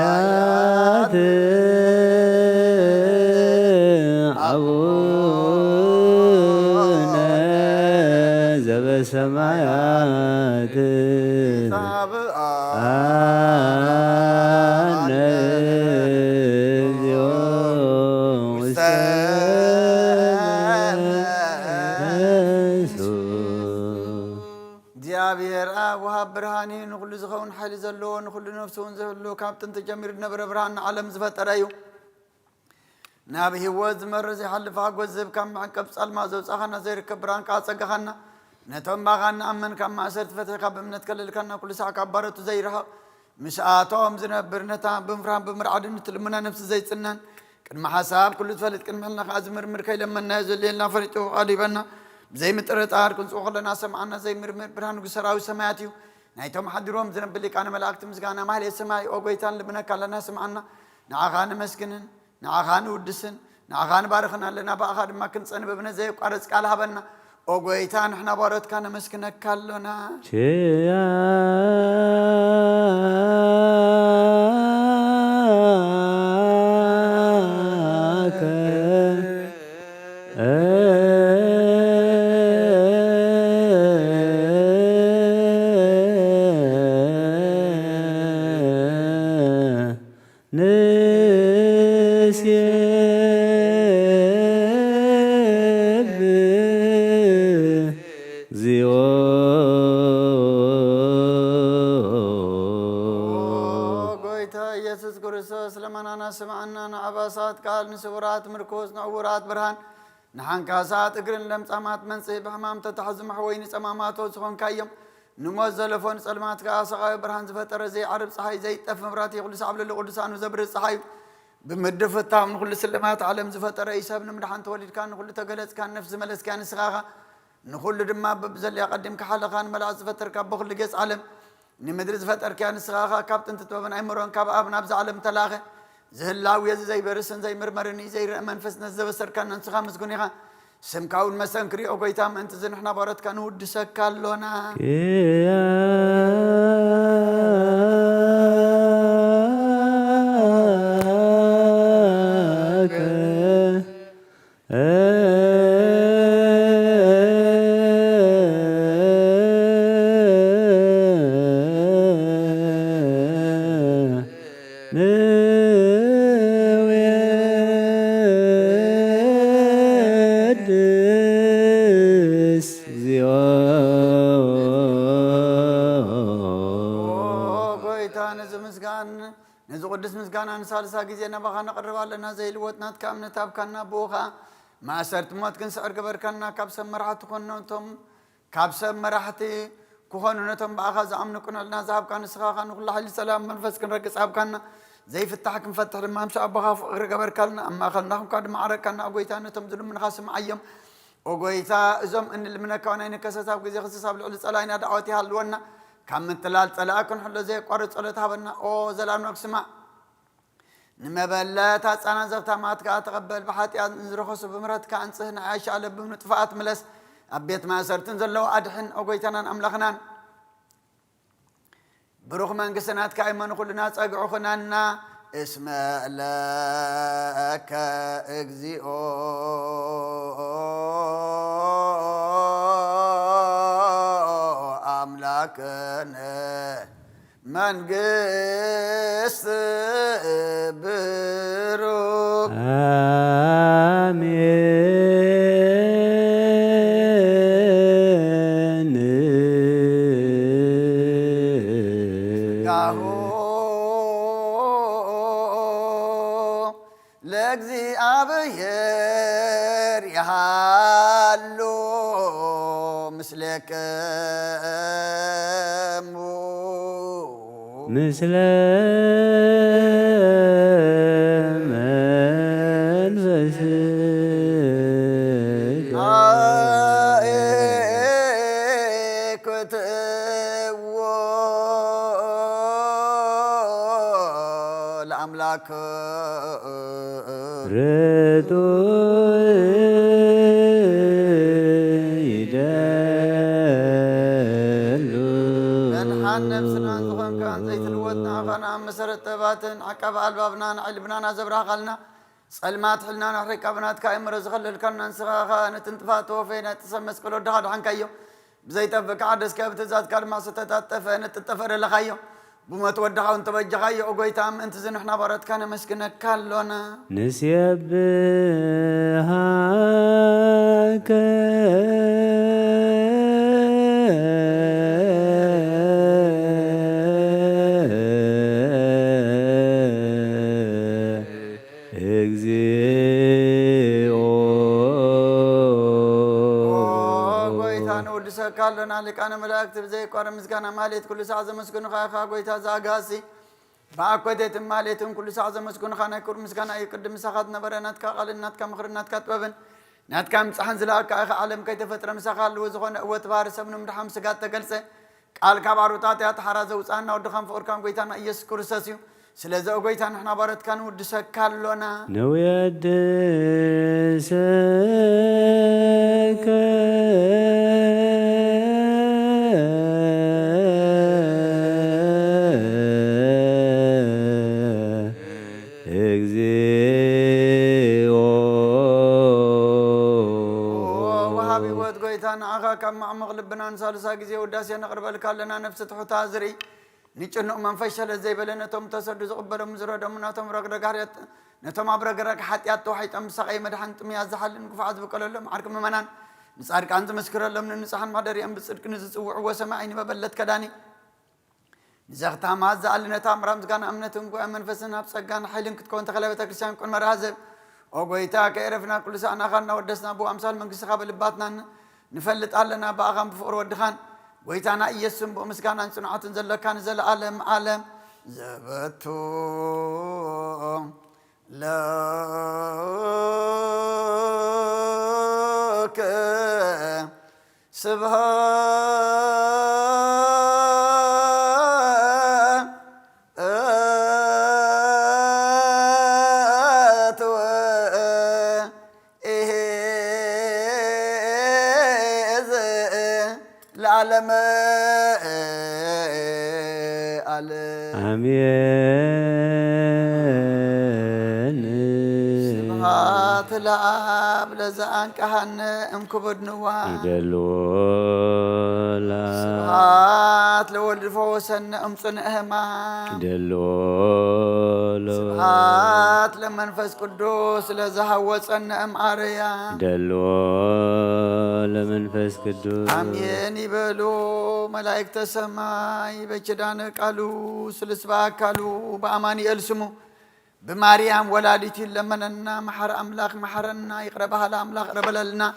ሰማያት አቡነ ዘበሰማያት አነ እግዚኦ ውስተ እግዚአብሔር አብ ወሃብ ብርሃን ንኹሉ ዝኸውን ሓይሊ ዘለዎ ንኹሉ ነፍሲ እውን ዘህሉ ካብ ጥንቲ ጀሚሩ ዝነበረ ብርሃን ንዓለም ዝፈጠረ እዩ ናብ ህይወት ዝመርህ ዘይሓልፍ ሓጎስ ዝህብ ካብ መዐቀብ ጻልማ ዘውፃኻና ዘይርከብ ብርሃን ከዓ ፀጋኻና ነቶም ባኻና ኣመን ካብ ማእሰርቲ ፈትሒካ ብእምነት ከለልካና ኩሉ ሰዓት ካብ ባረቱ ዘይረሃቕ ምስኣቶም ዝነብር ነታ ብምፍራን ብምርዓድን ትልሙና ነፍሲ ዘይፅናን ቅድሚ ሓሳብ ኩሉ ዝፈልጥ ቅድሚ ሕልና ከዓ ዝምርምር ከይለመናዮ ዘልየልና ፈሪጡ ቃሊበና ብዘይ ምጥርጣር ክንፅኡ ከለና ሰምዓና ዘይምርምር ብርሃን ንጉስ ሰራዊት ሰማያት እዩ ናይቶም ሓዲሮም ዝነብር ሊቃነ መላእክቲ ምስጋና ማህሌት ሰማይ ኦ ጎይታ ንልብነካ ኣለና ስምዓና ንዓኻ ንመስግንን ንዓኻ ንውድስን ንዓኻ ንባርኽን ኣለና ብኣኻ ድማ ክንፀንብ ብእምነት ዘይቋረፅ ቃል ሃበና ኦ ጎይታ ንሕና ባሮትካ ነመስግነካ ኣሎና سمعنا نعباسات قال نسورات مركوز نعورات برهان نحن كاسات اقرن لمصامات منصي بحمام تتحزم حوين صمامات وسخون كايم نموزل فون سلمات كاسقاي برهان زفتر زي عرب صحي زي طف مبرات يقول سعبل لقدسان وزبر الصحي بمدف التام كل سلمات عالم زفتر يساب نمدحان تولد كان كل تقلت كان نفس ملس كان سخاخه نقول دما ببزل يقدم كحلقان ملا زفتر كبخ لقيس عالم نمدر زفتر كان سخاخه كابتن تتوبن عمرون كاب ابن ابز عالم تلاغه زهلاو يز زي برسن زي مرمرني زي منفسنا زبسر كان نسخه مسغونيها سمكاون مسنكري او قيتام انت زنحنا بارت كان ودسك كالونا قدس مسكانا نسالسا جينا بخانا قربا لنا زي الوتنات كامنا تاب كنا بوخا ما سرت موت كن سعر قبر كنا كابس مرحت كنتم كابس مرحتي كهونتم باخذ امن كنا لنا ذهب كان سخاخا نقول الله السلام منفس كن رقص اب كنا زي فتح مفتح ما مشى بخاف قبر كنا اما خلناهم كاد معركه كنا اغويتانتم ظلم من خاصم عيم وغويتا زم ان من كونين كسساب غزي خصصاب لعل صلاينا دعوتي هلونا كم تلال طلاكن حلو زي قرص صلاه بنا او زلام نقسما نمبلات أنا زبط مات كأتقبل بحاتي نزرخص بمرات كأنصهنا عايش على بمنطفات ملس أبيت ما صرت نزلوا أدحن أقويتنا أملخنا بروح من قسنات كأيمن كل الناس أقعخنا اسم لك اجزئ أملاكنا من قس بروك آمين ياهو لكزي أبير يهالو مثلك مثل منفسك لأملاك ردو يدلو نفسنا نزخن كان زي تلوتنا خنا مسرت باتن عقب البابنا علبنا نزبرا قالنا صلمات حلنا نحرق بنات كايم رزخل الكنا نسخا نتنطفات وفينا تسمس كل دخل عن كيو بزي تفك عدس كابت ذات كلمة ستتطف نتطفر لخيو بما تودعوا انت بجغايو وقويتام انت زين احنا بارت كان مسكنك كالونا نسيبهاك كالنا لك أنا ملاك تبزي قرم مسكنا ماليت كل ساعة مسكون خا قويتا زاغاسي باكودت ماليت كل ساعة مسكون خانا كل مسكنا يقدم ساخات نبرنات كقالنات كمخرنات كتوبن نات كم صحن زلاك اخ عالم كي تفتر مسخال وزغون وتبار سبن مدحم سغات تقلصه قال كباروتات يتحرز وصانا ودخم فوركان قويتانا ኢየሱስ ክርስቶስ ስለዚህ قويتان احنا بارت كان ودسكالونا نو يدسك كم مغلبنا نسالسا غزي وداسي نقرب لك لنا نفس تحوتا زري نيچنو منفشل زي بلنا توم تسد زقبل مزرو دمنا توم رغرغاريت نتوم ابرغرغ حطيات توحيت امسقي مدحن طم يازحلن كفعت بقللم عرق ممنان نصارك انت مسكر لهم نصحن مادري ام بصدق نزصوع وسمعيني ببلت كداني زغتا ما زعلنا تامرام زغان امنتم كو منفسنا بصغان حيلن كتكون تخلبت كريستيان كون مرازب او غويتا كيرفنا كل ساعه خنا ودسنا بو امثال منكس خابل باتنا نفلت علنا باغام بفقر ودخان ويتانا يسم بمسكان صنعات زل كان زل عالم عالم زبتو لك آمين سبحات العاب لزان كهن امكبد نوان دلولا سبحات لولد فوسن امصن اهمان دلولا سبحات لمنفس قدوس لزهوصن ام اريا دلولا منفس قدوس امين يبلو ملائكة السماء بجدان قالوا سلسبا قالوا بأماني ألسمو بماريام ولادتي لمننا محر أملاك محرنا يقربها الأملاك ربللنا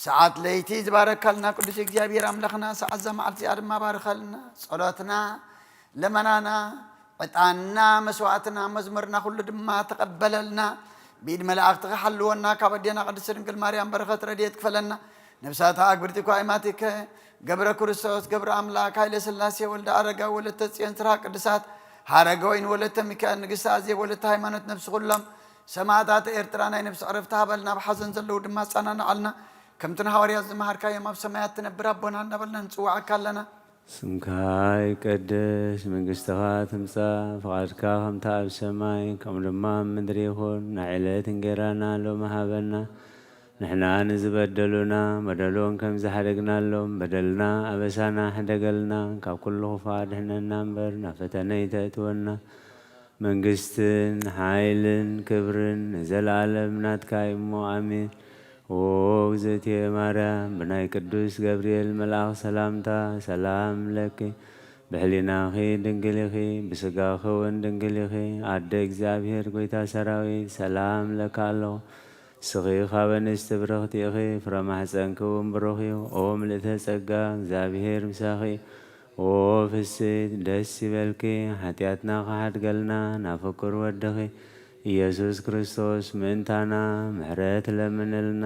ساعات ليتي تبارك لنا قدس እግዚአብሔር أملاكنا ساعات زمعتي أرما بارك لنا صلاتنا لمنانا وطعنا مسوعتنا مزمرنا كل دما تقبللنا بيد ملائكة حلونا كبدينا قدس دنگل مريم بركة رديت كفلنا نفساتها أكبرتي كائماتك قبر كريستوس قبر أملاك هاي لسلاسي ولد أرقا ولد تسيان تراك قدسات هارقوين ولد تمكان نقسازي ولد هايمانت نفس غلام سماعات إرترانا نفس عرفتها بلنا بحزن زلو دما سانانا علنا كم تنهاري الزمهار كايا ما بسمايات تنبر ربنا نبلنا نسوعك لنا سمكاي قدس من قستغات همسا فقدك همتا بسماي كم دمام مدريخون نعيلة انقرانا لو مهابنا نحنا نزبدلنا بدلون كم زحرقنا لهم بدلنا أبسانا حدقلنا كاب كل خفاد حنا ننبر نفتني تأتونا من قستن حايلن كبرن زلالم ناتكايمو آمين ووزتي مريم بناي قدوس جبريل ملاك سلامتا سلام لك بحلينا خي دنقلي خي بسقا خون دنقلي خي عدك زابير قويتا سراوي سلام لك الله سخي خابن استبرختي خي فرمح سنكوم بروخي اوم لتسقا زابير مساخي وفسد دسي بلكي حتياتنا قحد قلنا نفكر ودخي ኢየሱስ ክርስቶስ ምንታና ምሕረት ለምንልና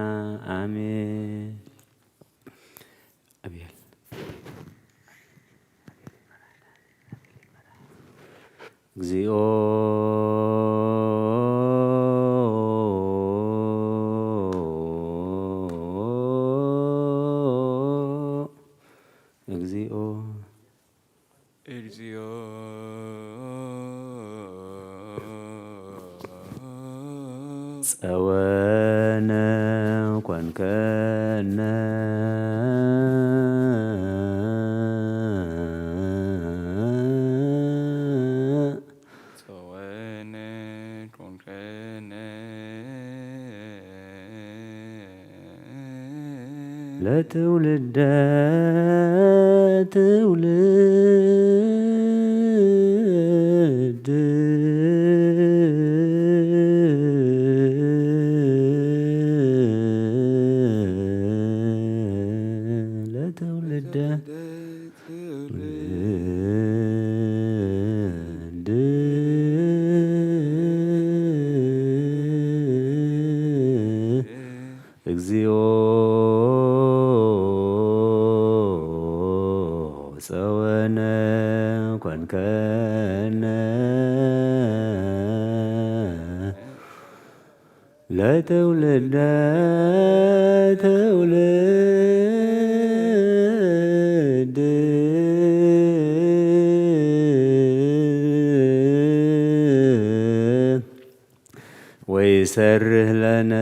አሜን። አብያል እግዚኦ እግዚኦ እግዚኦ ጸወነ ኮንከነ ለትውልደ ትውልድ ለትውልደ ትውልድ እግዚኦ ጸወነ ኮንከነ ለትውልደ ትውልድ ወይሰርህ ለነ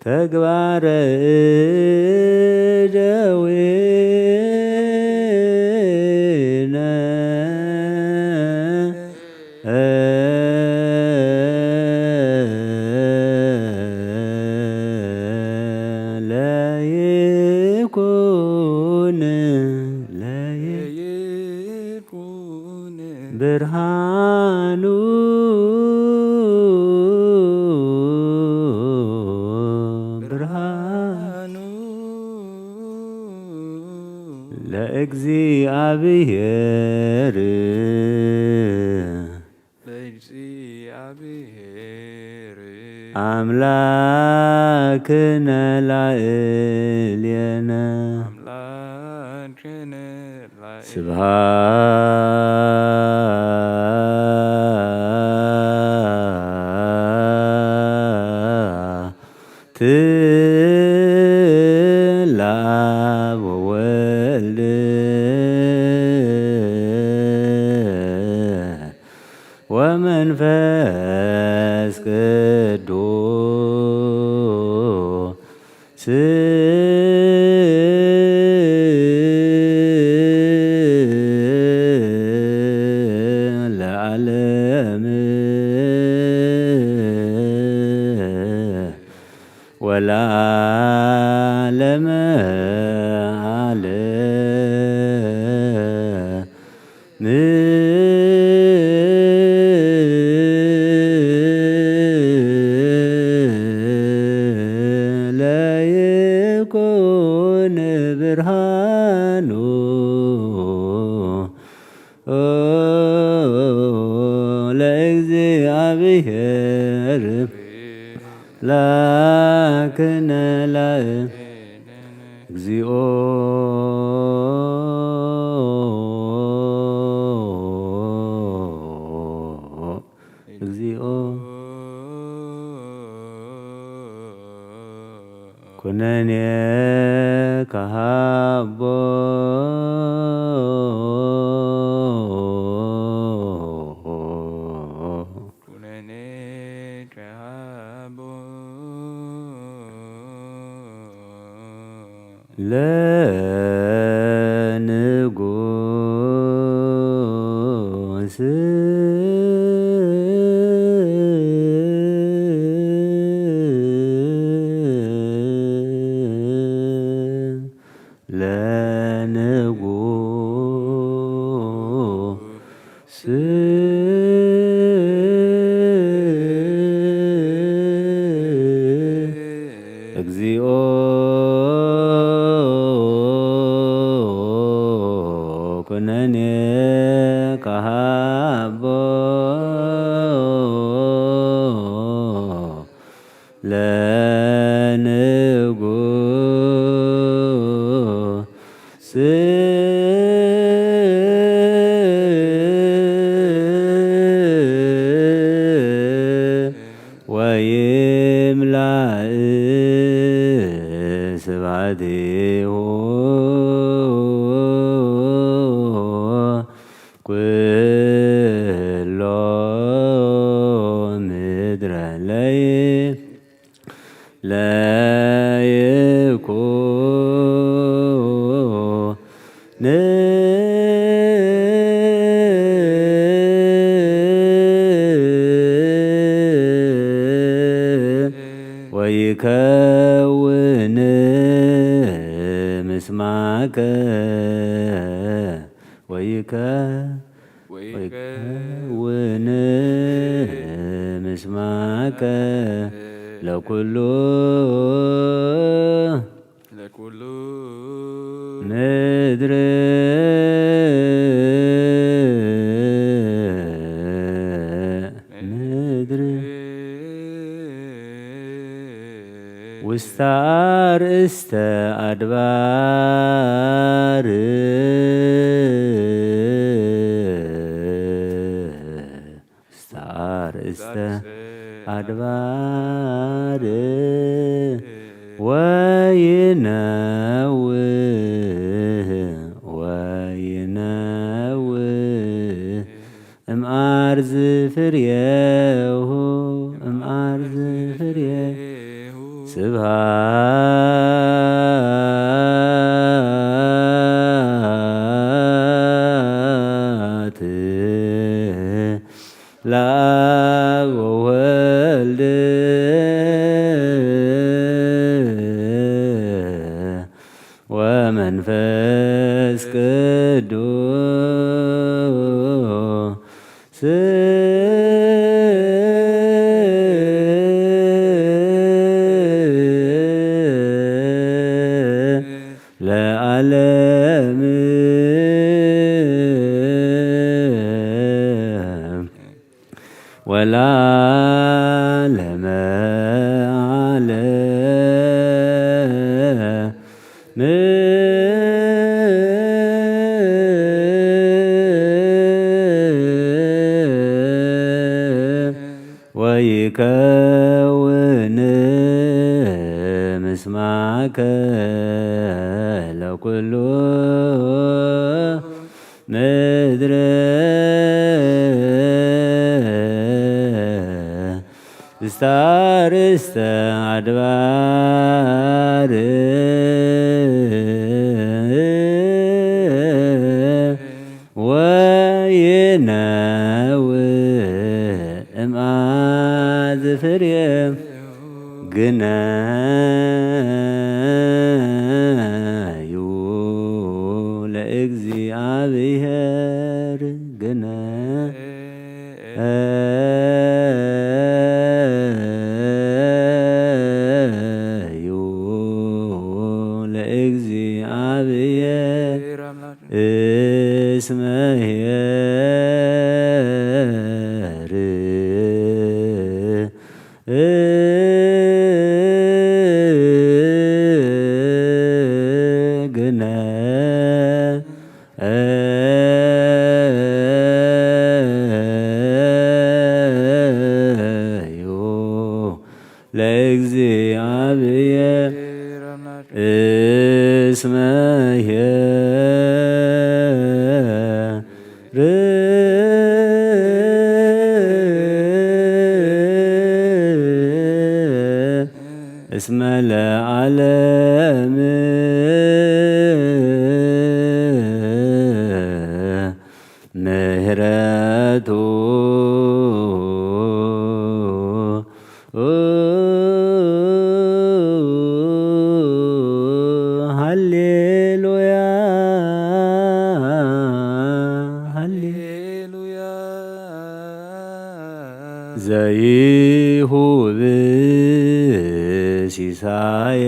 ተግባረ እደዊነ ለይኩን ብርሃኑ ለእግዚአብሔር አምላክነ ላዕሌነ ስብሐት ለአብ ወወልድ ወመንፈስ ቅዱስ ለዓለም ወለዓለመ ለይኩን ብርሃኑ ለእግዚአብሔር ላክነ እግዚኦ እግዚኦ ኩነኔ ከሃቦ ለንጉሥ ለንጉሥ እግዚኦ ኩነኔ ከሃቦ ለንጉሥ ወይምላእ ስብሐቲሁ ኩሎ ወይከውን ምስማከ ወይከውን ምስማከ ለኩሉ ምድር ውስተ አርእስተ አድባር ውስተ አርእስተ አድባር ወይነውህ እምአርዝ ፍሬሁ ስብሐት ለአብ ወወልድ ወመንፈስ ቅዱስ ለዓለም ወለዓለመ ዓለም ወይከውን ምስማከ ለኩሉ ምድር ውስተ አርእስተ አድባር ወይነውህ እምአዝ ፍሬሁ ግነዩ ለእግዚአብሔር ግነዩ ለእግዚአብሔር እስመ ኄር ግነዩ ለእግዚአብሔር እስመ ኄር እስመ ለዓለም ምህረቱ ሃሌሉያ ሃሌሉያ ዘይሁብ ሲሳየ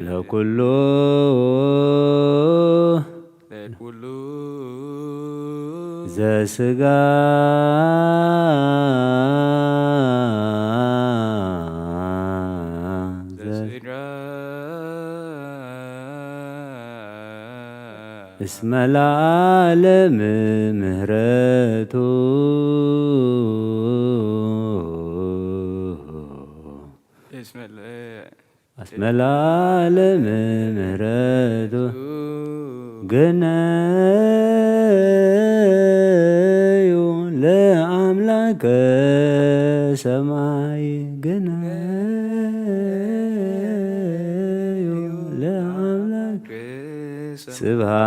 ለኩሉ ዘሥጋ እስመ ለዓለም ምህረቱ እስመ ለዓለም ምህረቱ ግነዩ ለአምላከ ሰማይ ግነዩ ለአምላከ ስብሐት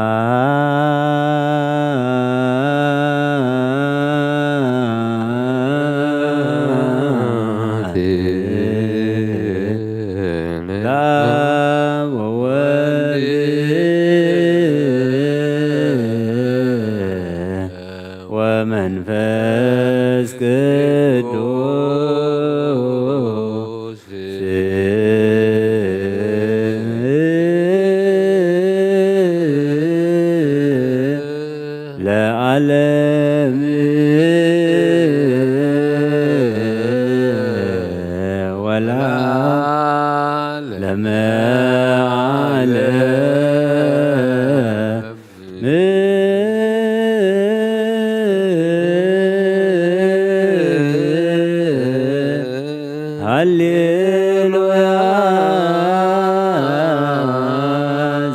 ሃሌሉያ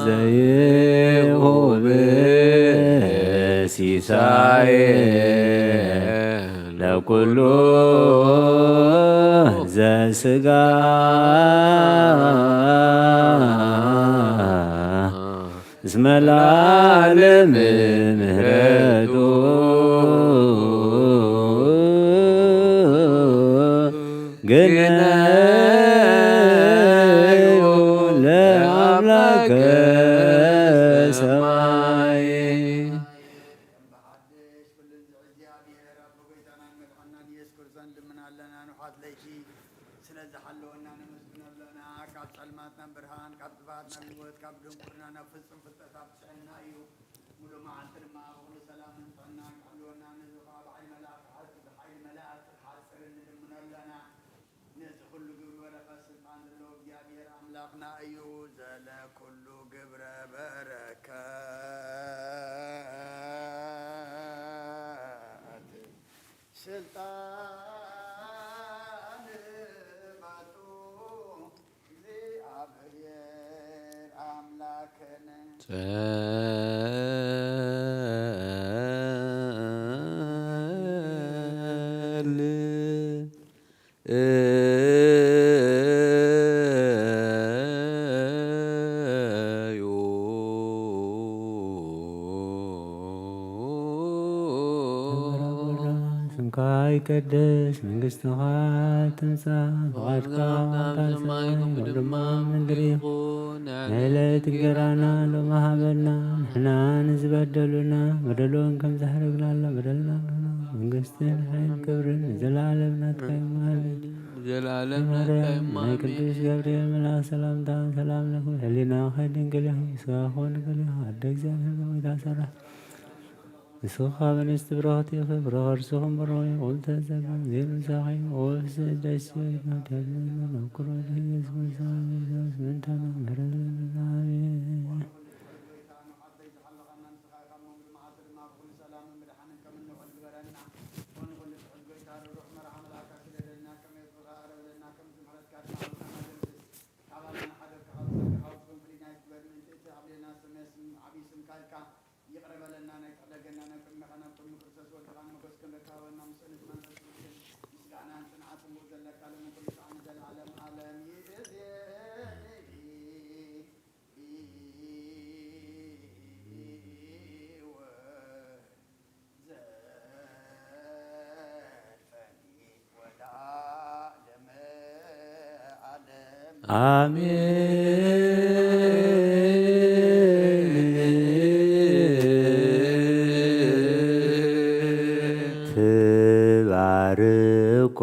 ዘይሁብ ሲሳይ ለኩሉ ዘሥጋ እስመ ለዓለም ምሕረቱ ግነዩ ለአምላከ ሰማይ ኩሉ ግብረ በረከት ስልጣን ባቱ እግዚአብሔር አምላክን ይቀደስ መንግሥትከ ትምጻእ ፈቃድከ በሰማይ ከመ በምድር ይኩን የዕለት እንጀራና ሎሚ ሀበነ ንሕና ንዝበደሉና በደሎን ከመ ዘሐረግና በደልና መንግሥትን ኃይል ክብርን ዘለዓለም ናትከ ናይ ቅዱስ ገብርኤል መልአክ ሰላምታ ሰላም ለኩም ህሊናከ ድንግል ይሁን ስጋከ ድንግል ይሁን አደ እግዚአብሔር በወይታሰራ ንስኻ በንስት ብረኸት ይኽብ ብረኸ ርስኹም ብረኸ ቁልተ ዘገም ዜሩ ሳኸይ ወፍስ ደስ ናትያዝነ ነኩሮ ደስ መንሳስ ምንታና ምሕረት አሜን ትባርኮ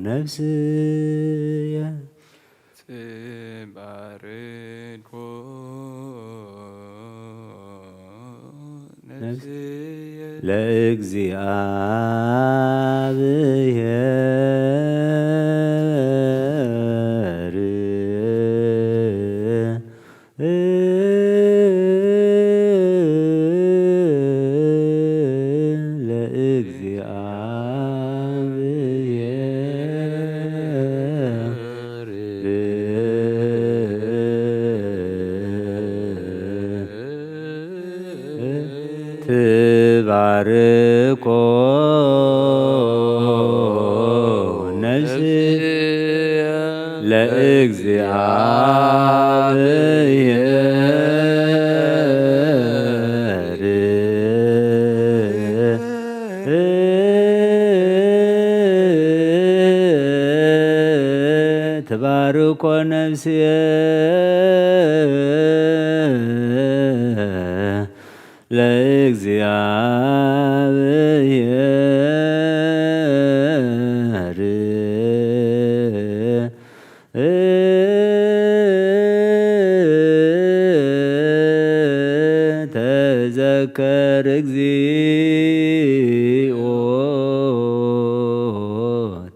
ነፍስየ ትባርኮ ነፍስየ ለእግዚአብሔር ትባርኮ ነፍስየ ለእግዚአብሔር ትባርኮ ነፍስየ ለእግዚአብሔር ተዘከር እግዚኦ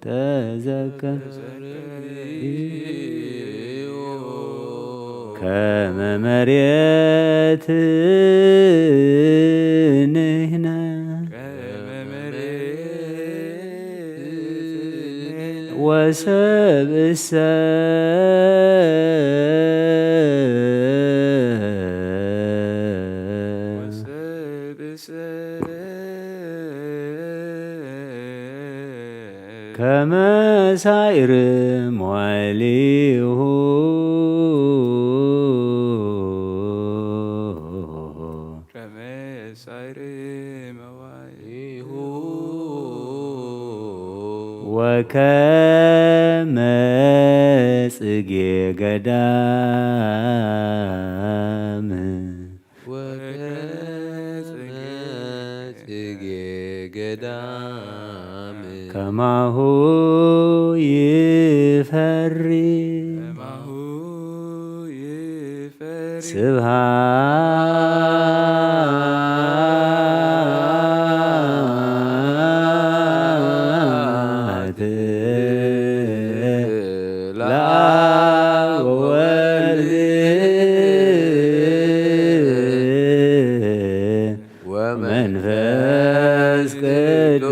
ተዘከር ከመ መሬት ንሕነ ወሰብእሰ ከመ ሳዕር መዋዕሊሁ ወከመ ጽጌ ገዳም ከማሁ ይፈሪ ስብሐት ለአብ ወወልድ ወመንፈስ ቅዱስ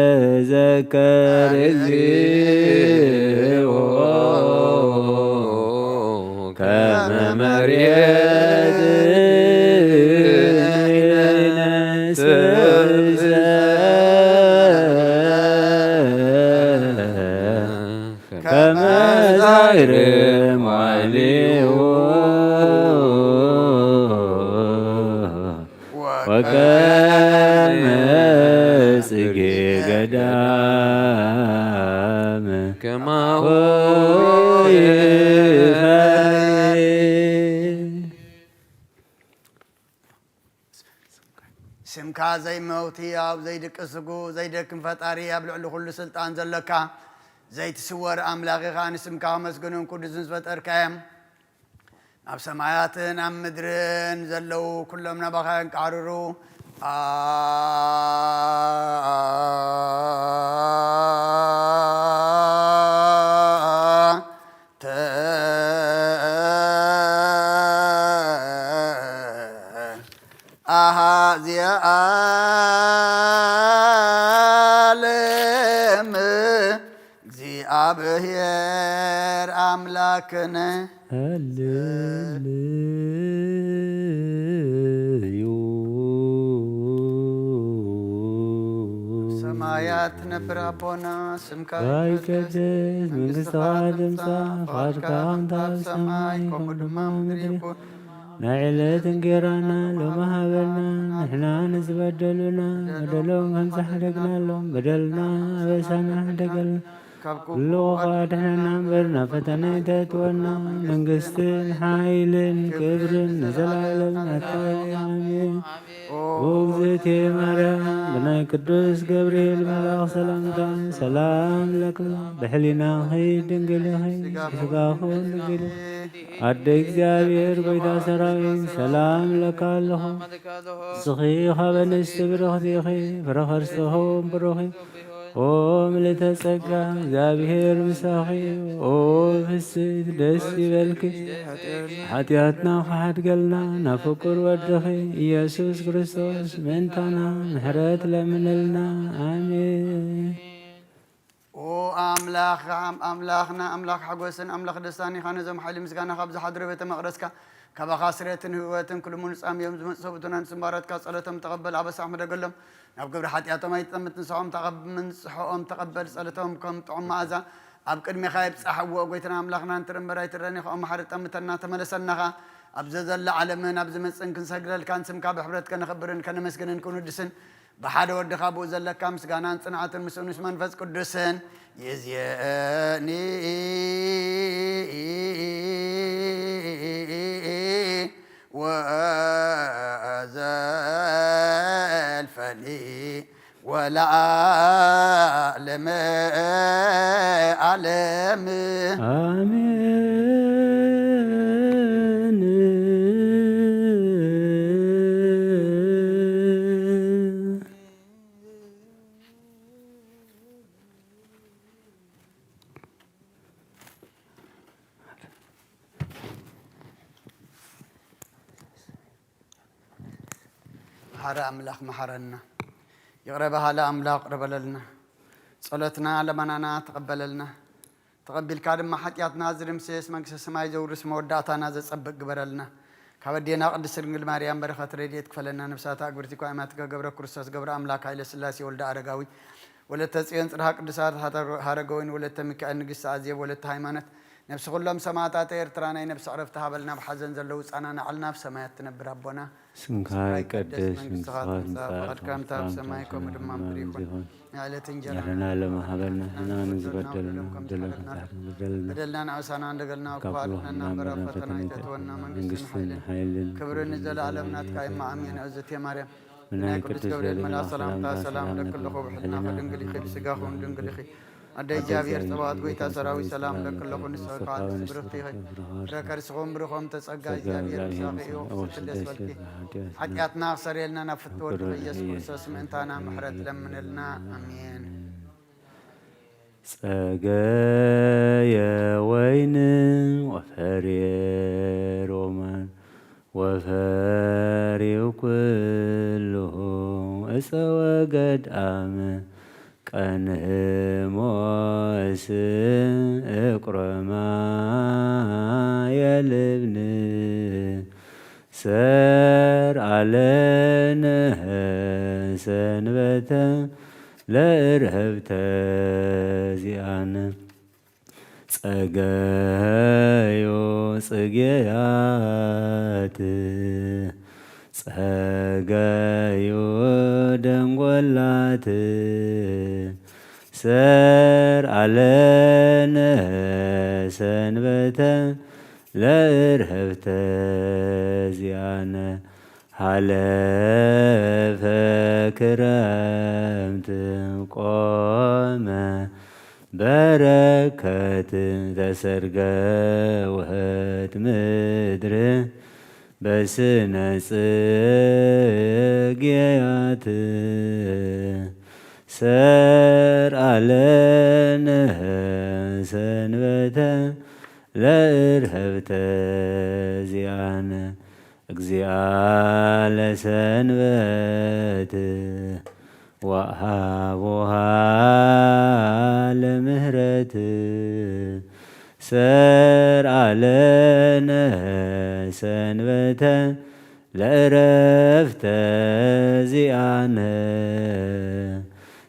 ተዘከር እግዚኦ ከመ መሬት ነስእሰ ከመ ሳዕር መዋዕሊሁ ወከመ ጽጌ ገዳም ከማሁ ይፈሪ ስምካ ዘይመውቲ ኣብ ዘይድቅስጉ ዘይደክም ፈጣሪ ኣብ ልዕሊ ኩሉ ስልጣን ዘለካ ዘይትስወር ኣምላኽ ኢኻ ንስምካ መስግኑን ቅዱስን ዝፈጠርካዮም ኣብ ሰማያትን ኣብ ምድርን ዘለው ኩሎም ናባኻ ይንቃዕርሩ ዓለም እግዚአብሔር አምላክነ ሃሌሉያ ሰማያት ትነብር አቦና ስምካ ይትቀደስ መንግሥትከ ትምጻእ ፈቃድከ በከመ በሰማይ ከመኡ ድማ በምድር ይኩን ናይ ዕለት እንጀራና ሎሚ ሃበና ንሕና ንዝበደሉና በደሎም ከምዝሓደግናሎም በደልና ኣበሳና ሓደገልና ኩሉ ኸድሕነና እምበር ናብ ፈተና ኣይተእትወና መንግስትን ሓይልን ክብርን ንዘላለም ናትካ አሜን። ውእግዝእትየ ማርያም ብናይ ቅዱስ ገብርኤል መልአክ ሰላምታ ሰላም ለክሙ ብሕሊናኺ ድንግል ኢኺ ብሥጋኹን ድንግል ኣደ እግዚአብሔር ጎይታ ሰራዊት ሰላም ለካ ኣለኹ ንስኺ ኻብ ኣንስቲ ብርኽቲ ኢኺ ፍረ ከርሥኹም ብሩኽ ኦ ምልዕተ ጸጋ እግዚአብሔር ምሳኺ ኦ ፍስሕት ደስ ይበልኪ ሓጢአትና ኸሓድገልና ናብ ፍቁር ወድኺ ኢየሱስ ክርስቶስ ምእንታና ምሕረት ለምንልና አሜን። ኦ አምላኽና አምላኽ ሓጎስን አምላኽ ደስታን ኢኻ ነዞም ሓይሊ ምስጋና ካብ ዝሓድረ ቤተ መቕደስካ ካባኻ ስርየትን ህይወትን ኩሉ ምንጻም እዮም ዝመጽእ ሰብኡትናን ስምባረትካ ጸሎቶም ተቐበል ኣበሳዕ ምደገሎም ናብ ግብሪ ሓጢኣቶም ኣይትጠምት ንስሖም ምንጽሖኦም ተቐበል ጸሎቶም ከም ጥዑም መዓዛ ኣብ ቅድሚኻ ይብጻሕዎ ጎይትና ኣምላኽና እንትርምበር ኣይትረኒ ኸኦም ማሕሪ ጠምተና ተመለሰናኻ ኣብ ዘዘላ ዓለምን ኣብ ዝመጽን ክንሰግደልካን ስምካ ብሕብረት ከነኽብርን ከነመስግንን ክንውድስን ብሓደ ወድኻ ብኡ ዘለካ ምስጋናን ጽንዓትን ምስኡንስ መንፈስ ቅዱስን ይእዜኒ ወዘልፈኒ ወለዓለመ ዓለም አሜን። محرى أملاك محرنا يقربها لا أملاك قربلنا صلتنا لمننا تقبل لنا تقبل كارم ما حد يتنازل مسيس منكس سماي جورس موداتا نازل صبق قبرلنا كودينا قد سرنجل مريم بركة ريديت كفلنا نفسها تقبرتي قائمتك قبر كرسوس قبر أملاك هاي لسلاسي ولد أرجاوي ولا تسين صرها قدسات هارجوين ولا تمكأن نجس عزيب ولا تهيمانت نفس كلهم سماعات إيرترانا نفس عرفتها بلنا بحزن زلوس أنا على نفس ما يتنبر ربنا سمكاي قدس من صفات فقد كانت بسمايكم دمام بريكون على تنجرنا يرنا لما هبلنا هنا نزبدلنا بدلنا عسانا عندنا وقالنا برفتنا يتتونا من قسم حيل كبر نزل علمنا تقايم مع أمين عزتي مريم من قدس جبريل من سلام لك كل خوف حنا دنقلي خي بسقاخون دنقلي خي أدي جابير سبات قويتا سراوي سلام لك كل خو نسقات برختي خي ركر سقوم برخوم تسقى جابير ساقي وقت الاسفلتي حقياتنا سريلنا نفتور يسوع سمنتانا محرت لمن لنا امين سقايا وين وفري رومان وفاري كلهم أسوى قد آمن كان موس اقرما يلبن سر علينا سنبتا لإرهب تزيانا سقايو سقيات سقايو دنقلات سر علينا سنبتا لإرهب تزيانا حلف كرمت قوم بركة تسرقا وهت مدر بس نسقيات سر علينا سنبتا لإرهب تزيانا اجزيا لسنبت وهابها لمهرت سر علينا سنبتا لإرهب تزيانا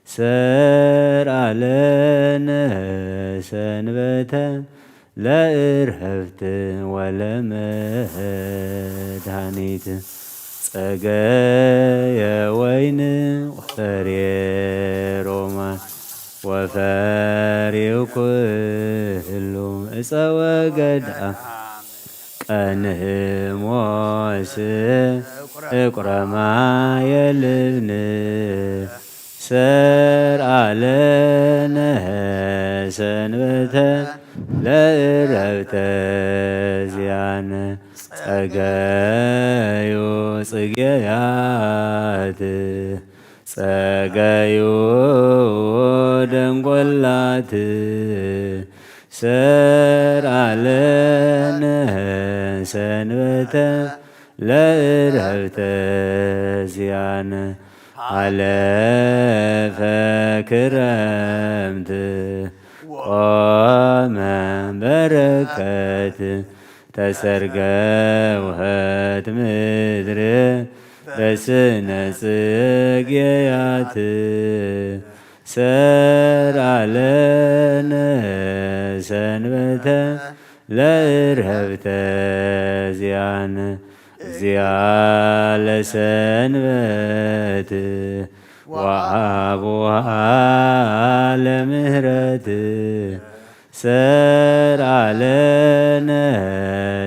سر علينا سنبتا لإرهبت ولا مدهانيت سقايا وين وفري روما وفاري كلهم أسوى قد كانه موس اقرما يلبن سر علينا سنبتا لإرهب تزيانا سقايو سقيات سقايو دنقلات سر علينا سنبتا لإرهب تزيانا على فكرمت وما بركات تسرقا وهات مدر بس نسقيات سر علينا سنبتا لإرهب تزيانا زيال سنبت وأبوها لمهرت سر علينا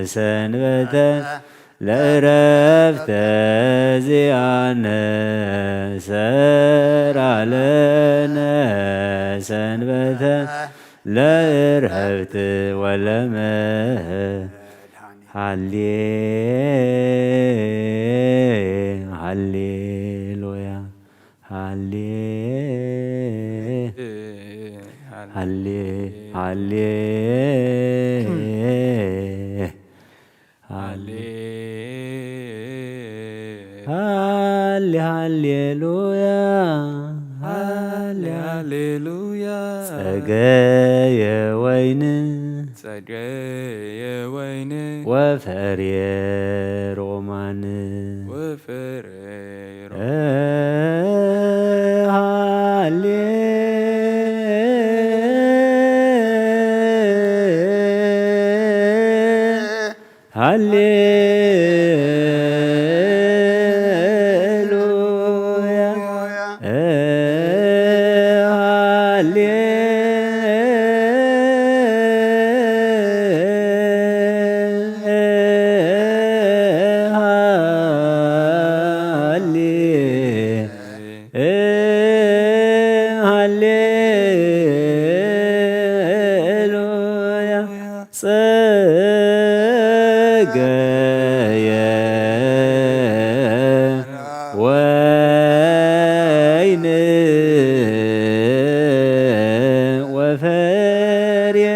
سنبتا لإرهب تزيانا سر علينا سنبتا لإرهبت ولمه هاليلويا ሃሌሉያ ሃሌሉያ ጸገየ ወይን ጸገየ ወይን ወፈርየ ሮማን ወፍሬ ጸገየ ወይን ወፈርየ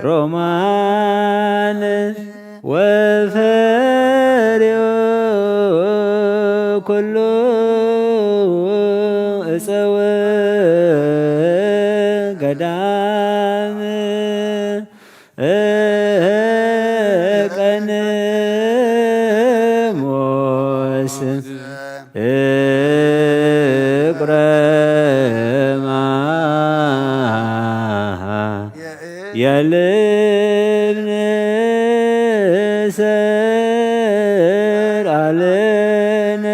ሮማን ወፈርዮ ኩሉ እፀወ ገዳም ቀንሞስ እቁረማ የልብን ሰርአልነ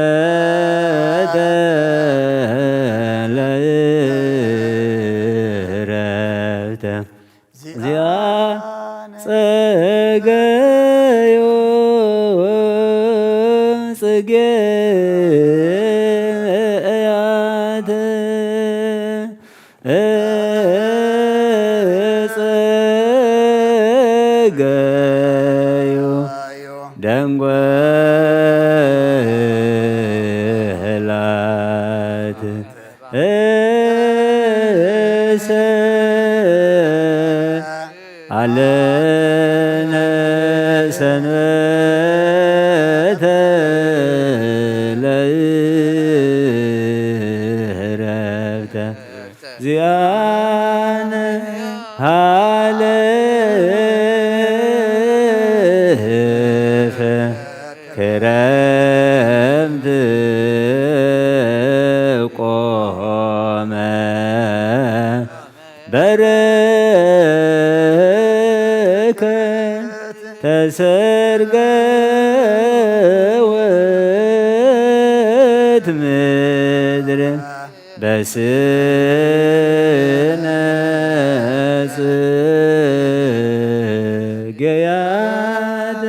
ሰንበተ ለዕረፍተ ጸገዮ ጽጌያተ ጸገዮ ደንጐላት አለነ ሰንበተ ለዕረፍተ ዚአነ ሃለፈ ክረምት ቆመ በረከት ተሰርገወት ምድር በስነ ጽጌያት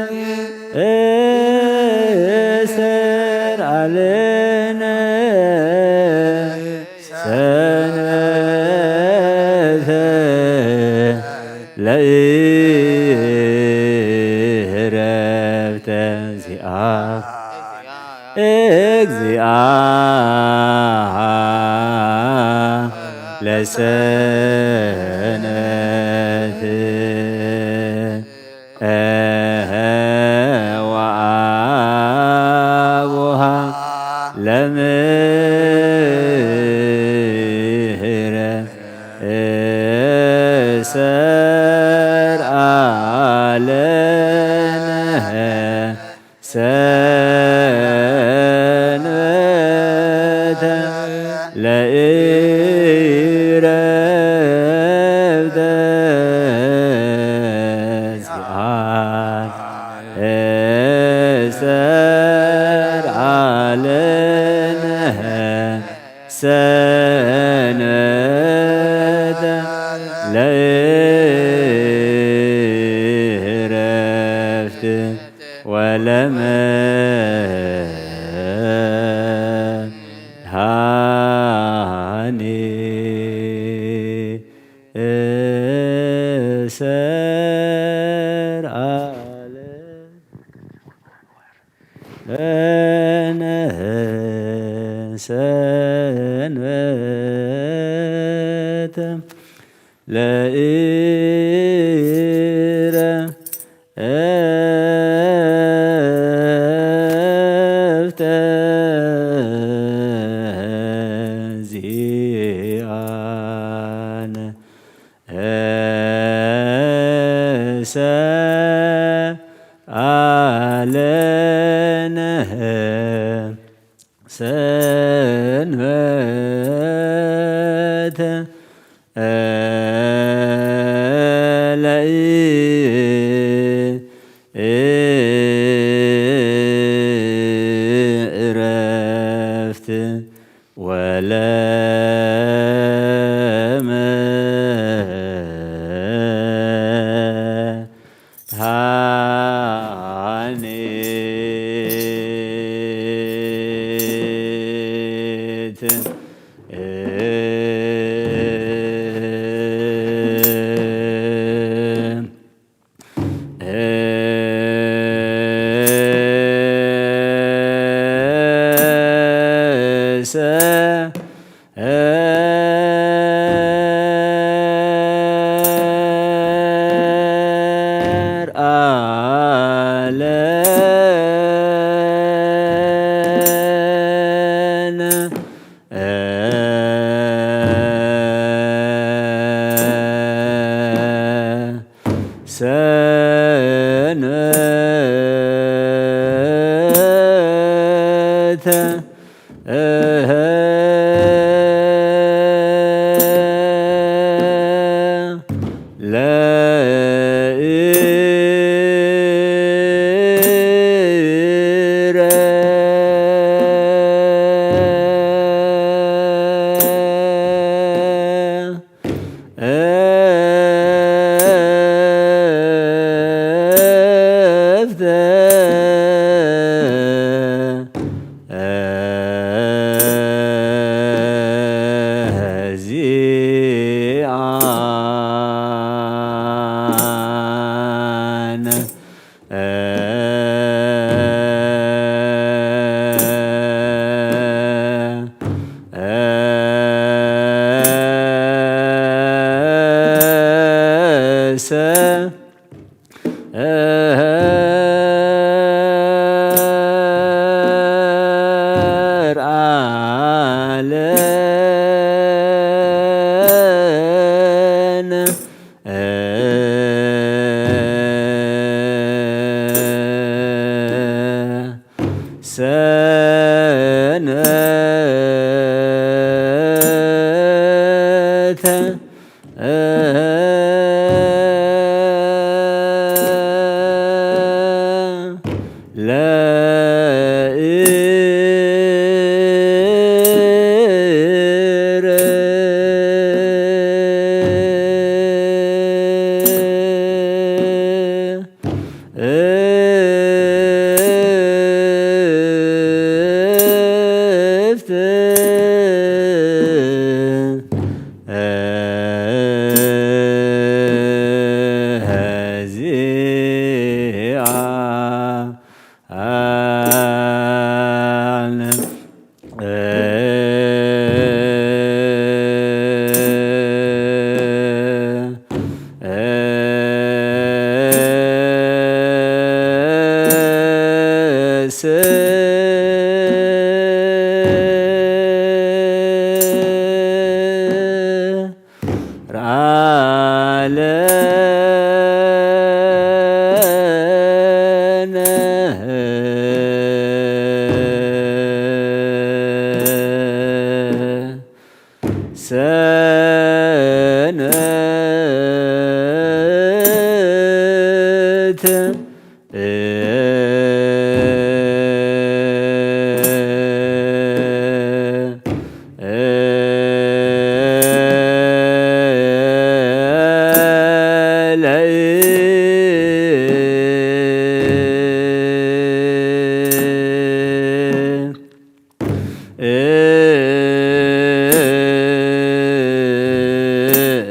ሰርአልነ ሰንበተ ለዕረፍተ እግዚአ ለሰነት ወአቡሃ ለምህረት ሰርአለነ ሰንበተ ለዕረፍተ ሰርአለነ ሰንበተ ለዕረፍት ወለመድኃኔ ሰርአለነ ሰንበተ ለዕረፍተ ሰአለነ ሰንበተ ለእረፍት ወለመድኃኒት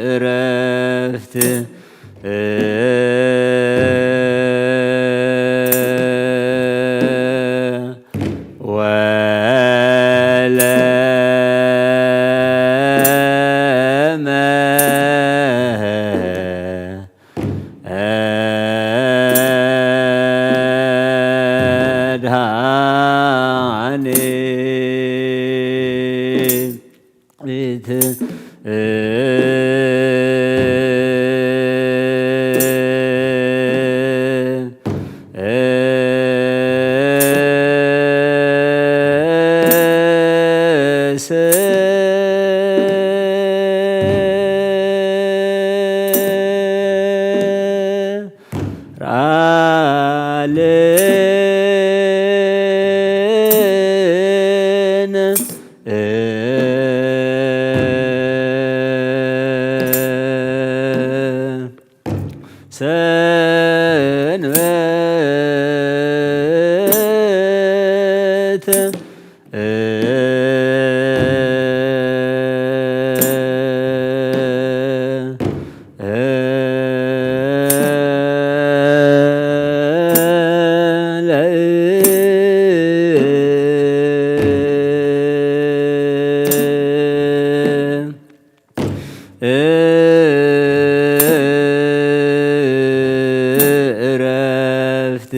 እረፍት ራልን ሰንበት እረፍት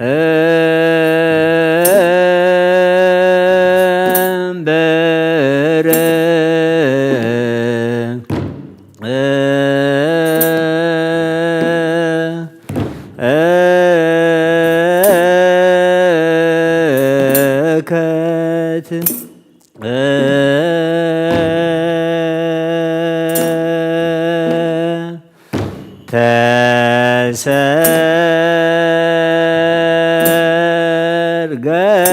እ ምድር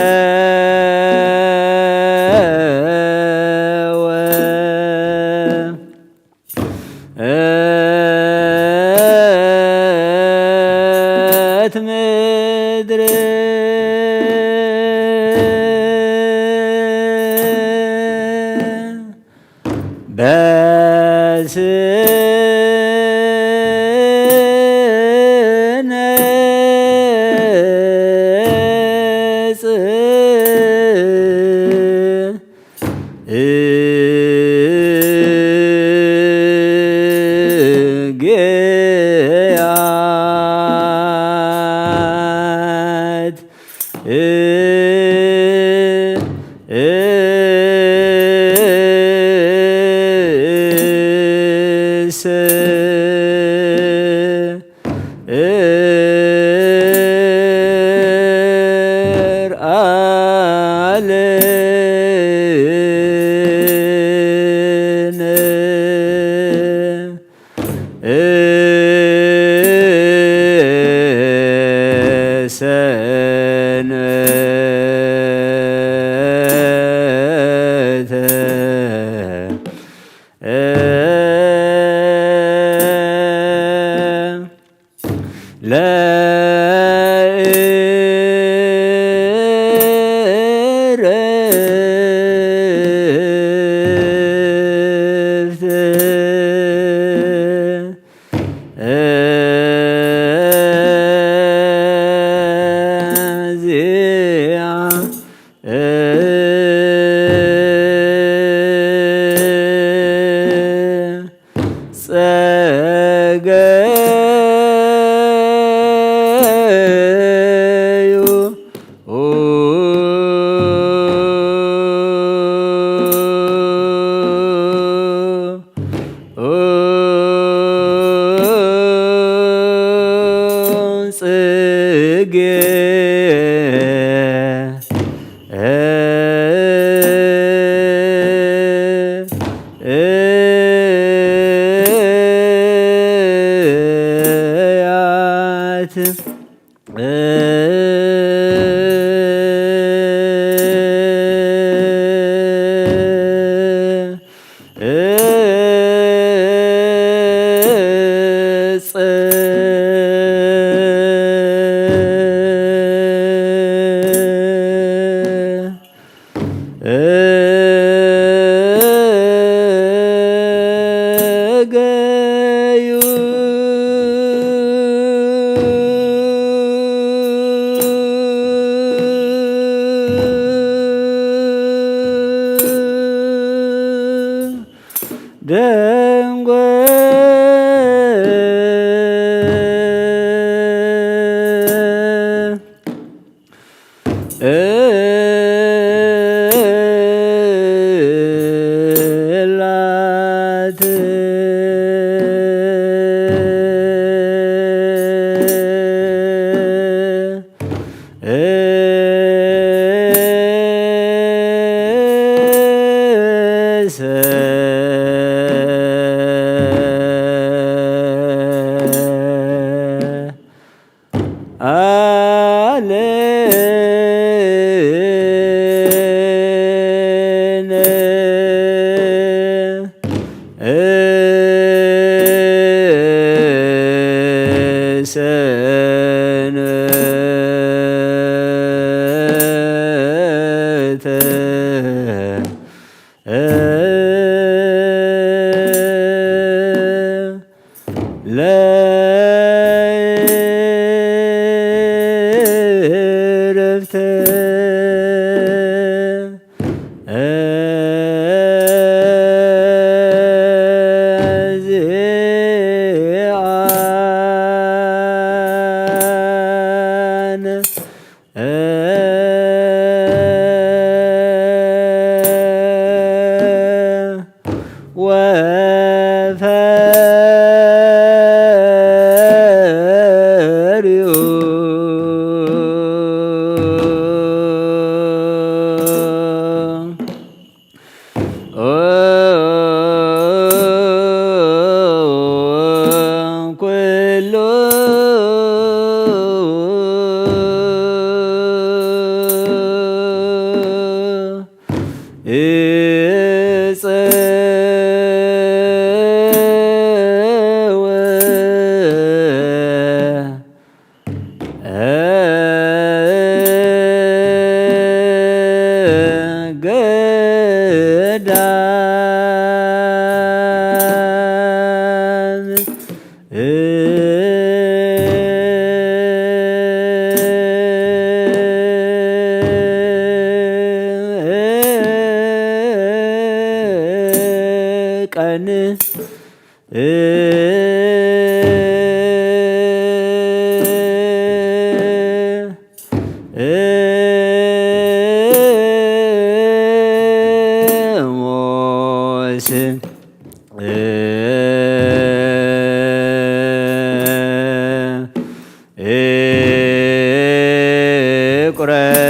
ቀን ሞስ ቁረማ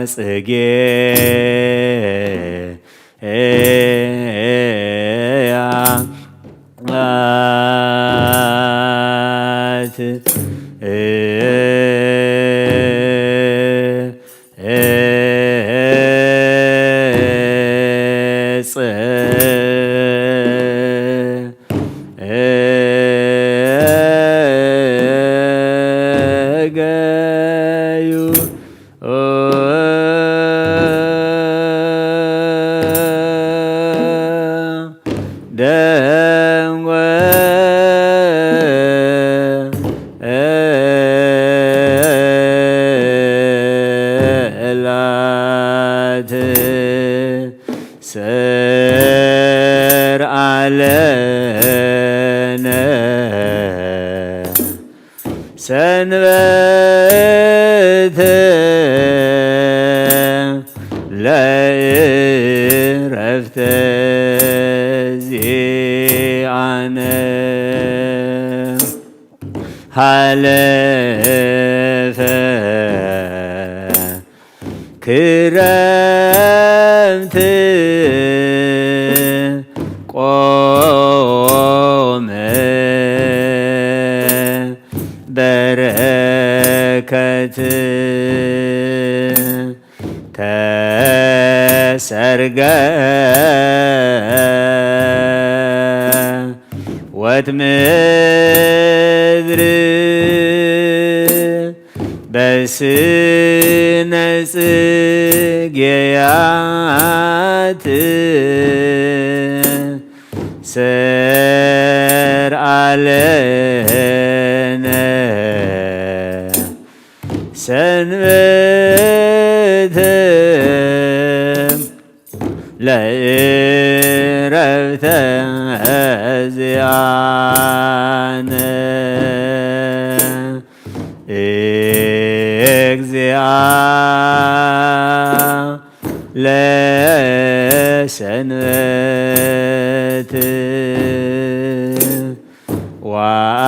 ጽጌ ሰንበተ ለዕረፍተ ዚአነ ሃለፈ ክረምት ቆመ በረከት ተሰርገ ወትምድር በስነ ጽጌያት ሰርአ ለነ ሰንበተ ለዕረፍተ ዚአነ እግዚአ ለሰንበት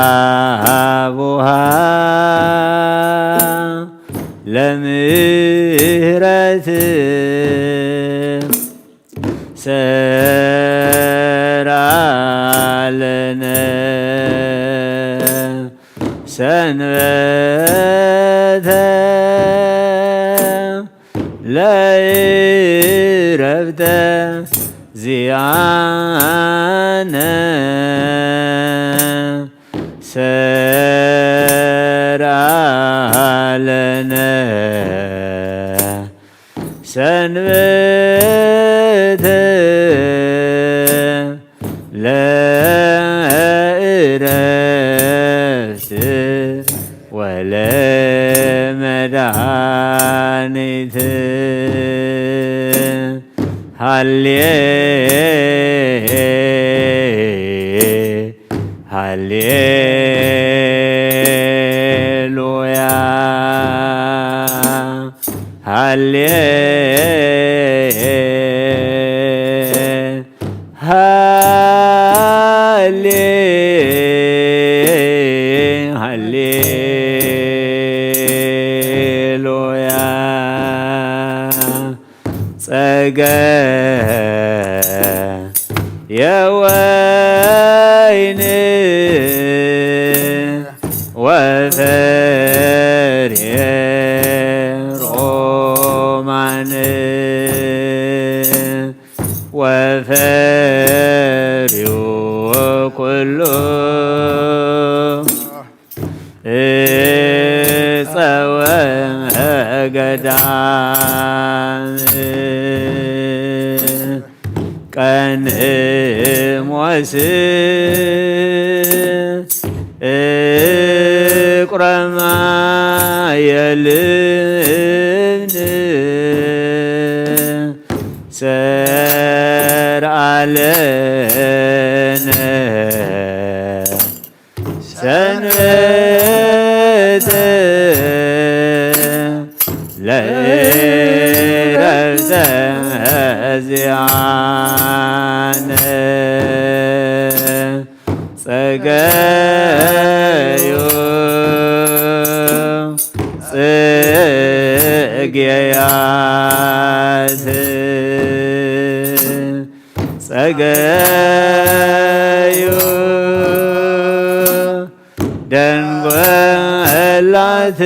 ወአቡሃ ለምህረት ሰርአ ለነ ሰንበተ ለዕረፍተ ዚአነ ሰርአ ለነ ሰንበተ ለዕረፍት ወለመድኃኒት ሃሌሉያ ሃሌሉያ ጸገ የወይን ወፍሬ ሮማን ወፍሬው ኩሉ ዕፀ ወገዳም ቀንሞስ ቁረማ የልብን ሰርአለነ ሰንበተ ለዕረፍተ ዚአነ ጸገዮ ጽጌያት ጸገዮ ደንጐላት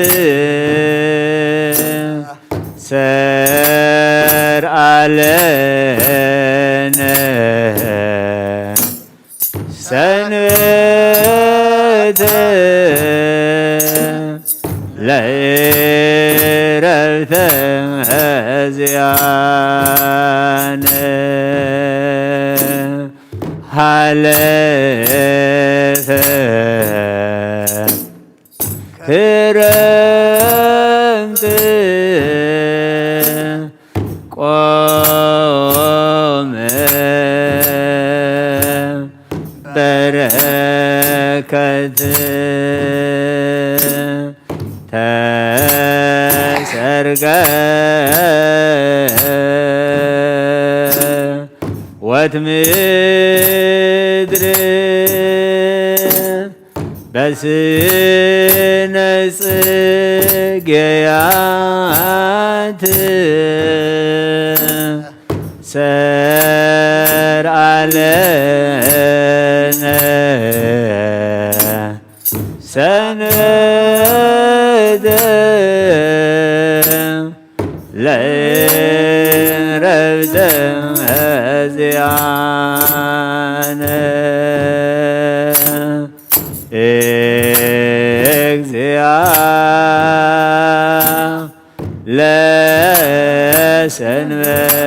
ሰርአለነ ሰንበተ ለዕረፍተ ዚአነ ሃለፈ ክረምት ቆመ በረከት ተሰርገ ወትምድር በስነ ጽጌያት ሰርአለነ ሰንበተ ለዕረፍተ ዚአነ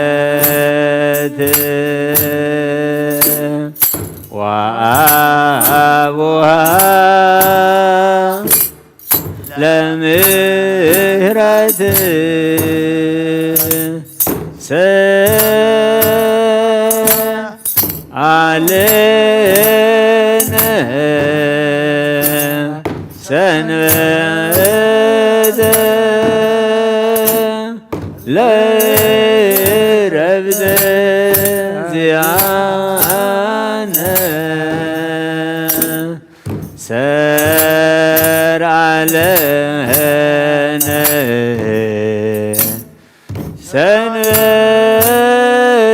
ለሰንበት ወአቡሃ ለምህረት ሰአለነ ሰንበተ ለዕረፍተ ዚአነ ሰርአለነ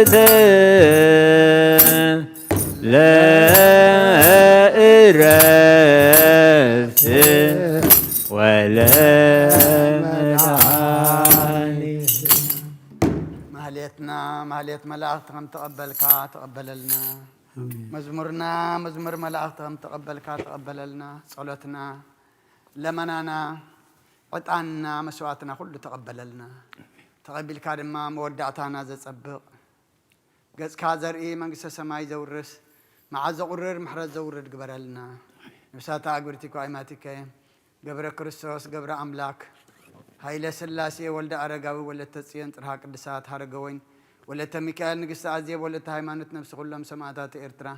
ሰንበተ ለዕረፍት ወለመድኃኒት ማህሌት መላእክት ከም ተቀበልካ ተቀበለልና መዝሙርና መዝሙር መላእክት ከም ተቀበልካ ተቀበለልና ጸሎትና ለመናና ዕጣንና መስዋዕትና ሁሉ ተቀበለልና ተቀቢልካ ድማ መወዳእታና ዘጸብቕ ገጽካ ዘርኢ መንግስተ ሰማይ ዘውርስ መዓዘ ቁርር ምሕረት ዘውርድ ግበረልና ነፍሳታ አግብርቲኮ አይማቲከ ገብረ ክርስቶስ ገብረ አምላክ ኃይለ ሥላሴ ወልደ አረጋዊ ወለተ ጽዮን ጥርሃ ቅድሳት ሀረገወይን ወለተ ሚካኤል ንግሥተ አዜብ ወለተ ሃይማኖት ነፍሲ ኩሎም ሰማዕታት ኤርትራ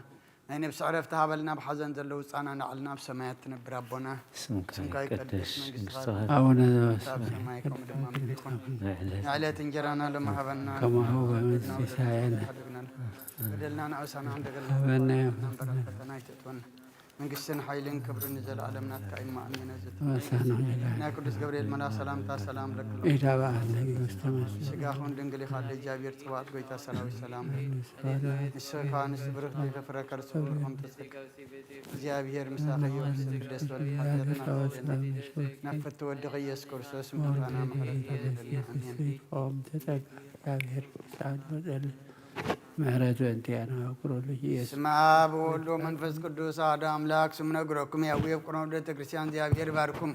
ናይ ነፍሲ ዕረፍቲ ሃበልና ብሓዘን ዘለው ህፃና ናዕልና ብሰማያት ትነብር አቦና ስምካ ይቀደስ መንግስትኻ አቡነ ሰማይ ከም ድማ ምድኹን ንዕለት እንጀራና ለማሃበና ሲሳየን በደልና ንዕሳና እንደገና በረከተና ይትጥወና መንግስትን ኃይልን ክብርን ዘለዓለም ናትካ ኢማ አሜን ና ቅዱስ ገብርኤል መልአክ ሰላምታ ሰላም ለክሎ ስጋኹን ድንግል ኢኻ ለእግዚአብሔር ጽባሕ ጎይታ ሰራዊት ሰላም ንስኻ ንስ ብርኽቲ የተፈረከ ርሱ ከም ተጽድቅ እግዚአብሔር ምሳኸ ይወስ ደስ ወልሓትና ናፈት ወድኸ ኢየሱስ ክርስቶስ ምሕረትና ምሕረት እግዚአብሔር ምሕረቱ እንቲያና አቁሮልኝ ስመ አብ ወወልድ ወመንፈስ ቅዱስ አሐዱ አምላክ ስም ነግረኩም ያዌብ ቁርባን ቤተ ክርስቲያን እግዚአብሔር ባርኩም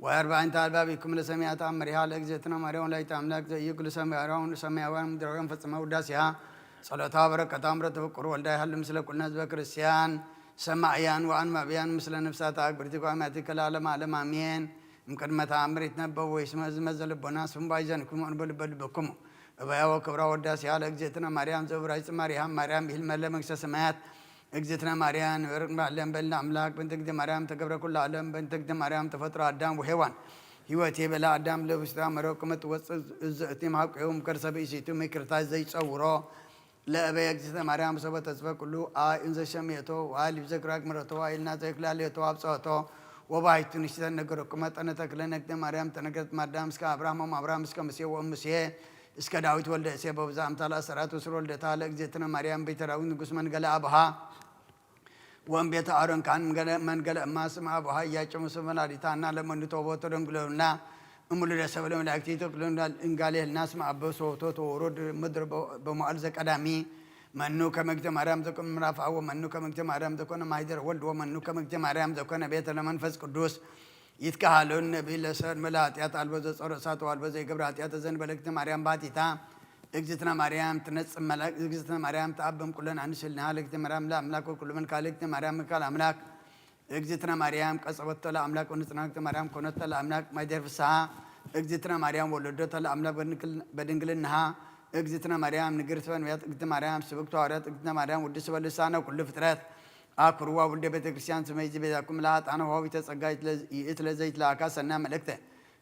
ወአርባዕተ አልባቢኩም ለሰማያት አመሪሃ ለእግዝእትነ ማርያም ወላዲተ አምላክ ዘኢይኩሉ ሰማያውያን ምድራውያን ፈጽመ ውዳሴሃ ጸሎታ በረከታ ምሕረት ፍቁር ወልዳ ይሃሉ ምስለ ኩልነ ህዝበ ክርስቲያን سماعيان وأنبيان مثل نفسات أكبرتك وأماتك العالم عالم آمين مقدمة أمر يتنبأ ويسمى زمزل بناس هم بايزانكم وأنبل بلبكم أبايا وكبرى وداس على إجزتنا مريم زبرايس مريم بهالملة مكسى سمات إجزتنا مريم ورق معلم بلنا أملاك بنتك دي مريم تكبر كل عالم بنتك دي مريم تفتر آدم وحيوان هيوتي بلا آدم لبستا مروكم توصل إزتي معك يوم كرسبي سيتو مكرتاز زي تصورا لا أبي إجزتنا مريم سبت أسباب كله إنز شميتو وعلي بذكرك مرتو وعلنا ذكر لاليتو أبصاتو وبايت نشتن نقركم أنا تكلنك دي مريم تنقرت مدام سكا أبراهام سكا مسيح ومسيح اسكا داويت ولد اسيا بوزام تعالى سرات وسر ولد تعالى اجزتنا مريم بيتراون نقص من قال ابها وان بيت ارون كان من قال ما سمع ابها ياچم سمنا ديتانا لمن توبوت دنگلونا امول رسول ملاكتي تقولون ان قال الناس ما ابسو تو ورد مدر بمؤلز قدامي منو كمجت مريم تكون مرافع ومنو كمجت مريم تكون مايدر ولد ومنو كمجت مريم تكون بيت المنفس قدوس يتكهلون نبي لسر ملاتيات البز صرصات والبز يقبرات ياتزن بلكت مريم باتيتا اجزتنا مريم تنص ملاك اجزتنا مريم تعبم كلنا انشلنا لكت مريم لا املاك كل من قالكت مريم قال املاك اجزتنا مريم قصبت لا املاك ونصنعت مريم كنت لا املاك ما يدير في الساعه اجزتنا مريم ولدت لا املاك بدنقلنها اجزتنا مريم نقرت بن اجزتنا مريم سبقت عورات اجزتنا مريم ودس ولسانه كل فترات أكروا ولد بيت كريستيان سميجي بيتكم لا أنا هو بيتسقايت يتلزيت لا كاسنا ملكته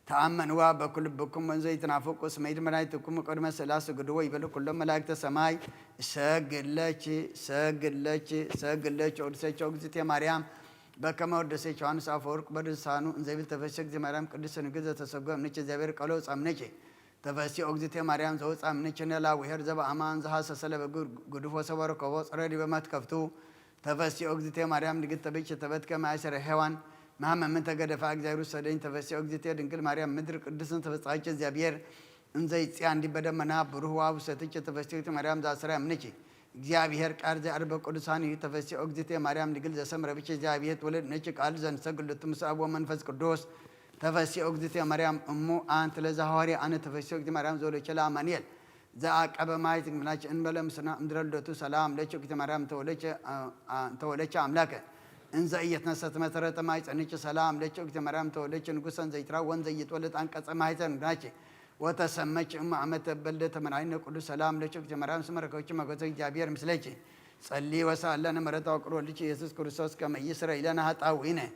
تأمن هو بكل بكم من زيت نافوق سميد ملايتكم قدم سلاس قدوة يبلو كل ملاك سماي سجلتش ودسيتش وجزتي مريم بكم ودسيتش عن سافورك بدسانو زيبل تفسك زي مريم قدس نجزة تسقى منك زبير قالوا أمنك تفسي وجزتي مريم زوج أمنك نلا وهر زب أمان زها سسلا بقدوة سوار كواس ردي بمات كفتو تفسي أجزتي مريم نقول تبيش تبت كما عشر حيوان مهما من تقدر فاق زيرو سدين تفسي أجزتي دنقل مريم مدرك قدسن تفسي عايش زبير إن زي عندي بدل منا بروح وابستيش تفسي مريم زاسرة منشي زبير كارز أربع قدساني تفسي أجزتي مريم نقول جسم ربيش زبير ولد نشك ألزن سقل تمساب ومنفس قدوس تفسي أجزتي مريم أمو أنت لزهاري أنا تفسي أجزتي مريم زولي كلا منيل زاك أبا مايتك مناش إن بلهم سنا مدرل دوتو سلام ليشوك تمرام توليش أملاك إن زيت نسات مترة مايت أنيش سلام ليشوك تمرام توليش نقصن زيترا وان زيت ولد أنك مايت ناشي وتسمّج عمت بلدة من عين كل سلام ليشوك تمرام سمرك وش ما قصي جابير مثليش صلي وسألنا مرة أقرأ ليش يسوع كريستوس كما يسرى إلى هات أو هنا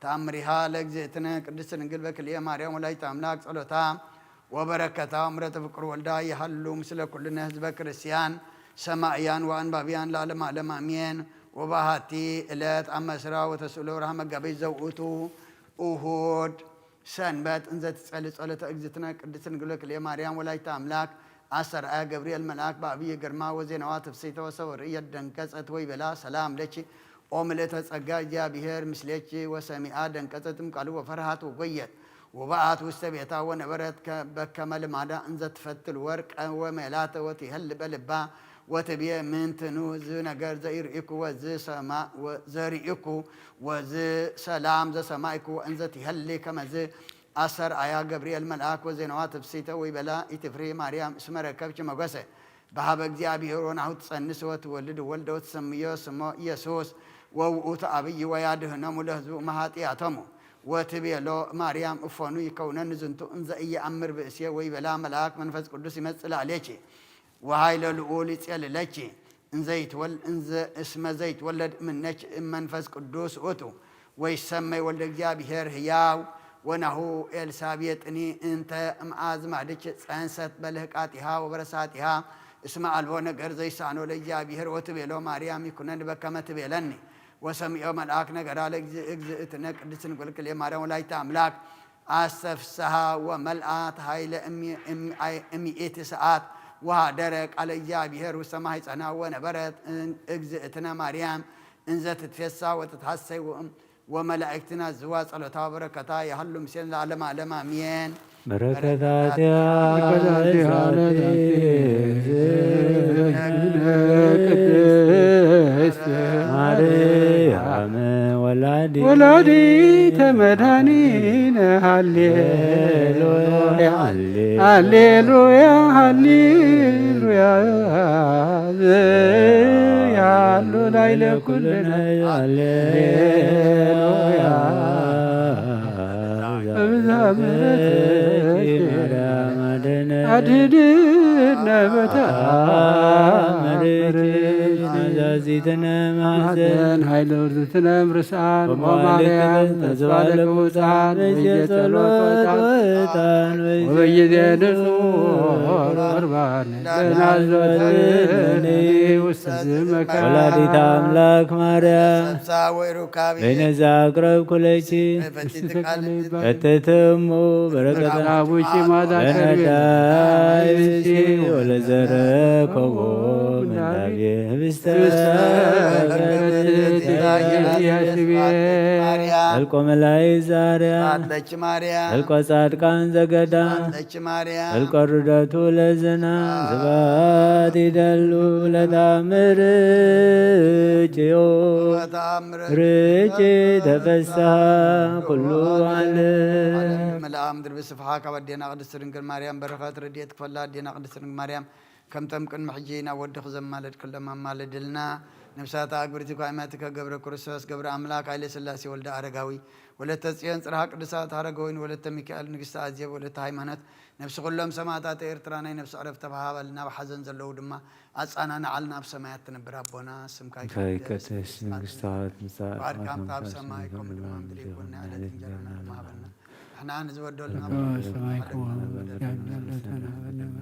تأمرها لك زيتنا قدس نقلبك ليه مريم ولا يتأملاك صلوتها وبركة أمرة فكر والداي حلو مثل كل الناس بكريستيان سماعيان وأنبابيان لعلم علم أمين وبهاتي إلات أما سرا وتسألوا رحمة قبيل زوؤتو أهود سنبات انزت صلاة أجزتنا قدس نقولك ليه مريم ولا يتأملاك أسر جبريل ملاك بأبي قرما وزينوات بسيطة وصورية دنكسة ويبلا سلام لك أملت أجاجا بهير مثلك وسميعة دنكسة قالوا وفرحات وقيت وبعت وستبيتا ونبرت بكمل مادا انزت فت الورق وميلات وتهل بلبا وتبي من تنو زي نجار زير إكو وزي سماء وزري إكو وزي سلام زي سماء إكو انزت هل كما زي أثر آيا جبريل ملاك وزي نوات بسيطة ويبلا يتفري مريم اسمه ركبش مقاسة بحبك زي أبي هرون عود تسنس وتولد ولد وتسميه سما يسوس ووت أبي ويادهنا ملهزو مهاتي أتمو وتبي لو مريم أفنو يكونن زنتو إنز أي أمر بأسيا ويبلا ملاك منفس قدس يمثل عليك وهاي للأولي تسأل لك إنز اسم زيت ولد منك منفس قدس أوتو ويسمى ولد جابير هياو ونهو إلسابيتني أنت معاز معدك سانست بلهقاتها وبرساتها اسم البون غير سانو لجابير وتبي لو مريم يكونن بكما تبي لني وسمي ملاك نجر على إجزتنا قدس نقول كل مرة ولا يتأملاك أسفسها وملأت هاي لأمي ساعات وهدرك على جابير وسماهي أنا ونبرت إجزتنا مريم إنزت تفسا وتتحسي وملائكتنا زواج على تبركتها يحلو مسين علم أمين بركات مريم ወላዲተ መድኃኒነ ሃሌሉያ ሃሌሉያ ሃሌሉያ ያሉ ላይ ለኩልነ ሃሌሉያ አድኅነነ በተአምርኪ ናዛዚትነ ማኅፀን ኃይለ ውርትነ እምርሳን ወማርያም ተስፋ ለሙታን በየጸሎት ወዕጣን ወበየዘንጹር ቁርባን ለናዘወትር ውስተ ዝመካን ወላዲተ አምላክ ማርያም በይነዛ አቅረብኩ ለኪ እትትሙ በረከተ አቡኪ ማዛከርቤ ወለዘረከቦ ምናቤ ህብስተ እልቆ መላእክት ዛርያ እልቆ ጻድቃን ዘገዳም እልቆ ርደቱ ለዝና ስብሐት ይደሉ ለታምር ጭዮ ርጭ ተፈስሐ ኩሉ ዓለም መልአ ምድር ብስፍሓ ካብ ኣዴና ቅድስት ድንግል ማርያም በረኸት ረድኤት ክፈላ ኣዴና ቅድስት ድንግል ማርያም ከምተም ቅድሚ ሕጂ ናብ ወድኽ ዘማለድ ኩሎም ኣማልድልና ነብሳታ ኣግብርቲ ኳይማትከ ገብረ ክርስቶስ ገብረ ኣምላክ ሃይለ ሥላሴ ወልደ ኣረጋዊ ወለተ ጽዮን ጽርሐ ቅዱሳት ሃረገወይን ወለተ ሚካኤል ንግስቲ ኣዝየብ ወለተ ሃይማኖት ነብሲ ኩሎም ሰማዕታት ኤርትራ ናይ ነብሲ ዕረፍቲ ተባሃበል ናብ ሓዘን ዘለዉ ድማ ኣጻናንዓልና ኣብ ሰማያት ትነብር ኣቦና ስምካ ይቀደስ መንግሥትካ ትምጻእ ባርካምታ ኣብ ሰማይ ከምኡ ድማ ምድሪ ይኩን ዕለት እንጀራና ሃበና ንሕና ንዝበደልና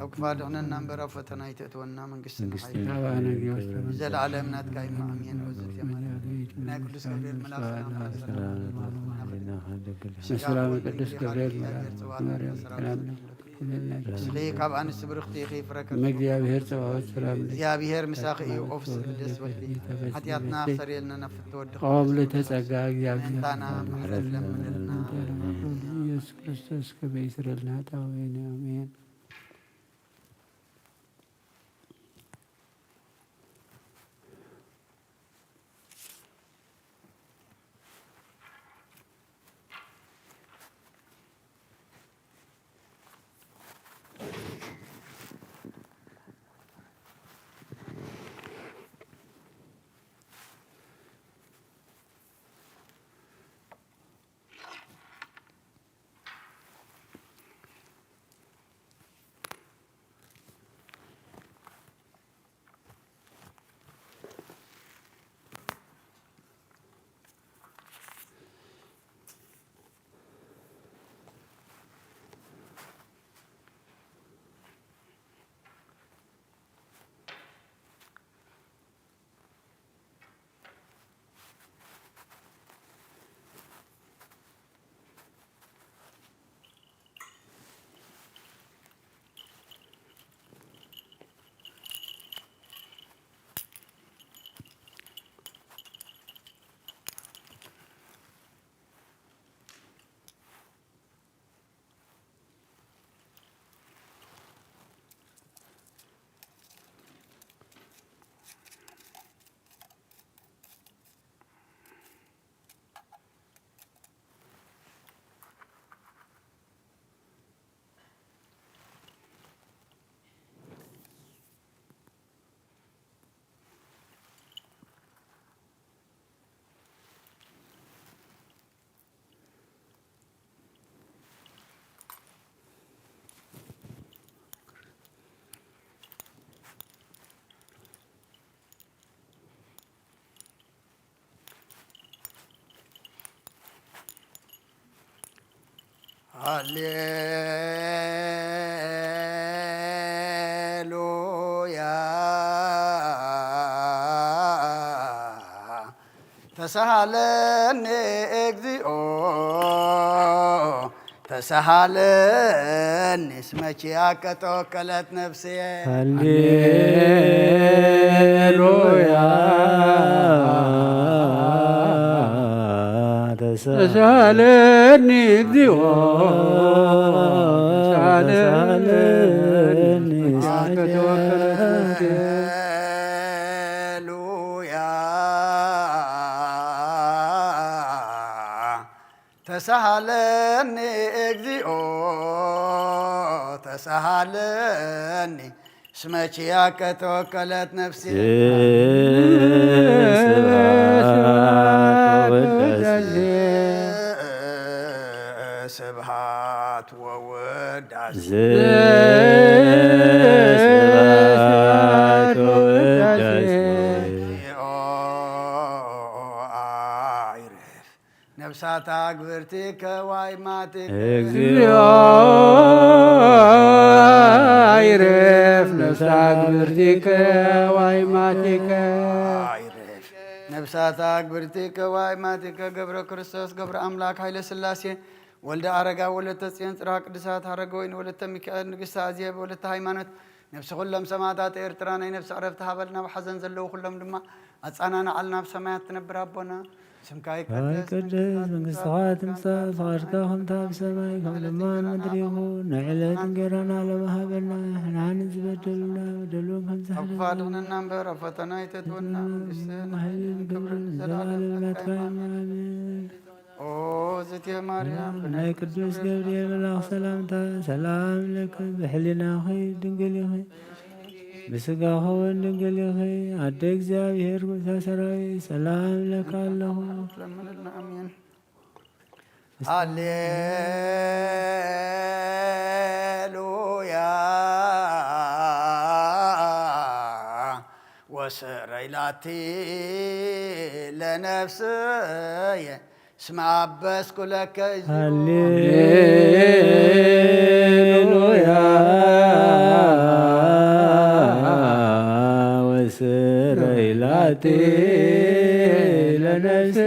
ኣብ ክፋድሕነና እምበር ኣብ ፈተና ይትእትወና መንግስቲ ዘለዓለም ናትካ ኢማ ኣሜን ናይ ቅዱስ ገብርኤል መልኣክ ሰላም ቅዱስ ገብርኤል ስኺ ካብ ኣንስቲ ብርኽቲ ኢኺ ፍረከ እግዚአብሔር ጸባኦት ሰላም እግዚአብሔር ምሳኺ እዩ ኦፍስ ደስ በሊ ሓጢኣትና ክሰሪየልና ናፍቲ ትወድቕ ቆም ለተጸጋ እግዚአብሔር ታና ምሕረት ለምንልና ኢየሱስ ክርስቶስ ከመ ይስረልና ኃጣውኢነ አሜን። ሃሌሉያ ተሳሃለኒ እግዚኦ ተሳሃለኒ እስመቺአከ ተወከለት ነፍስየ ሃሌሉያ ተሳሃለኒ እግዚኦ ተሳሃለኒ እስመቺአከ ተወከለት ነፍስየ ተሳሃለኒ እግዚኦ ተሳሃለኒ ስመቺያከ ተወከለት ነፍሲ ስብሃት ወውዳሴ ነፍሳት አግብርቲከ ዋይማቲከ እግዚኦ አይረፍ ነፍሳት አግብርቲከ ዋይማቲከ ነፍሳት አግብርቲከ ዋይማቲከ ገብረ ክርስቶስ ገብረ አምላክ ኃይለ ሥላሴ ወልደ አረጋ ወለተ ጽዮን ጽርሐ ቅዱሳት ሀረገወይን ወለተ ሚካኤል ንግሥተ አዜብ ወለተ ሃይማኖት ነፍሲ ኩሎም ሰማዕታት ኤርትራ ናይ ነፍሲ ዕረፍቲ ሃበልና ብሓዘን ዘለዉ ኩሎም ድማ ኣፃናና ዓልና ብሰማያት ትነብር ኣቦና ስምካ ይቀደስ መንግሥትኻ ትምጻእ ፈቃድካ ከምታ ብሰማይ ከም ድማ ምድሪ ይኹን ናይ ዕለት እንጀራና ሎሚ ሃበና ንሕና ዝበደሉና በደሉን ከም ዝሓለፈ ኣድሕነና እምበር ኣብ ፈተና ይተትወና መንግሥትን ሓይልን ክብርን ዘለዓለም ናትካ አሜን። ኦ እግዝእትየ ማርያም ናይ ቅዱስ ገብርኤል መልአክ ሰላምታ ሰላም ለክም ብሕሊናኺ ድንግል ኢኺ ብስጋኺ እውን ድንግል ኢኺ ኣደ እግዚአብሔር ጎይታ ሰራዊት ሰላም ለካ ኣለኹ ለምንልና አሜን። ሃሌሉያ ወስረይላቲ ለነፍስየ እስመ አበስኩ ለከ ሃሌሉያ ወስረይላቲ ለነፍስየ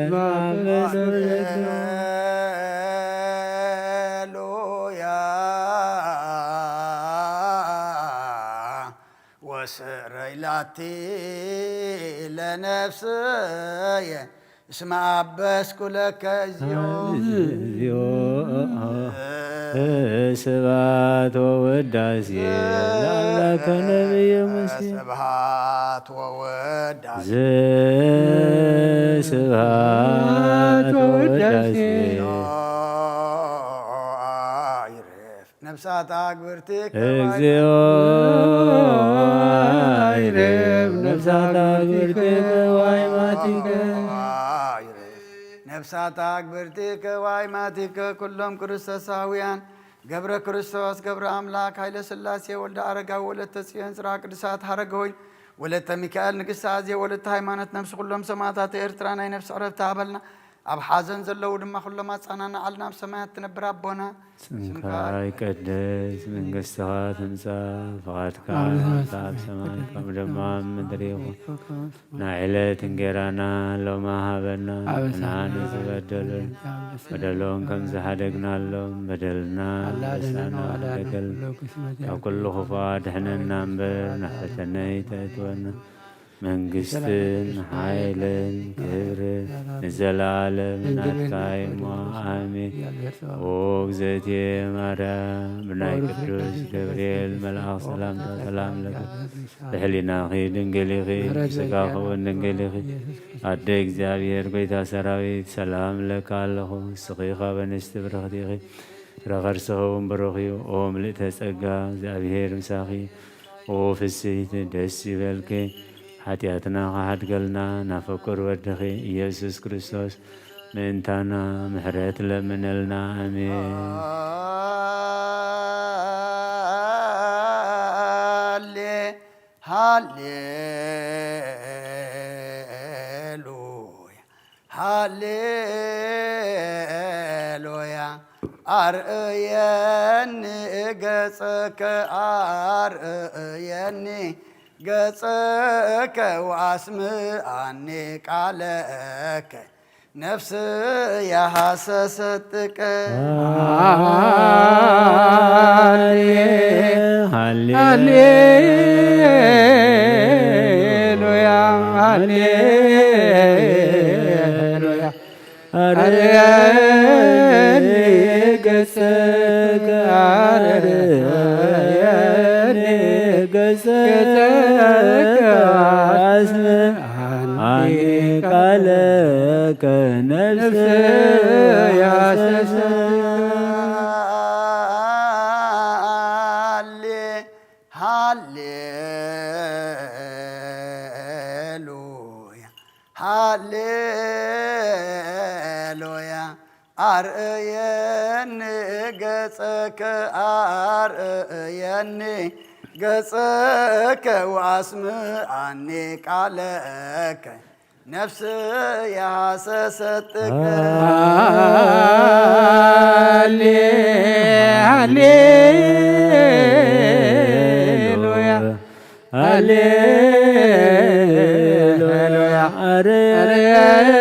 እስመ አበስኩ ለከ ወስረይላቲ ለነፍስየ እስመ አበስኩ ለከ እግዚኦ ስብሐት ወውዳሴ ለአምላከ ነቢየ ሙሴ ስብሐት ወውዳሴ ስብሐት ወውዳሴ ነፍሳት አግብርቲከ እግዚኦ አይረፍ ነፍሳት አግብርቲከ ዋይማቲከ ነፍሳት አግብርቲከ ዋይማቲከ ኩሎም ክርስቶሳውያን ገብረ ክርስቶስ ገብረ አምላክ ኃይለ ሥላሴ ወልደ አረጋዊ ወለተ ጽዮን ጽርሐ ቅዱሳት ሀረገወይን ወለተ ሚካኤል ንግሥተ አዜብ ወለተ ሃይማኖት ነፍሲ ኩሎም ሰማዕታት ኤርትራ ናይ ነፍሲ ዕረፍቲ ሃበልና ኣብ ሓዘን ዘለዉ ድማ ኩሎም ኣፃናና ዓልና ኣብ ሰማያት ትነብር ኣቦና ስምካ ይቀደስ መንግሥትኻ ትምጻእ ፈቃድካ ኣብ ሰማይ ከም ድማ ምድሪ ይኹን ናይ ዕለት እንጀራና ሎሚ ሃበና ንሕና ዝበደሉን በደሎም ከም ዝሓደግናሎም በደልና ንሳና ደገል ካብ ኩሉ ክፉእ ኣድሕነና እምበር ናብ ፈተነ ይተእትወና መንግሥትን ሓይልን ክብርን ንዘለዓለም ናትካ እሞ አሜን። ኦ እግዝእትየ ማርያም ብናይ ቅዱስ ገብርኤል መልአክ ሰላምታ ሰላም ለከ ብሕሊናኺ ድንግል ኢኺ ብስጋኺ እውን ድንግል ኢኺ ኣደ እግዚአብሔር ጎይታ ሰራዊት ሰላም ለካ ኣለኹ ንስኺ ካብ ኣንስቲ ብርኽቲ ኢኺ ረኸርስኺ እውን ብሩኽ እዩ ኦ ምልእተ ጸጋ እግዚአብሔር ምሳኺ ኦ ፍስሕቲ ደስ ይበልኪ ሓጢአትና ካሓድገልና ናፈቁር ወድኺ ኢየሱስ ክርስቶስ ምእንታና ምሕረት ለምነልና አሜን። ሃሌሉያ ሃሌሉያ አርእየኒ ገጸከ አርእየኒ ገጸከ ወአስምዓኒ ቃለከ ነፍስየ ሐሰሰትከ ሃሌሉያ ሃሌሉያ አርያኒ ገጸከ አርያኒ ገጸከ አስምዓኒ ቃለከ ነፍስየ አርእየኒ ገጸከ አርእየኒ ገጸከ ወአስምዓኒ ቃለከ ነፍስ ያሰሰጥከ ሃሌሉያ ሃሌሉያ አርያኒ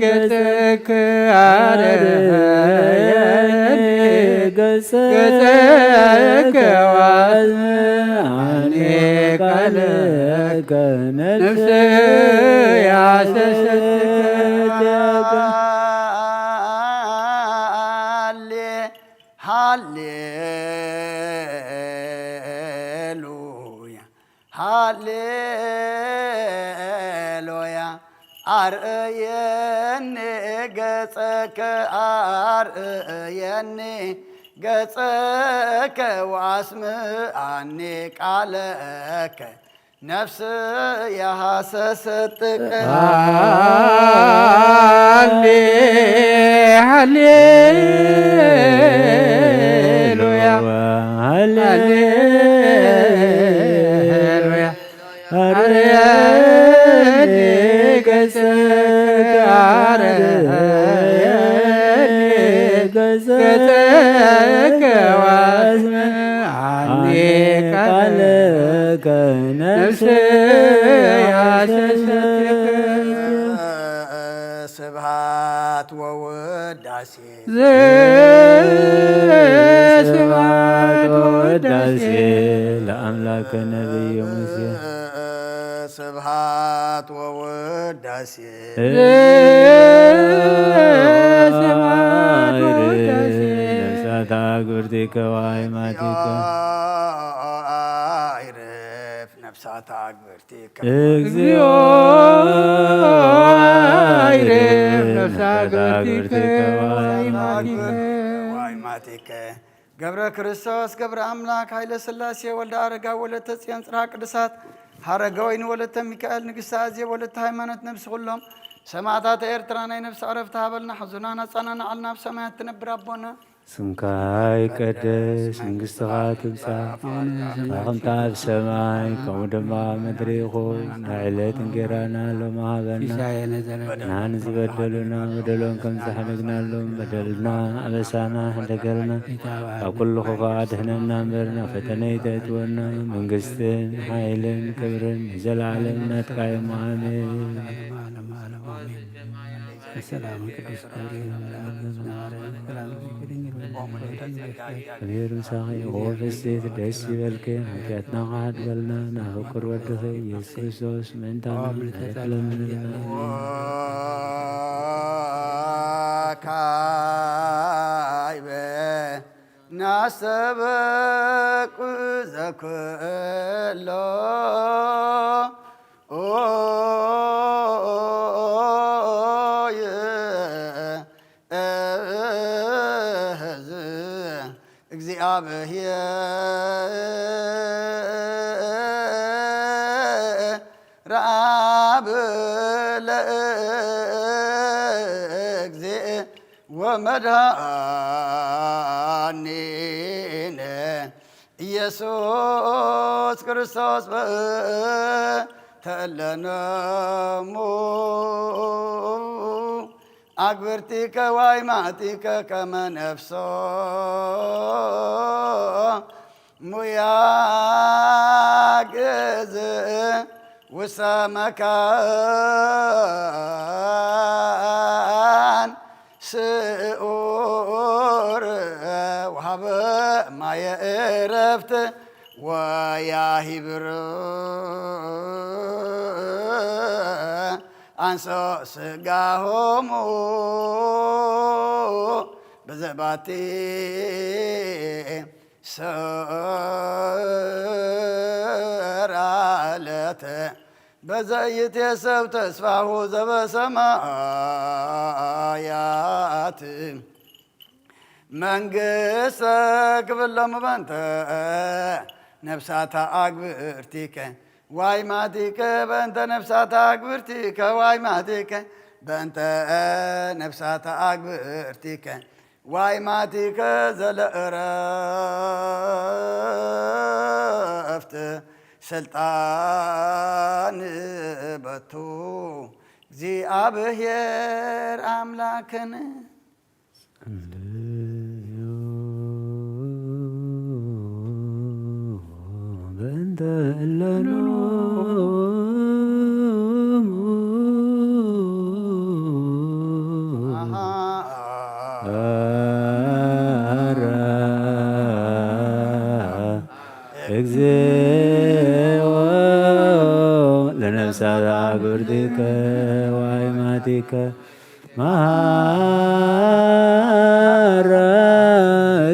ገጸከ አርያኒ ገጸከ ወአስምዓኒ ቃለከ ነፍስ ያሰሰትከ ሃሌሉያ ሃሌሉያ አርእየኒ ገጸከ አርእየኒ ገጸከ ወአስምዓኒ ቃለከ ነፍስ ያሰሰጥከ ሃሌሉያ ሃሌሉያ አርያኒ ገጸከ አርያኒ ገጸከ ወአስምዓኒ ቃለከ ነፍስ ያሰሰትከ ስብሐት ወውዳሴ ስብሐት ወውዳሴ ለአምላከ ነቢዩ ሙሴ ስብሐት ወውዳሴ ስብሐት ወውዳሴ ነፍሳተ አግብርቲከ ወአእማቲከ አይረፍ ነፍሳተ አግብርቲከ እግዚኦ አይረፍ ነፍሳተ አግብርቲከ ወአእማቲከ ገብረ ክርስቶስ ገብረ አምላክ ኃይለ ሥላሴ ወልደ አረጋዊ ወለተ ጽዮን ጽርሐ ቅዱሳት ሐረገ ወይን ወለተ ሚካኤል ንግሥተ አዜብ ወለተ ሃይማኖት ነፍስ ኩሎም ሰማዕታተ ኤርትራ ናይ ነፍሲ ዕረፍቲ ሃበልና ሕዙናና ጻናና አልና ኣብ ሰማያት ትነብር ኣቦና ስምካ ይቀደስ መንግሥትኻ ትምጻእ ከምቲ ኣብ ሰማይ ከምኡ ድማ ምድሪ ይኹን ዕለት እንጀራና ሎሚ ሃበና ንሕና ዝበደሉና በደሎም ከም ዝሓደግናሎም በደልና ኣበሳና ሕደገልና ካብ ኩሉ ክፉእ ኣድሕነና እምበር ናብ ፈተነ ይተእትወና መንግስትን ሓይልን ክብርን ንዘለዓለም ናትካ እዮም ኣሜን ሰላም ቅዱስ እግዚአብሔር ምሳኺ ወፈስቴት ደስ ይበልክ ኃጢአትና ካድበልና ናፍቅር ወድኸ ኢየሱስ ክርስቶስ ምእንታና ለምንልና ካይበ ናሰበቁ ዘክእሎ እግዚአብሔር ረአብ ለእግዚእ ወመድኃኒነ ኢየሱስ ክርስቶስ ተለነሙ አግብርቲከ ወአእማቲከ ከመ ነፍሶ ሙያ ግእዝ ውስተ መካን ስዑር ወሀበ ማየ ዕረፍት ወያሂብር አንሶ ስጋሆሙ በዘባቲ ሰራለተ በዘይትየሰብ ተስፋሁ ዘበሰማያት መንግሥተ ክብሎሙ በእንተ ነፍሳተ አግብርቲከ ወአእማቲከ በእንተ ነፍሳተ አግብርቲከ ወአእማቲከ بأنت نفسات أكبرتك وايماتك زلقرفت سلطان بتو زي أبهير أملاكنا بأنت إلا እግዚኦ ለነፍሳት አግብርቲከ ወአእማቲከ መሐረ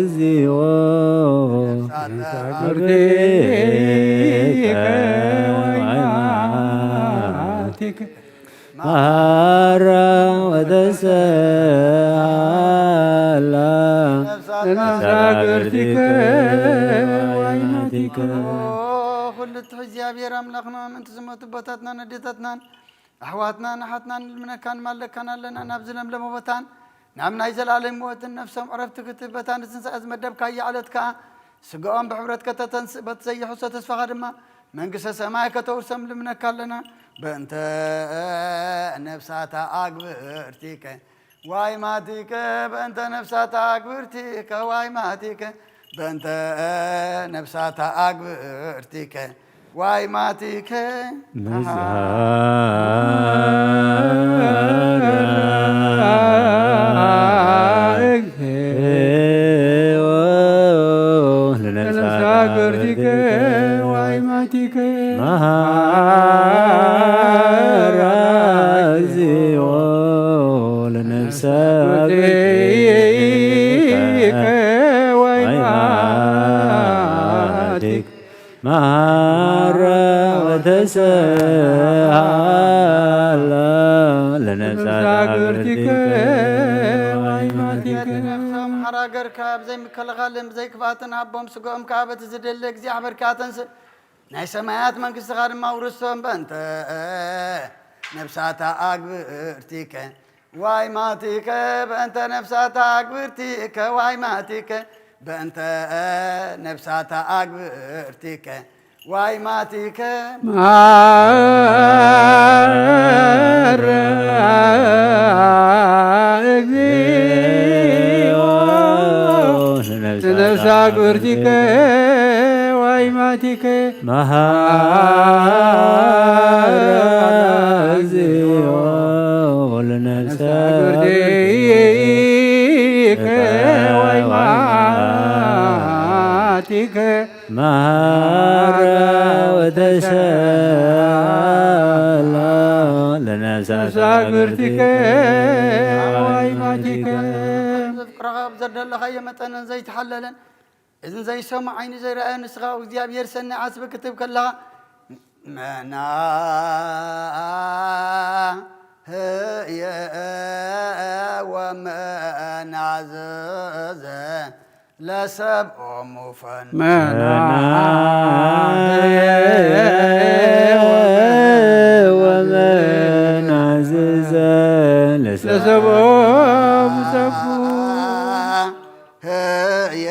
እግዚኦ አግብርቲከ ወአእማቲከ መሐረ ወተሰአላ ለነፍሳት ሁልት እግዚአብሔር አምላክና ምን ተሰማቱ ቦታትና ነደታትና አህዋትና ናሐትና ልምነካን ማለካን አለና ናብዝለም ለመቦታን ናምናይ ዘላለም ሞትን ነፍሰም ዕረፍት ክትበታን ትንሣኤ መደብካ ያዕለትካ ስጋኦም በሕብረት ከተተንስ በተዘይሑ ተስፋኻ ድማ መንግሥተ ሰማይ ከተውርሰም ልምነካለና በእንተ ነፍሳታ አግብርቲከ ዋይማቲከ በእንተ ነፍሳታ አግብርቲከ ዋይማቲከ በእንተ ነፍሳታ አግብርቲከ ዋይማቲከ ለነፍሳት ዋይማቲከ መሐረ እግዚኦ ለነፍሳት መሐረ ወተሰአላ ለነፍሳት አግብርቲከ ወአእማቲከ ሓራገርካ ብዘይ ምክልኻልን ብዘይ ክፍኣትን ሃቦም ስግኦም ከዓ በቲ ዝደለ እግዚኣብሔርካ ተንስ ናይ ሰማያት መንግሥትኻ ድማ ውርስቶም በእንተ ነፍሳታ አግብርቲከ ወአእማቲከ በእንተ ነፍሳታ አግብርቲከ ወአእማቲከ በእንተ ነፍሳታ አግብርቲከ ወአእማቲከ መሐረ እግዚኦ ለነፍሳት አግብርቲከ ወአእማቲከ መሐረ እግዚኦ ለነፍሳት አግብርቲከ ወአእማቲከ መሐረ ወተሰአላ ለነፍሳት አግብርቲከ ወአእማቲከ ፍቅረኻ ብዘደለኻዮ መጠንን ዘይተሓለለን እዝን ዘይሰሙ ዓይኒ ዘይረአዮ ንስኻ እግዚኣብሔር ሰኒ ዓስቢ ክትብ ከለኻ መናህየ ወመናዘዘ ለሰብኦሙ ፈን ወመናዘዘ ለሰብኦሙ ሰፉ ህየ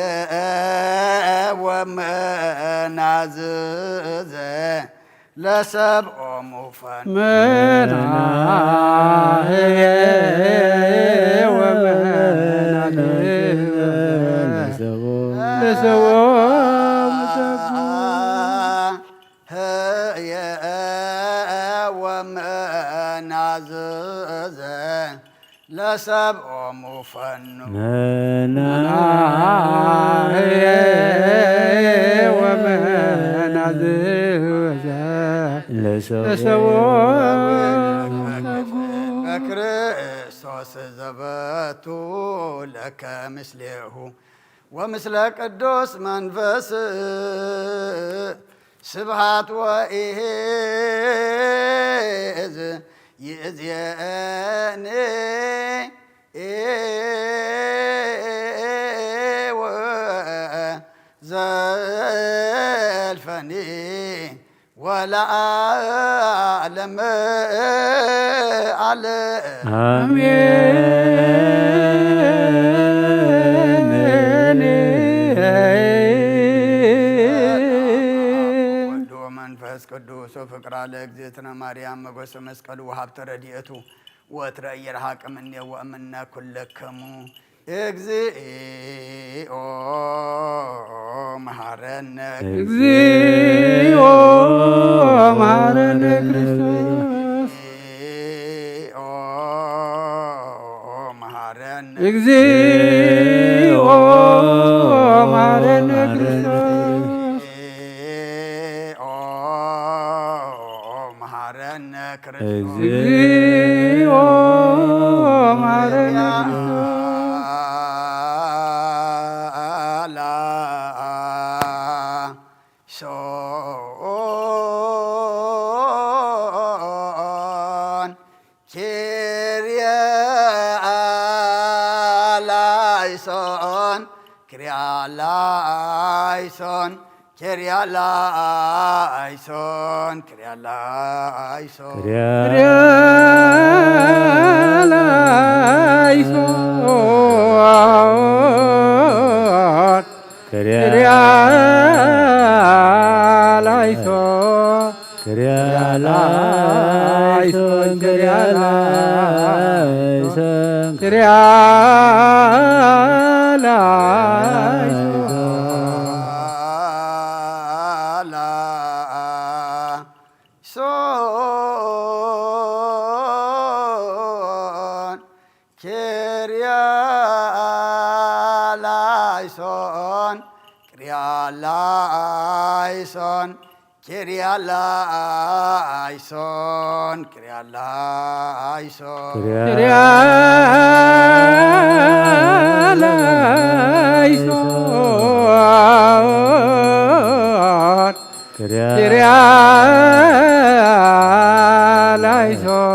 ወመናዘዘ ለሰብኦሙ ፈን መናህየ ወመናዘዘ ለሰብኦሙ ሰፉ ህየ ወመናዘዘ ለሰብኦሙ ፈኑ መናህየ ወመናዘዘ ለሰብኦሙ ሰፉ በክርስቶስ ዘበቱ ለከ ምስሌሁ ወምስለ ቅዱስ መንፈስ ስብሃት ወኢዝ ይእዜኒ ወዘልፈኒ ወለዓለመ ዓለም አሜን። ወልድ ወመንፈስ ቅዱስ ወፍቅራ ለእግዝእትነ ማርያም መጎሰ መስቀሉ ወሀብተ ረድኤቱ ወትረ ይርሐቅ እምኔ ወእምነ ኩለክሙ እግዚኦ መሐረነ እግዚኦ መሐረነ ክርስቶስ እግዚኦ መሐረነ እግዚኦ መሐረነ ክርስቶስ እግዚኦ መሐረነ ክርስቶስ እግዚኦ መሐረነ ክርስቶስ Kyrialaison, Kyrialaison, Kyrialaison, Kyrialaison, Kyrialaison,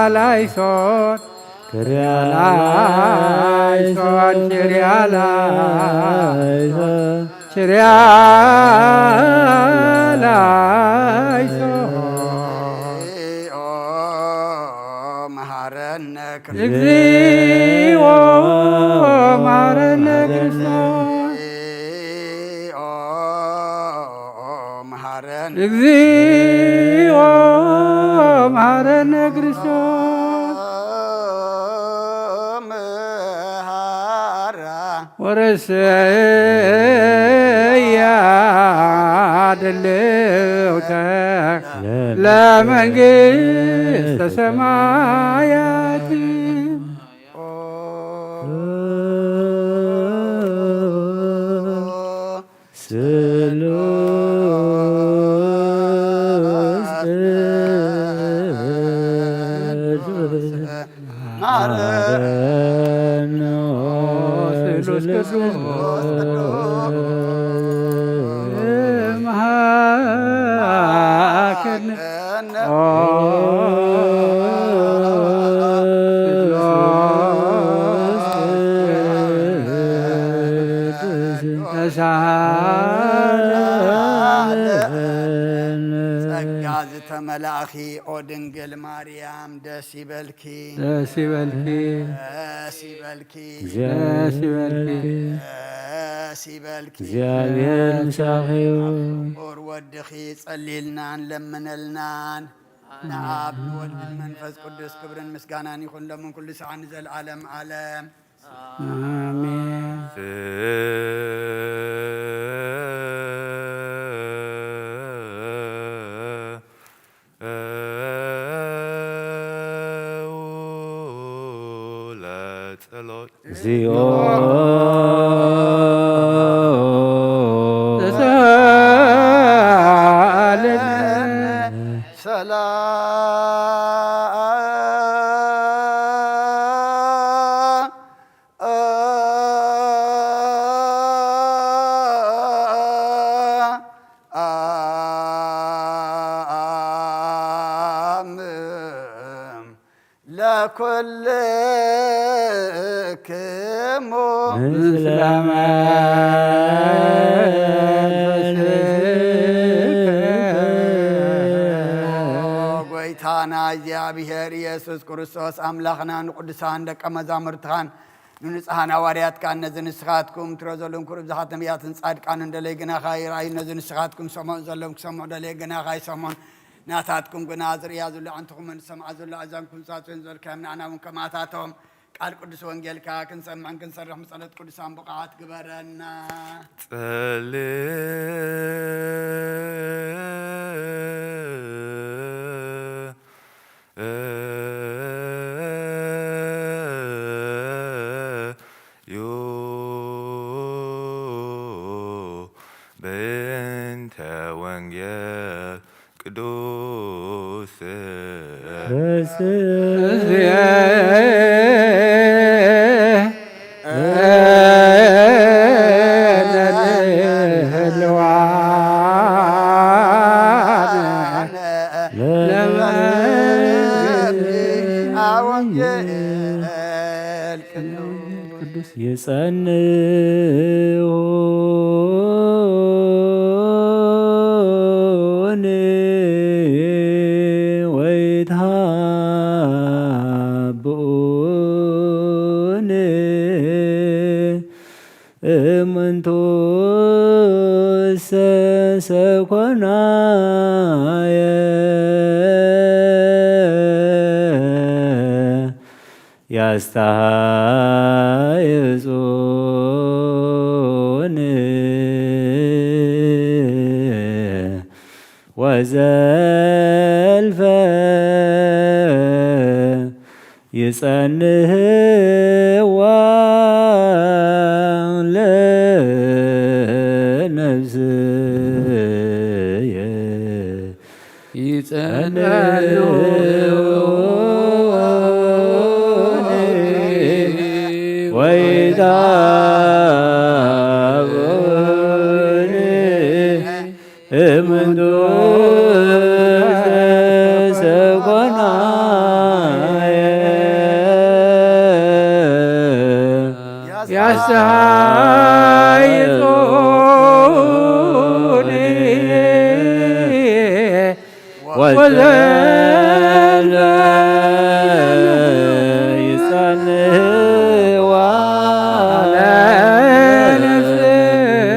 Kyrialaison, Kyrialaison, Kyrialaison, Kyrialaison, እግዚኦ መሐረነ ክርስቶስ እግዚኦ መሐረነ ክርስቶስ ወረሰያ አደለውተ ለመንግሥተ ሰማያት ተመላኺ ኦ ድንግል ማርያም ደስ ይበልኪ ደስ ይበልኪ ደስ ይበልኪ ደስ ይበልኪ ደስ ይበልኪ እግዚአብሔር ምሳኺዩ ኦር ወድኺ ጸሊልናን ለምነልናን ንአብ ወልድ መንፈስ ቅዱስ ክብርን ምስጋናን ይኹን ለምን ኩሉ ሰዓን ዘለዓለም ዓለም አሜን። ጸሎት እግዚኦ ለኩልክሙ ጎይታና እግዚአብሔር ኢየሱስ ክርስቶስ አምላኽና ንቅዱሳን ደቀ መዛሙርትኻን ንንጹሓን ሃዋርያትካ እነዚ ንስኻትኩም ትሪኦ ዘለኹም ኩሉ ብዙሓት ነቢያትን ጻድቃን እንደለይ ግናኻ ይረኣዩ እነዚ ንስኻትኩም ሰምዑ ዘለኹም ክሰምዑ ደለየ ግናኻ ይሰምዑን ናታትኩም ግና ዝርያ ዘሎ ዓንትኹምን ሰምዓ ዘሎ ኣዛንኩም ሳፅን ዘልካዮም ንዓና እውን ከማታቶም ቃል ቅዱስ ወንጌልካ ክንሰምዕን ክንሰርሕ ምጸሎት ቅዱሳን ብቕዓት ግበረና በእንተ ወንጌል ቅዱስ የጸንዑን ወይትሃብኡን እምንቱ ሰኮናየ ያስተሃይጹን ወዘልፈ ይጸንህዋ ለነፍስየ ወይትሃብኡን እምንቱ ሰኮናየ ያስተሃይጹን ወዘልፈ ይጸንህዋ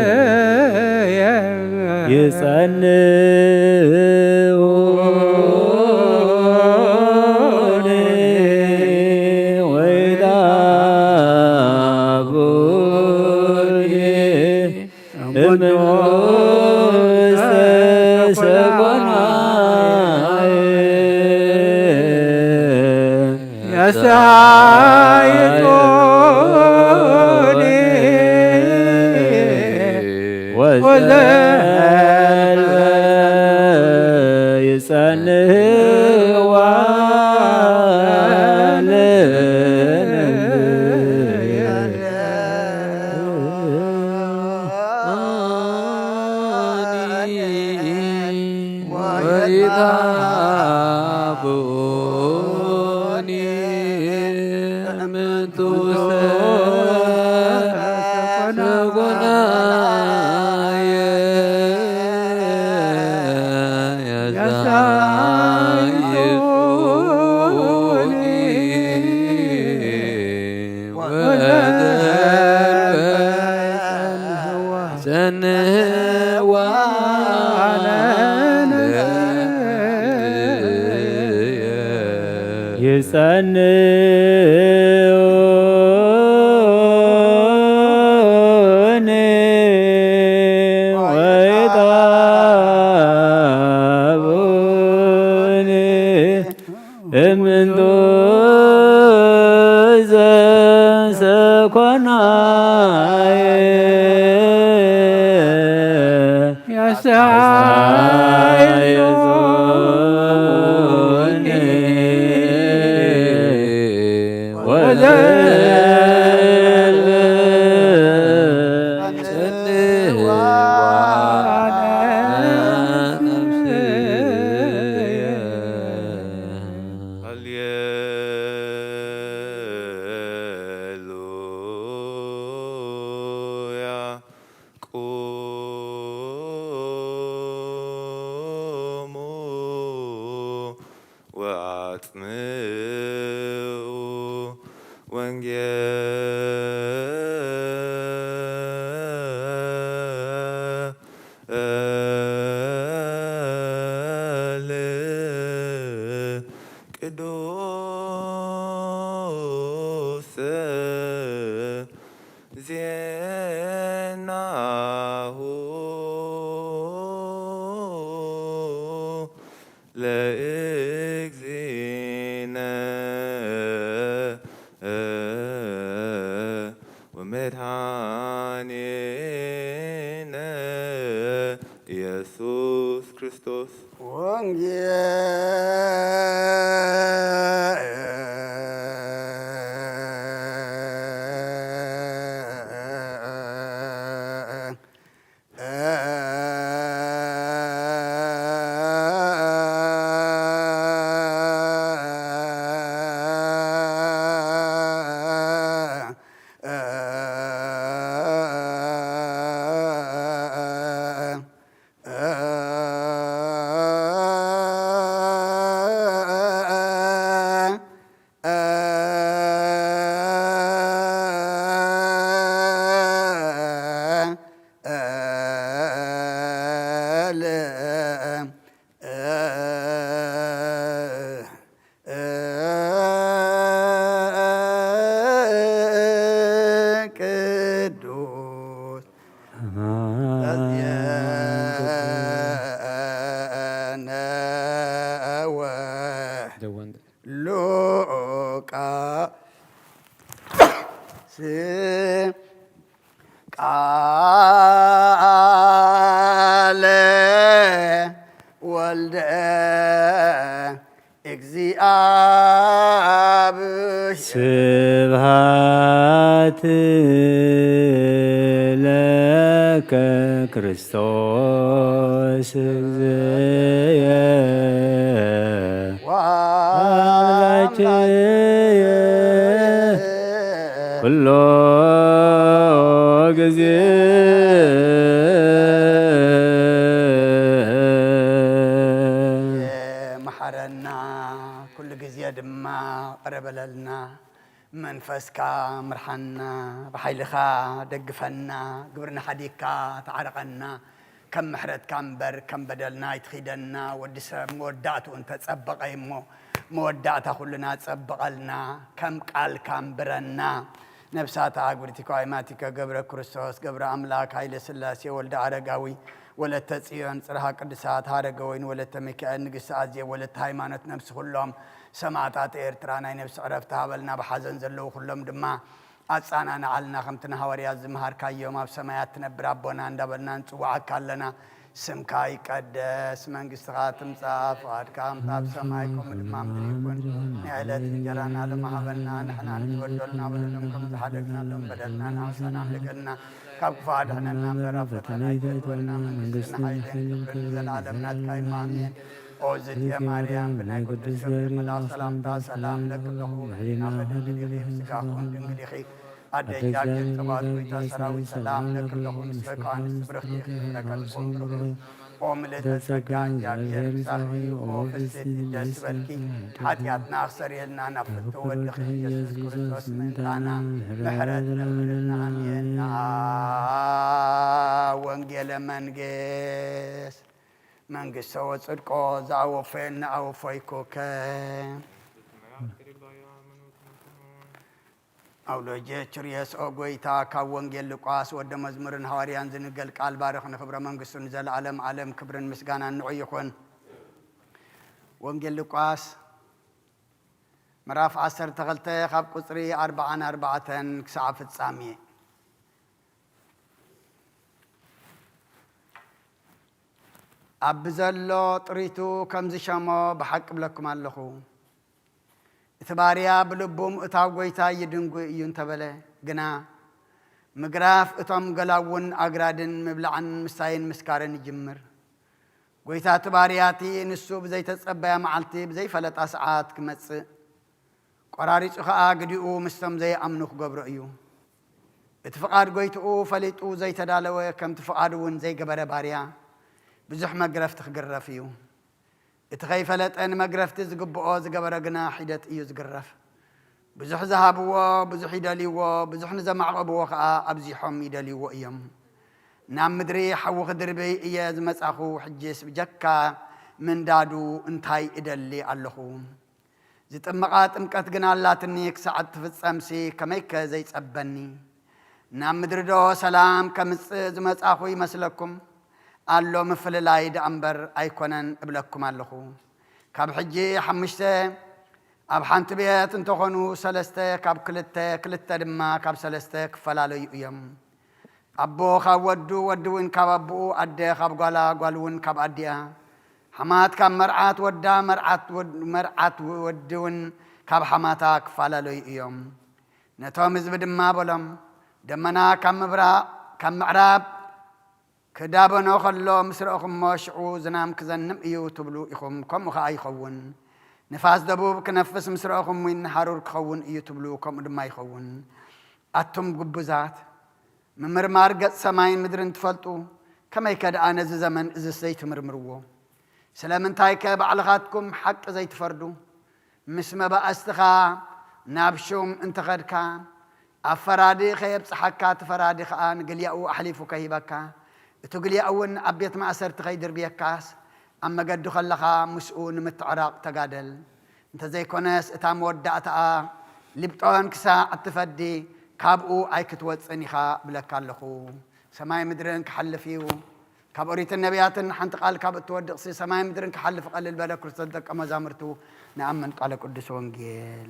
ለነፍስየ ይጸንዑን ወይትሃብኡን እምንቱ ሰኮናየ ያስተሃይጹን ወዘልፈ ይጸንህዋ ወይትሃብኡን እምንቱ ሰኮናየ ያስተሃይጹን ወዘልፈ ይጸንህዋ ይጸንዑን ወይትሃብኡን እምንቱ ሰኮናየ ያሳይዞኒ ኢየሱስ ክርስቶስ ቃለ ወልደ እግዚአብሔር ስብሐት ለከ ክርስቶስ እግዚእየ ወአምላክየ ኩሎ ጊዜ መሐረና ኩሉ ጊዜ ድማ ቀረበለልና መንፈስካ ምርሐና ብሓይልኻ ደግፈና ግብርና ሓዲግካ ተዓረቐና ከም ምሕረትካ እምበር ከም በደልና ይትኺደና ወዲ ሰብ መወዳእቱ እንተጸበቐ እሞ መወዳእታ ኩልና ጸበቐልና ከም ቃልካ እምብረና ነፍሳት አግብርቲካ አይማቲካ ገብረ ክርስቶስ ገብረ አምላክ ኃይለ ሥላሴ ወልደ አረጋዊ ወለተ ጽዮን ጽርሐ ቅዱሳት ሀረገወይን ወለተ ሚካኤል ንግሥት አዜብ ወለተ ሃይማኖት ነፍስ ሁሎም ሰማዕታት ኤርትራ ናይ ነፍሲ ዕረፍቲ ሃበልና ብሓዘን ዘለዉ ኩሎም ድማ አጻናና አልና ከምትና ሐዋርያት ዝመሃርካዮም ኣብ ሰማያት ትነብር አቦና እንዳበልና እንጽዋዓካ ኣለና ስምካ ይቀደስ መንግሥትኻ ትምጻእ ፈቃድካ ኣብ ሰማይ ከምኡ ድማ ምድሪ ይኩን ንዕለት እንጀራና ለማሃበልና ንሕና ንበደልና በደሎም ከም ዝሓደግናሎም በደልና ናውሳና ንልቀና ካብ ክፉእ ኣድሕነና እምበር ኣብ ፈተና ይግበና መንግሥትና ሓይልን ክብርን ዘለዓለም ናትካ እዩ ኣሜን ኦ ዝትየ ማርያም ብናይ ቅዱስ ገብርኤል መልአክ ሰላምታ ሰላም ለክለኹ ሕሊና በድንግል ኢኺ ስጋኹን ድንግል ኢኺ አደጃጅ ተባሉ ይታሰራው ሰላም ለክለኹ ምስበካን ስብርኽ ተከልፎም ኦምለት ተጸጋን እግዚአብሔር ጻፊ ኦፍስት ደስበልኪ ኃጢአትና አክሰሪልና ናፍቶ ወልኽ ኢየሱስ ክርስቶስ ምንታና ምሕረት ለምንና አሜን ወንጌለ መንግሥት መንግሥተ ወጽድቆ ዘአወፈየና አወፈይኮከ አውሎጄ ችርየስ ኦጎይታ ካብ ወንጌል ሉቃስ ወደ መዝሙርን ሐዋርያን ዝንገል ቃል ባረኽ ንኽብረ መንግሥቱን ዘለዓለም ዓለም ክብርን ምስጋና ንዑ ይኹን ወንጌል ሉቃስ مراف 12 خاب قصري 44 كساعة فتصامي أبزلو طريتو كمزي شامو بحق بلكم اللخو إتباريا بلبوم إتاوغويتا يدنغو ينتبله قنا مقراف إتام قلاون أقرادن مبلعن مستاين مسكارن جمر قويتا تبارياتي نسو بزي تتصبايا معالتي بزي فلت أسعات كمتس قراري سخاء قديو مستم زي أمنوخ قبرأيو اتفقاد قويتو فليتو زي تدالوه كم تفقادون زي قبر باريا بزح مقرفت خقرفيو اتخيفلت أن مقرفت زقبقو زقبر قنا حيدت إيو زقرف بزح ذهبوا بزح يداليوا بزح نزمع قبوا خاء أبزيحهم يداليوا إيام نام مدري حو خدربي إياز مساخو حجيس بجكا من دادو انتاي إدالي اللخو زيت أمقات أمكات قنا اللاتنيك ساعد تفتسامسي كميكا زي تسبني نام مدري دو سلام كمس مساخو يمسلكم قالو مفل لايد أمبر أيكونن قبلكم اللخو كاب حجي حمشته أب حانت بيت انتخونو سلسته كاب كلته دما كاب سلسته كفلالو يوم أبو خاب ودوين كاب أبو أدي خاب قالون كاب أديا حمات كاب مرعات ودا مرعات ودوين كاب حماتا كفلالو يوم نتومز بدما بولم دمنا كام مبرا كام معراب كدابنا خلوا مسرقكم ماشعو زنام كزنم إيو تبلو إخوم كم خاي خون نفاس دبوب كنفس مسرقكم وين حرور خون إيو تبلو كم دم ما يخون أتم قبوزات ممر مارجت سماين مدرن تفلتو كما يكاد أنا زمن إذا سيت مرمروه سلام انتايك بعلاقاتكم حق زي تفردو مسمى بأستخا نابشوم انتخدكا أفرادي خيب صحكات فرادي خان قل يا أو أحلفك هيبكا تقولي أون أبيت ما أسرت غيدر بيكاس أما قد خلخا مسؤول متعراق تقادل أنت زي كونس إتام ودعتا لبطون كسا التفدي كابو أيكت وتصنيخا بلك اللخو سماي مدرن كحل فيو كابوريت النبيات حنت قال كاب تودق سي سماي مدرن كحل فقل البلك ورصدق أما زامرتو نعم من قال قدس ونجيل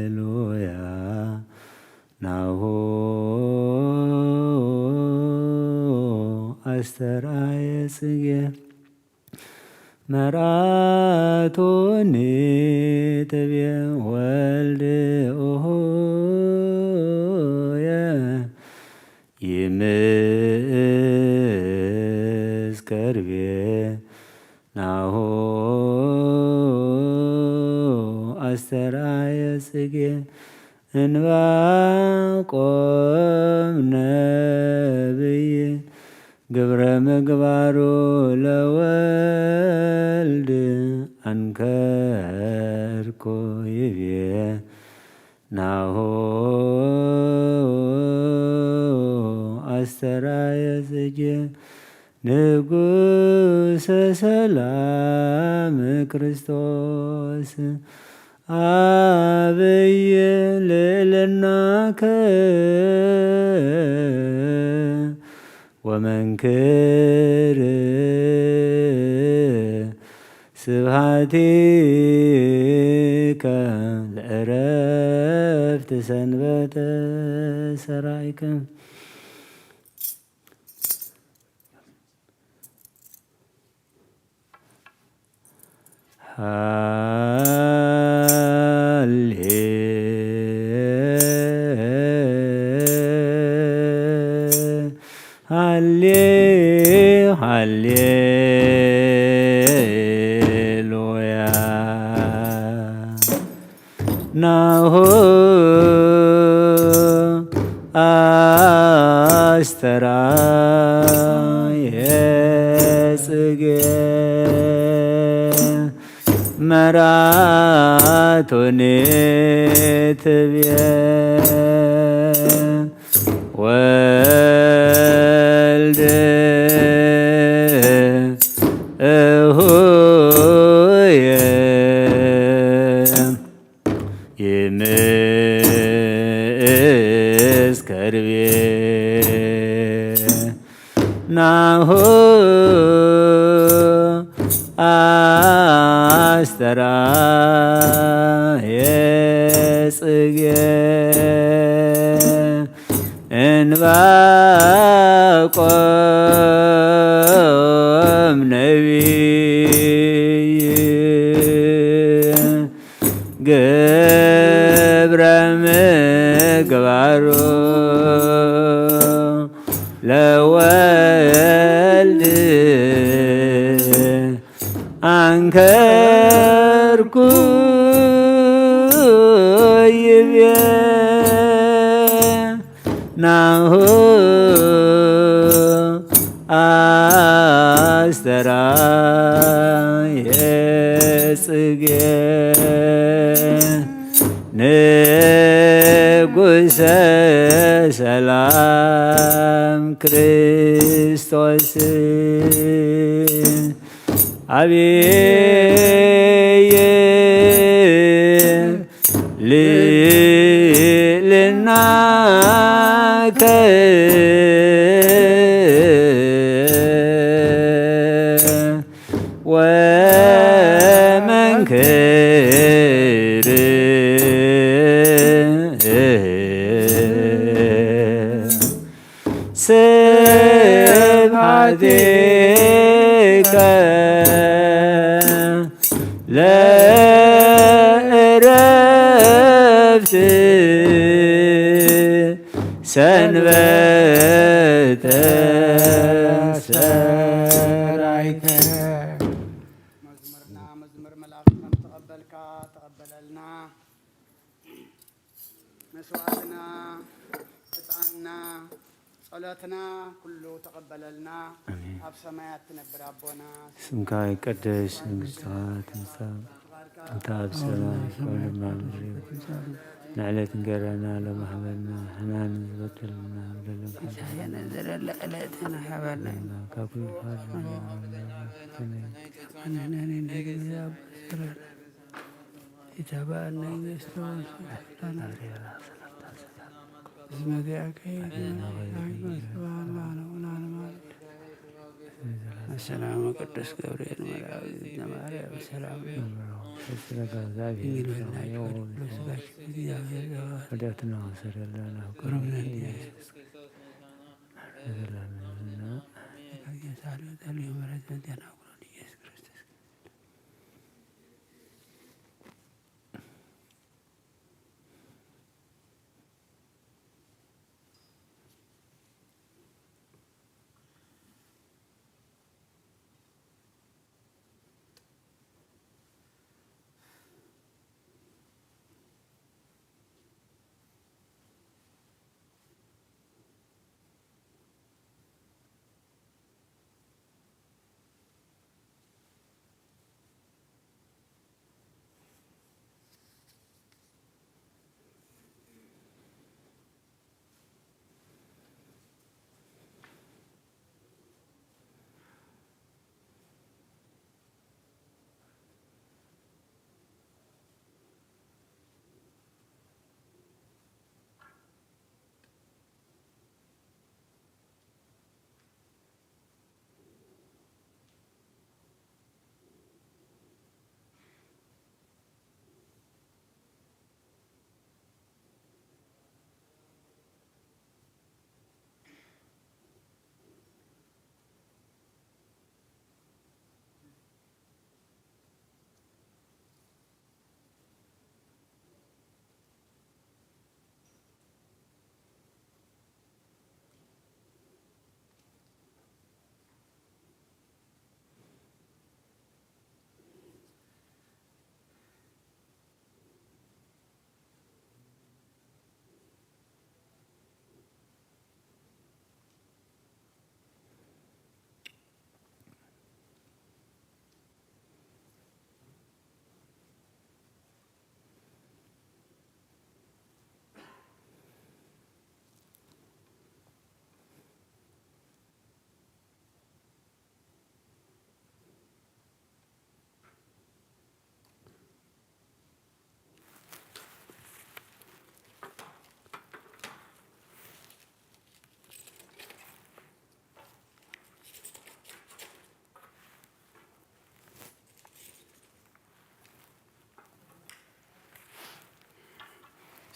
هاليلويا ناهو أسترعي سجي مراتوني تبي والد يا يمس كربي ناهو أسترعي سجي انواقم نبي قبر مقبارو لولد أنكركو يبيه ناهو አስተራየ ጽጌ ንጉሰ ሰላም ክርስቶስ አብይ ልዕልናከ ወመንክር ስብሐቲከ ለዕረፍት ሰንበተ ሰራይከ ሃሌሉያ ናሁ አስተራየ ጽጌ መራቶኔ ትብየ ወልድ እሁየ ይምስከርቤ ናሁ አስተራየ ጽጌ እንባቆም ነቢይ ገብረ ምግባሩ ለወልድ አንከርኩ ይቤ ናሁ አስተራየ ጽጌ ንጉሰ ሰላም ክርስቶስ አብየ ልዕልናከ ወመንክር ስብሐቲከ ለዕረፍት ሰንበተ ሰራይከ መዝሙርና መዝሙር መላእክት ተቀበልካ ተቀበለልና መስዋዕትና ዕጣንና ጸሎትና ኩሉ ተቀበለልና ኣብ ሰማያት ትነብር ኣቦና ስምካ ይቀደስ መንግሥትካ ትምጻእ እንተ ኣብ ሰማይ ከምኡድማ ምድሪ ንዕለት እንጀራና ሎሚ ሃበና ንሕና ንዝበደለና በደለና ዘለለ ዕለትና ሃበና ካብ ኩሉ የተባና ይመስለዋል ሰላም ቅዱስ ገብርኤል መልአክ ማርያም ሰላም ወዲያትና ሰረለና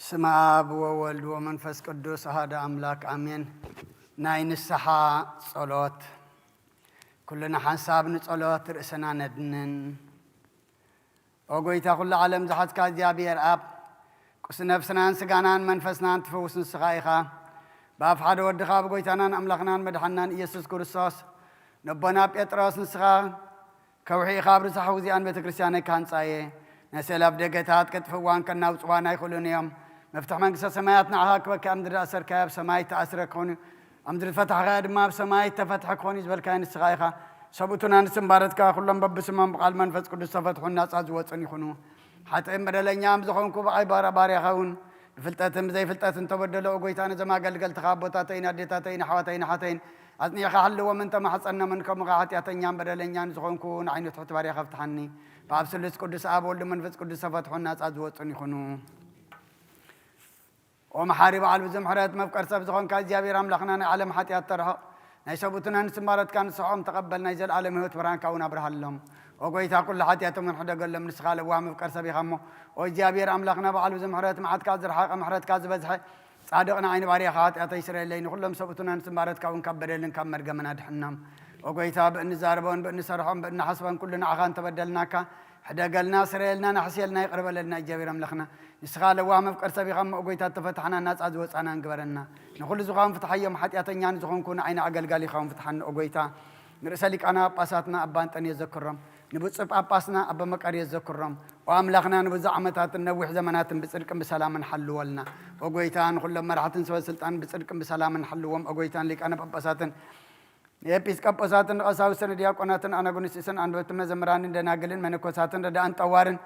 ስመ አብ ወወልድ ወመንፈስ ቅዱስ አሐዱ አምላክ አሜን። ናይ ንስሓ ጸሎት ኩልና ሓንሳብ ንጸሎት ርእስና ነድንን ኦ ጐይታ ኩሉ ዓለም ዝሓዝካ እግዚኣብሔር ኣብ ቁስ ነፍስናን ስጋናን መንፈስናን ትፈውስ ንስኻ ኢኻ ብኣፍ ሓደ ወድኻ ብጐይታናን ኣምላኽናን መድሓናን ኢየሱስ ክርስቶስ ነቦና ጴጥሮስ ንስኻ ከውሒኻ ብርሳሕ ውዚኣን ቤተ ክርስቲያነይ ካንጻየ ነሰላብ ደገታት ከጥፍዋን ከናውፅዋን ኣይኽእሉን እዮም መፍትሕ መንግስተ ሰማያት ንዓኻ ክበካ ኣብ ምድሪ ኣሰርካዮ ኣብ ሰማይ ተኣስረ ክኾኑ ኣብ ምድሪ ፈታሕካዮ ድማ ኣብ ሰማይ ተፈትሐ ክኾኑ ዝበልካዮ ንስኻ ኢኻ ሰብኡቱና ንስምባረትካ ኩሎም በብስሞም ብቓል መንፈስ ቅዱስ ተፈትሑን ናፃ ዝወፅን ይኹኑ ሓጥእን በደለኛም ዝኾንኩ ብዓይ ባርያኻ እውን ብፍልጠትን ብዘይፍልጠትን ተበደሎ ጐይታ ነዞም ኣገልገልትኻ ኣቦታተይን ኣዴታተይን ኣሕዋተይን ሓተይን ኣጽኒዕኻ ሃልዎምን ተማሕፀኖምን ከምኡኻ ሓጢኣተኛን በደለኛን ዝኾንኩ ንዓይኑ ትሕቲ ባርያኻ ፍትሓኒ ብኣብ ስሉስ ቅዱስ ኣብ ወልዲ መንፈስ ቅዱስ ተፈትሑን ናፃ ዝወፅን ይኹኑ ወመሓሪ በዓል ብዝምሕረት መፍቀር ሰብ ዝኾንካ እግዚኣብሔር ኣምላኽና ናይ ዓለም ሓጢኣት ተርሕቕ ናይ ሰብኡትና ንስማረትካ ንስሖም ተቐበል ናይ ዘለዓለም ህይወት ብርሃንካ እውን ኣብርሃሎም ኦ ጐይታ ኩሉ ሓጢኣቶም ንሕደገሎም ንስኻ ለዋ መፍቀር ሰብ ኢኻ እሞ ኦ እግዚኣብሔር ኣምላኽና በዓል ብዝምሕረት መዓትካ ዝረሓቐ ምሕረትካ ዝበዝሐ ጻድቕ ንዓይኒ ባርያኻ ሓጢኣተይ ይስረየለይ ንኹሎም ሰብኡትና ንስማረትካ እውን ካብ በደልን ካብ መርገምን ኣድሕኖም ኦ ጐይታ ብእንዛረቦን ብእንሰርሖም ብእናሓስቦን ኩሉ ንዓኻ እንተበደልናካ ሕደገልና ስረየልና ናሕስየልና ይቕርበለልና እግዚኣብሔር ኣምላኽና ንስኻ ለዋ መፍቀር ሰብ ኢኻ እሞ ጐይታ ተፈታሕና ናፃ ዝወፃና ንግበረና ንኹሉ ዝኾን ፍትሓዮም ሓጢኣተኛን ዝኾንኩ ንዓይኒ ኣገልጋሊ ኢኻውን ፍትሓኒ ኦ ጐይታ ንርእሰ ሊቃና ጳጳሳትና ኣባ እንጠንየ ዘክሮም ንብፁዕ ጳጳስና ኣባ መቃርየ ዘክሮም ኦ ኣምላኽና ንብዙሕ ዓመታትን ነዊሕ ዘመናትን ብፅድቅን ብሰላምን ሓልወልና ኦ ጐይታ ንኹሎም መራሕትን ሰበስልጣን ብፅድቅን ብሰላምን ሓልዎም ኦ ጐይታን ሊቃነ ጳጳሳትን የኤጲስቆጶሳትን ቀሳውስትን ዲያቆናትን ኣናጉንስስን አንበብትን መዘምራንን ደናግልን መነኮሳትን ረዳእን ጠዋርን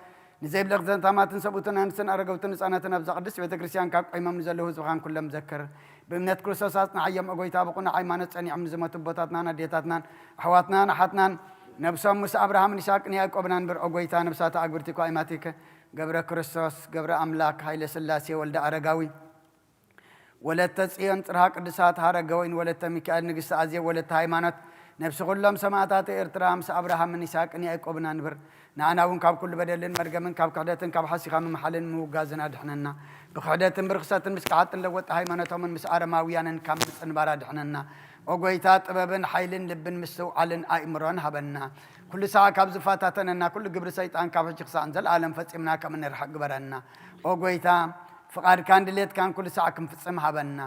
ንዘይብለኽ ዘንታማትን ሰብኡትን አንስትን ኣረገውትን ህፃናትን ኣብዛ ቅድስት ቤተ ክርስቲያን ካብ ቆይሞም ንዘለዉ ህዝብኻን ኩሎም ዘክር ብእምነት ክርስቶስ ኣጽናዓዮም ኦ ጐይታ ብቁና ሃይማኖት ጸኒዖም ንዝመቱ ቦታትናን ኣዴታትናን ኣሕዋትናን ኣሓትናን ነብሶም ምስ ኣብርሃምን ይስሐቅን ያዕቆብናን ብር ኦ ጐይታ ነብሳተ ኣግብርቲ ኳኢማቲከ ገብረ ክርስቶስ ገብረ ኣምላክ ሃይለ ስላሴ ወልደ ኣረጋዊ ወለተ ጽዮን ጽርሃ ቅዱሳት ሃረገወይን ወለተ ሚካኤል ንግሥቲ ኣዝየ ወለተ ሃይማኖት ነብሲ ኩሎም ሰማዕታት ኤርትራ ምስ ኣብርሃምን ይስሐቅን ያዕቆብን አንብር ንኣና እውን ካብ ኩሉ በደልን መርገምን ካብ ክሕደትን ካብ ሓሲኻ ምምሓልን ምውጋዝን ኣድሕነና ብክሕደትን ብርክሰትን ምስ ክሓጥን ለወጣ ሃይማኖቶምን ምስ ኣረማውያንን ካብ ምፅንባር ኣድሕነና ኦ ጐይታ ጥበብን ሓይልን ልብን ምስትውዓልን ኣእምሮን ሃበና ኩሉ ሰዓ ካብ ዝፋታተነና ኩሉ ግብሪ ሰይጣን ካብ ሕጂ ክሳዕን ዘለዓለም ፈጺምና ከም እንርሐቅ ግበረና ኦ ጐይታ ፍቓድካን ድሌትካን ኩሉ ሰዓ ክንፍጽም ሃበና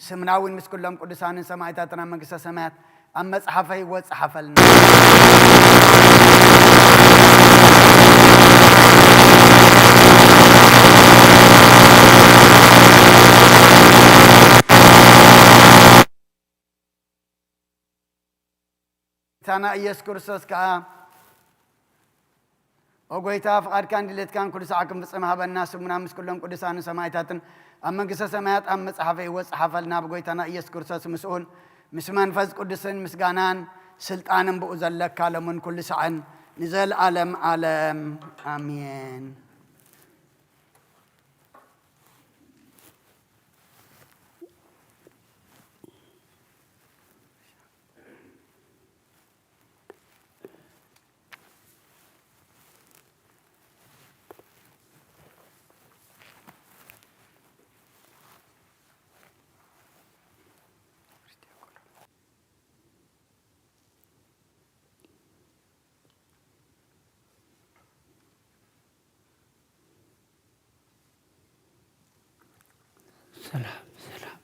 ስምና እውን ምስ ኩሎም ቅዱሳንን ሰማዕታትን ኣብ መንግስተ ሰማያት ኣብ መጽሓፈ ሕይወት ጸሓፈልና ታና ኢየሱስ ክርስቶስ ከዓ ኦ ጐይታ ፍቓድካን ድሌትካን ኩሉ ሰዓ ክንፍጽም ሃበና ስሙና ምስ ኩሎም ቅዱሳንን ሰማዕታትን ኣብ መንግስተ ሰማያት ኣብ መጽሓፈ ሕይወት ጸሓፈልና ብጐይታና ኢየሱስ ክርስቶስ ምስኡን ምስ መንፈስ ቅዱስን ምስጋናን ስልጣንን ብኡ ዘለካ ሎምን ኩሉ ሰዓን ንዘለዓለም ዓለም ኣሜን። ሰላም ሰላም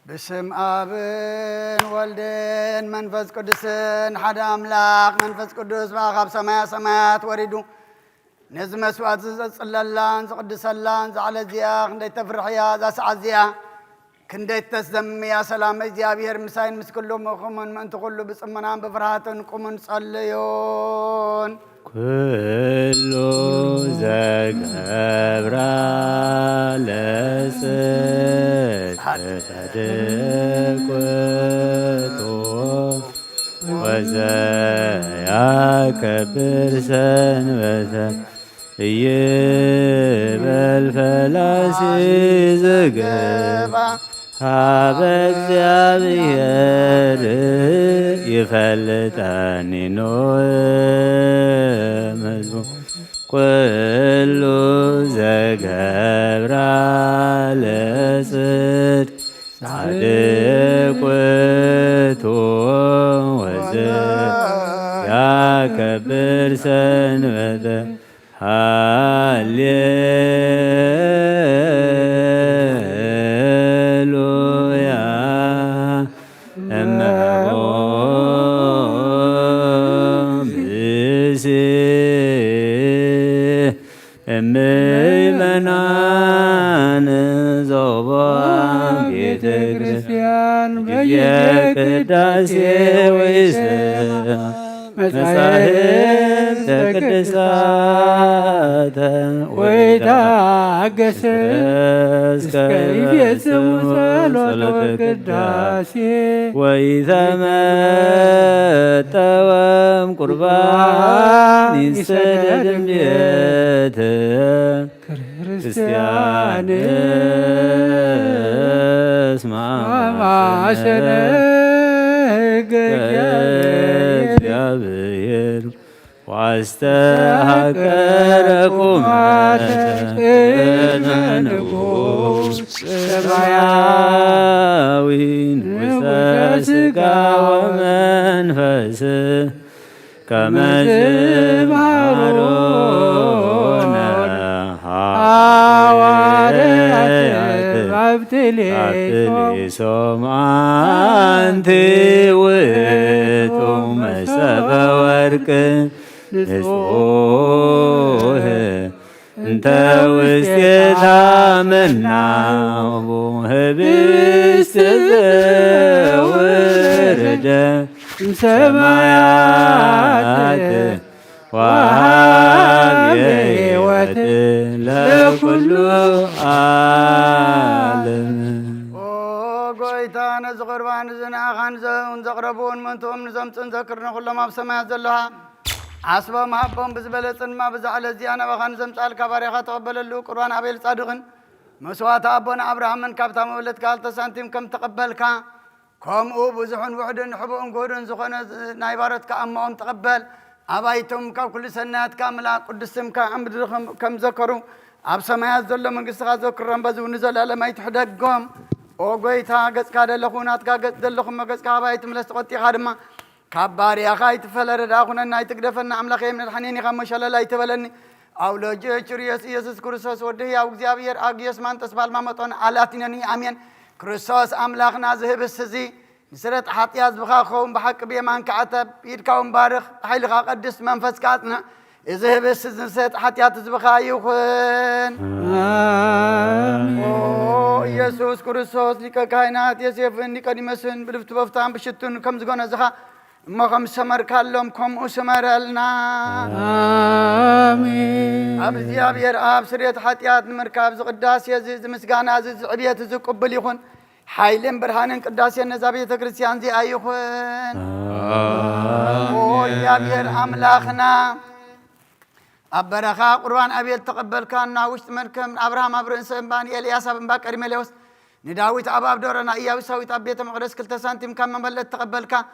بسم آبن والدين منفس قدسن حد أملاك منفس قدس باقب سمايات وردو نزم سوات صلى اللان قدس اللان زعل زياق ندي تفرحيا ذا سعزيا كندي تسدم يا سلام إجابير مساين مسكلو مخمن من تقولو بسمنان بفرحاتن قمن صليون كل زكبرا لسد صدقتو وزياك برسنبتا يبل فلاسي زقبا هابت زيابير يفلتاني نومزو كل زقبرا لسد صدقتو وزياك برسنبتا هاليلويا أمام بسي أمي منان زوبان بيت كريستيان بيت داسي ويسا مساهب تقدسات ويتعقس كيف يسم صلاة القداسي وإذا مات وام قربان يسدد بيت كريستيان اسمع واستهكركم نفوس سماوين وساسك ومنفس كما زمعرون حواريات عبتليسهم أنتي وتم سبا ورك نسوه انت وستيتا منا وبوهبست ورد سمايات وهابيات لكل عالم قويتا نزغربان زنا خانزون زغربون منتم نزمتن ذكرنا كل ما بسمايات زلها عصبا محبهم بزبلتن ما بزعل زيانا وخان زمتال كباريخا تقبل اللو قرآن عبيل صادقن مسوات أبونا أبراهام من كابتا مولد كالتا سانتيم كم تقبلك كم بزحون وحدن حبون قودن زخون نايبارت كأمهم تقبل أبايتم كل سنات كاملة قدسم كأمد كم ذكروا أب سمايات زلو من قصة ذكرن بزو نزل على ما يتحدقهم وقويتا قد كادا لخونات قد دلخم قد كابايتم لستقطي خادمة كبار يا خاي تفلر داخنا ناي تقدفنا عمل خيم من الحنين خمش الله لا يتبلني او لو جريس يسوع كريستوس ودي يا እግዚአብሔር አግየስ ማን ተስባል ማመጣን አላቲነኒ አሜን ክርስቶስ አምላክና ዝህብ ስዚ ስረት ኃጢያት በኻኸውም በሐቅ በማን ከዓተብ ይድካውን ባርኽ ኃይልኻ ቅዱስ መንፈስ ካጥና ዝህብ ስዝሰት ኃጢያት ዝብኻ ይኹን ኢየሱስ ክርስቶስ ሊቀ ካህናት የሴፍን ኒቆዲሞስን ብልፍት በፍታን ብሽቱን ከም ዝጎነ ዝኻ مخم سمر كلهم كم أسمر لنا آمين أبزي أبير آب سريت حتيات مركب قداس يزيز مسجان عزيز عبية زقبل يخون حيلم برهانن قداس النزابية كريستيان زي أيخون يا أبير أملاخنا أبرخا قرآن أبيل تقبل كان ناوشت مركم أبراهام أبرن سنباني إلياس بن بكر مليوس نداويت أباب دورنا إياه وسويت أبيت مقدس كل تسانتم كم مبلت تقبل كان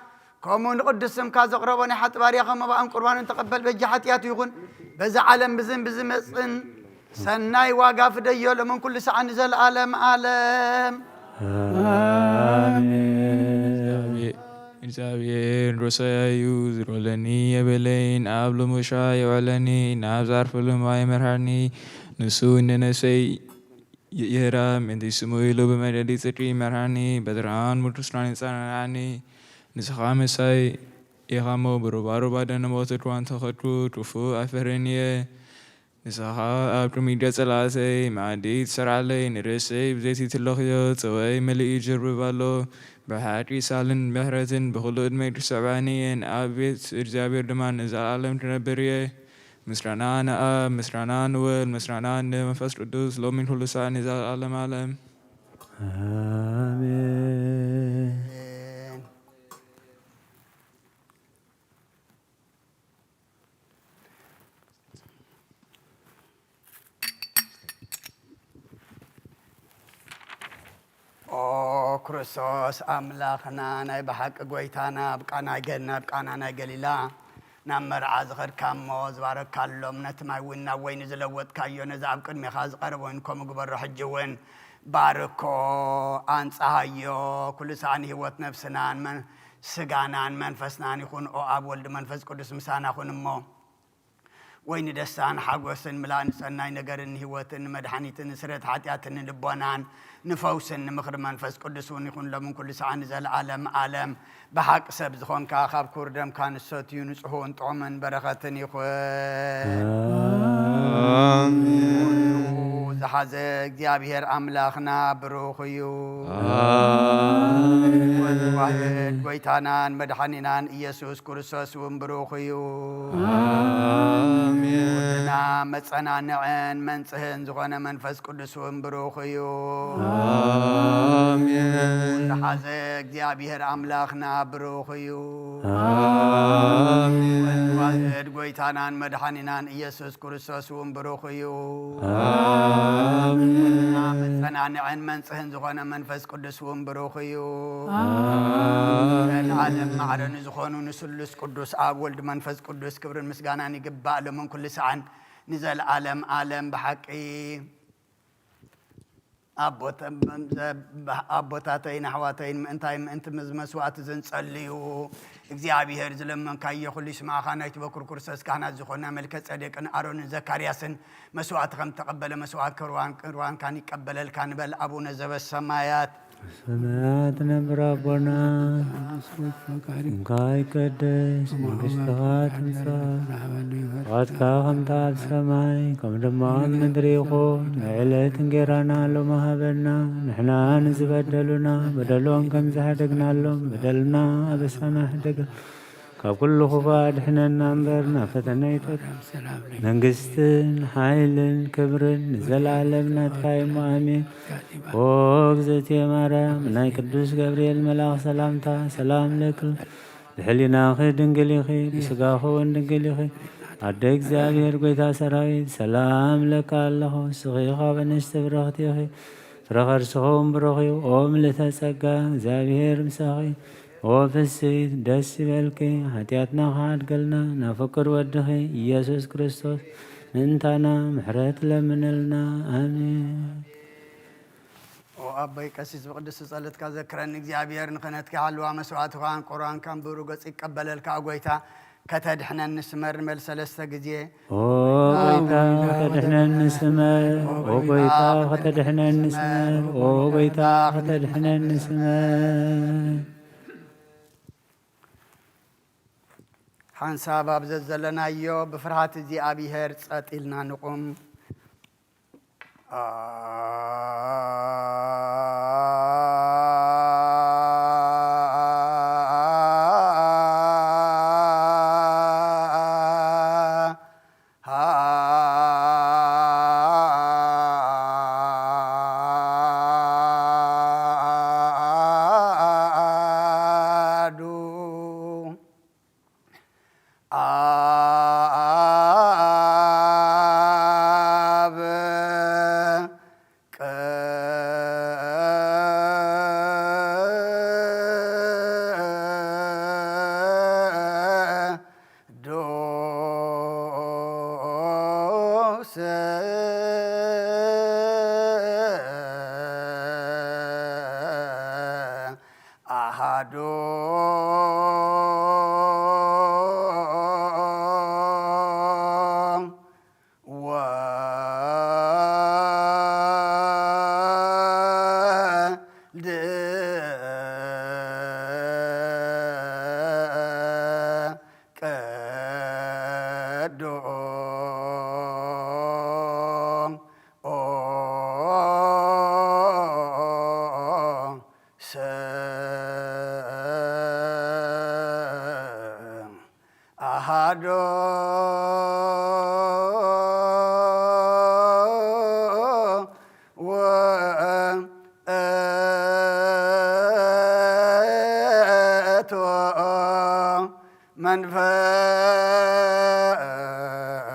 كمون قدسم كاز قرباني حتى باريخا ما بأم قربان تقبل بجحتيات يقول بزع عالم بزم سناي واقف ديول من كل ساعة نزل عالم آمين እግዚአብሔር ሮሳዩ ዝሮለኒ የበለይን አብ ለሙሻ የዋለኒ ናብ ዛርፍ ለማይ መርሃኒ ንሱ እንነሰይ يهرا من دي سمويلو بمدد تري مراني بدران مدرسراني صانعني نسخة مساي يغامو بروبارو بعدنا موت روان تخطو تفو أفرنيه نسخة أبرميديا سلاسي معدي سرعلي نرسي بزيتي تلوخيو توي ملئي جرب بالو بحاتي سالن بحرتن بخلود ميتر سبعانيين أبيت إرزابير دمان نزال عالم تنبريه مسرانان مسرانان ول مسرانان مفس قدوس لو من كل ساعة نزال عالم عالم آمين. او ክርስቶስ አምላኽና ናይ ብሓቂ ጎይታና ብቃና ገና ብቃና ናይ ገሊላ ናብ መርዓ ዝኸድካሞ ዝባረካሎም ነቲ ማይ እውን ናብ ወይኒ ዝለወጥካዮ ነዚ ኣብ ቅድሚኻ ዝቐረበ ወይን ከምኡ ግበሮ ሕጂ እውን ባርኮ ኣንጻሃዮ ኩሉ ሰዓን ህይወት ነፍስናን ስጋናን መንፈስናን ይኹን ኦ ኣብ ወልዲ መንፈስ ቅዱስ ምሳና ይኹን እሞ ወይኒ ደስታን ሓጎስን ምላእን ሰናይ ነገርን ህይወትን መድሓኒትን ስረት ሓጢኣትን ልቦናን ንፈውስን ምኽሪ መንፈስ ቅዱስ እውን ይኹን ሎምን ኩሉ ሰዓን ዘለዓለም ዓለም ብሓቂ ሰብ ዝኾንካ ካብ ክቡር ደምካ ንሰትዩ ንጽሑን ጥዑምን በረኸትን ይኹን ዝሓዘ እግዚኣብሔር ኣምላኽና ብሩኽ እዩ ወልድ ጎይታናን መድሓኒናን ኢየሱስ ክርስቶስ እውን ብሩኽ እዩ ወድና መጸናንዕን መንጽህን ዝኾነ መንፈስ ቅዱስ እውን ብሩኽ እዩ ዝሓዘ እግዚኣብሔር ኣምላኽና ብሩኽ እዩ ወልድ ጎይታናን መድሓኒናን ኢየሱስ ክርስቶስ እውን ብሩኽ እዩ መጸናንዕን መንጽህን ዝኾነ መንፈስ ቅዱስ እውን ብሩኽ እዩ ዓለም ማዕረን ዝኾኑ ንስሉስ ቅዱስ ኣብ ወልድ መንፈስ ቅዱስ ክብርን ምስጋናን ይግባእ ሎምን ኩሉ ሰዓን ንዘለዓለም ዓለም ብሓቂ ኣቦታተይን ኣሕዋተይን ምእንቲ መስዋዕቲ ዝንጸልዩ እግዚኣብሔር ዝለመንካዮ ኩሉ ይስማዓኻ ናይቲ በኩር ክርስቶስ ካህናት ዝኾነ መልከ ጸዴቅን ኣሮንን ዘካርያስን መስዋዕቲ ከም ተቐበለ መስዋዕት ቅርባንካን ይቀበለልካ ንበል ኣቡነ ዘበሰማያት ሰማያት ነብር አቦና እንካ ይቀደስ መንግሥትኻ ትምጻእ ፈቃድካ ከምቲ ኣብ ሰማይ ከም ድማ ኣብ ምድሪ ይኹን ንዕለት እንጀራና ሎሚ ሃበና ንሕና ንዝበደሉና በደሎም ከም ዝሓደግናሎም በደልና ኣበሳና ሕደግ ካብ ኩሉ ክፉእ ኣድሕነና እምበር ናብ ፈተና ኣይተእትወና መንግስትን ሓይልን ክብርን ንዘለዓለም ናትካ እሞ ኣሜን። ኦ እግዝእትየ ማርያም ናይ ቅዱስ ገብርኤል መልኣኽ ሰላምታ ሰላም ለክል ብሕሊናኺ ድንግል ኢኺ ብስጋኺ እውን ድንግል ኢኺ ኣደ እግዚኣብሔር ጎይታ ሰራዊት ሰላም ለካ ኣለኹ ንስኺ ካብ ኣንስቲ ብረኽቲ ኢኺ ፍረ ከርስኺ እውን ብሩኽ እዩ። ኦ ምልዕተ ጸጋ እግዚኣብሔር ምሳኺ ኦ ፍስሕት ደስ ይበልኪ ሓጢኣትና ካድገልና ናብ ፍቅር ወድኺ ኢየሱስ ክርስቶስ ምእንታና ምሕረት ለምንልና ኣሜን። ኣቦይ ቀሲስ ብቅዱስ ጸሎትካ ዘክረኒ እግዚኣብሔር ንኽነትካ ሃልዋ መስዋዕትኻን ቁርባንካን ብሩህ ገጽ ይቀበለልካ ጎይታ ከተድሕነኒ ስመር ንበል ሰለስተ ግዜ ኦ ጎይታ ከተድሕነኒ ስመር ኦ ጎይታ ከተድሕነኒ ስመር ኦ ጎይታ ከተድሕነኒ ስመር ሓንሳብ ኣብ ዘለናዮ ብፍርሃት እግዚኣብሔር ጸጥ ኢልና ንቁም።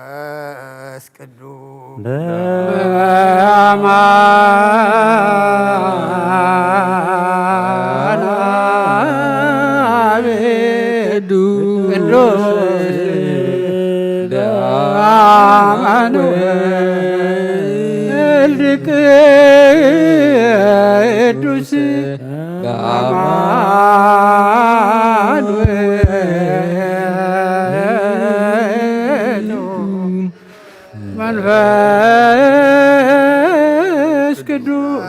መንፈስ ቅዱስ መንፈስ ቅዱስ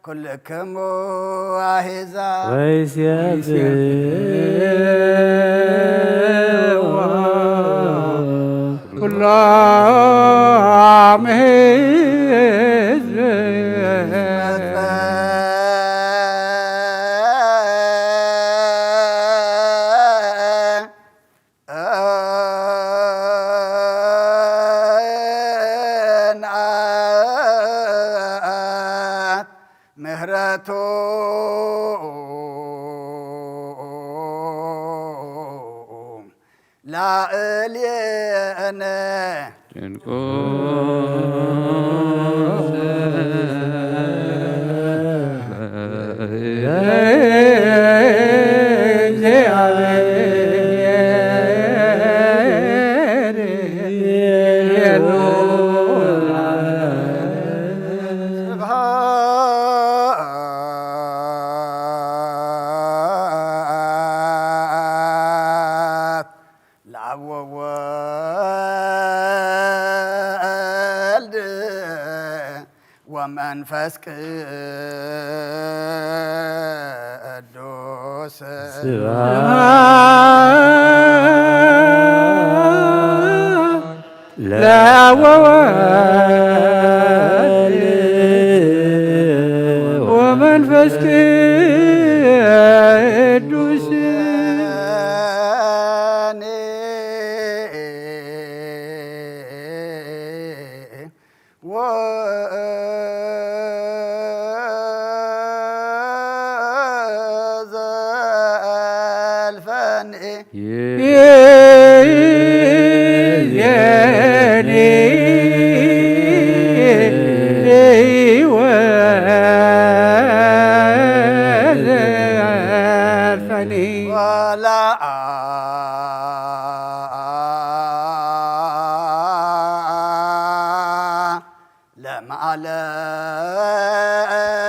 ኩልክሙ አሕዛብ ወይሴብሕዋ ኩሎም ሕዝብ ምህረቱ ላዕሌነ ጭንቆ ወመንፈስ ቅዱስ ለወወልድ ወመንፈስ ቅዱስ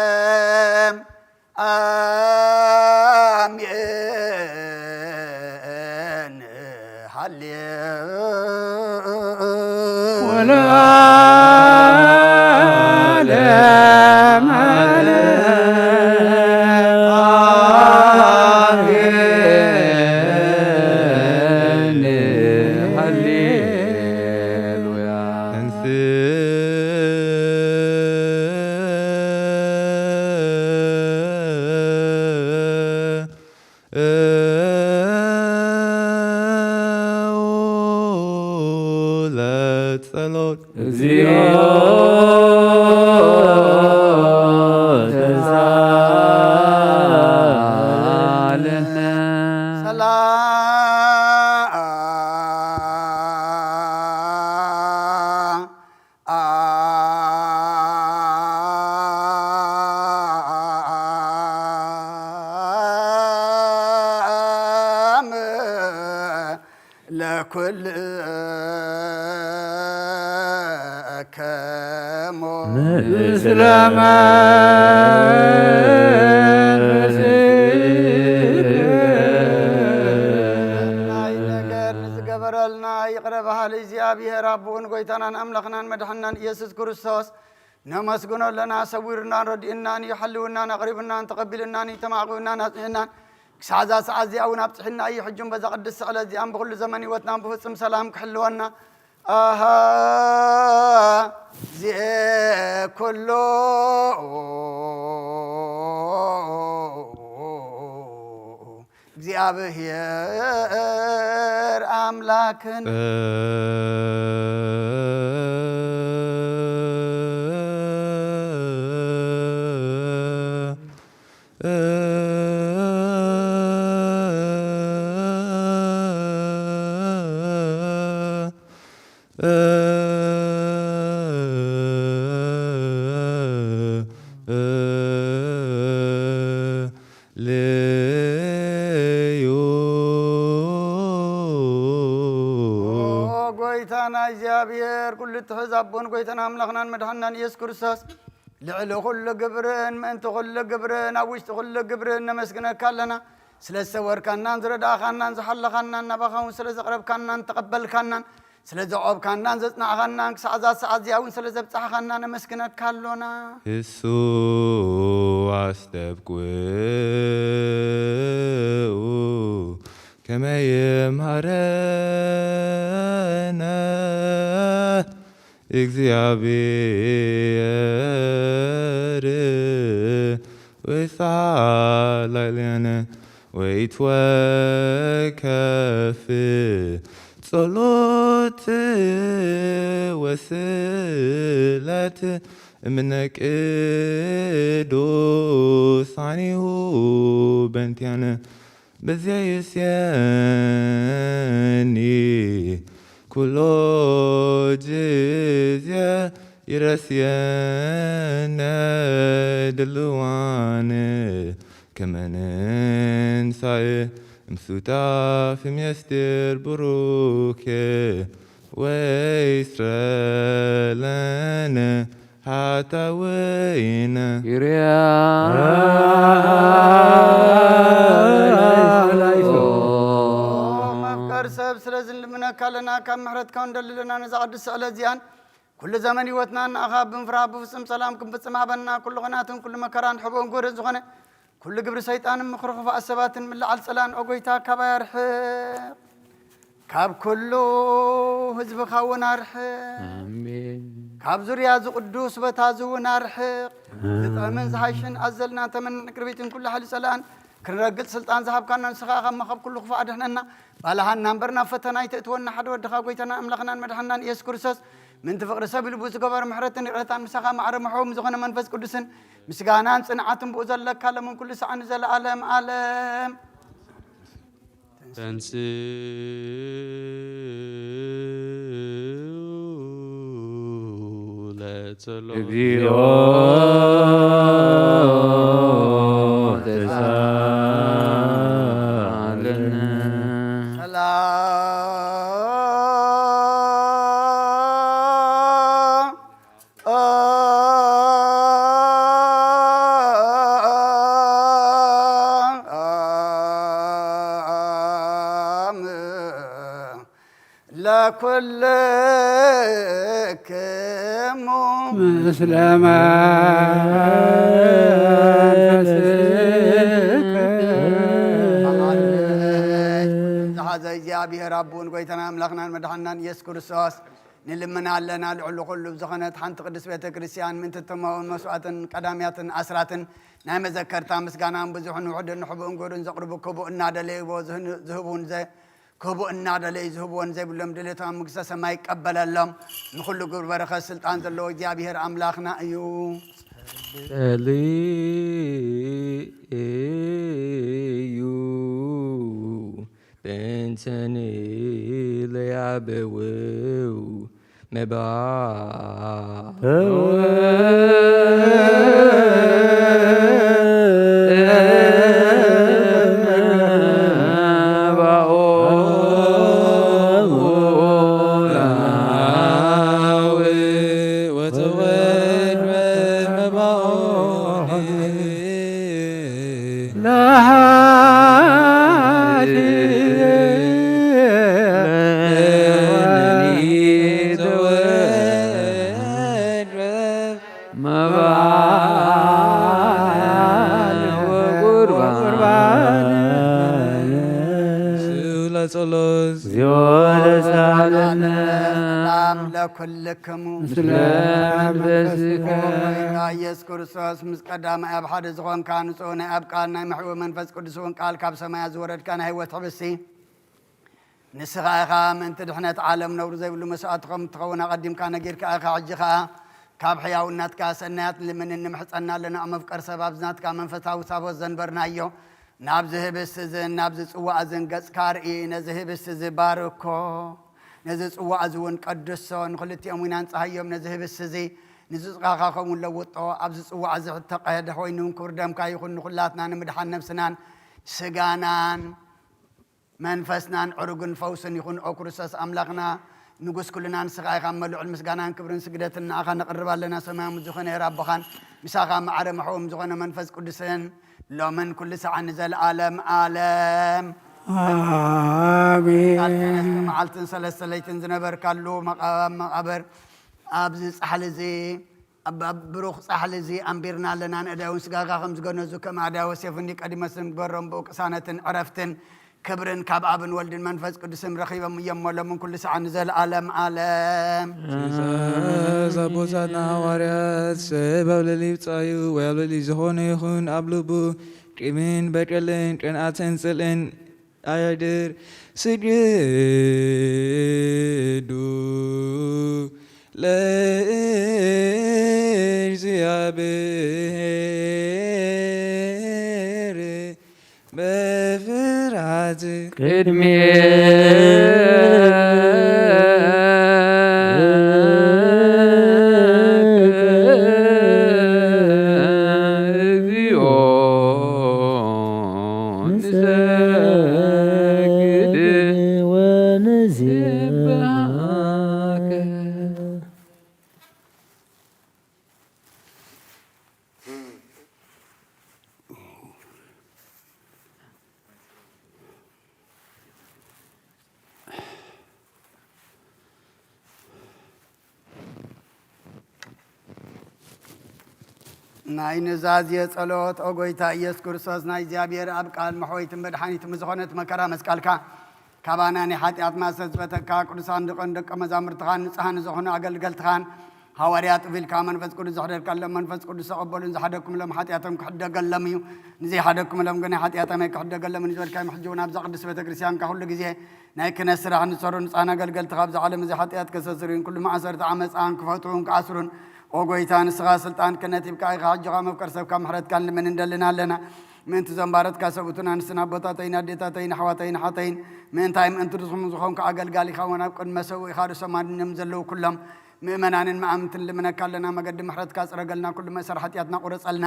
ለዓለም አሜን ወለዓለም لكل كمو سلام يقربها لزيابه ربون قويتنا أملخنا مدحنا يسوس كريستوس نمسكنا لنا سويرنا ردئنا يحلونا نقربنا تقبلنا تماغونا نسعنا سعزا سعزي أو نبتحنا أي حجم بزا قدس على زيان بكل زمن وتنام بفصم سلام كحلونا زي كله እግዚአብሔር አምላክን እግዚአብሔር ኩሉ ተሕዛቦን ጎይተና አምላኽናን መድኃኒናን ኢየሱስ ክርስቶስ ልዕሊ ኩሉ ግብርን ምእንቲ ኩሉ ግብርን ኣብ ውሽጢ ኩሉ ግብርን ነመስግነካ ኣለና ስለ ዝሰወርካናን ዝረዳእኻናን ዝሓለኻናን ናባኻ እውን ስለ ዘቕረብካናን ተቐበልካናን ስለ ዘቆብካናን ዘጽናዕኻናን ክሳዕ እዛ ሰዓት እዚኣ እውን ስለ ዘብፅሓኻና ነመስግነካ ኣሎና እሱ ኣስተብቅዑ كما يمهرنا እግዚአብሔር ويثعلنا ويتوكف ጸሎት ወስለት እምነ ቅዱሳኒሁ በእንቲአነ በዚያ የስየኒ ኩሎ ጊዜ ይረስየነ ድልዋን ከመ ንንሣእ እምሱታፍ እምየስድር ቡሩክ ወይስረለነ ሓጣውኢነ መፍቀር ሰብ ስለዝን ልምነካ ኣለና ካብ ምሕረትካ እንደልለና ነዛ ቅዱስ ስእለት እዚኣን ኩሉ ዘመን ህይወትና ንኣኻ ብምፍራህ ብፍጹም ሰላም ክንፍጽም ሃበና ኩሉ ቕናትን ኩሉ መከራን ሕቦን ጎደን ዝኾነ ኩሉ ግብሪ ሰይጣንን ምኽሪ ክፉኣት ሰባትን ምልዓል ጸላን ኦጎይታ ካባ ያርሕቕ ካብ ኩሉ ህዝብኻ እውን ኣርሕቕ ካብ ዙርያ ዝቕዱስ ቦታ እውን ኣርሕቕ ዝጠምን ዝሃይሽን ኣዘልና ተመን ቅርቢትን ኩሉ ሓሊ ጸላን ክንረግጽ ስልጣን ዝሃብካና ንስኻ ካብ መኸብ ኩሉ ክፉእ ኣድሕነና ባልሃና እምበርና ፈተና ይተእትወና ሓደ ወድኻ ጎይታና ኣምላኽናን መድሓኒናን ኢየሱስ ክርስቶስ ምንቲ ፍቕሪ ሰብ ልቡ ዝገበር ምሕረትን ይቕረታን ምሳኻ ማዕረ ምሕቦም ዝኾነ መንፈስ ቅዱስን ምስጋናን ጽንዓትን ብኡ ዘለካ ለምን ኩሉ ሰዓን ዘለዓለም ዓለም ተንሥኡ ለጸሎት እግዚኦ ተሳለነ ለኩልክሙ ምስለ መንፈስከ ዝሓዘ እግዚኣብሔር ኣቦን ጎይታና ኣምላኽናን መድሓኒናን ኢየሱስ ክርስቶስ ንልምና ኣለና ልዕሊ ኩሉ ዝኾነት ሓንቲ ቅዱስ ቤተ ክርስቲያን ምንቲ እተመውን መስዋዕትን ቀዳምያትን ኣስራትን ናይ መዘከርታ ምስጋናን ብዙሕን ውሕድን ንሕቡእን ጎዱን ዘቕርቡ ክቡእ እናደለይዎ ዝህቡን ክቡእ እናደለይ ዝህብዎን ዘይብሎም ድሌቶም ምግስተ ሰማይ ይቀበለሎም ንኩሉ ግብሪ በረኸት ስልጣን ዘለዎ እግዚኣብሔር ኣምላኽና እዩ ጸልዩ በእንተኒ ለያበውው ጸሎት እግዚኦ ተሳሃለነ ሰላም ለኩልክሙ ምስለ መንፈስከ ኢየሱስ ክርስቶስ ምስ ቀዳማይ ኣብ ሓደ ዝኾንካ ንጹህ ናይ ኣብ ቃል ናይ ምሕዊ መንፈስ ቅዱስ እውን ቃል ካብ ሰማያት ዝወረድካ ናይ ህይወት ሕብሲ ንስኻ ኢኻ ምእንቲ ድሕነት ዓለም ነብሩ ዘይብሉ መስዋእቲ ከም እትኸውን ኣቐዲምካ ነጊርካ ኢኻ ሕጂ ከዓ ካብ ሕያውናትካ ሰናያት ልምን ንምሕፀና ኣለና መፍቀር ሰብ ኣብ ዝናትካ መንፈሳዊ ሳቦት ዘንበርናዮ ናብዚ ህብስቲ እዝን ናብዚ ጽዋዕ እዝን ገጽካ ርኢ ነዚ ህብስቲ እዚ ባርኮ ነዚ ጽዋዕ እዚ እውን ቀድሶ ንኽልቲኦም ኢና ንፀሃዮም ነዚ ህብስቲ እዚ ንዝፅቃኻ ከምኡ ለውጦ ኣብዚ ጽዋዕ እዚ ተቐየደ ኮይኑ ክብሪ ደምካ ይኹን ንኹላትና ንምድሓን ነብስናን ስጋናን መንፈስናን ዕሩግን ፈውስን ይኹን ኦ ክርስቶስ ኣምላኽና ንጉስ ኩልና ንስኻ ኢኻ መልዑል ምስጋናን ክብርን ስግደትን ንኣኻ ነቕርብ ኣለና ሰማያዊ ዝኾነ የራቦኻን ምሳኻ ማዕረ መሕዎም ዝኾነ መንፈስ ቅዱስን ሎምን ኩሉ ሰዓት ንዘለኣለም ዓለም አሜን። መዓልትን ሰለስተ ለይትን ዝነበርካሉ መቃብር ኣብዚ ጻሕሊ እዚ ኣብ ብሩኽ ጻሕሊ እዚ ኣንቢርና ኣለና ንእዳውን ስጋኻ ከም ዝገነዙ ከም ኣዳዊ ዮሴፍኒ ቀዲመስን ግበሮም ብቅሳነትን ዕረፍትን ክብርን ካብ ኣብን ወልድን መንፈስ ቅዱስን ረኺቦም እዮም ሎምን ኩሉ ሰዓት ንዘለኣለም ዓለም ትእዛዝ ኣቦታትና ሐዋርያት ሰብ ኣብ ሌሊ ይብፃዩ ወይ ኣብ ሌሊ ዝኾነ ይኹን ኣብ ልቡ ቂምን በቀልን ቅንኣትን ጽልእን ኣያድር ስግዱ ለእግዚአብሔር በፍርሃት ቅድሜ እግዚኦ ንሰግድ ወንዜብሐከ ናይ ንዛዝየ ጸሎት ኦ ጎይታ ኢየሱስ ክርስቶስ ናይ እግዚኣብሔር ኣብ ቃል መሕወይትን መድሓኒትን ዝኾነት መከራ መስቀልካ ካባና ናይ ሓጢኣት ማሰት ዝበተካ ቅዱሳን ደቀ መዛሙርትኻን ንጽሓን ዝኾኑ ኣገልገልትኻን ሐዋርያት እቢልካ መንፈስ ቅዱስ ዘሕደርካሎም መንፈስ ቅዱስ ተቐበሉን ዝሓደኩምሎም ሓጢኣቶም ክሕደገሎም እዩ ንዘይሓደኩምሎም ግን ሓጢኣቶም ኣይክሕደገሎም ንዝበልካ ምሕጅውን ኣብዛ ቅዱስ ቤተ ክርስቲያንካ ኩሉ ግዜ ናይ ክነት ስራሕ ንሰሩ ንጻን ኣገልገልትኻ ኣብዚ ዓለም እዚ ሓጢኣት ከሰስሩን ኩሉ ማእሰርቲ ዓመፃን ክፈትውን ክኣስሩን ኦ ጎይታ ንስኻ ስልጣን ክነት ይብካ ኢኻ ሕጂኻ መፍቀር ሰብካ ምሕረትካን ልምን እንደልና ኣለና ምእንቲ ዘንባረትካ ሰብኡትን ኣንስትን ኣቦታተይን ኣዴታተይን ኣሕዋተይን ሓተይን ምእንታይ ምእንቲ ርስኹም ዝኾንካ ኣገልጋሊ ኢኻ እውን ኣብ ቅድመ ሰብኡ ኢኻ ርሶም ኣድንዮም ዘለዉ ኩሎም ምእመናንን መኣምንትን ልምነካ ኣለና መገዲ ምሕረትካ ፅረገልና ኩሉ መእሰር ሓጢኣትና ቁረፀልና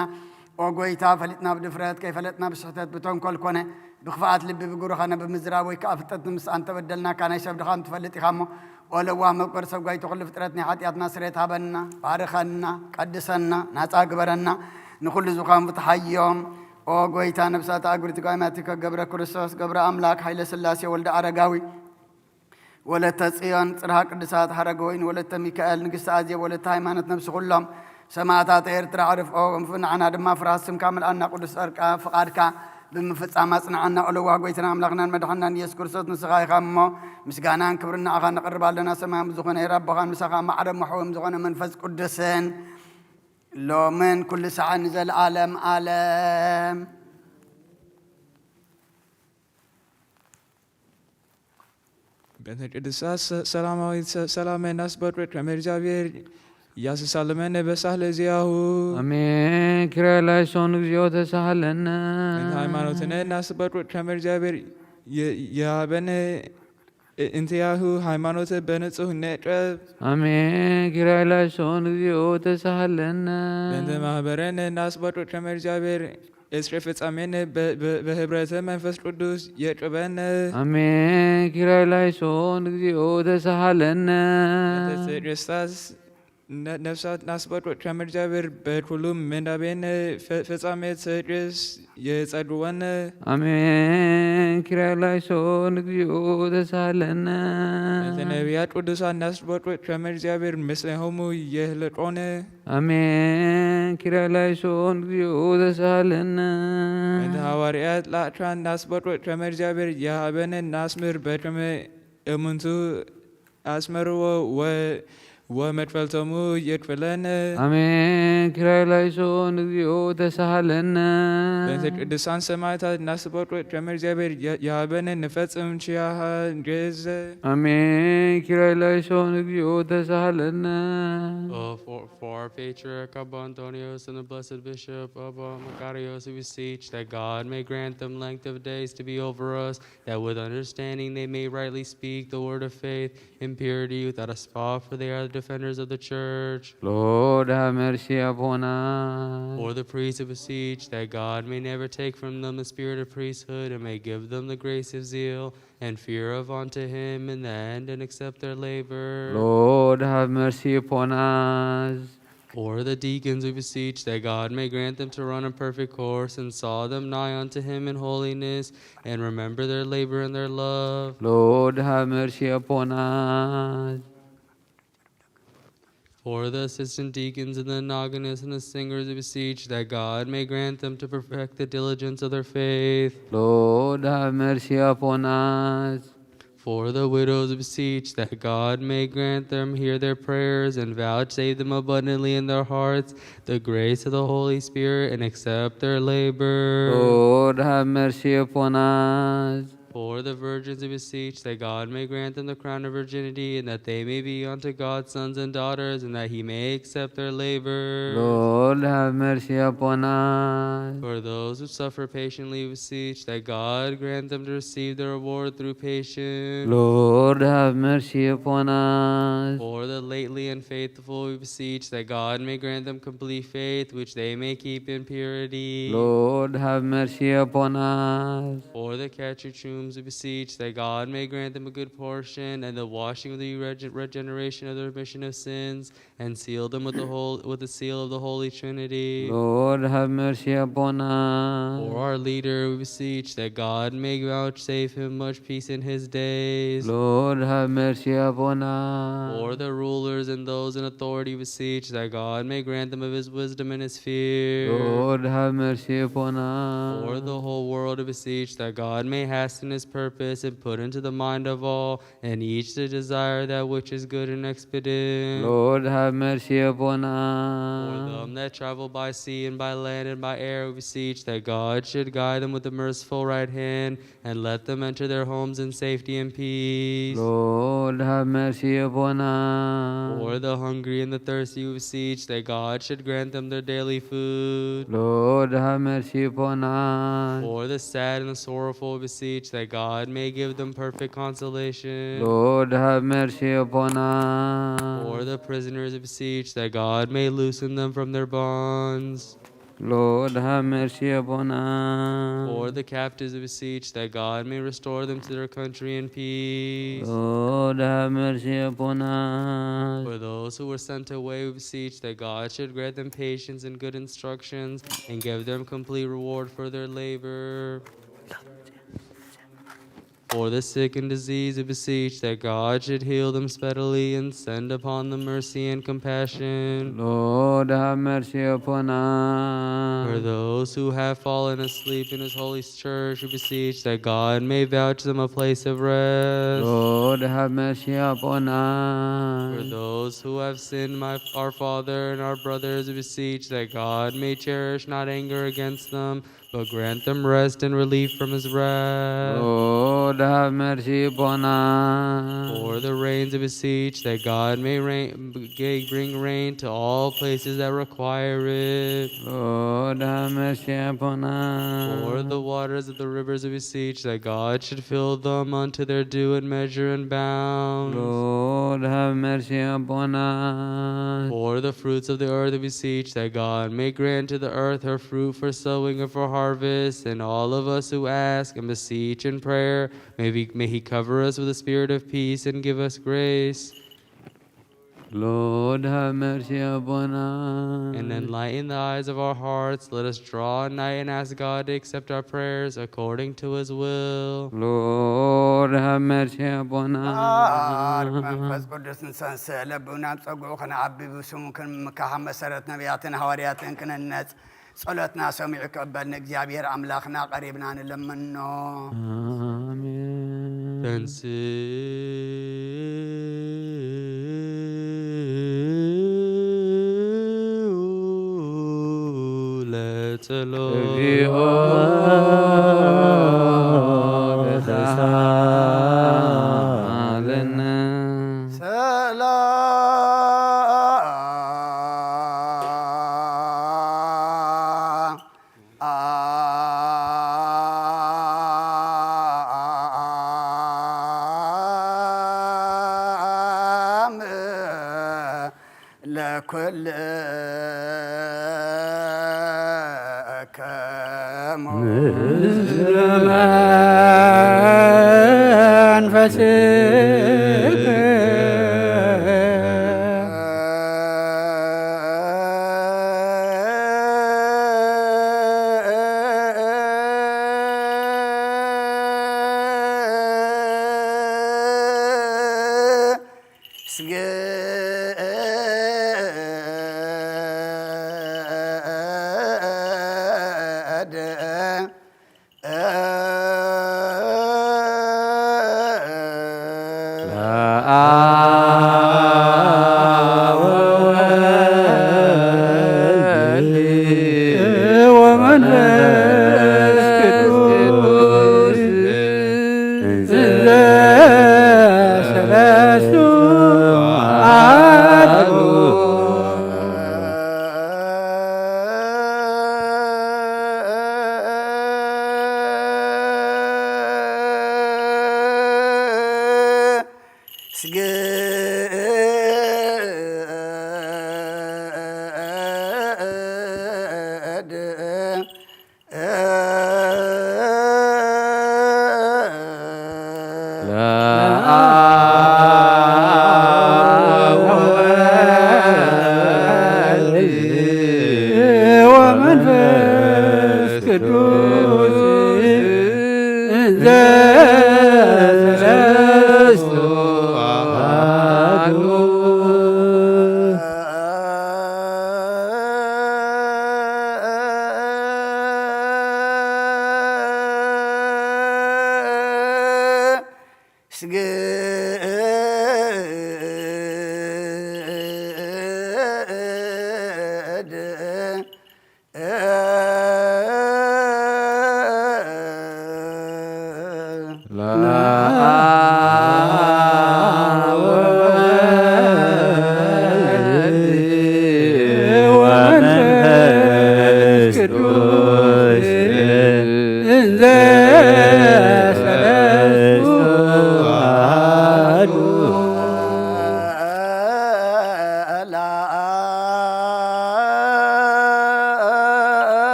ኦ ጎይታ ፈሊጥና ብድፍረት ከይፈለጥና ብስሕተት ብተንኰል ኮነ ብኽፍኣት ልቢ ብጉሩኸነ ብምዝራብ ወይ ከዓ ፍጠት ንምስኣን ተበደልናካ ናይ ሰብ ድኻም ትፈልጥ ኢኻ እሞ ኦ ለዋህ መቁር ሰብ ጓይቶ ኩሉ ፍጥረት ናይ ሓጢኣትና ስሬት ሃበና ባርኸና ቀድሰና ናፃ ግበረና ንኩሉ ዝዃን ብትሓዮም ኦ ጎይታ ነብሳት ኣጉርቲ ጓይማቲከ ገብረ ክርስቶስ ገብረ ኣምላክ ሃይለ ስላሴ ወልደ ኣረጋዊ ወለተ ጽዮን ጽርሐ ቅዱሳት ሃረገወይን ወለተ ሚካኤል ንግሥቲ ኣዝየብ ወለተ ሃይማኖት ነብሲ ኩሎም ሰማዕታት ኤርትራ ዕርፍኦም ንዓና ድማ ፍርሃት ስምካ መልኣና ቅዱስ ጸርቃ ፍቓድካ ብምፍጻም ኣጽንዓና ኦለዋ ጎይትና ኣምላኽናን መድሓናን ኢየሱስ ክርስቶስ ንስኻ ኢኻ እሞ ምስጋናን ክብርን ንኣኻ ነቕርብ ኣለና ሰማያዊ ዝኾነ የራቦኻን ምሳኻ ማዕረ መሕወም ዝኾነ መንፈስ ቅዱስን ሎምን ኩሉ ሰዓት ንዘለኣለም ዓለም በእንተ ቅድሳት ሰላማዊት ሰላማዊ ናስበጥወት ከመ እግዚአብሔር እያስሳለመነ በሳህለ እዚያሁ አሜን። ኪርያ ላይሶን እግዚኦ ተሳሃለነ በእንተ ሃይማኖትነ ናስበጥወት ከመ እግዚአብሔር የሃበነ እንቲያሁ ሃይማኖት በንጹህ ነጥብ አሜን። ኪርያ ላይሶን እግዚኦ ተሳሃለነ በእንተ ማህበረነ ናስበጥወት ከመ እግዚአብሔር እስረ ፍጻሜነ በህብረተ መንፈስ ቅዱስ የቅበነ አሜን። ኪርያ ላይሶን እግዚኦ ተሳሃለነ በእንተ ክርስቶስ ነፍሳት ናስበጦት ከም እግዚአብሔር በሁሉም ምንዳቤን ፍጻሜት ስድርስ የጸድወን አሜን። ኪርያላይሶን እግዚኦ ተሳለነ ነቢያት ቅዱሳን ናስበጦት ከም እግዚአብሔር ምስሌሆሙ የህልጦን አሜን። ኪርያላይሶን እግዚኦ ተሳለነ ሐዋርያት ላትራን ናስበጦት ከም እግዚአብሔር የሃበን ናስምር በትም እሙንቱ አስመርዎ ወመትፈልተሙ የትፈለን አሜን። ኪርያላይሶን እግዚኦ ተሳለነ በእንተ ቅዱሳን ሰማዕታት ናስበጦት ከም እግዚአብሔር የሃበን ንፈጽም ችያሃ ግዝ አሜን። ኪርያላይሶን እግዚኦ ተሳለነ For our patriarch Abba Antonius and the blessed Bishop Abba Macarius, we beseech that God may grant them length of days to be over us, that with understanding they may rightly speak the word of faith in purity without a spot, for they are the defenders of the church. Lord have mercy upon us. For the priests, we beseech that God may never take from them the spirit of priesthood, and may give them the grace of zeal and fear of unto him in the end, and accept their labor. Lord have mercy upon us. For the deacons, we beseech that God may grant them to run a perfect course, and saw them nigh unto him in holiness, and remember their labor and their love. Lord have mercy upon us. For the assistant deacons and the anagonists and the singers, we beseech that God may grant them to perfect the diligence of their faith. Lord have mercy upon us. For the widows, we beseech that God may grant them hear their prayers and vouchsafe them abundantly in their hearts the grace of the Holy Spirit, and accept their labor. Lord have mercy upon us. For the virgins, we beseech that God may grant them the crown of virginity, and that they may be unto God's sons and daughters, and that he may accept their labor. Lord have mercy upon us. For those who suffer patiently, we beseech that God grant them to receive their reward through patience. Lord have mercy upon us. For the lately unfaithful, we beseech that God may grant them complete faith, which they may keep in purity. Lord have mercy upon us. For the catechumens, we beseech that God may grant them a good portion, and the washing of the regeneration of the remission of sins, and seal them with the seal of the Holy Trinity. Lord have mercy upon us. For our leader, we beseech that God may vouchsafe him much peace in his days. Lord have mercy upon us. For the rulers and those in authority, we beseech that God may grant them of his wisdom and his fear. Lord have mercy upon us. For the whole world, we beseech that God may hasten his purpose, and put into the mind of all, and each to desire that which is good and expedient. Lord have mercy upon For us. them that travel by sea and by land and by air, we beseech that God should guide them with a merciful right hand, and let them enter their homes in safety and peace. Lord have mercy upon us. For the hungry and the thirsty, we beseech that God should grant them their daily food. Lord have mercy upon us. For the sad and the sorrowful, we beseech that God may give them perfect consolation. Lord have mercy upon us. For the prisoners, we beseech that God may loosen them from their bonds. Lord have mercy upon us. For the captives, we beseech that God may restore them to their country in peace. Lord have mercy upon us. For those who were sent away, we beseech that God should grant them patience and good instructions, and give them complete reward for their labor. For the sick and diseased, we beseech that God should heal them speedily, and send upon them mercy and compassion. Lord have mercy upon For us. those who have fallen asleep in his holy church, we beseech that God may vouch them a place of rest. Lord have mercy upon For us. those who have sinned, our Father and our brothers, we beseech that God may cherish not anger against them, but grant them rest and relief from his wrath. Lord have mercy upon us. For the rains, we beseech that God may bring rain to all places that require it. Lord have mercy upon us. For the waters of the rivers, we beseech that God should fill them unto their due and measure and bounds. Lord have mercy upon us. For the fruits of the earth, we beseech that God may grant to the earth her fruit for sowing and for harvest, and all of us who ask and beseech in prayer, may he cover us with a spirit of peace and give us grace. Lord, have mercy upon us. And enlighten the eyes of our hearts. Let us draw nigh and ask God to accept our prayers according to his will. Lord, have mercy upon መንፈስ us. ቅዱስን ሰንሰ ለብናም ጸጉዑ ከነዓቢ ብስሙ ክንምካህ መሰረት ነቢያትን ሐዋርያትን ክንነጽ ጸሎትና ሰሚዑ ይቀበልን እግዚአብሔር አምላክና ቀሪብና ንለምኖ Amen. ተንሥኡ ለጸሎት እግዚኦ ተሳሃለነ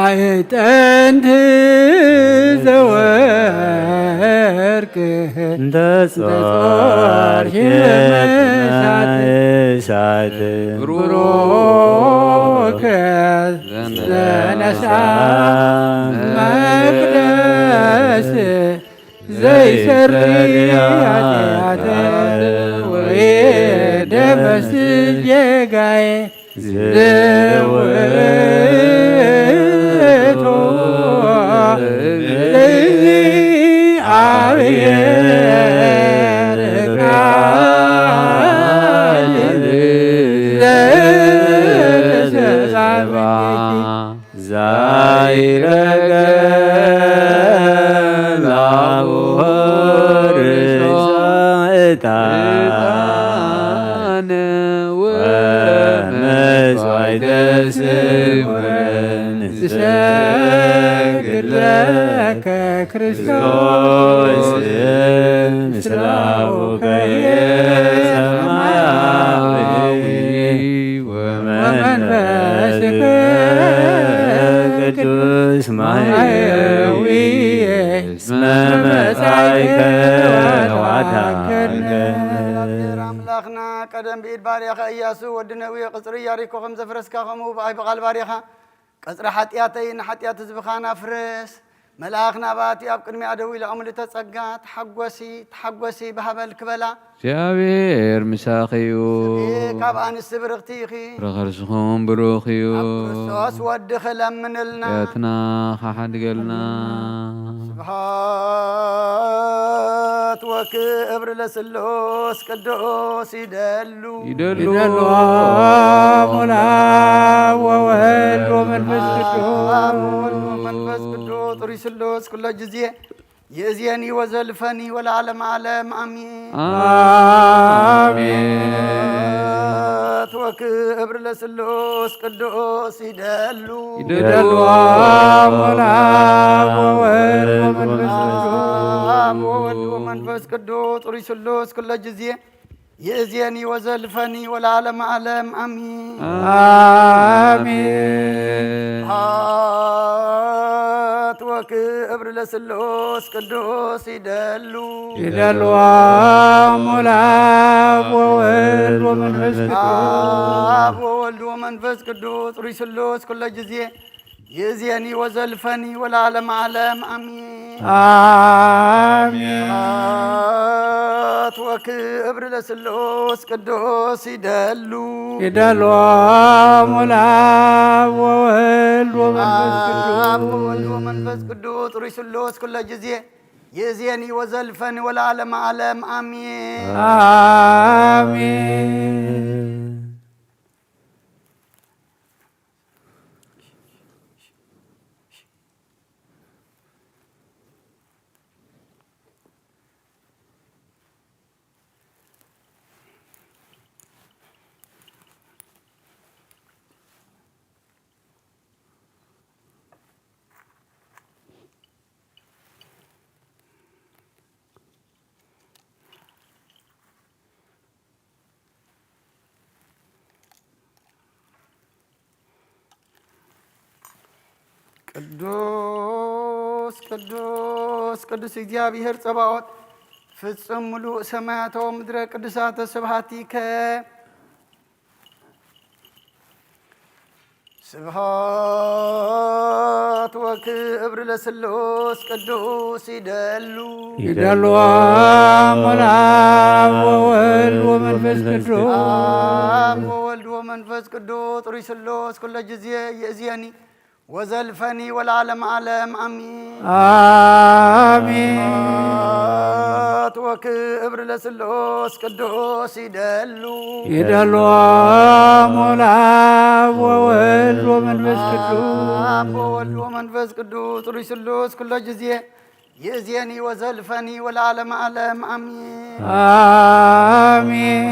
ማይጠንት ዘወርቅ እንተ ጾርኪ በእሳት ብሩክ ዘነሳ መቅደስ ዘይሰሪ ኃጢአተ ወይደመስስ ጌጋዬ ዘውእቱ እግዚአብሔር ቃል ዘተሰብአ ዛይረገ ላቡር ዕጣን ወመሥዋዕተ ስቡርን ንሰግድ ለከ ክርስቶስ ምስለ አቡከ የሰማያዊ ወመንፈስከ ቅዱስ ማሕየዊ እስመ መጻእከ ወአድኀንከ አምላኽና ቀደም ብኢድ ባርያኸ ኢያሱ ወዲ ነዊ ቅፅሪ ኢያሪኮ ከም ዘፍረስካ ከምኡ ብኣይ በቓል ባርያኻ ቀፅሪ ሓጢኣተይ ንሓጢኣት ህዝብኻና ፍርስ መልኣኽ ናባቲ ኣብ ቅድሚ ኣደዊ ኢሎም ልተጸጋ ተሓጐሲ ባህበል ክበላ እግዚአብሔር ምሳኺ እዩ ካብ ኣንስቲ ብርኽቲ ኢኺ ረኸርስኹም ብሩኽ እዩ ኣብ ክርስቶስ ወዲ ክለምንልና ያትና ካሓድገልና ስብሓት ወክብሪ ለስሉስ ቅዱስ ይደሉ ሙላ ወወልድ ወመንፈስ ቅዱስ ጥሪ ስሉስ ኩሎ ጊዜ የእዝየኒ ወዘልፈኒ ወለዓለም ዓለም አሜን አሜን ወክብሪ ለስሉስ ቅዱስ ይደሉ ሙላ ወወልድ ወመንፈስ ቅዱስ ጥሪ ስሉስ ኩሎ ጊዜ የእዝየኒ ወዘልፈኒ ወለዓለም ዓለም አሜን አሜን ወክብሪ ለስሉስ ቅዱስ ይደሉ ሙላ ወወልድ ወመንፈስ አብ ወወልድ ወመንፈስ ቅዱስ ጥሪ ስሉስ ኩሎ ጊዜ የእዝየኒ ወዘልፈኒ ወለዓለም ዓለም አሜን አሜን ወክብሪ ለስሉስ ቅዱስ ይደሉ ሙላ ወወልድ ወመንፈስ ቅዱስ ጥሪ ስሉስ ኩሎ ጊዜ የእዝየኒ ወዘልፈኒ ወለዓለም ዓለም አሜን አሜን ቅዱስ ቅዱስ ቅዱስ እግዚአብሔር ጸባዖት ፍጹም ሙሉእ ሰማያቶ ምድረ ቅዱሳተ ስብሐቲከ ስብሐት ወክብሪ ለስሉስ ቅዱስ ይደሉ ሙላ ወወልድ ወመንፈስ ቅዱስ ወወልድ ወመንፈስ ቅዱስ ጥሪ ስሉስ ኩሎ ጊዜ የእዝየኒ ወዘልፈኒ ወለዓለም ዓለም አሜን አሜን ወክብሪ ለስሉስ ቅዱስ ይደሉ ሙላ ወወልድ ወመንፈስ ቅዱስ ጥሪ ስሉስ ኩሎ ጊዜ የእዝየኒ ወዘልፈኒ ወለዓለም ዓለም አሜን አሜን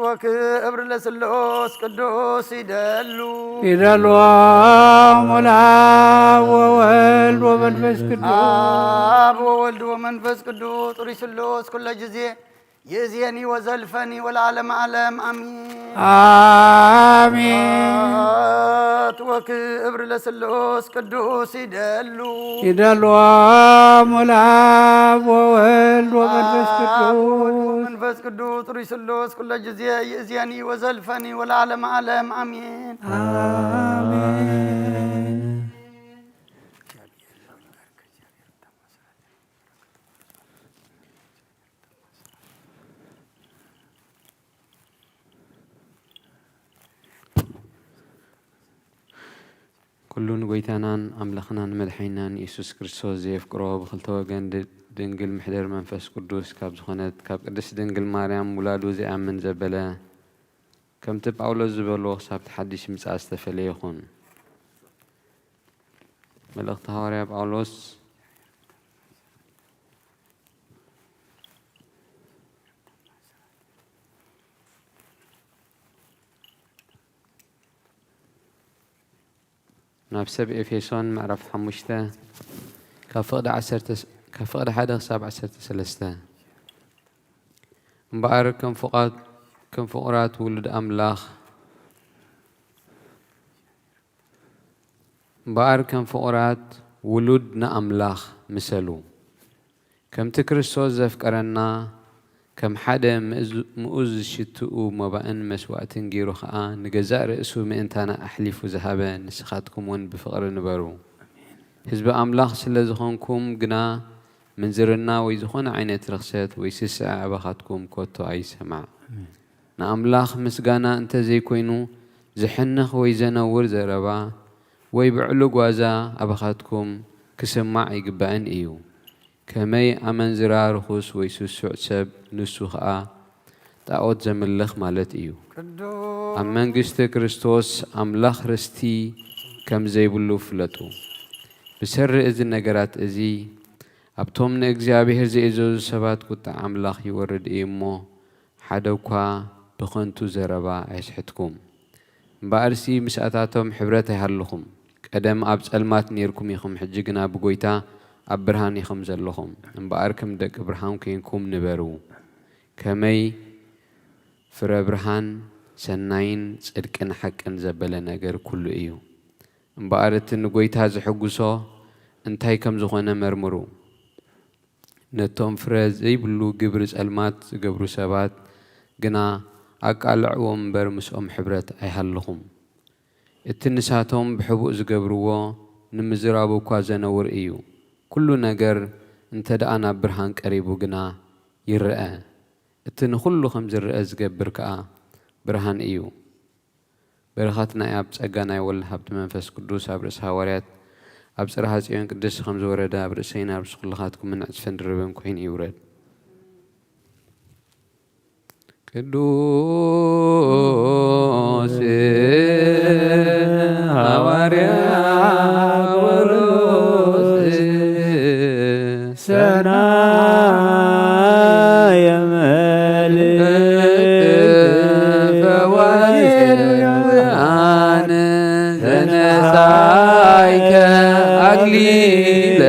ወክብሪ ለስሉስ ቅዱስ ይደሉ ሙላ ወወልድ ወመንፈስ ቅዱስ ወወልድ ወመንፈስ ቅዱስ ጥሪ ስሉስ ኩሎ ጊዜ يزيني وزلفني والعالم عالم آمين آمين وكبر لسلوس قدوس يدلو يدلو ملاب وولد ومنفس قدوس منفس قدوس ريسلوس كل جزية يزيني وزلفني والعالم عالم آمين آمين كلون قويتانان أملخنان مدحينان يسوس كريستوس زيف قروب خلطوا جن دنجل محضر منفس قدوس كاب زخنت كاب قدس دنجل مريم ولادو زي أمن زبلا كم تب أولو زبلو خساب تحديش مساس تفليخون ملغت هاريا بأولوس نفسب إفيسون معرف حمشته كفقد حدا خساب 13 مبارك كم فقرات ولد أملاخ مبارك كم فقرات ولدنا أملاخ مثلو كم تكريستوس زفكرنا كم حدا مؤز شتو مبان مسوات غيرو خا نجزاء رئسو مئنتانا أحلف ذهبا نسخاتكم ون بفقر نبرو حزب أملاخ سلازخونكم جنا منزرنا ويزخون عينة رخصات ويسسع عباخاتكم كوتو أي سمع نأملاخ مسجانا أنت زي كوينو زحنخ ويزنور زربا ويبعلو جوازا عباخاتكم كسمع يقبعن إيو كمي أمن زرار خص ويسوع سب نسوخا تعود زملخ مالت إيو أمن جست كريستوس أملاخ رستي كم زي بلو فلتو بسر إذن نجارات إزي أبتم نجزابه زي إزوز سبات كنت أملاخ يورد إيمو حدوكا بخنتو زربا عيشحتكم بارسي مسأتاتهم حبرته هلخم قدم أبس المات نيركم يخم حجقنا بقويتا أبرهان يخم زلخم باركم دك أبرهان كينكم نبرو كمي فر أبرهان سنين صدقن حقن زبل نجر كل إيو بارت نقويتا زحقوسو انتاي كم زخونا مرمرو نتوم فرز يبلو قبرز المات قبرو سبات قنا أقالعوهم برمسهم حبرت أيهالهم التنساتهم بحبوء زقبروه نمزرابو كوازا نور إيو كل نجر انت دعنا برهان قريبو قنا يرأى التنخلو خمز الرأى زقبركا برهان إيو برخاتنا يابس أقانا يولي هبت منفس قدوس أبرس هاوريات أبس رهاز إيوان قدس خمز وردا أبرسينا أبرس خلقاتكم من عجفن دربهم كوين إيورد قدوس هاوريات ورس سنا يا مالك فوائد زنسايك أقليل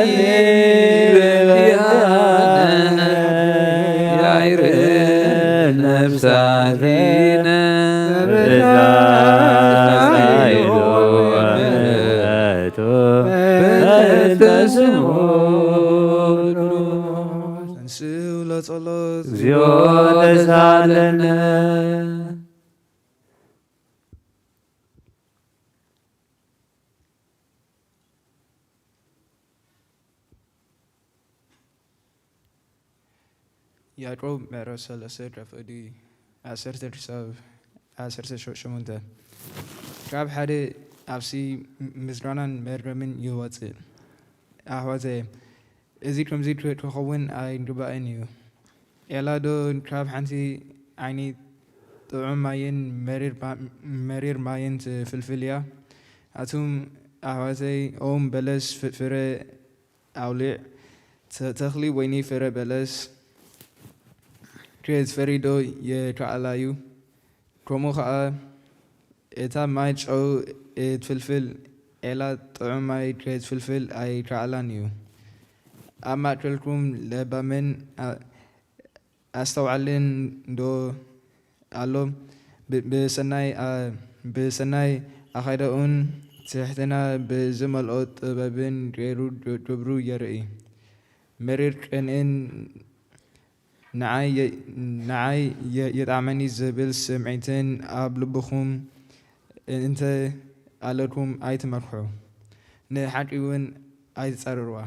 وزنير يعير نفساتنا يعقوب مرسل أسر رفدي أسر ترساب أسر شمونته كاب حد أبسي مزرانا مرمن يواتل أهوازه إذكرم ذكر تخون أي نبأ إنيو يلا دو كاب حنتي عيني طعم ماين مرير ماين في الفيليا أتوم أهوازه أم بلش فر أولي تخلي ويني فر بلش كريز فريدو يتعلايو كرومو خا إتا مايج أو تفلفل إلا طعمي تريد فلفل أي تعلانيو أما تلكم لبمن أستوعلن دو ألو بسناي أخيرون تحتنا بزمل أوت بابن غيرو جبرو يرئي مرير إن نعاي يتعمني زبل سمعتين أبلبخم أنت ألكم أيت مرحو نحكيون أيت صروا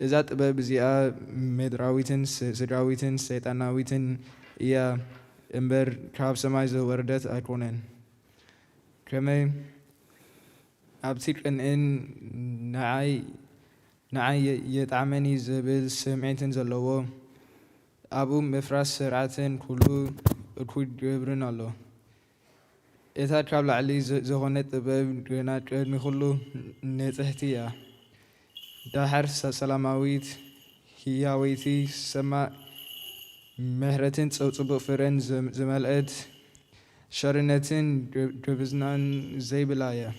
إذا تبى بزيا مدراويتن سدراويتن سيتاناويتن يا إمبر كاب سمايز وردت أكونن كمان أبتيك إن نعاي يتعمني زبل سمعتن زلوا أبو مفرس سرعتن كله أكود جبرن الله إذا قبل علي زغنت باب جنات قدم كله نتحتيا دهر سلاماويت هياويتي سما مهرتن تصوب فرن زملأت شرنتن جبزنان زي بلايا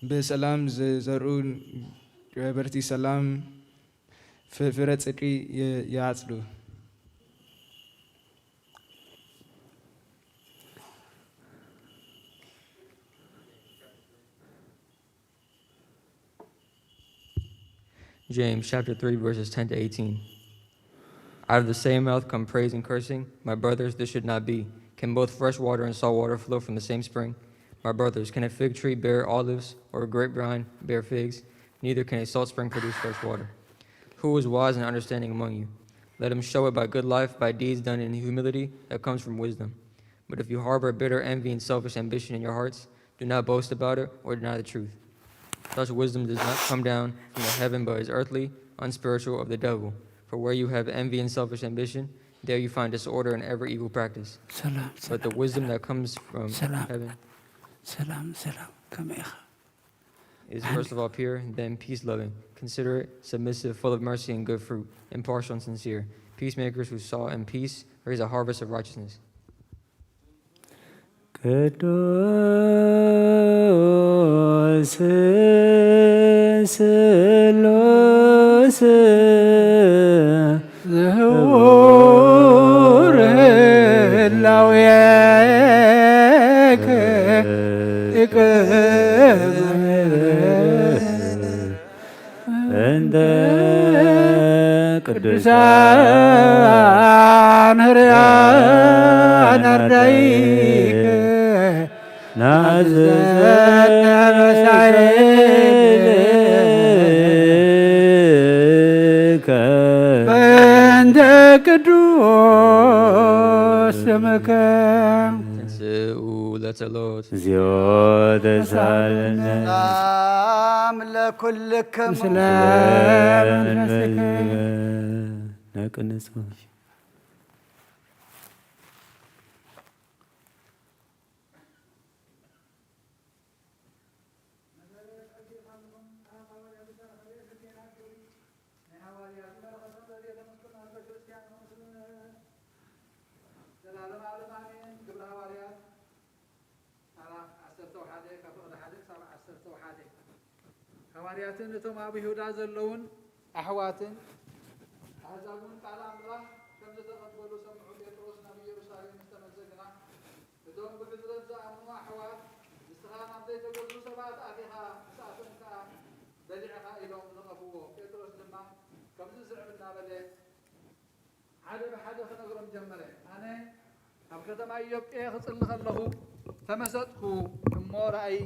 بسلام زرون جبرتي سلام فرت سكي يعصلو James chapter 3 verses 10 to 18. Out of the same mouth come praise and cursing. My brothers, this should not be. Can both fresh water and salt water flow from the same spring? My brothers, can a fig tree bear olives or a grapevine bear figs? Neither can a salt spring produce fresh water. Who is wise and understanding among you? Let him show it by good life, by deeds done in humility that comes from wisdom. But if you harbor bitter envy and selfish ambition in your hearts, do not boast about it or deny the truth. Such wisdom does not come down from the heaven, but is earthly, unspiritual, of the devil. For where you have envy and selfish ambition, there you find disorder and every evil practice. But the wisdom that comes from heaven is first of all pure, then peace-loving, considerate, submissive, full of mercy and good fruit, impartial and sincere, peacemakers who sow in peace raise a harvest of righteousness. ቅዱስ ስሉስ ዘሁር ህላዌከ እንደ ቅዱሳን ህርያን አርዳኢከ ናዘዘልከ በእንተ ቅዱስ ስምከ ተንሥኡ ለጸሎት እግዚኦ ተሳለነ ሰላም ለኩልክም ምስለ መንፈስከ ነቅንጹ حوارياتن اتم ابي يهودا زلون احواتن احزابون قال امراه كم تتقبلوا سمعوا بطرس نبي يروسالم مستمزقنا بدون بقدرت زعموا احوات استغانا بديت تقولوا سبات اخيها ساعتنكا بدعها اليوم نقفوه بطرس لما كم تزعمنا بديت حدا بحدا خنقرم جمره انا اب كتما يوب ايه خصل خلخو تمسطكو امو راي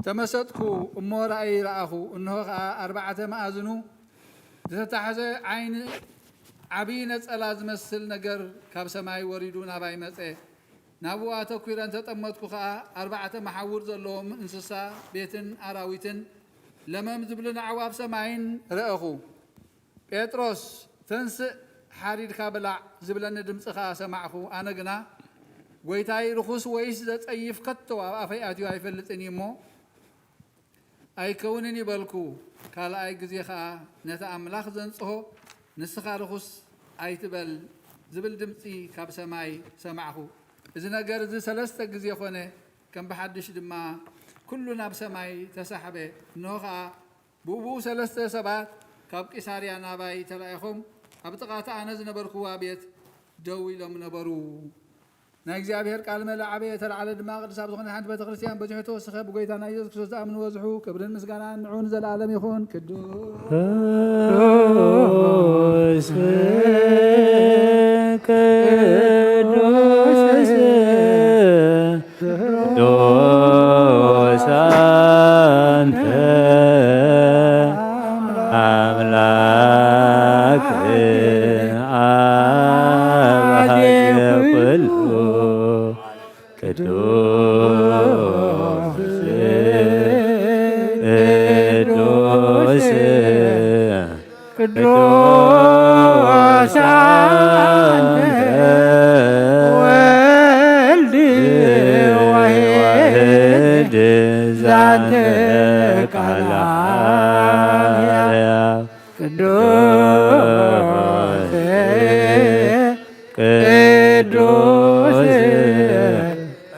تمسطكو امو راي راخو انه 4 مآذنو زتحز عين عبينه صلاز مسل ነገር ካብ ሰማይ ወሪዱ ናባይ መፀ ናብዋ ተኩረን ተጠመጥኩ 4 መሐውር ዘለዎም እንስሳ ቤትን አራዊትን ለመም ዝብልን አዕዋፍ ሰማይን ረአኹ ጴጥሮስ ተንስ ሓሪድካ በላዕ ዝብለኒ ድምፅኻ ሰማዕኹ ኣነ ግና ጎይታይ ርኹስ ወይስ ዘፀይፍ ከቶ ኣብ ኣፈይ ኣትዩ ኣይፈልጥን እሞ ኣይከውንን ይበልኩ ካልኣይ ግዜ ከዓ ነቲ ኣምላኽ ዘንጽሖ ንስኻ ርኹስ ኣይትበል ዝብል ድምፂ ካብ ሰማይ ሰማዕኹ እዚ ነገር እዚ 3 ግዜ ኾነ ከም ብሓድሽ ድማ ኩሉ ናብ ሰማይ ተሳሕበ እንሆ ከዓ ብኡኡ 3 ሰባት ካብ ቂሳርያ ናባይ ተላኢኾም ኣብ ጥቓቲ ኣነ ዝነበርኩዋ ቤት ደው ኢሎም ነበሩ ናይ እግዚኣብሔር ቃል መላዓበ የተላዓለ ድማ ቅዱስ ኣብ ዝኾነ ሓንቲ ቤተ ክርስቲያን በዚሑ ተወሰኸ ብጎይታና ኢየሱስ ክርስቶስ ዝኣምኑ ወዝሑ ክብርን ምስጋናን ንዑን ዘለዓለም ይኹን ቅዱስ ቅዱስ አንተ አምላክ አብ ኩሉ ቅዱስ ቅዱስ አንተ ወልድ ዋሕድ ዛንተ ቃል ሕያው ቅዱስ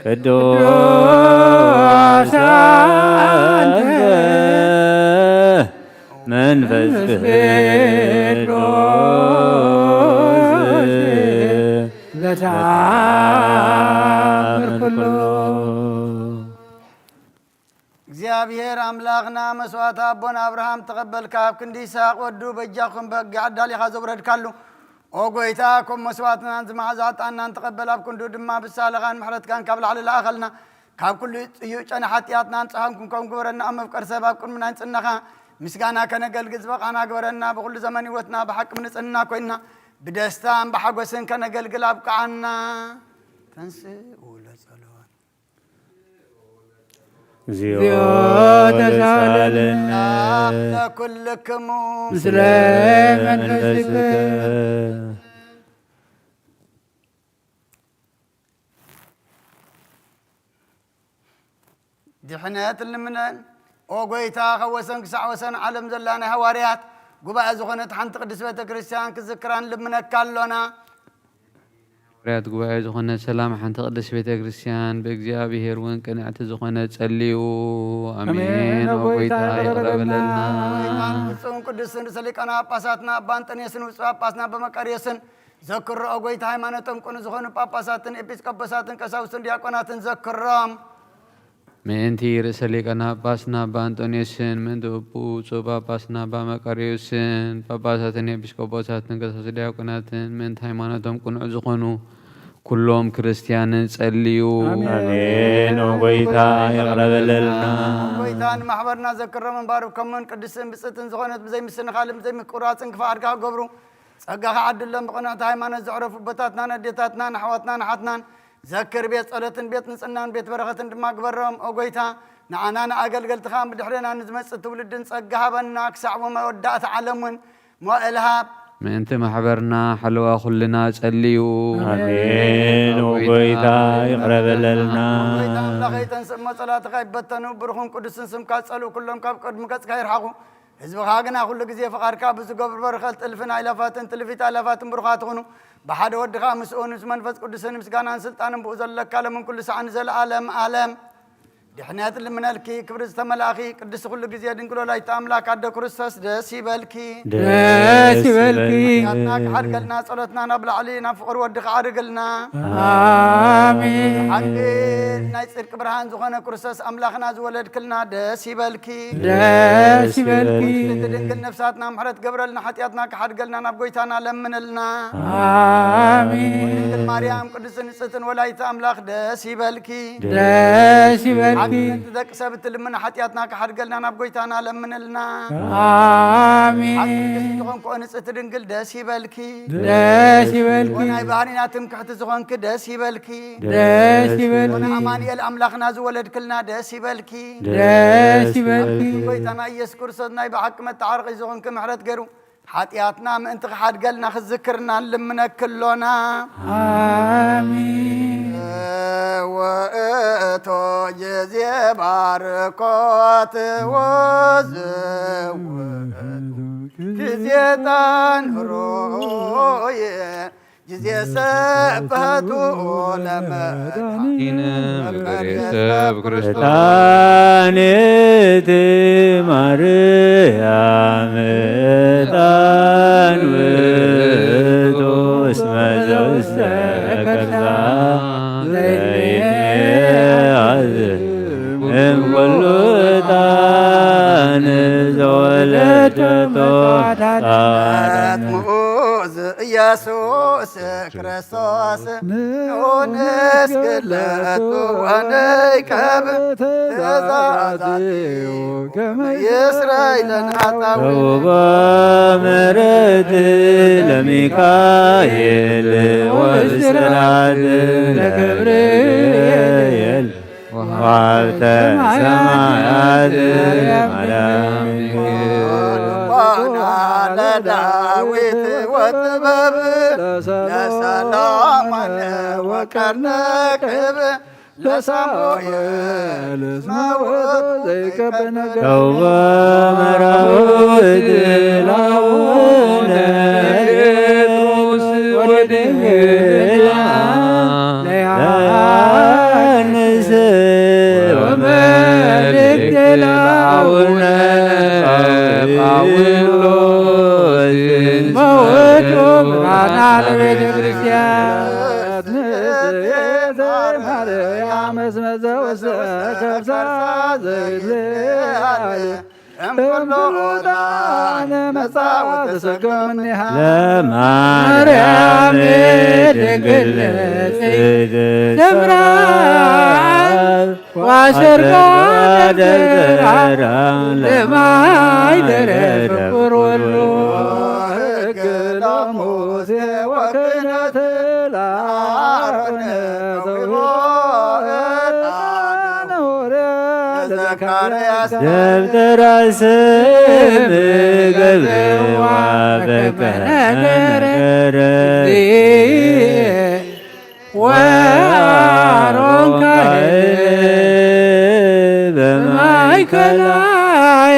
ቅዱስ አንተ መንፈስ ቅዱስ ዘተአምር ኩሉ እግዚአብሔር አምላኽና መስዋዕት አቦና አብርሃም ተቀበልካ ኣብ ክንዲ ይስሐቅ ወዱ በጃኹም በግ ዓዳሊኻ ዘውረድካሉ ኦ ጎይታ ከም መስዋዕትናን ዝማዕዛጣናን ተቀበል ኣብ ክንዱ ድማ ብሳለኻን ምሕረትካን ካብ ላዕሊ ለኣኸልና ካብ ኩሉ ጥዩዕ ጨና ሓጢኣትናን ፀሃንኩም ከም ግበረና ኣብ መፍቀር ሰብ ኣብ ቅድምና ንፅነኻ ምስጋና ከነገልግል ዝበቓና ግበረና ብኩሉ ዘመን ህይወትና ብሓቂ ንፅንና ኮይንና ብደስታን ብሓጎስን ከነገልግል ኣብቅዓና ተንስኡ ለጸሎት እግዚኦ ተሳለና ለኩልክሙ ምስለ መንፈስከ ድሕነት ልምነን ኦ ጎይታ ከወሰን ክሳዕ ወሰን ዓለም ዘላ ናይ ሃዋርያት ጉባኤ ዝኾነት ሓንቲ ቅዱስ ቤተ ክርስቲያን ክዝክራን ልምነካ ኣሎና ሃዋርያት ጉባኤ ዝኾነ ሰላም ሓንቲ ቅዱስ ቤተ ክርስቲያን ብእግዚአብሔር እውን ቅንዕቲ ዝኾነ ጸልዩ ኣሜን ኦ ጎይታ ይቕረበለና ንጹን ቅዱስን ርእሰ ሊቃነ ጳጳሳትና ኣባ አንጦንዮስን ውፁእ ጳጳስና በመቃርዮስን ዘክሮ ኦ ጎይታ ሃይማኖቶም ቅኑ ዝኾኑ ጳጳሳትን ኤጲስቆጶሳትን ቀሳውስትን ዲያቆናትን ዘክሮም ምእንቲ ርእሰ ሊቃነ ጳጳስና ኣባ አንጦንዮስን ምእንቲ ብፁእ ጳጳስና ኣባ መቃርዮስን ጳጳሳትን ኤጲስቆጶሳትን ቀሳውስትን ዲያቆናትን ምእንቲ ሃይማኖቶም ቅኑዕ ዝኾኑ ኩሎም ክርስቲያንን ጸልዩ አሜን ኦ ጎይታ ይቕረበለልና ጎይታ ንማሕበርና ዘክሮም ባርኮምን ቅዱስን ብፅትን ዝኾነት ብዘይምስንኻልን ብዘይምቁራፅን ክፍኣድካ ገብሩ ጸጋኻ ዓድሎም ብቕንዕቲ ሃይማኖት ዘዕረፉ ቦታትናን ኣዴታትናን ኣሕዋትናን ኣሓትናን ዘክር ቤት ጸሎትን ቤት ንጽናን ቤት በረኸትን ድማ ግበሮም ኦ ጎይታ ንዓና ንኣገልገልትኻ ብድሕሪና ንዝመጽእ ትውልድን ጸጋ ሃበና ክሳዕ መወዳእቲ ዓለም እውን ሞእል ሃብ ምእንቲ ማሕበርና ሓለዋ ኩልና ጸልዩ አሜን ኦ ጎይታ ይቕረበለልና ጎይታ ኣምላኸይ ተንስእ መጸላትኻ ይበተኑ ብርኹን ቅዱስን ስምካ ጸልኡ ኩሎም ካብ ቅድሚ ገጽካ ይርሓቑ ህዝብኻ ግና ኩሉ ግዜ ፍቓድካ ብዝገብር በረኸት ጥልፍን ኣይላፋትን ትልፊት ኣይላፋትን ብሩኻት ትኹኑ بحد ودخا مسؤول منفذ قدسن مسكان سلطان بوزلك لمن كل ساعة نزل عالم عالم دحنات اللي من الكي كبرز تملاخي قدس كل جزية دنقلو لا يتأملاك عد كرسس دسي بالكي دسي بالكي ياتناك حرقلنا صلتنا نبل علينا فقر ودخا عرقلنا آمين حقي نايسر كبرهان زغانا كرسس أملاخنا زولد كلنا دسي بالكي دسي بالكي دنقل نفساتنا محرت قبرلنا حتياتنا كحرقلنا نبقويتانا لمنلنا آمين مريم قدس نستن ولا يتأملاك دسي بالكي دسي بالكي انت ذاك سبت لمن حتياتنا كحرقلنا نبقويتانا لمنلنا آمين زغون كو نست دنقل دسي بالكي دسي بالكي وناي بارينا تمكحت زغون كدسي بالكي دسي بالكي ونا أماني الأملاخنا زولد كلنا دسي بالكي دسي بالكي بقويتانا يسكر صدنا بحكمة تعرقي زغون كمحرت قرو حتياتنا من انت حرقلنا خذكرنا لمنا كلنا آمين وأتو جزي باركات وزوات جزيتان روح ጊዜ ሰበቱ ለመድኃኒነ ሰብ ክርስቶስ ዕጣኔት ማርያም ዕጣን ውእቱ እስመ ዘውስተ ከርሳ ዘይትሜአዝ እምኩሉ ዕጣን ዘወለደቶ ሙዝ ኢየሱስ ክርስቶስ ንስግለቱ ወንይከብ ትእዛዛቲሁ የእስራኤልን ኃጣውእ ተውባ ምሕረት ለሚካኤል ወብስራት ለገብርኤል ወሀብተ ሰማያት ማርያም ለዳዊት ወጥበብ ለሰላም ወቀርነ ቅብ ለሳሙኤል ተውባ መራዊት ላቡነ ጴጥሮስ ወድንግል ለዮሐንስ ወመልእክት ላቡነ ጳውሎስ መውቱ ብርሃና ለቤተ ክርስቲያን ማርያም እስመ ዘውስተ ከርሳ ዘይትለዓል እምኩሉጣነ መጻወ ተሰገምኒሃ ለማርያም ድንግል ትምራል ዋሰርጋ ደርራ ለማይደረ ፍቁር ወሉ ሕግ ለሙሴ ወክህነት ለአሮን ዘካርያስ ደብተራ ስም ገብዋ በከነገረ ወአሮን ካህን በማእከላ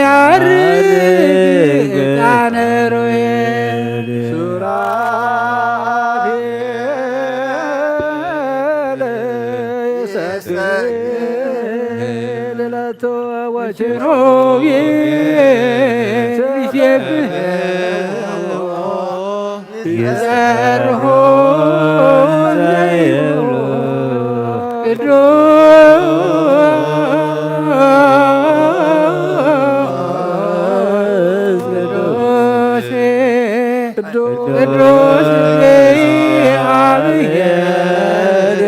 ያርግ ዕጣነ ሮኤል ሱራፌል ይሰግድ ለቶ ወኪሩቤል ይሴብሕዎ ይዘርሁ ዘይብሉ ቅዱስ እግዚአብሔር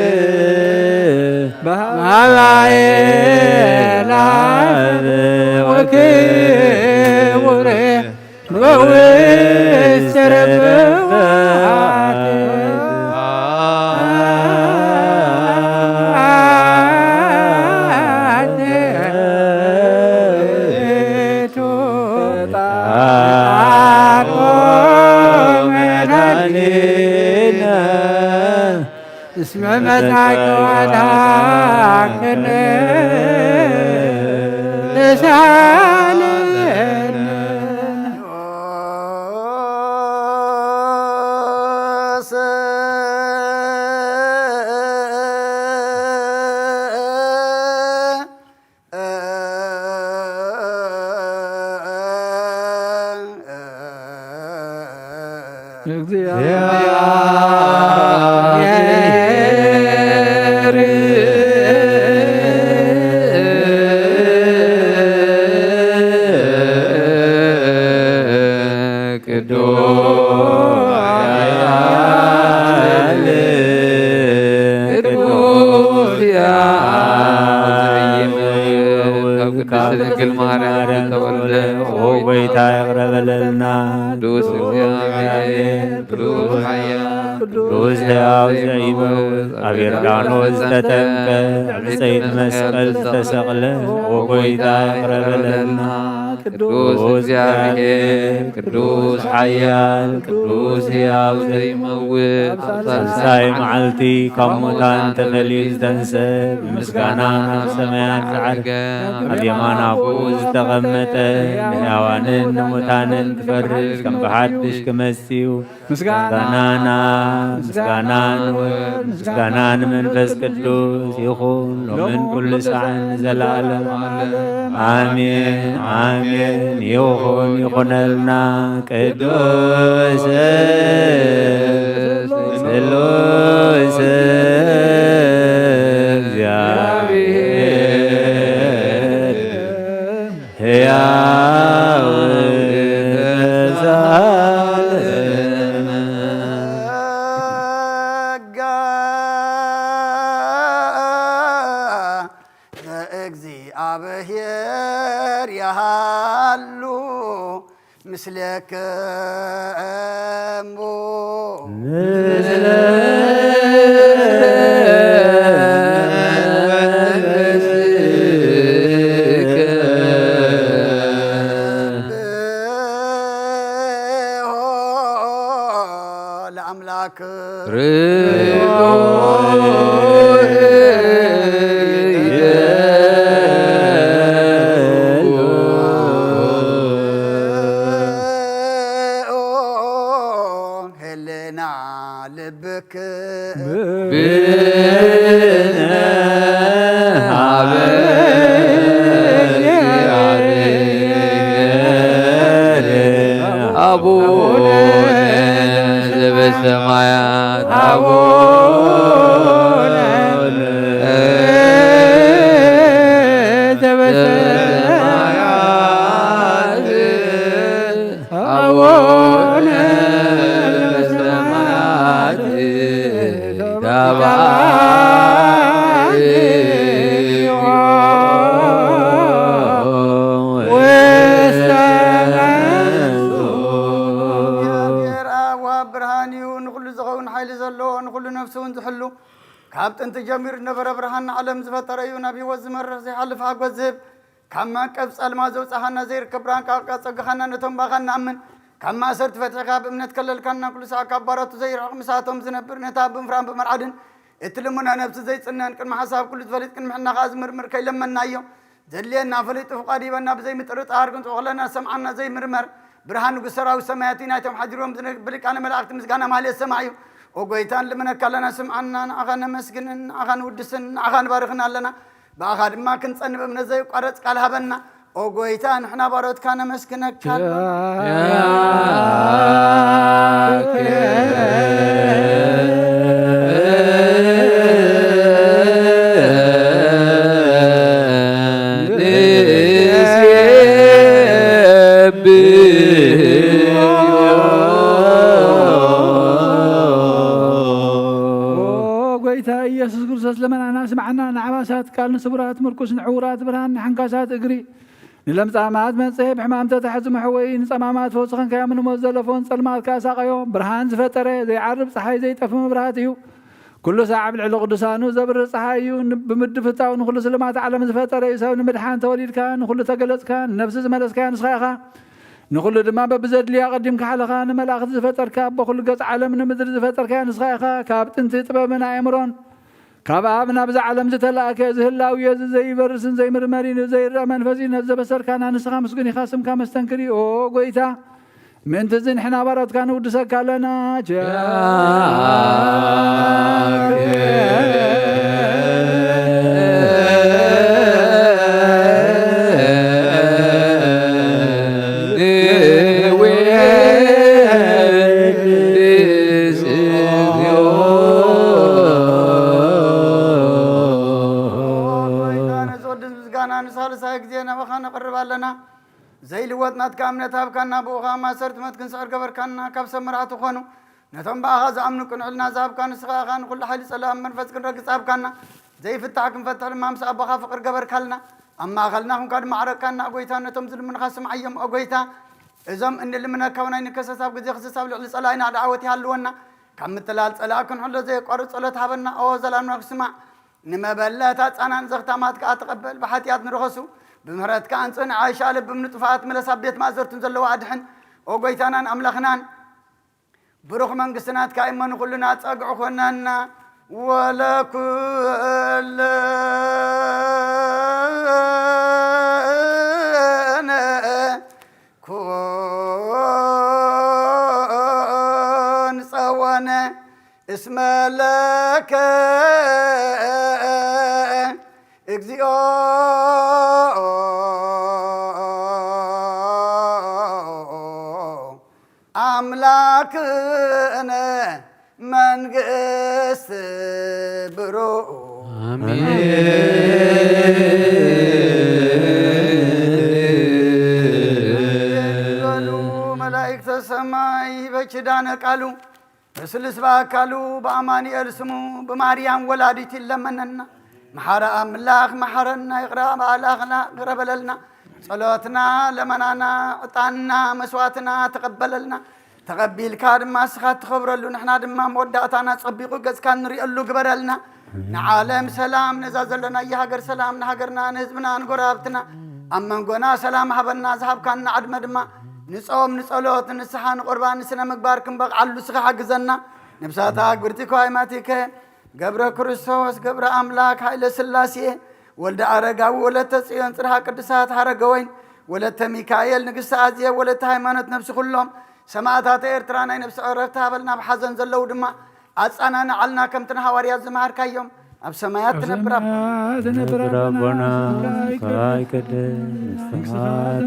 በኃይል ወክቡር በውስተ ረብዋት እስመ መጻእከ ወአድኀንከነ ተሳለነ ድንግል ማርያም ተወልደ ወይታ ያቅረበለልና ቅዱስ እግዚአብሔር ቅዱስ ኃያል ቅዱስ ሕያው ዘኢይመውት አብ ዮርዳኖስ ተጠምቀ አብ ዕፀይት መስቀል ተሰቅለ ወጎይታ ያቅረበለልና ቅዱስ እግዚአብሔር ቅዱስ ኃያል ቅዱስ ሕያው ዘይመውት ሳልሳይ መዓልቲ ካብ ሙታን ተፈልዩ ዝተንስእ ብምስጋና ናብ ሰማያት ዝዓርገ ኣብ የማን ኣቡኡ ዝተቐመጠ ንሕያዋንን ንሙታንን ክፈርድ ከም ብሓድሽ ክመጽኡ ምስጋናና ምስጋና ንወድ ምስጋና ንመንፈስ ቅዱስ ይኹን ሎምን ኩሉ ሰዓን ዘለዓለም አሜን አሜን። ይኹን ይኹነልና ቅዱስ ስሉስ እግዚአብሔር ሕያው እግዚአብሔር ያሃሉ ምስለከ እሞ ለአምላክ هلنا لبك أبونا بالسماوات ካብ ጥንቲ ጀሚር ነበረ ብርሃን ዓለም ዝፈጠረ እዩ ናብ ህይወት ዝመርሕ ዘይሓልፍ ሓጎስ ዝህብ ካብ ማንቀብ ጸልማ ዘውፃኻና ዘይርከብ ብርሃን ካብ ፀግኻና ነቶም ባኻ ንኣምን ካብ ማእሰርቲ ፈትሒኻ ብእምነት ከለልካና ኩሉ ሰዓት ካብ ባሮቱ ዘይርሕቕ ምሳቶም ዝነብር ነታ ብምፍራን ብመርዓድን እቲ ልሙና ነብሲ ዘይፅነን ቅድሚ ሓሳብ ኩሉ ዝፈልጥ ቅድሚ ሕናኻ ዝምርምር ከይለመናዮ ዘድልየና ፈሊጡ ፍቓድ ሂበና ብዘይምጥርጣር ክንፅኦ ከለና ሰምዓና ዘይምርመር ብርሃን ንጉስ ሰራዊት ሰማያት ናይቶም ሓዲሮም ዝነብል ቃለ መላእክቲ ምስጋና ማህሌት ሰማዕ እዩ وقويتان لمن كلنا سمعنا أغانى مسكن أغانى ودسن أغانى بارخنا لنا بأخذ ما كنت أنا بمنزل قرأت قالها بنا وقويتان إحنا بارد كان مسكنك ኢየሱስ ክርስቶስ ለመናና ስማዕና ንዓባሳት ቃል ንስቡራት ምርኩስ ንዕውራት ብርሃን ንሓንካሳት እግሪ ንለምጻማት መንጽሔ ብሕማም ተታሕዝሙ ሕወይ ንጸማማት ፈውሲ ኸንካዮ ምንሞት ዘለፎን ጸልማት ካሳቐዮ ብርሃን ዝፈጠረ ዘይዓርብ ፀሓይ ዘይጠፍ መብራህት እዩ ኩሉ ሰዓብ ልዕሊ ቅዱሳኑ ዘብርህ ፀሓይ እዩ ብምድብ ፍታው ንኩሉ ስልማት ዓለም ዝፈጠረ እዩ ሰብ ንምድሓን ተወሊድካ ንኩሉ ተገለጽካ ነብሲ ዝመለስካዮ ንስኻ ኢኻ ንኩሉ ድማ በብዘድልያ ቀዲምካ ሓለኻ ንመላእኽቲ ዝፈጠርካ በኩሉ ገጽ ዓለም ንምድሪ ዝፈጠርካዮ ንስኻ ኢኻ ካብ ጥንቲ ጥበብን ኣእምሮን ካብ ኣብ ናብዛ ዓለም ዝተላእከ ዝህላው የዝ ዘይበርስን ዘይምርመሪን ዘይርአ መንፈሲ ነዚ ዘበሰርካና ንስኻ ምስጉን ኢኻ ስምካ መስተንክሪ ኦ ጎይታ ምእንቲ እዚ ንሕና ባሮትካ ንውድሰካ ኣለና زي لوطنا تكامنا تابكنا بوغا ما صرت متكن سعر قبركنا كاب سمرات خونو نتم باغا زعمنو كنعلنا زابكان سخاغان كل حال سلام من فسكن رق صابكنا زي فتحكم فتح المام سابخا فقر قبركلنا اما خلناهم كاد معركنا اغويتا نتم زل من خصم عيم اغويتا ازم ان اللي من كوناي نكسساب غزي خصساب لعل صلاينا دعوتي هالونا كم تلال صلاكن حل زي قرص صلاه هبنا او زلام نسمع نما بلات انا زغتا مات كاتقبل بحاتيات نرخصو بمهرتك أنصن عايشة لب من طفات ملسا بيت ما زرتن زلوا أدحن وقويتانا أملاخنان بروخ من قسنات كايمان كلنا تقعوا خنانا ولا كل كون صوانا اسم لك اكزيو أملاكنا من قس برو قالوا ملائكة السماء بشدانا قالوا بسلس باكالوا بأماني أرسموا بماريام ولادتي لمننا محر أملاك محرنا يقرأ بالأغنا قرب لنا صلاتنا لمنانا عطانا مسواتنا تقبل لنا تقبل كاد ما سخات خبر له نحن دما موداتنا تصبيقو قز كان نري له قبر لنا نعالم سلام نزازل لنا يهاجر سلام نهاجرنا نزبنا نقرابتنا أما نقولنا سلام حبنا ذهب كان عدم دما نصوم نصلوت نسحان قربان نسنا مقباركم بق علو سخ حجزنا نبساتا قبرتكو هايماتيك قبر كريستوس قبر أملاك هايل سلاسي ولد عرقا ولد تصيون صرها قدسات حرقوين ولد ميكائيل نقص آزية ولد هايمانت نفس كلهم سماعتات إرترانا نفس عرفتها بلنا بحزن زلو دما أسانا نعلنا كم تنها ورياض زمهر كيوم أب سمايات تنبرا ربنا خاي كده استغفار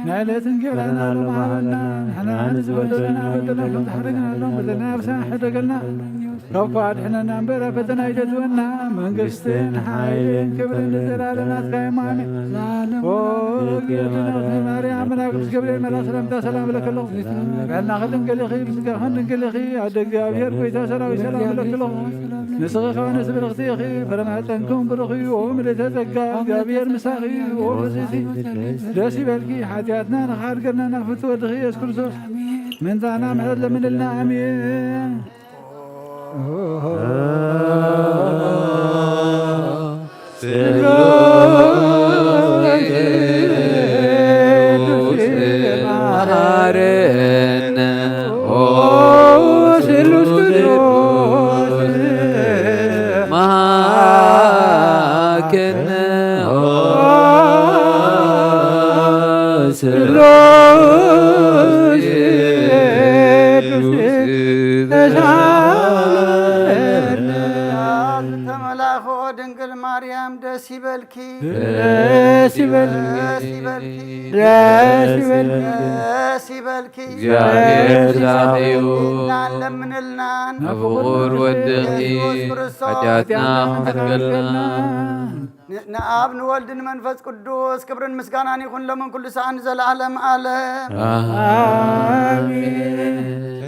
نعلة كبرنا لمعنا حنا نزودنا ودنا تحرقنا لهم بدنا بساحة قلنا رفعت حنا نعبر فتنا يجدونا من قستين حايلين كبر لزلالنا كايمامي وقيتنا في مريم مناقص قبل المراسلم سلام لك الله قالنا خلن قلخي بسقا خلن قلخي عدق أبير كويتا سلام لك الله نسغي خوانس بالغتيخي فلما تنكم برخي ومن تزقى أبير مساخي وفزيسي داسي بالكي حاجاتنا نخار قرنا نخفت ودخي يسكرسوس من ذانا محل من النعمين نعم نولد منفس قدوس كبر مسكانان يكون لمن كل سان زلعلم عالم آمين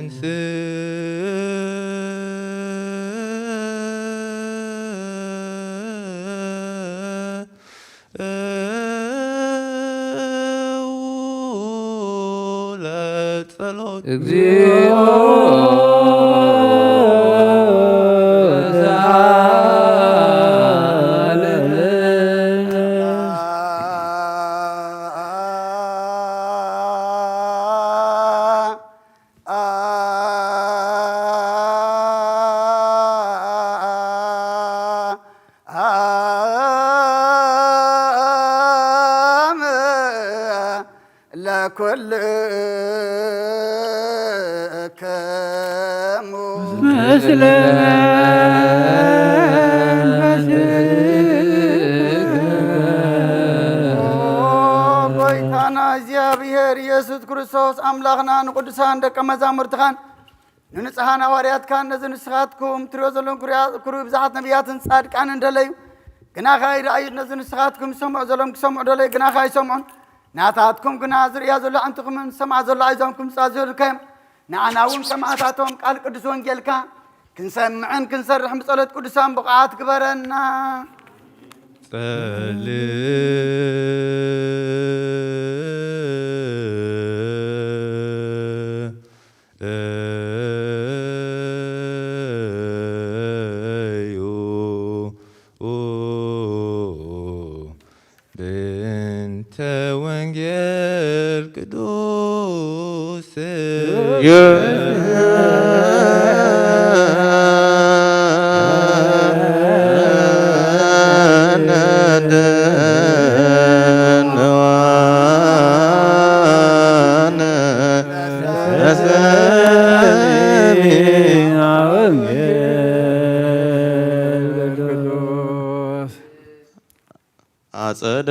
أملاخنا نقدسان دك مزامر تخان ننصحان واريات كان نزن سخاتكم تروزلون كرو بزحات نبيات صادق عن دليو كنا خاي رأي نزن سخاتكم سمع زلهم سمع دلي كنا خاي سمعون ناتاتكم كنا زر يا زل أنتكم من سمع زل عايزكم سازر كم نعناون سمعتاتهم قال قدسون جلكا كنسمعن كنسرح بصلة قدسان بقعات كبرنا Oh አጸደ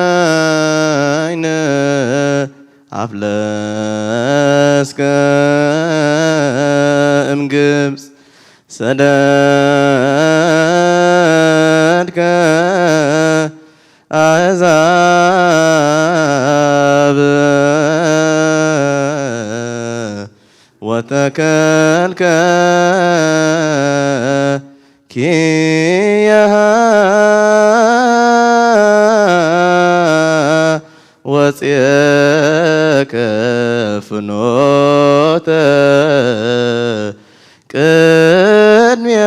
ወይነ አፍለስከ እምግብፅ ሰደድከ አሕዛብ ወተከልከ ኪያሃ ወፅየከ ፍኖተ ቅድሚያ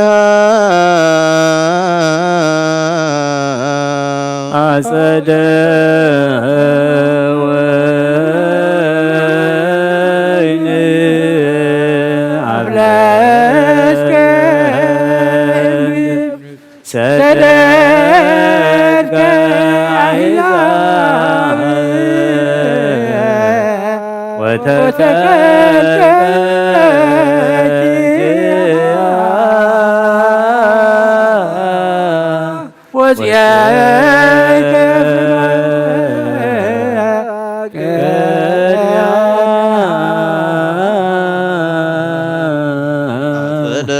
አጸደ ወይን አፍለስከ ሰደድከ አሕዛብ ወተከልከ ወፅየከ አጸደ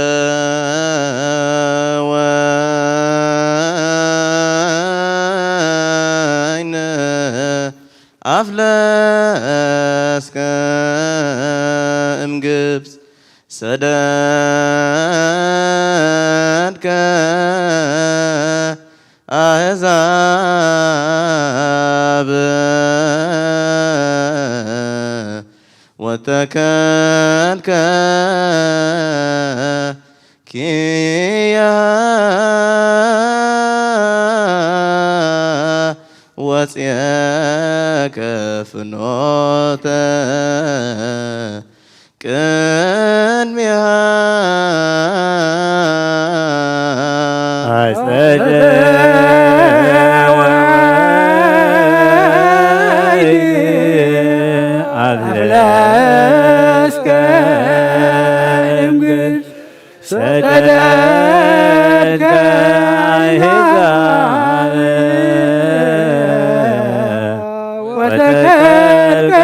ወይነ አፍለስከ እምግብፅ ሰደድከ አሕዛብ ወተከልከ ኪያሃ ወፅየከ ፍኖተ ቅድሚያ አጸደ ወይን አፍለስከ እምግብፅ ሰደድከ አሕዛብ ወተከልከ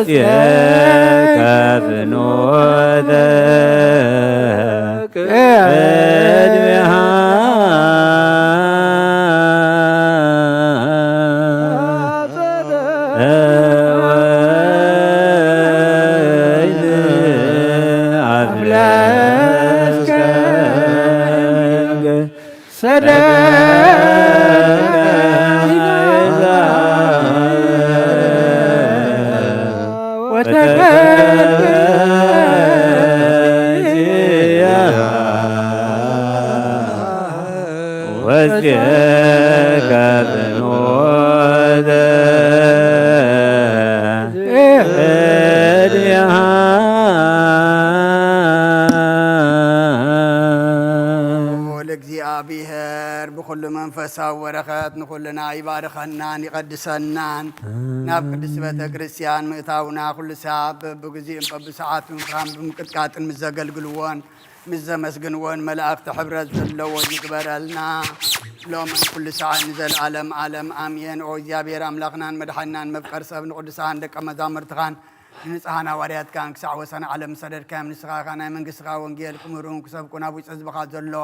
ወፅየከ ፍኖተ ቅድሚያ ወይን አፍለስከ ሰደድከ አሕዛብ ወተከልከ ወፅየከ ፍኖተ ቅድሚያ ለእግዚአብሔር ብኩሉ መንፈሳዊ ወረኸት ንኩልና ይባርከናን ይቀድሰናን ናብ ቅድስት ቤተ ክርስቲያን ምእታውና ኩሉ ሰዓት በብግዚእን በብሰዓቱን ካም ብምቅጥቃጥን ምስ ዘገልግልዎን ምስ ዘመስግንዎን መላእክቲ ሕብረት ዘለዎን ይግበረልና ሎምን ኩሉ ሰዓት ንዘለዓለም ዓለም አሜን። ኦ እግዚአብሔር አምላኽናን መድሓኒናን መፍቀር ሰብ ንቅዱሳን ደቀ መዛሙርትኻን ንንፅሓን ሃዋርያትካን ክሳዕ ወሰነ ዓለም ሰደድካዮም ንስኻ ናይ መንግስትኻ ወንጌል ክምህሩን ክሰብኩን ኣብ ውፅእ ህዝብኻ ዘሎ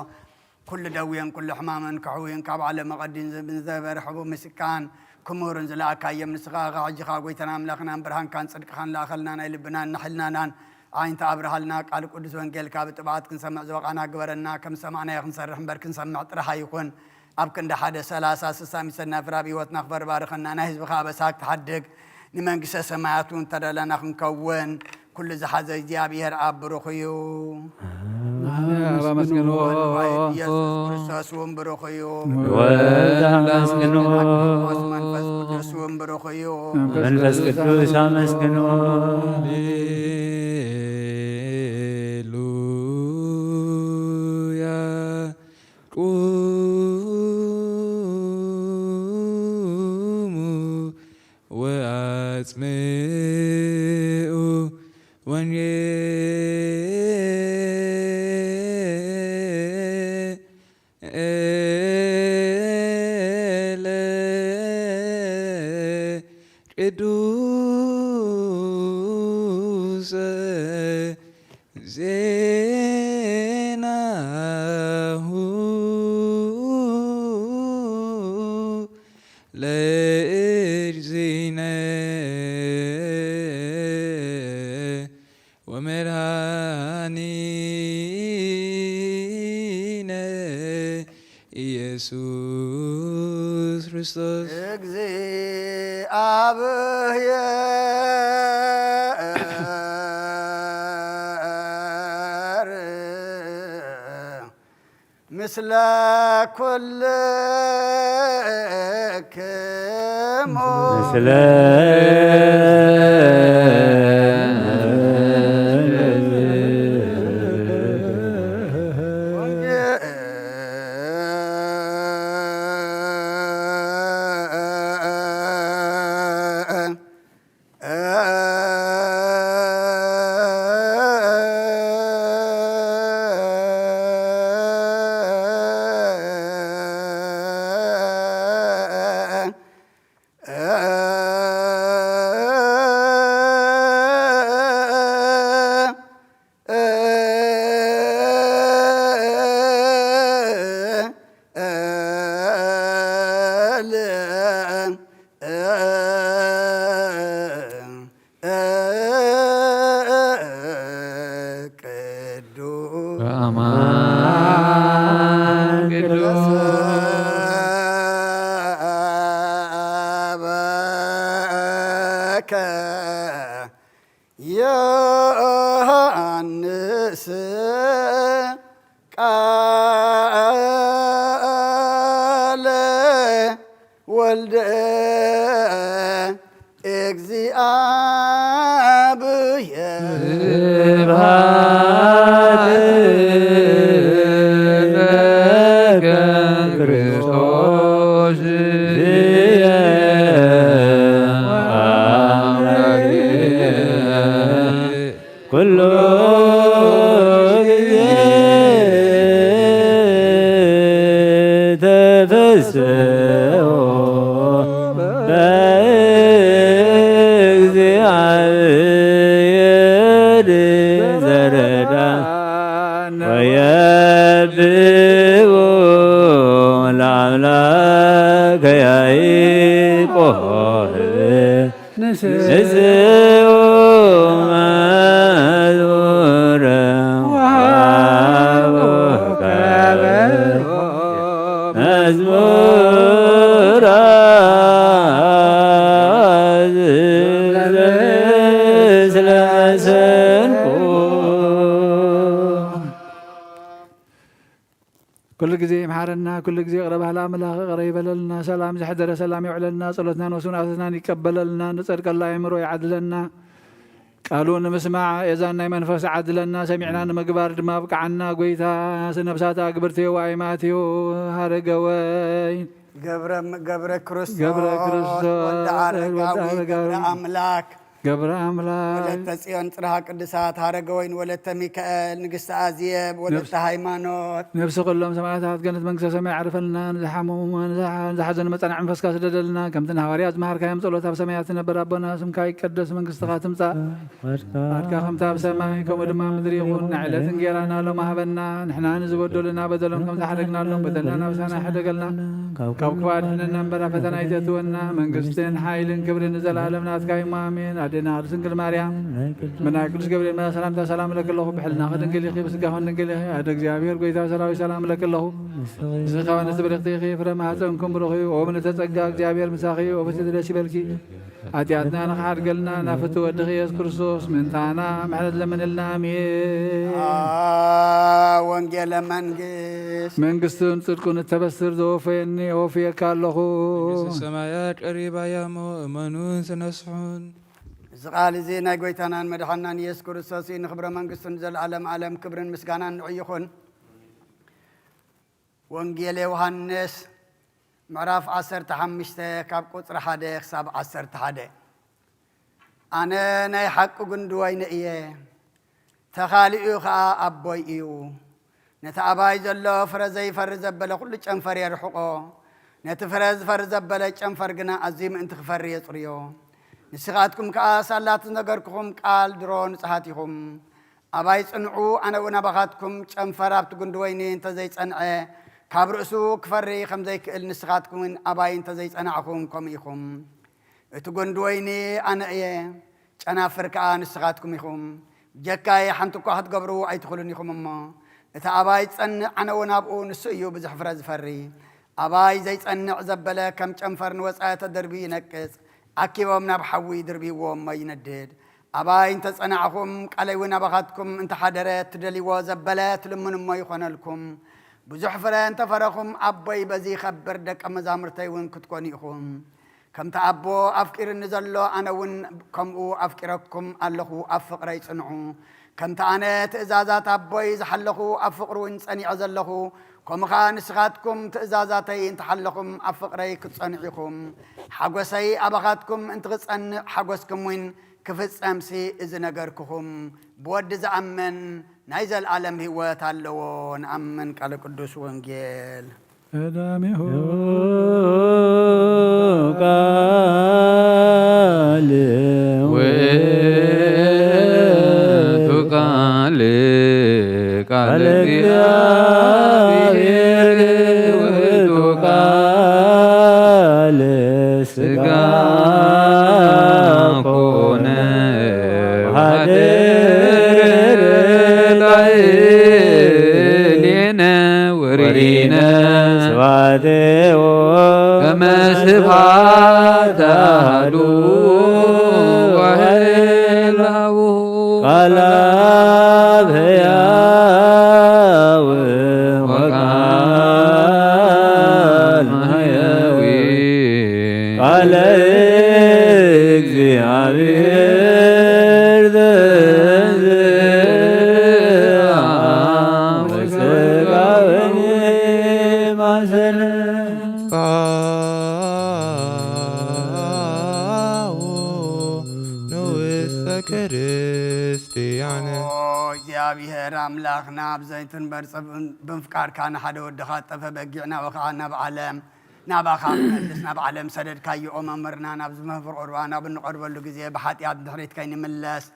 ኩሉ ደውየን ኩሉ ሕማምን ክሕውይን ካብ ዓለም መቐዲን ዝነበርሕቡ ምስካን ክምህሩን ዝለኣካዮም ንስኻ ሕጂኻ ጎይተና ኣምላኽናን ብርሃንካን ፅድቅኻን ላኸልና ናይ ልብናን ናሕልናናን ዓይንታ ኣብርሃልና ቃል ቅዱስ ወንጌልካ ብጥብዓት ክንሰምዕ ዝበቓና ግበረና ከም ሰማዕናዮ ክንሰርሕ እምበር ክንሰምዕ ጥራሓ ይኹን ኣብ ክንዲ 1 30 60 ሰናፍር ኣብ ሂወትና ክበርባርኸና ናይ ህዝብኻ በሳክ ትሓድግ ንመንግስተ ሰማያት እውን ተደለና ክንከውን ኩሉ ዝሓዘ እግዚኣብሔር ኣብ ብሩኽ እዩ። مسكنو ክርስቶስ ወንበሮ ኾዮ ወልድ አመስግኖ መንፈስ ቅዱስ ወንበሮ ኾዮ መንፈስ ቅዱስ አመስግኖ ሃሌሉያ ቁሙ ወአጽምዑ ወንጌለ ቅዱስ ዜናሁ ለእግዚእነ ወመድኃኒነ ኢየሱስ ክርስቶስ እግዚአብሔር ምስለ ኩልክሙ ምስለ በአማን ቅዱስ አበከ ዮሐንስ ቃለ ወልደ እግዚአብሔር ስብሐት ለከ ክርስቶስ ኩሉ ጊዜ ተፈስሑ በእግዚአብሔር ዘረዳ ወየብኡ ለአምላከ ያዕቆብ ንስኡ መዝሙረ ወሀበከ መዝሙረ ስለ ሰንኩ كل جزء محرنا كل جزء قرب على ملاك قريب لنا سلام زحدر سلام يعلنا صلتنا وسناتنا يقبل لنا نصدق الله يمر يعدلنا قالوا نسمع إذا منفس عدلنا سمعنا مقبار دما بقى عنا قويتا سنبساتا قبرتي وايماتي هارقوين ገብረ ክርስቶስ ገብረ ክርስቶስ ወልደ አረጋዊ ገብረ አምላክ ገብረ አምላክ ወለተ ጽዮን ጽርሐ ቅዱሳት ሀረገወይን ወለተ ሚካኤል ንግሥተ አዝየብ ወለተ ሃይማኖት نفس كلهم سماعات كانت منكسة سماع عرفنا نزحمهم نزحزن مصنع انفس كاس ددلنا كم تنها وريات مهر كايم صلوتها بسماياتنا بربنا سم كاي قدس منكسة خاتمتا هاركا خمتا بسماي كم ودما مدري يقول نعلة نجيرانا لو ما هبنا نحنا نزودو لنا بدلهم كم تحرقنا لهم بدلنا بسانا حدقلنا كوكوات حنا نبرا فتنا يتتونا منكستين حايل كبر نزل عالمنا تكاي مامين عدنا رسنكل مريم من أكلس قبل ما سلام لك الله بحلنا خدن قلي خي بس قهون نقلي هذا እግዚአብሔር ጎይታ ሰራዊት ሰላም ለከለሁ ዝኻወነ ዝብርኽቲ ፍረማ ሐፀንኩም ብሩኺ ወምን ተጸጋ እግዚአብሔር ምሳኺ ወበሰተ ደስ ይበልኪ ኃጢአትና ንኻድገልና ናፍቱ ወድኺ ኢየሱስ ክርስቶስ ምንታና ምሕረት ለምንልና አሜን። ወንጌል ወንጌለ መንግስት መንግስትን ጽድቁን ተበስር ዘወፈየኒ ወፍየካ ኣለኹ ሰማያት ቀሪባያሞ እመኑን ተነስሑን እዚ ቃል እዚ ናይ ጎይታናን መድሓናን ኢየሱስ ክርስቶስ ንክብረ መንግስቱን ዘለዓለም ዓለም ክብርን ምስጋናን ንዑ ይኹን ወንጌል ዮሐንስ ምዕራፍ 15 ካብ ቁፅሪ 1 ክሳብ 11 ኣነ ናይ ሓቂ ጉንዲ ወይኒ እየ ተኻሊኡ ከዓ ኣቦይ እዩ ነቲ ኣባይ ዘሎ ፍረ ዘይፈሪ ዘበለ ኩሉ ጨንፈር የርሕቆ ነቲ ፍረ ዝፈሪ ዘበለ ጨንፈር ግና ኣዝዩ ምእንቲ ክፈሪ የፅርዮ ንስኻትኩም ከዓ ሳላት ነገርክኹም ቃል ድሮ ንጽሓት ኢኹም ኣባይ ጽንዑ ኣነ እውን ኣባኻትኩም ጨንፈር ኣብቲ ጉንዲ ወይኒ እንተዘይጸንዐ ካብ ርእሱ ክፈሪ ከም ዘይክእል ንስኻትኩምን ኣባይ እንተዘይጸናዕኹም ከምኡ ኢኹም እቲ ጉንዲ ወይኒ ኣነ እየ ጨናፍር ከዓ ንስኻትኩም ኢኹም ጀካይ ሓንቲ እኳ ክትገብሩ ኣይትኽእሉን ኢኹም እሞ እቲ ኣባይ ዝጸንዕ ኣነ እውን ኣብኡ ንሱ እዩ ብዙሕ ፍረ ዝፈሪ ኣባይ ዘይጸንዕ ዘበለ ከም ጨንፈር ንወጻኢ ተደርቢ ይነቅጽ ኣኪቦም ናብ ሓዊ ድርቢዎም ይነድድ ኣባይ እንተጸናዕኹም ቃለይ እውን ኣባኻትኩም እንተሓደረ ትደልይዎ ዘበለ ትልምንሞ ይኾነልኩም ብዙሕ ፍረ እንተፈረኹም ኣቦይ በዚ ይኸብር ደቀ መዛሙርተይ እውን ክትኮኑ ኢኹም ከምቲ ኣቦ ኣፍቂርኒ ዘሎ ኣነ እውን ከምኡ ኣፍቂረኩም ኣለኹ ኣብ ፍቕረይ ጽንዑ ከምቲ ኣነ ትእዛዛት ኣቦይ ዝሓለኹ ኣብ ፍቕሩ እውን ጸኒዐ ዘለኹ ከምኡ ከዓ ንስኻትኩም ትእዛዛተይ እንተሓለኹም ኣብ ፍቕረይ ክትጸንዑ ኢኹም ሓጐሰይ ኣባኻትኩም እንትኽጸንዕ ሓጐስኩም እውን ክፍጸምሲ እዚ ነገርክኹም ብወዲ ዝኣመን ናይ ዘለዓለም ህይወት ኣለዎ ንኣምን ቃል ቅዱስ ወንጌል ቀዳሚሁ ቃል ውእቱ ቃል ቃል እግዚአብሔር ውእቱ ቃል ሥጋ ኮነ ወኀደረ ላዕሌነ ወሪነ ስብሐቲሁ ከመ ስብሐተ አሐዱ ወሕላው ቃለ አብ ሕያው ወቃል ማሕያዊ ቃለ እግዚአብሔር ዘእንዝአ ወሥጋ ወማሰነ ንውስተ ክርስቲያነ እግዚአብሔር አምላክና ብዘይትን በርጽብ ብምፍቃድካ ንሓደ ወድኻ ጠፈ በጊዕና ወኸዓ ናብ ዓለም ናባኻ መልስ ናብ ዓለም ሰደድካዮ መምህርና ናብ ዝመህፍር ቁርባ ናብ እንቐርበሉ ግዜ ብሓጢኣት ድሕሪት ከይንምለስ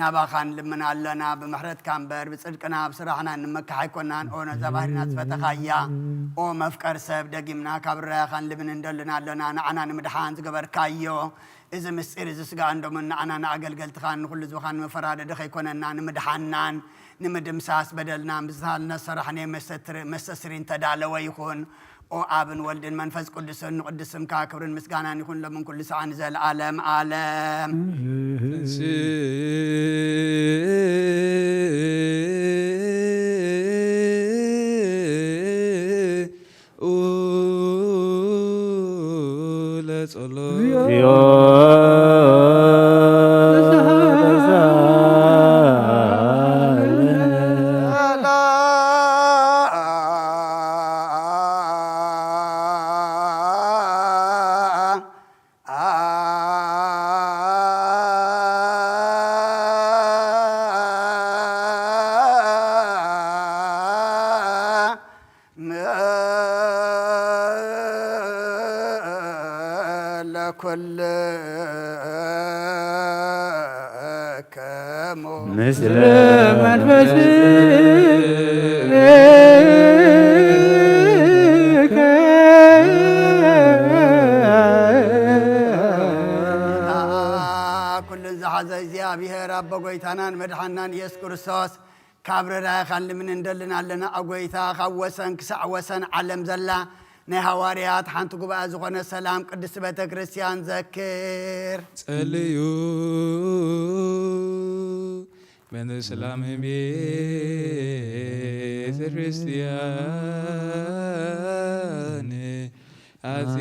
ናባኻ ንልምና ኣለና ብምሕረትካ እምበር ብጽድቅና ብስራሕና ንመካሕ ኣይኮናን ኦ ነዛ ባህሪና ዝፈተኻያ ኦ መፍቀር ሰብ ደጊምና ካብ ራያኻ ንልምን እንደልና ኣለና ንዓና ንምድሓን ዝገበርካዮ እዚ ምስጢር እዚ ስጋ እንዶምን ንዓና ንኣገልገልትኻ ንኩሉ ዝብኻ ንምፈራደድ ከይኮነና ንምድሓናን ንምድምሳስ በደልና ምስታልና ሰራሕነ መስተስሪ እንተዳለወ ይኹን ኦ አብን ወልድን መንፈስ ቅዱስን ንቅድስምካ ክብርን ምስጋናን ይኹን ለምን ኩሉ ሰዓን ዘለዓለም ዓለም مثل كل زحز እግዚአብሔር አብ ጎይታናን መድኃናን ኢየሱስ ክርስቶስ ካብረራ ካል ምን እንደልና ለና አጎይታ ካወሰን ክሳዕ ወሰን ዓለም ዘላ ናይ ሐዋርያት ሓንቲ ጉባኤ ዝኾነ ሰላም ቅድስት ቤተ ክርስቲያን ዘክር ጸልዩ من السلام بيت ቤተ ክርስቲያን አፄ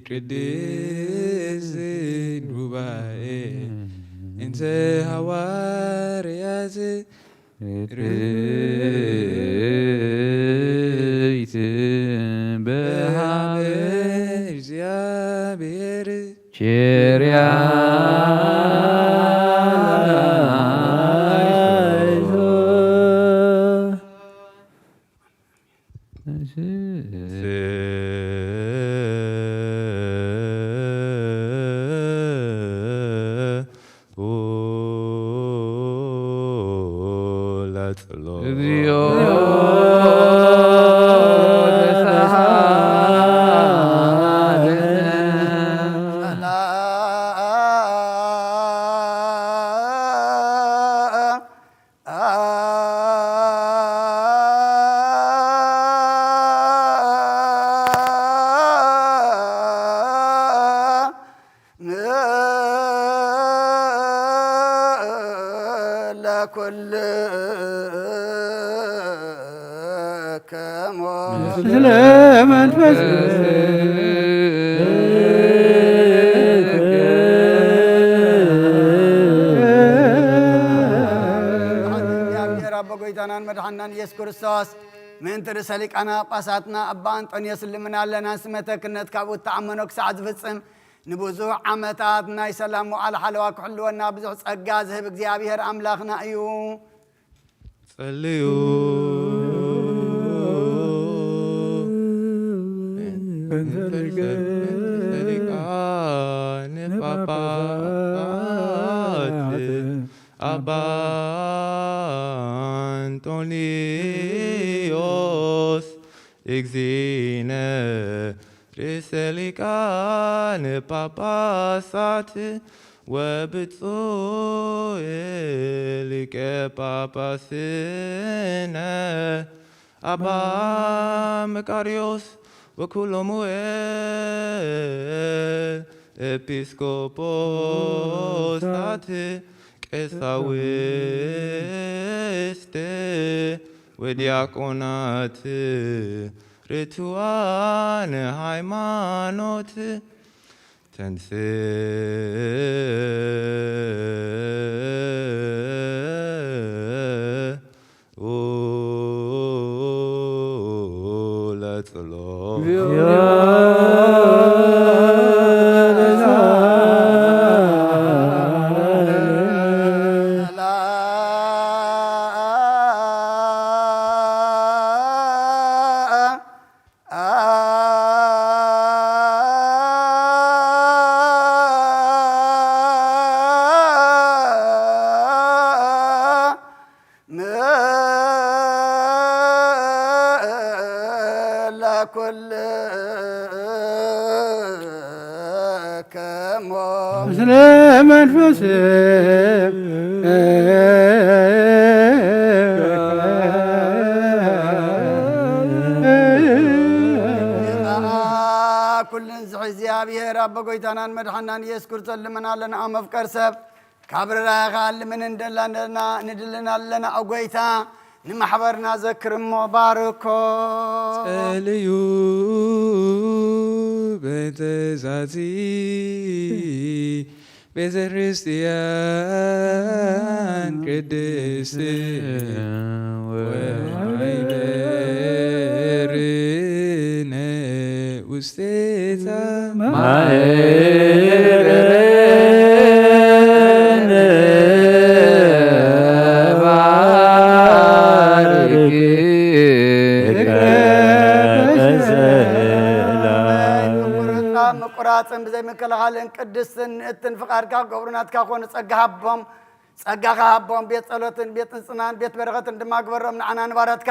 ቅድስት ጉባኤ እንተ ሐዋርያት ርይት በሃበ እግዚአብሔር ቸርያ ለመንፈስ ጎይታናን መድኃኒናን ኢየሱስ ክርስቶስ ምእንተ ርእሰ ሊቃነ ጳጳሳትና አባ አንጦንዮስ ልምናለና ስመተ ክህነት ካብኡ ተኣመኖ ክሳዕ ዝፍጽም ንብዙሕ ዓመታት ናይ ሰላም ዋዕል ሓለዋ ክሕልወና ብዙሕ ጸጋ ዝህብ እግዚአብሔር ኣምላኽና እዩ። ጸልዩ ሊቃነ ጳጳሳት አባ አንጦንዮስ እግዚእነ ርእሰ ሊቃነ ጳጳሳት ወብፁዕ ሊቀ ጳጳስነ አባ መቃርዮስ ወኩሎሙ ኤጲስቆጶሳት ቀሳውስት ወዲያቆናት ርቱዓነ ሃይማኖት መንፈስ ኩልን ዝሕ እግዚአብሔር ኣቦ ጎይታናን መድሓናን ኢየሱስ ክርስቶስ ልመናለና ኣብ መፍቀር ሰብ ካብ ርራኻ ልምን እንደላና ንድልና ኣለና ኣብ ጎይታ ንማሕበርና ዘክርሞ ባርኮ ጸልዩ በተዛቲ ቤተ ክርስቲያን ቅድስት ወማይበርነ ውስቴታ መቁራጽን ብዘይ መከላኸልን ቅድስትን እትን ፍቃድካ ገብሩናትካ ኮኑ ጸጋኻ ሃቦም ቤት ጸሎትን ቤት ንጽናን ቤት በረኸትን ድማ ግበሮም ንዓና ንባረትካ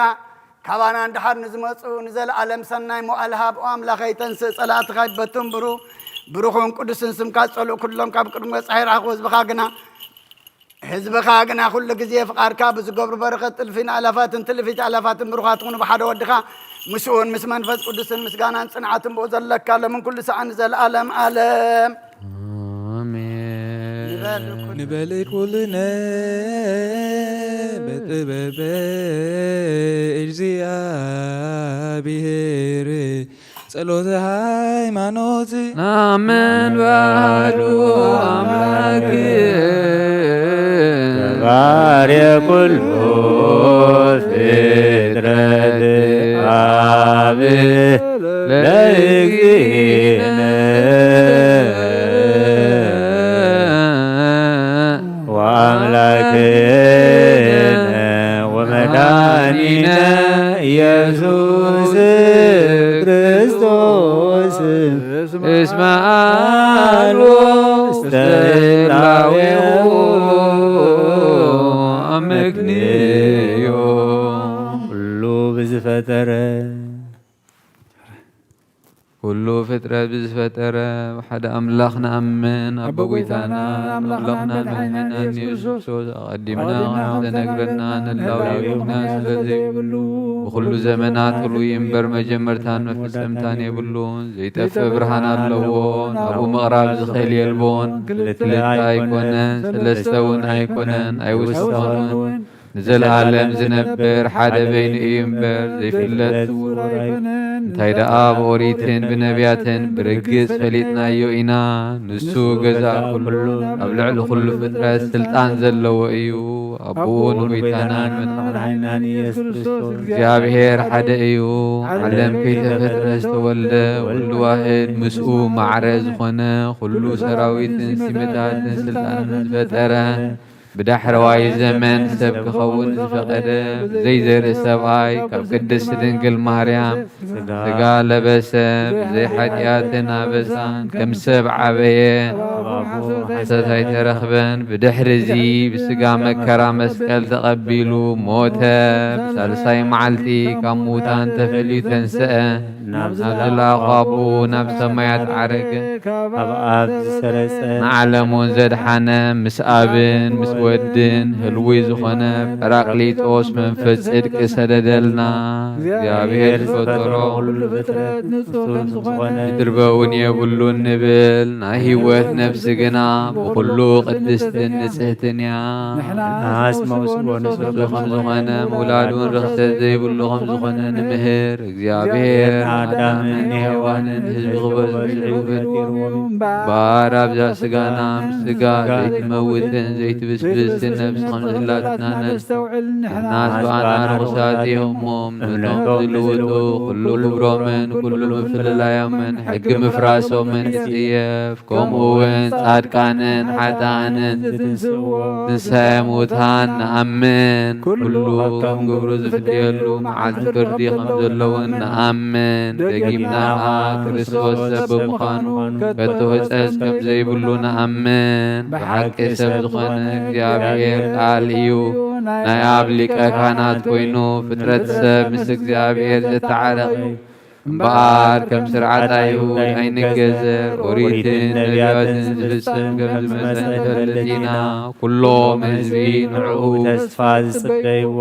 ካባና እንድሓር ንዝመፁ ንዘለዓለም ሰናይ መዋዕል ሃብ ኣምላኸይ ተንስእ ጸላእትኻ ይበቱን ብሩኹን ቅዱስን ስምካ ጸልኡ ኩሎም ካብ ቅድሞ ፀሒር ኣኹ ህዝብኻ ግና ኩሉ ግዜ ፍቃድካ ብዝገብሩ በረኸት ጥልፊን ኣላፋትን ትልፊት ኣላፋትን ብሩኻት ኩኑ ብሓደ ወድኻ ምስኡን ምስ መንፈስ ቅዱስን ምስጋናን ጽንዓትን ብኡ ዘለካ ሎምን ኩሉ ሰዓን ዘለዓለም ዓለም አሜን። نبلت كلنا بطبب እግዚአብሔር ጸሎተ ሃይማኖት ናምን ባሉ አምላክ ባርየ ኩሉ ፍጥረት አብ ለእግዚእነ ወአምላክነ ወመድኃኒነ ኢየሱስ ክርስቶስ እስመ አልቦ ውስተ ህላዌሁ አመክንዮ ሁሉ ብዝፈጠረ ኩሉ ፍጥረት ብዝፈጠረ ሓደ ኣምላኽ ንኣምን ኣቦ ጐይታና ኣምላኽና ንመድሓኒና ኢየሱስ ክርስቶስ ኣቐዲምና ዘነግረና ንላውና ስለዘይብሉ ብኩሉ ዘመናት ህሉይ እምበር መጀመርታን መፍጸምታን የብሉን ዘይጠፍእ ብርሃን ኣለዎን ኣብኡ ምቕራብ ዝኽእል የልቦን ክልተ ኣይኮነን ሰለስተ እውን ኣይኮነን ኣይውስኾንን ንዘለዓለም ዝነብር ሓደ በይኑ እዩ እምበር ዘይፍለጥ እንታይ ደኣ ብኦሪትን ብነቢያትን ብርግጽ ፈሊጥናዮ ኢና ንሱ ገዛእ ኩሉ ኣብ ልዕሊ ኩሉ ፍጥረት ስልጣን ዘለዎ እዩ ኣቦኡን ጐይታናን መድሓኒናን ኢየሱስ ክርስቶስ እግዚኣብሔር ሓደ እዩ ዓለም ከይተፈጥረ ዝተወልደ ወልዲ ዋሕድ ምስኡ ማዕረ ዝኾነ ኩሉ ሰራዊትን ሲመታትን ስልጣንን ዝፈጠረ ብዳሕረዋይ ዘመን ሰብ ክኸውን ዝፈቐደ ዘይዘርኢ ሰብኣይ ካብ ቅድስቲ ድንግል ማርያም ስጋ ለበሰ ብዘይ ሓጢኣትን ኣበሳን ከም ሰብ ዓበየ ሓሰት ኣይተረኽበን ብድሕሪ እዚ ብስጋ መከራ መስቀል ተቐቢሉ ሞተ ብሳልሳይ መዓልቲ ካብ ሙታን ተፈልዩ ተንስአ ናብ ዝላኣኹ ኣቦኡ ናብ ሰማያት ዓረገ ኣብ ኣብ ዝሰረፀ ንዓለሙን ዘድሓነ ምስ ኣብን ምስ ወድን ህልዊ ዝኾነ ጰራቅሊጦስ መንፈስ ጽድቂ ሰደደልና እግዚኣብሔር ዝፈጠሮ ይድርበውን የብሉን ንብል ናይ ህይወት ነፍሲ ግና ብኩሉ ቅድስትን ንጽህትን እያ ናስ መውስቦ ንስሉ ከም ዝኾነ ምውላዱን ርኽሰት ዘይብሉ ከም ዝኾነ ንምህር እግዚኣብሔር ኣዳምን ሔዋንን ህዝቢ ክበዝሑ ፈጢርዎም ባር ኣብዛ ስጋና ምስ ስጋ ዘይትመውትን ዘይትብስብስን ነፍሲ ከም ዝህላትና ናስ በኣና ርኩሳት እዮሞም ነቶም ዝልውጡ ኩሉ ግብሮምን ኩሉ ምፍልላዮምን ሕጊ ምፍራሶምን ዝጽየፍ ከምኡውን ጻድቃንን ሓጥኣንን ትንሣኤ ሙታን ንኣምን ኩሉ ከም ግብሩ ዝፍድየሉ መዓልቲ ፍርዲ ከም ዘለውን ንኣምን ደጊምና ክርስቶስ ሰብ ብምዃኑ ከቶ ህፀት ከም ዘይብሉ ንኣምን ብሓቂ ሰብ ዝኾነ እግዚኣብሔር ቃል እዩ ናይ ኣብ ሊቀ ካህናት ኮይኑ ፍጥረት ሰብ ምስ እግዚኣብሔር ዘተዓረቕ እምበኣር ከም ስርዓት ኣይሁድ ኣይንገዘር ኦሪትን ነቢያትን ዝፍጸም ከም ዝመፀ ንፈልጥ ኢና ኩሎም ህዝቢ ንዕኡ ተስፋ ዝጽበይዎ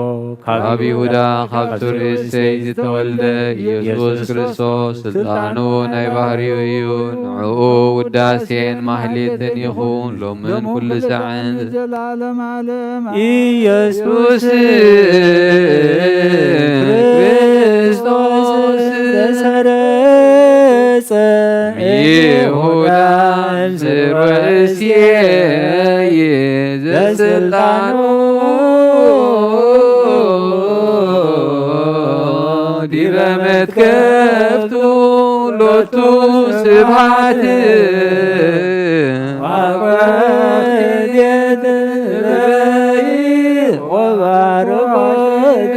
ካብ ይሁዳ ካብ ሱር እሴይ ዝተወልደ ኢየሱስ ክርስቶስ ስልጣኑ ናይ ባህርዩ እዩ ንዕኡ ውዳሴን ማህሌትን ይኹን ሎምን ኩሉ ሰዓን ዘላለም ዓለም ኢየሱስ ክርስቶስ ተሰረጸ ይሁዳን ስርወእሴይ ዘስልጣኑ ዲበ መትከፍቱ ሎቱ ስብሐት ወአኳትየት በይ ወባረኮት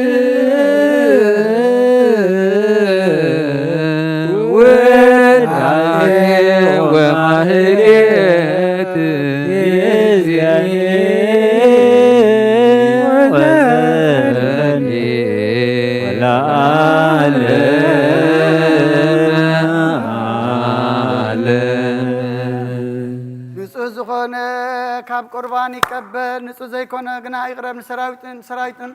ወማህሌት የዚያኔ ወዘኔ ወለዓለመ ንጹህ ዝኾነ ካብ ቁርባን ይቀበል ንጹህ ዘይኮነ ግና ይቕረብ ንሰራዊትን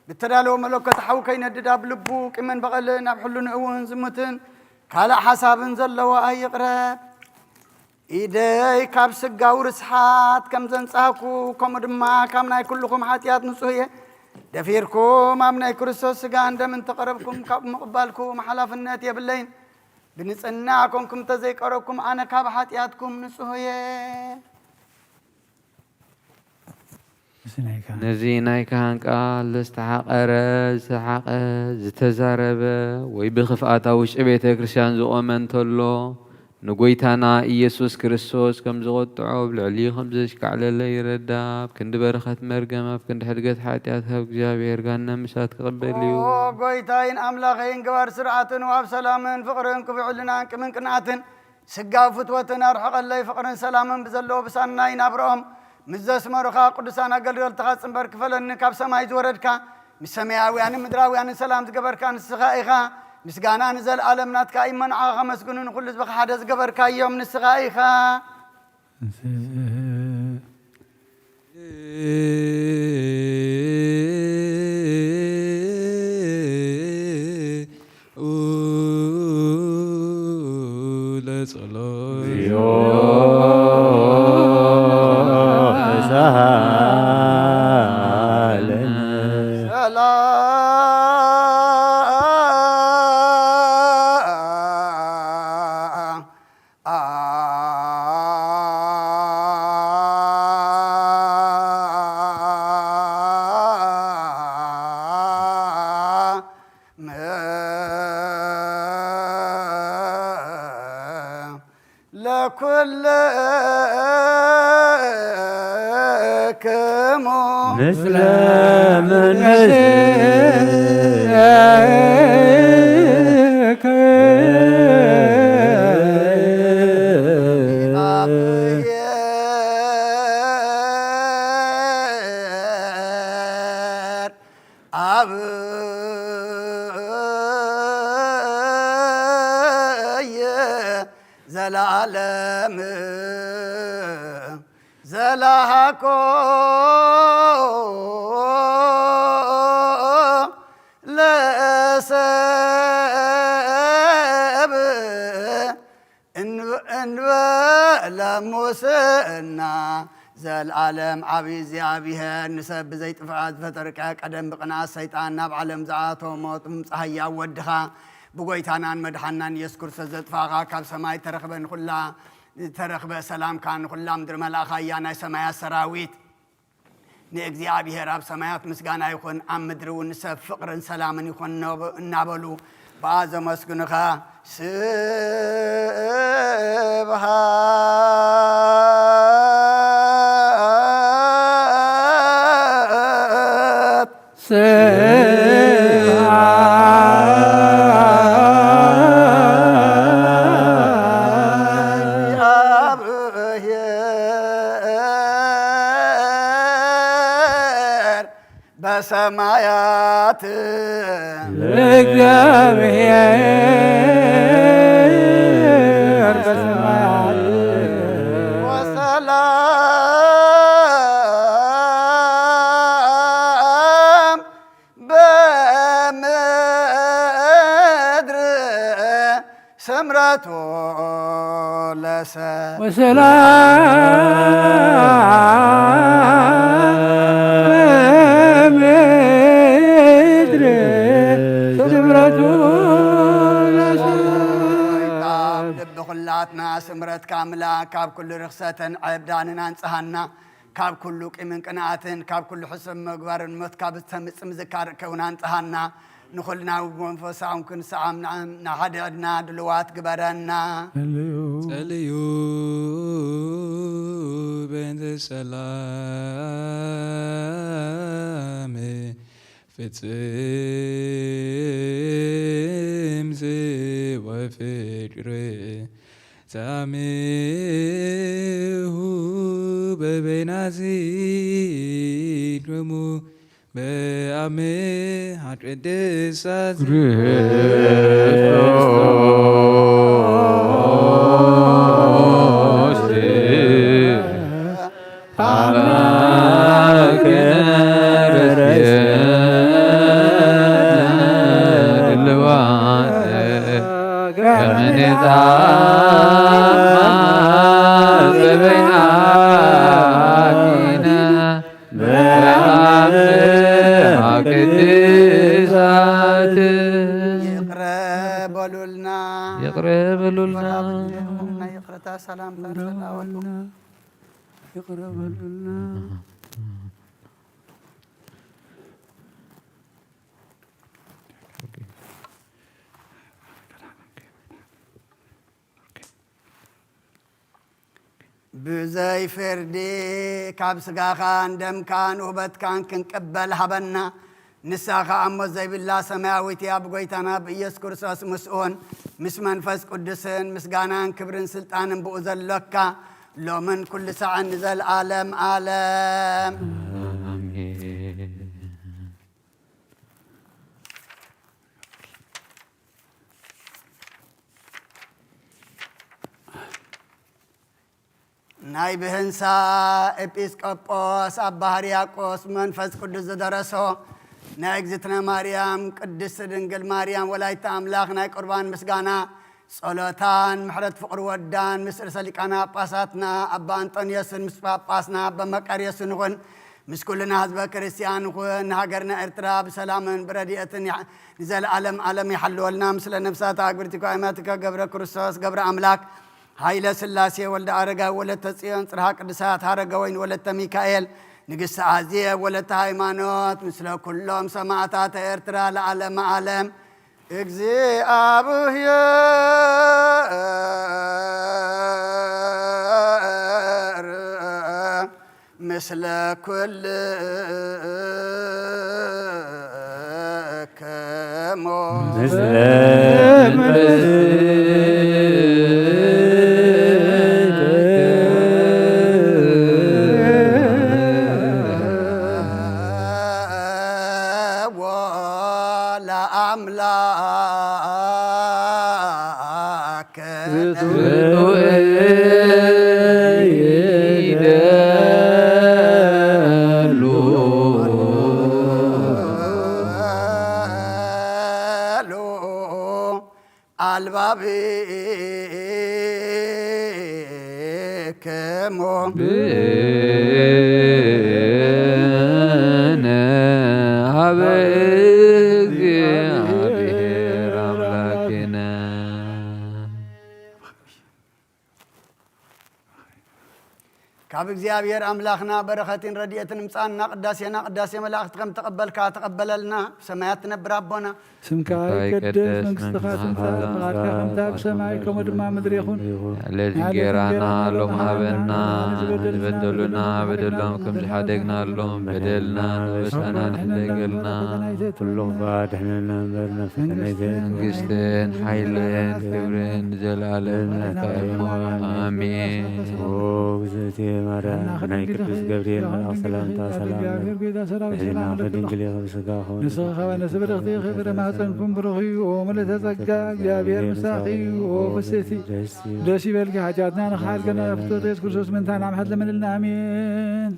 ብተዳለወ መለኮት ሓዊ ከይነድድ ኣብ ልቡ ቂምን በቐል ናብ ሕሉን እውን ዝሙትን ካልእ ሓሳብን ዘለዎ ኣይቕረብ إيدي كاب سقاو رسحات كم زنصاكو كم دما كم ناي كلكم حاتيات نصوية دفيركم أمناي كريستوس سقان دم تقربكم كاب مقبالكم حلاف النات يا باللين بنصنعكم كم تزيك أروكم أنا كاب حاتياتكم نصوية نزي ناي كان قال استحقر استحق زتزارب وي بخفاتا وش بيت كريستيان زؤمن تلو نقويتانا إيسوس كريستوس كم زغطعو بالعلي خمزش كعلى لا يرداب كند برخت مرقمة كند حلقت حاتياتها بجابير قالنا مشات قبليو قويتاين أملاخين قوار سرعة واب سلامن فقرن كفعلنا كمن كناتن سقاو فتوتنا رحق الله فقرن سلامن بزلو بساناين أبرهم مزاس مرخا قدسانا قلل تخاصم برك فلن كاب سماي زوردكا مسمياويان مدراويان سلام تقبركا نسخائخا مسقانا نزل عالمنات كاي منعا خمسكنون كل زبق حدث قبركا يوم نسخائخا Let's لكل كمو مثل من زلالم زلاكو لسب انو لموسنا زالعالم عبي زيابيها نسب زيت فعاد فتركا قدم بقناع الشيطان ناب عالم زعاتو موت مصحيا ودخا بقويتانان مدحنان يسكر سزت فاغا كاب سماي ترخبن خلا ترخب سلام كان خلا مدر ملاخا يانا سمايا سراويت نእግዚአብሔር راب سمايات مسغانا يكون ام مدر ونسب فقر سلام يكون نابلو بعض مسكنخا بسمايات لእግዚአብሔር بسمايات وسلام بمدر سمرة لسا وسلام سمرت كاملة كاب كل رخصة عبداننا انصحنا كاب كل قيمن قناعتن كاب كل حسن مغبر مت كاب تمصم ذكر كونان انصحنا نخلنا ومنفسهم كن سامنا نحد عدنا دلوات غبرنا صليو بنت السلام فتم زي وفكر سامه ببنازي رمو بأمي حتى ساز يقرب لنا يقرأ سلام ترسل يقرب لنا بزي فردي كاب سقاخان دم كان وبت كان كنقبل حبنا نساخا أمو زي بالله سماويتي أبقويتنا بإيس كرسوس مسؤون مس منفس قدسن مسقانان كبرن سلطان بؤذل لكا لو من كل ساعة نزل عالم عالم ناي بهنسا إبسكوبوس أبا هرياقوس منفس قدس درسو ناي اجزتنا مريم قدس دنقل مريم ولايت أملاخ ناي قربان مسقانا صلوتان محرد فقر ودان مسر سليقانا باساتنا أبا أنطونيوسن مسبا باسنا أبا مكاريوسن غن مسكولنا هزبا كريستيان غن هاقرنا ارترا بسلامن برديئتن نزال عالم يحلو لنا مثل نفسات أكبرتكو أيماتك قبر كرسوس قبر أملاك هايلا سلاسي ولد أرقا ولد تصيان صرحا قدسات هارقا وين ولد ميكائيل نقص عزية ولد هايمانوت مثل كلهم سماعتات ارترا لعالم عالم اجزي أبوه مثل كل كمو كاب እግዚአብሔር አምላክና በረከትን ረድኤትን ምጻና ቅዳሴና ቅዳሴ መላእክት ከም ተቀበልካ ተቀበለልና ሰማያት ትነብር አቦና ስምካ ይቀደስ መንግሥትካ ትምጻእ ፈቃድካ ከምታ በሰማይ ከመ ድማ ምድሪ ይኹን ለዚ ጌራና ሎም ሃበና ዝበደሉና በደሎም ከም ዝሓደግናሎም በደልና ንበሳና ንሕደገልና ኩሉ ባድሕነና እምበርና መንግስትን ሓይልን ክብርን ዘለዓለም አሜን ግዝእቴ ማርያም ናይ ቅዱስ ገብርኤል መልአክ ሰላምታ ሰላም ሕሊና ከድንግል ከብስጋ ኾን ንስኻ ነስብርኽቲ ክብረ ማኅፀንኩም ብሩኽ እዩ ኦ ምልዕተ ጸጋ እግዚአብሔር ምሳኺ እዩ ኦ ፍስቲ ደስ ይበልኪ ሓጢአትና ንኽሓድገና ፍትወት ኢየሱስ ክርስቶስ ምንታና ምሕረት ለምንልና አሜን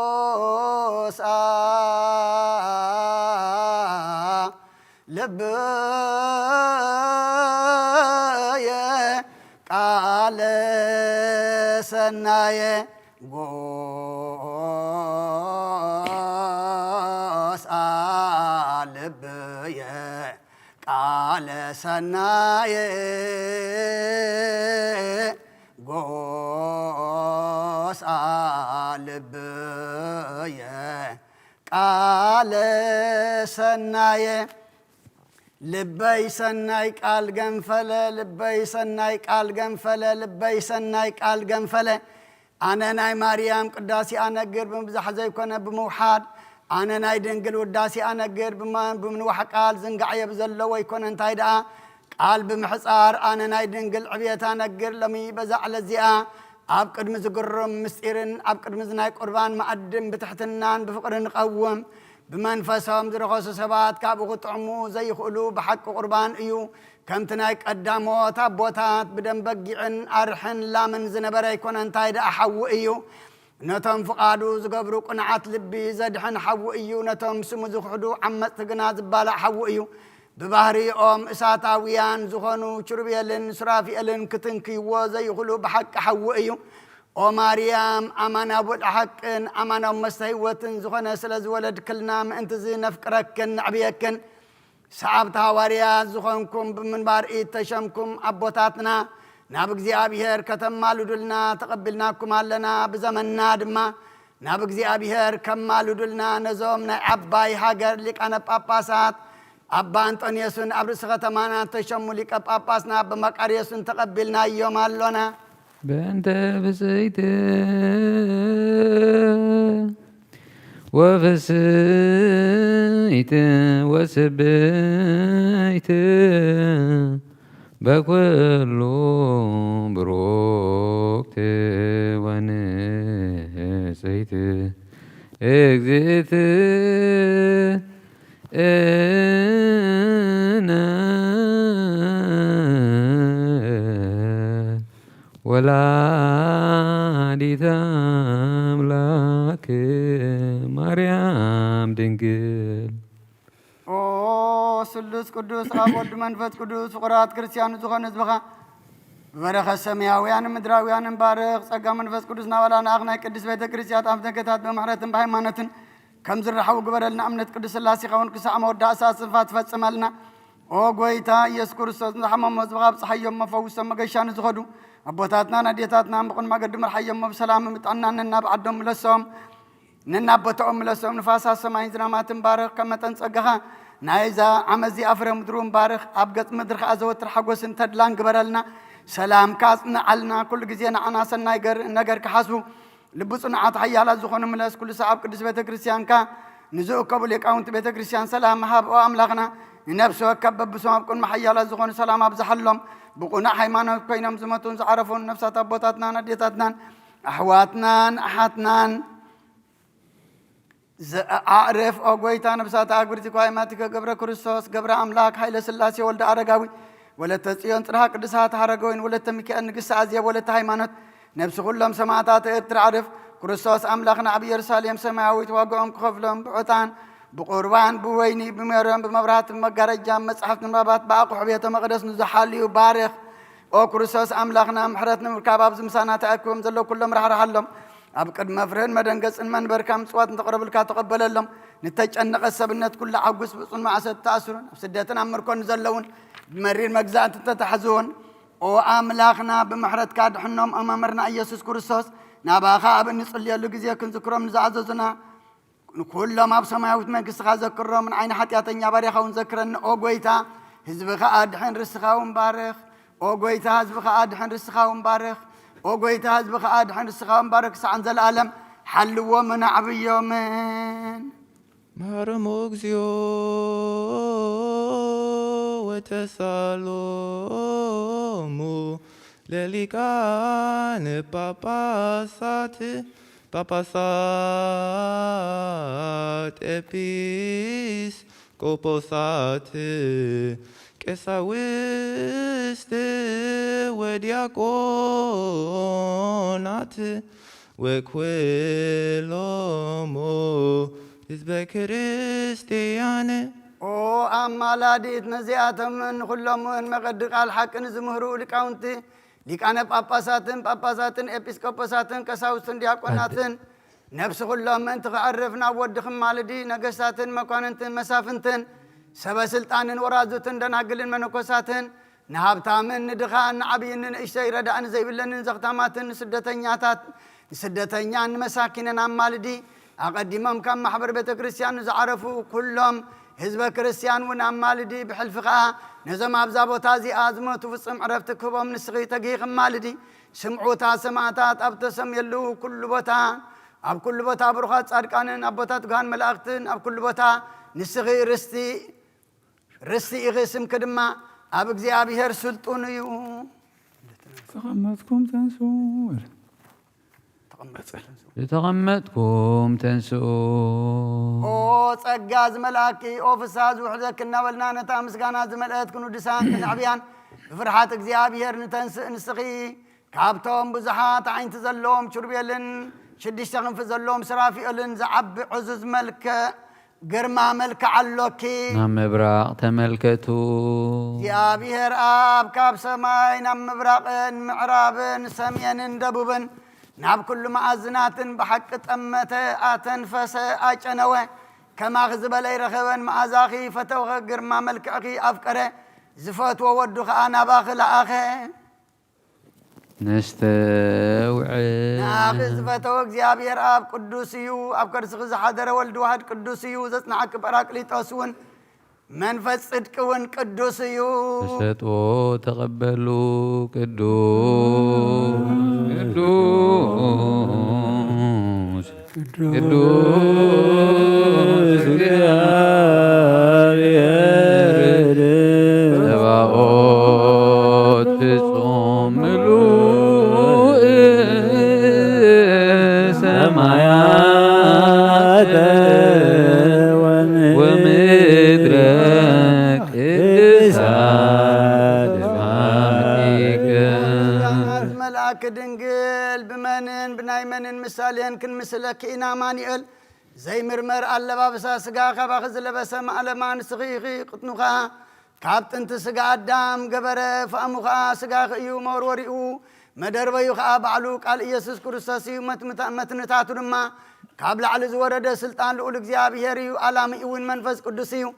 ጎሳ ልብ ቃለ ሰናየ ጎሳ ልብየ ቃለ ሰናየ ጎሳ ልብየ ቃለ ሰናየ ልበይ ሰናይ ቃል ገንፈለ ልበይ ሰናይ ቃል ገንፈለ ልበይ ሰናይ ቃል ገንፈለ ኣነ ናይ ማርያም ቅዳሴ ኣነግር ብምብዛሕ ዘይኮነ ብምውሓድ ኣነ ናይ ድንግል ውዳሴ ኣነግር ብምንዋሕ ቃል ዝንጋዕየ ብዘለዎ ይኮነ እንታይ ደኣ ቃል ብምሕፃር ኣነ ናይ ድንግል ዕብየት ኣነግር ሎሚ በዛዕ ለዚኣ ኣብ ቅድሚ ዝግሮም ምስጢርን ኣብ ቅድሚ ዝናይ ቁርባን ማዕድን ብትሕትናን ብፍቕርን ንቐውም بمنفسهم زرخص سبات كابو طعمو زي خلو بحق قربان ايو كمتناي قداموت ابوتات بدن بقعن ارحن لا من زنبر يكون انتاي دا حو ايو نتم فقادو زقبرو قنعات لبي زدحن حو ايو نتم سمو زخدو عمت تقنا زبالا حو ايو ببهري ام اساتاويان زخونو شربيلن سرافيلن كتنكي وزي خلو بحق حو ايو او مريم امانا بود حقن امانا مستهوتن زخنا سلاز ولد كلنا ما انت زي نفكركن عبيكن سعبت هواريات زخنكم بمنبر تشمكم ابوتاتنا ناب እግዚአብሔር ከተማሉድልና ተቀበልናኩም አለና በዘመንና ድማ ናብ እግዚአብሔር ከማሉድልና ነዞም ናይ አባይ ሀገር ሊቃነ ጳጳሳት አባ አንጦኒዮስን አብርስ ከተማና ተሸሙ ሊቀ ጳጳስና በመቃርዮስን ተቀበልና ይዮማሎና በእንተ ብጽይት ወፍስይት ወስብይት በኩሉ ብሩክት ወንጽሕት እግዝእትነ ወላዲተ አምላክ ማርያም ድንግል ስሉስ ቅዱስ አብ ወልድ መንፈስ ቅዱስ ፍቁራት ክርስቲያኑ ዝኾነ ህዝብኻ በረኸ ሰማያውያን ምድራውያን ባርኽ ጸጋ መንፈስ ቅዱስ ናባላና አኽናይ ቅዱስ ቤተ ክርስቲያን አብ ተገታት በማሕረትን በሃይማኖትን ከም ዝረሓው ግበረልና እምነት ቅዱስ ሥላሴ ኸውን ክሳዕ መወዳእታ ስንፋት ትፈጽመልና ኦ ጎይታ ኢየሱስ ክርስቶስ ንሓመሞ ህዝብኻ ብፀሓዮም መፈውሶም መገሻን ዝኸዱ አቦታትና ናዴታትና ብቁን ማገድ መርሓዮም ብሰላም ምጣናንና ብዓዶም ምለሶም ነናቦቶኦም ምለሶም ንፋሳት ሰማይን ዝናማትን ባርኽ ከም መጠን ጸጋኻ ናይዛ ዓመዚ አፍረ ምድሩን ባርኽ ኣብ ገጽ ምድር ከዓ ዘወትር ሓጎስን ተድላን ግበረልና ሰላም ካጽንዓልና ኩሉ ግዜ ንዓና ሰናይ ነገር ክሓስቡ ልቢ ጽኑዓት ሓያላት ዝኾኑ ምለስ ኩሉ ሰዓብ ቅዱስ ቤተ ክርስቲያንካ ንዝእከቡ ሊቃውንቲ ቤተ ክርስቲያን ሰላም ሃብ ኦ ኣምላኽና ንነብሲ ወከብ በብሶም ኣብ ቅድሚ ሓያላት ዝኾኑ ሰላም ኣብዝሓሎም ብቁናዕ ሃይማኖት ኮይኖም ዝመቱን ዝዓረፉን ነፍሳት ኣቦታትናን ኣዴታትናን ኣሕዋትናን ኣሓትናን አዕረፍ ኦ ጎይታ ነብሳት አግብርቲ ኳይማቲከ ገብረ ክርስቶስ ገብረ አምላክ ኃይለ ሥላሴ ወልደ አረጋዊ ወለተ ጽዮን ጽርሐ ቅዱሳት ሐረገወይን ወለተ ሚካኤል ንግሥቲ አዝየብ ወለተ ሃይማኖት ነብሲ ኩሎም ሰማዕታት ኤርትራ ዓርፍ ክርስቶስ አምላኽና ኣብ ኢየሩሳሌም ሰማያዊት ዋግኦም ክኸፍሎም ብዑጣን ብቁርባን ብወይኒ ብሜሮን በመብራት መጋረጃ መጽሐፍት ንባባት በአቁሕ ቤተ መቅደስ ንዝሓልዩ ባርኽ ኦ ክርስቶስ አምላኽና ምሕረት ንምርካብ ኣብ ዝምሳና ተኣኪቦም ዘሎ ኩሎም ራሕራሓሎም ኣብ ቅድመ ፍርህን መደንገጽን መንበርካ ምጽዋት እንተቕረብልካ ተቐበለሎም ንተጨነቐ ሰብነት ኩሉ ዓጉስ ብፁን ማዕሰት ተኣስሩን ኣብ ስደትን ኣብ ምርኮን ዘለውን ብመሪር መግዛእቲ ተታሕዝውን ኦ ኣምላኽና ብምሕረትካ ድሕኖም ኣመመርና ኢየሱስ ክርስቶስ ናባኻ ኣብ እንጽልየሉ ግዜ ክንዝክሮም ንዝኣዘዙና ኩሎም ኣብ ሰማያዊት መንግሥትኻ ዘክሮም ንዓይኒ ሓጢኣተኛ ባሪኻ እውን ዘክረኒ ኦ ጎይታ ህዝብኻ ኣድሕን ርስኻ እውን ባርኽ ኦ ጎይታ ህዝብኻ ኣድሕን ርስኻ እውን ባርኽ ኦ ጎይታ ህዝብኻ ኣድሕን ርስኻ እውን ባርኽ ክሳዕን ዘለኣለም ሓልዎምን ኣዕብዮምን ማረሞ እግዚኦ ወተሳሎሙ ለሊቃነ ጳጳሳት ኤጲስቆጶሳት ቀሳውስት ወዲያቆናት ወኩሎሙ ህዝበ ክርስቲያን ኦ ኣማላዲት ነዚኣቶምን ኩሎምን መቐዲ ቃል ሓቅን ዝምህሩ ሊቃውንቲ ሊቃነ ጳጳሳትን ጳጳሳትን ኤጲስቆጶሳትን ቀሳውስትን ዲያቆናትን ነብሲ ኩሎም ምእንቲ ክዕርፍ ናብ ወዲ ክማልዲ ነገስታትን መኳንንትን መሳፍንትን ሰበስልጣንን ወራዙትን ደናግልን መነኮሳትን ንሃብታምን ንድኻን ንዓብይን ንእሽተይ ረዳእን ዘይብለንን ዘኽታማትን ንስደተኛን ንመሳኪንን ኣማልዲ ኣቐዲሞም ካብ ማሕበር ቤተ ክርስቲያን ዝዓረፉ ኩሎም ህዝበ ክርስቲያን እውን ኣማልዲ ብሕልፊ ከዓ ነዞም ኣብዛ ቦታ እዚኣ ዝመቱ ፍፅም ዕረፍቲ ክህቦም ንስኺ ተጊ ክማልዲ ስምዑታ ሰማዕታት ኣብ ተሰምየሉ ኩሉ ቦታ ኣብ ኩሉ ቦታ ብሩኻት ጻድቃንን ኣቦታት ጉሃን መላእኽትን ኣብ ኩሉ ቦታ ንስኺ ርስቲ ኢኺ ስምኪ ድማ ኣብ እግዚኣብሔር ስልጡን እዩ ተቐመጥኩም ተንስኡ ዝተቐመጥኩም ተንስኡ ኦ ጸጋ ዝመልአኪ ኦ ፍስሓ ዝውሕዘክ እናበልና ነታ ምስጋና ዝመልአት ክንውድሳን ክንዕብያን ብፍርሓት እግዚኣብሔር ንተንስእ ንስኺ ካብቶም ብዙሓት ዓይንቲ ዘለዎም ኪሩቤልን 6 ክንፊ ዘለዎም ስራፊኤልን ዝዓቢ ዕዙዝ መልክዕ ግርማ መልክዕ ኣሎኪ ናብ ምብራቕ ተመልከቱ እግዚኣብሔር ኣብ ካብ ሰማይ ናብ ምብራቕን ምዕራብን ሰሜንን ደቡብን ناب كل مأذنات بحق تمت أتنفس أجنوه كما غزب لي رخبا مأزاخي فتوغ قرما ملك أخي أفكره زفات وودخ أنا باخل أخي نستوعب ناخذ فتوغ زيابير أب قدوسيو أب كرسخز حدر ولد واحد قدوسيو زتنعك براكليتوسون منفس صدقون قدوسيو تسطو تقبلوا قدوس እግዚአብሔር ጸባኦት ፍጹም ምሉእ ሰማያተ ወምድረ ቅድሳት ማእከ ملاك دنجل بمنن بنايمنن مثالين كن مثلك إنا مانيئل زي مرمر الله بابسا سقا خباخز لبسا معلمان سغيخي قطنوخا كابتن تسقا الدام قبرة فأموخا سقا خيو موروريو مدر بيوخا بعلوك على إيسوس كرساسيو متنتاتو لما قابل على زورة سلطان لأولك زيابيهريو علامي إيوين منفس قدسيو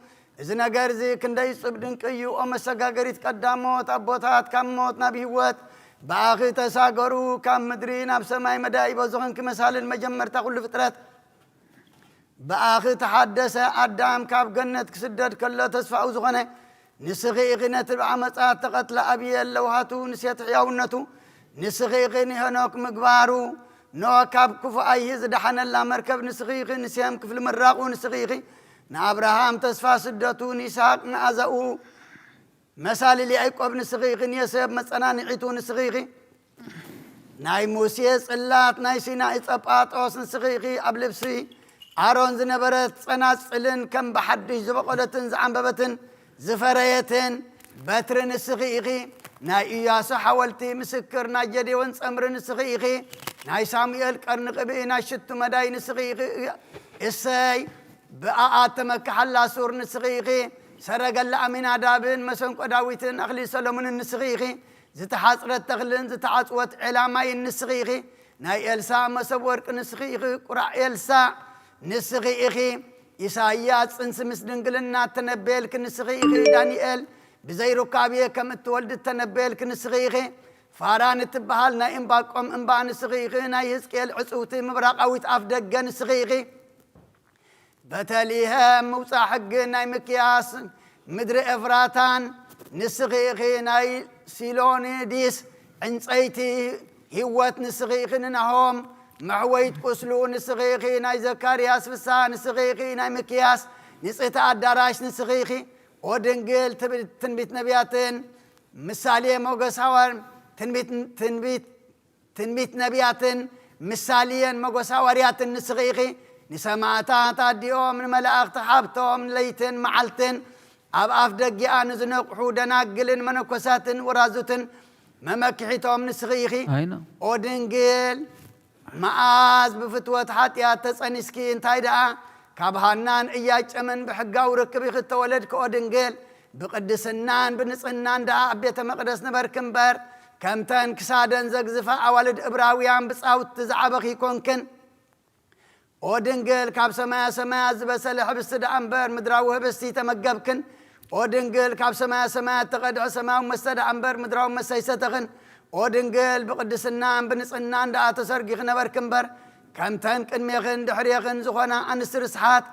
إذن أقرزي كندي صبدنكيو أمساقا قريت قداموت أبوتات كاموت نبيوات باخي تساقرو كام مدرين بسماي مدائي بوزغن كمثال المجمر تقول فترات باخي تحدث أدام كاب جنة كسدد كلا تسفع وزغنه نسخي غنة العمصات تقتل أبي اللوهاتو نسيت حياونتو نسخي غني هناك مقبارو نو كاب كفو أيز دحن الله مركب نسخي غني نسيام كفل مراقو نسخي غني نابراهام تسفع سدتو نساق نأزأو مثال اللي يعقوب نسخيخي يسب مثلا عيتو نسخيخي ناي موسى صلات ناي سيناء صباطوس نسخيخي ابلبسي አሮን ዝነበረት ጸናጽልን ከም በሐድሽ ዝበቆለትን ዝዓንበበትን ዝፈረየትን በትርን ንስኺ ኢኺ ናይ ኢያሱ ሓወልቲ ምስክር ናይ ጀዴዎን ጸምሪ ንስኺ ኢኺ ናይ ሳሙኤል ቀርኒ ቅብኢ ናይ ሽቱ መዳይ ንስኺ ኢኺ እሰይ ብኣኣት ተመክሐላ ሱር ንስኺ ኢኺ ሰረገላ አሚናዳብን መሰንቆ ዳዊትን ኣኽሊ ሰሎሞንን ንስኺ ኢኺ ዝተሓፅረት ተኽልን ዝተዓፅወት ዕላማይ ንስኺ ኢኺ ናይ ኤልሳ መሰብ ወርቂ ንስኺ ኢኺ ቁራዕ ኤልሳ ንስኺ ኢኺ ኢሳይያስ ጽንስ ምስ ድንግልና ተነበየልክ ንስኺ ኢኺ ዳንኤል بزي ركابيه كم تولد التنبيل كنسغيخي فاران تبهال نا إنباقم إنبان سغيخي نا يسكيل عصوتي مبراق أو يتعفدق نسغيخي بتاليها موسى حق ناي مكياس مدري إفراتان نسغيخي ناي سيلوني ديس عنصيتي هوات نسغيخي ننهم معويت قسلو نسغيخي ناي زكارياس فسا نسغيخي ناي مكياس نسغيت الدراش نسغيخي ودنجل تنبيت نبياتن مثالية موجس هوار تنبيت نبياتن مثاليا موجس هوارياتن نسغيخي نسمعتها تاديو من ملاك تحابتو من ليتن معلتن أب أفدقيان زنق حودنا قلن منكوساتن ورازوتن ممكحيتو من نسغيخي ودنجل معاز بفتوة حاتيات تسأنسكين تايدا كابهانان إياج أمن بحقاو ركبي خط ولد كودنجيل بقدسنان بنصنان دا أبيت مقدس نبركنبر كمتان كسادن زقزفا أولد إبراويان بصاوت تزعبخي كونكن ودنجيل كاب سمايا سمايا زبسل حبس تدعنبر مدراوه بستي تمقبكن ودنجيل كاب سمايا سمايا تقدع سمايا ومستدعنبر مدراو مسيستغن ودنجيل بقدسنان بنصنان دا تسرقي نبركنبر كم تنكن ميغن دحريغن زخونا عن السرسحات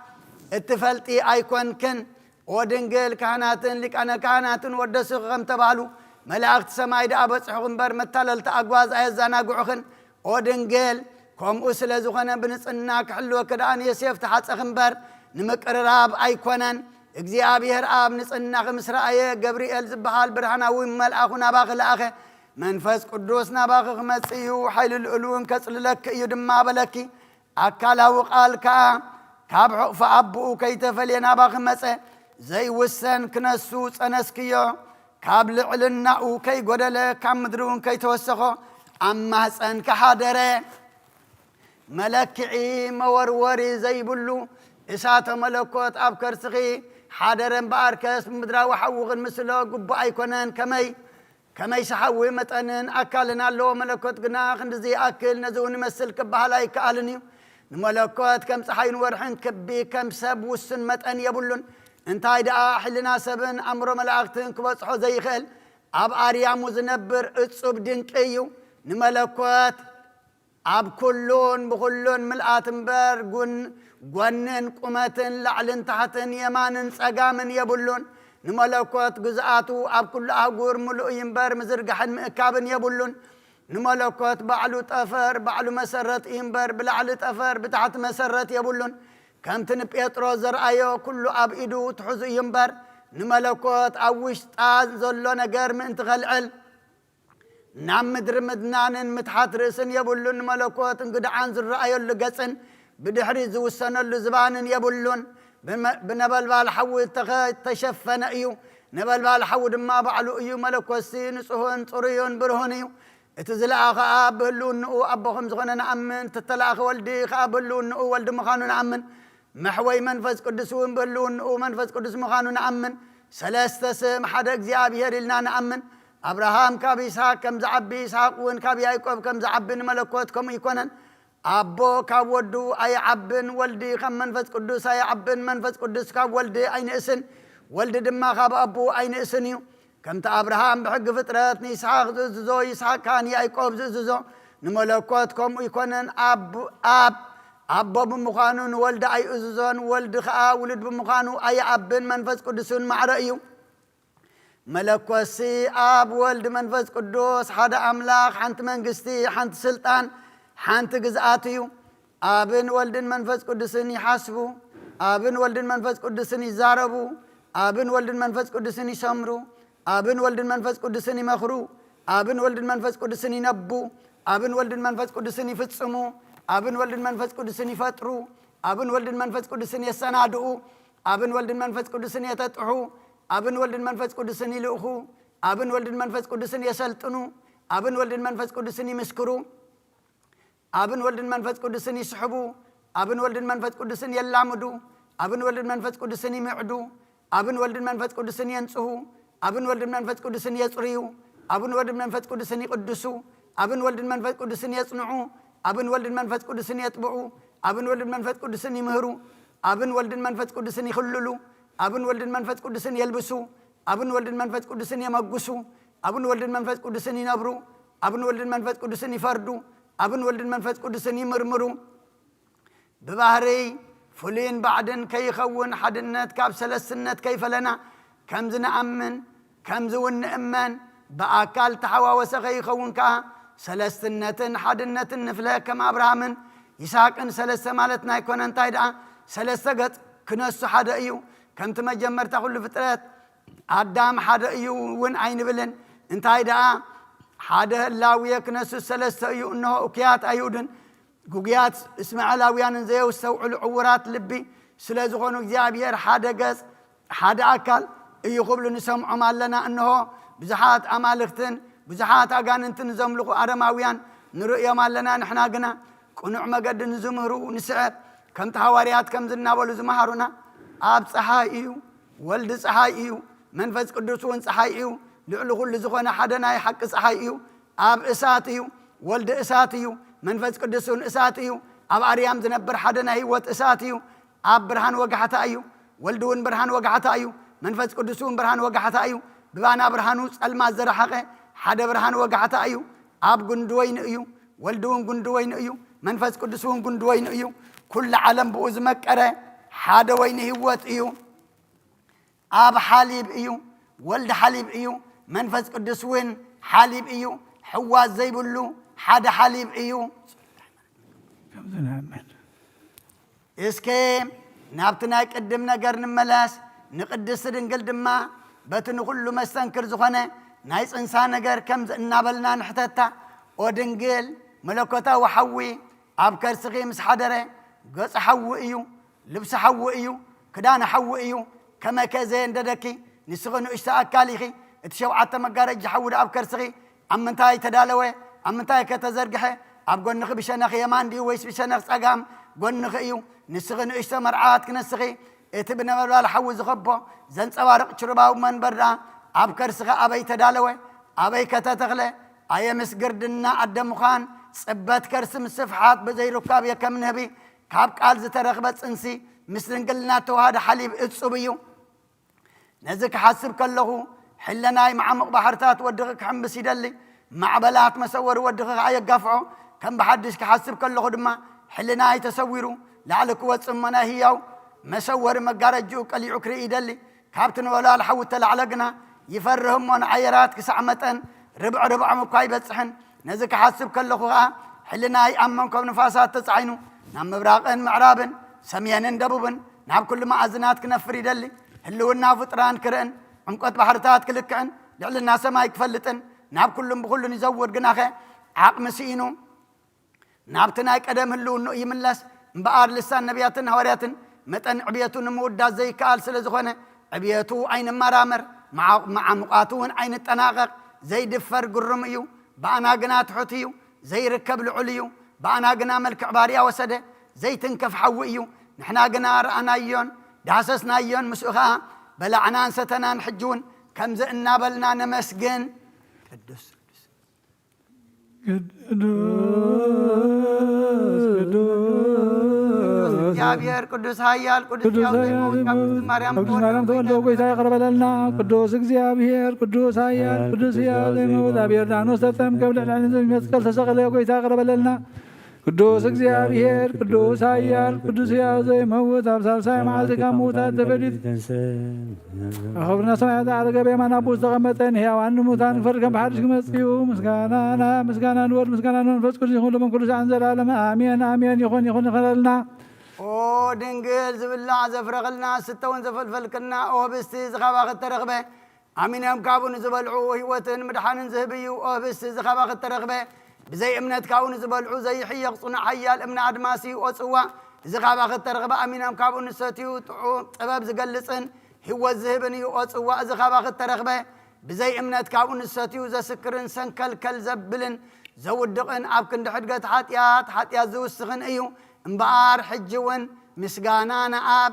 اتفلتي ايكون كن ودنجل كهناتن لك انا كهناتن ودسو غم تبالو ملاكت سماي دا بصح غنبر متلل تاغواز ايزانا غخن ودنجل كوم اسل زخونا بنصنا كحلو كدان يسيف تحص غنبر نمقرراب ايكونن እግዚአብሔር አብ ንጽና ከምስራኤ ገብርኤል ዝበሃል ብርሃናዊ መልአኹና ባኽለ አኸ መንፈስ ቅዱስና ባኽህ መጽዩ ኃይል ልዑሉን ከጽልለክ እዩ ድማ በለኪ አካላዊ ቃልካ ካብ ሕቕፊ ኣቦኡ ከይተፈልየና ባኽህ መጸ ዘይውሰን ክነሱ ጸነስክዮ ካብ ልዕልናኡ ከይጐደለ ካብ ምድሪውን ከይተወሰኾ ኣብ ማህፀን ከሓደረ መለክዒ መወርወሪ ዘይብሉ እሳተ መለኮት ኣብ ከርስኺ ሓደረ እምበኣርከስ ብምድራዊ ሓውኽን ምስሎ ጉቡእ ኣይኮነን ከመይ كما يسحوي متأنن أكلنا له ملكوت جناح ندزي أكل نزون مسل كبهلاي كألني ملكوت كم صحين ورحن كبي كم سب وسن متأن يبلون انت هيدا حلنا سبن أمر ملاكتن كبصحو زي خل أب أريام مزنبر اتصب دينك أيو نملكوت أب كلون بكلون ملآتنبر جنن قمتن لعلن تحتن يمانن سقامن يبلون نملكوت جزءاتو أب كل أقور ملؤ ينبر مزرقحن مكابن يبلون نملكوت بعلو تفر بعلو مسرت ينبر بلعل تفر بتحت مسرت يبلون كم تنبيترو زرعيو كله أب إيدو تحزو ينبر نملكوت أوش تاز زلو نقر من تغلعل نعم مدر مدنان متحت رسن يبلون نملكوت انقد عن زرعيو اللي قسن بدحري زوسن اللي زبان يبلون بنبل بالحو تشفن ايو نبل بالحو دما بعلو ايو ملكوت سين صهون صريون برهونيو اتزلاخ ابلون او ابهم زغنا نامن تتلاخ ولدي خابلون او ولد مخانو نامن محوي منفس قدسون بلون او منفس قدس مخانو نامن ثلاثه سم حدا እግዚአብሔር لنا نامن ابراهام كاب اسحاق كم زعبي اسحاق وين كاب يعقوب كم زعبن ملكوت كم يكونن ابو كاب ودو اي عبن ولدي خم منفس قدس اي عبن منفس قدس كاب ولدي اين اسن ولد دما خاب ابو اين اسنيو كم ابراهام بحق فطرت اسحاق زو اسحاق كان يعقوب زو نملكوت كم يكونن اب بمخانون ولد اي اززون ولد خا ولد بمخانو اي عبن منفس قدسون معرئيو ملكوسي اب ولد منفس قدوس حدا املاك حنت منغستي حنت سلطان حنت غزاتيو ابن ولد منفس قدسن يحاسبو ابن ولد منفس قدسن يزاربو ابن ولد منفس قدسن يسمرو ابن ولد منفس قدسن يمخرو ابن ولد منفس قدسن ينبو ابن ولد منفس قدسن يفصمو ابن ولد منفس قدسن يفطرو ابن ولد منفس قدسن يسنادو ابن ولد منفس قدسن يتطحو ابن ولد منفس قدسن يلخو ابن ولد منفس قدسن يسلطنو ابن ولد منفس قدسن يمسكرو ابن ولد منفس قدسن يسحبو ابن ولد منفس قدسن يلامدو ابن ولد منفس قدسن يمعدو ابن ولد منفس قدسن ينصحو ابن ولد منفس قدسن يصريو ابن ولد منفس قدسن يقدسو ابن ولد منفس قدسن يصنعو ابن ولد منفس قدسن يطبعو ابن ولد منفس قدسن يمهرو ابن ولد منفس قدسن يخللو ابن ولد منفس قدسن يلبسو ابن ولد منفس قدسن يمغسو ابن ولد منفس قدسن ينبرو ابن ولد منفس قدسن يفردو ابن ولد منفس قدسن يمرمرو ببهري فلين بعدن كي يخون حدنت كاب سلسنت كيف لنا كم زنأمن كم زون نأمن بأكال تحواوس كي يخون كا سلسنتن حدنتن نفلا كما ابراهامن يساقن سلسه مالتنا يكون انتايدا سلسه قط كنس حدا ايو كم تمجمر تقول فطرات ادم حدا ايو وين عين بلن انتايدا حدا لاويه كنس سلسه ايو انه اوكيات ايودن غوغيات اسماعيلاويان زيو سوع العورات لبي سلازغونو እግዚአብሔር حدا قص حدا اكل ايو قبل نسمع مالنا انه بزحات امالختن بزحات اغاننتن زملخو ادماويان نرؤيا مالنا نحنا غنا قنوع مقد نزمهرو نسعر كم تحواريات كم زنابلو زمهرونا اب صحايو ولد صحايو منفس قدسون صحايو لعل كل زخونه حدنا يحق صحايو اب اساتيو ولد اساتيو منفس قدسون اساتيو اب اريام زنبر حدنا هيوت اساتيو اب برهان وقحتايو ولدون برهان وقحتايو منفس قدسون برهان وقحتايو ببانا برهانو صلما زرحقه حدا برهان وقحتايو اب غندوين ايو ولدون غندوين ايو منفس قدسون غندوين ايو كل عالم بوز مكره حدا وين هيوت ايو اب حليب ايو ولد حليب ايو منفس قدسون حليب ايو حواز زي بلو حدا حليب ايو اسكي نابتنا قدم نجر نملاس نقدس دنقل دما بتن كل مستنكر زخنه نايس انسان نجر كم نابلنا نحتتا ودنقل ملكوتا وحوي ابكر سغي مس حدره قص حوي ايو لبس حوي ايو كدان حوي ايو كما كزين ددكي نسغنو اشتاكاليخي اتشوعت مغارج حود ابكر سغي امنتاي تدالوي امنتاي كتزرغخه اب غنخ بشنخ يمان دي ويس بشنخ صقام غنخ ايو نسغنو اشتمرعات كنسغي اتبنا مبال حوي زخبو زنصبارق شرباو منبرا ابكر سغ ابي تدالوي أبي كتتغلى أي مسجردنا أدم خان صبت كرسم السفحات بزي ركاب يكم نبي كاب قال زترغبت انسي مثل قلنا تو هذا حليب اتصبيو نزك حاسب كله حلناي مع بحرتات ودغك حمس يدلي مع بلات مسور ودغك عي قفعو كم بحدش كحاسب كله دما حلناي تصوروا لعلك وصمنا هياو مسور مقارجو قلي عكري يدلي كابتن ولا الحوت لعلقنا يفرهم من عيرات كسعمتن ربع مكاي بصحن نزك حاسب كله حلناي امنكم نفاسات تصعينو نعم مبراقن معرابن سميانن دبوبن نعم كل ما أزنات كنفر يدلي هلونا فطران كرن عمقت بحرتات كلكن لعلنا سماي كفلتن نعم كلهم بكلن يزور قناخه عقم سينو نعم تناي قدم هلو يملس مبار لسان نبياتن هورياتن متن عبيتون مودات زي كال سلازخونه عبيتو عين مرامر مع مقاتون عين التناقق زي دفر قرميو بانا قنات حوتيو زي ركب العليو بانا قنا ملك عباريا وسده زي تنكف حوئيو نحنا قنا رأنا يون داسسنا يون مسوخا بلعنا ستنا نحجون كم زئنا بلنا نمسجن قدس يا بير قدس هايال قدس مريم تقول له قيس يقرب لنا قدوس እግዚአብሔር قدوس هايال قدوس يا زمود أبير دانوس تم قبل العنز مسكال تسقل قيس يقرب لنا قدوس እግዚአብሔር قدوس هايال قدوس يا زمود أبصار سايم عالتك موتا تفديد أخبرنا سمعت على قبي ما نبوس تغمتين هي وأن موتان فرقا بحرش مسيو مسكانا نور مسكانا نفس كل يخون من كل شيء العالم آمين آمين يخون خلالنا او دنجل زبلا زفرغلنا ستون زفلفلكنا او بستي زخابا الترغبه امين يوم كابون زبلعو هيوتن مدحان زهبيو او بستي زخابا الترغبه بزي امنت كاون زبلعو زي حيق صنع حيال امنا ادماسي او صوا زخابا الترغبه امين يوم كابون ستيو طباب زقلصن هو زهبني او صوا زخابا الترغبه بزي امنت كاون ستيو زسكرن سنكلكل زبلن زودقن اب كند حدقت حاتيات زوسخن ايو امبار حجون مسغانانا اب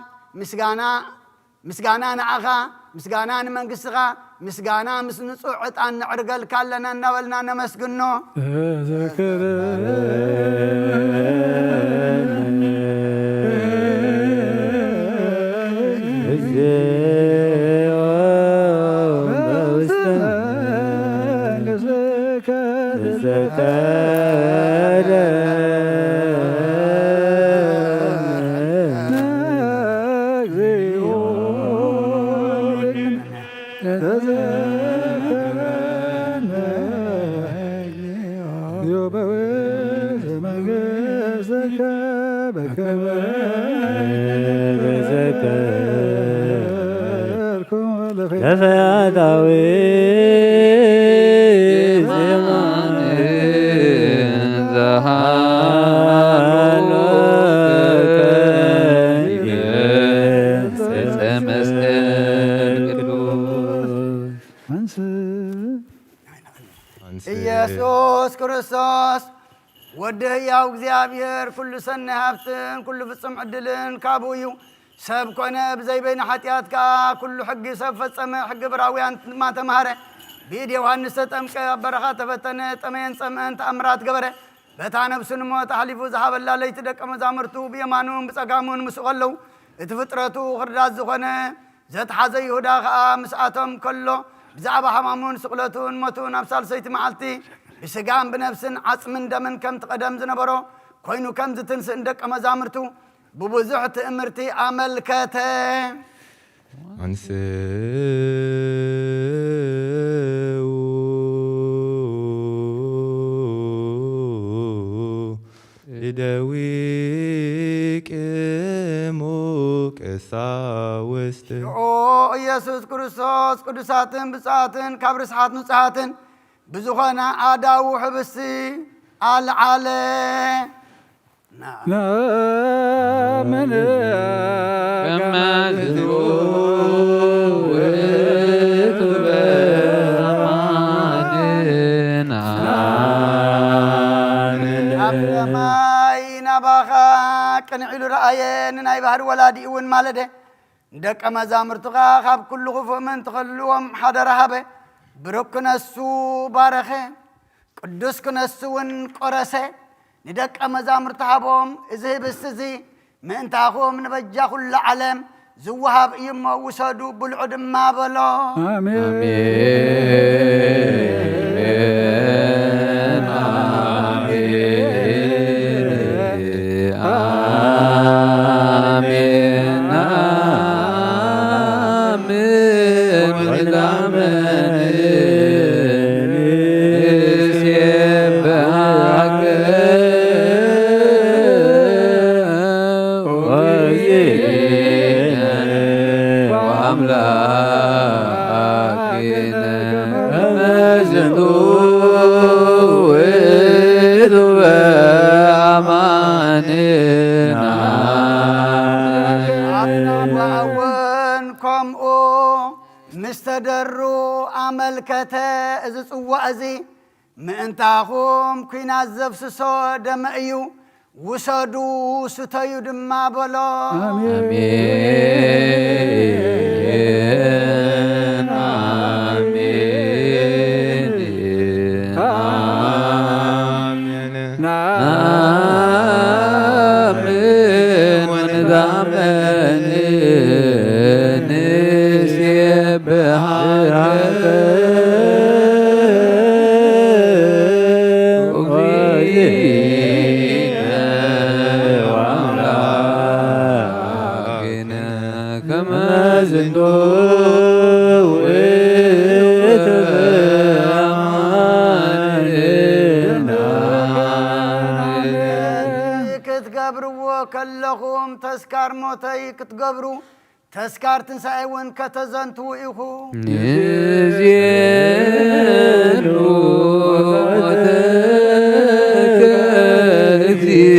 مسغانانا اغا مسغانانا منقسغا مسغانا مسنصو عطان نعرقل كالنا نبلنا نمسغنو ኢየሱስ ክርስቶስ ወደህ ያው እግዚአብሔር ኩሉ ሰነ ሀብትን ኩሉ ፍጹም ዕድልን ካቡዩ ሰብ ኮነ ብዘይ በይነ ኃጢአትካ ኩሉ ሕጊ ሰብ ፈጸመ ሕጊ ብራውያን ድማ ተምሃረ ብኢድ ዮሐንስ ተጠምቀ በረኻ ተፈተነ ጠመየን ጸምአን ተኣምራት ገበረ በታ ነብሱን ሞት ሓሊፉ ዝሃበላ ለይቲ ደቀ መዛሙርቱ ብየማኑን ብጸጋሙን ምስኡ ከለዉ እቲ ፍጥረቱ ክርዳት ዝኾነ ዘተሓዘ ይሁዳ ከዓ ምስኣቶም ከሎ بزعب حمامون سقلتون متون أبصال سيت معلتي بسجام بنفسن عصم دمن كم تقدم زنبرو كوينو كم زتنس عندك أما زامرتو ببزحت أمرتي عمل كته إدويك موك ساوست أو يسوع كريستوس قدساتن بساتن كبر ساعات نساعتن بزخنا عداو حبسي العلي لا من كما كنعلو رأيين ناي بحر ولادي ون مالده دك مزامرتغا خاب كل خف من تخلوهم حضر هبه ብሩክ ክነሱ ባረኸ ቅዱስ ክነሱውን ቆረሰ ንደቀ መዛሙርት ሃቦም እዚ ህብስት እዚ ምእንታኹም ንበጃ ኩሉ ዓለም ዝወሃብ እዩ እሞ ውሰዱ ብልዑ ድማ በሎ مستدر عملكته إذ صوأزي ምእንታኹም ኩናት ዘፍስሶ ደመ እዩ ውሰዱ ስተዩ ድማ በሎ አሜን አሜን አሜን ናምን ወንዳመን ንስየብሃከ كلهم تذكار موتي كتقبروا تذكار تنسايون كتزنتوا إخو نزيلو وتكذيو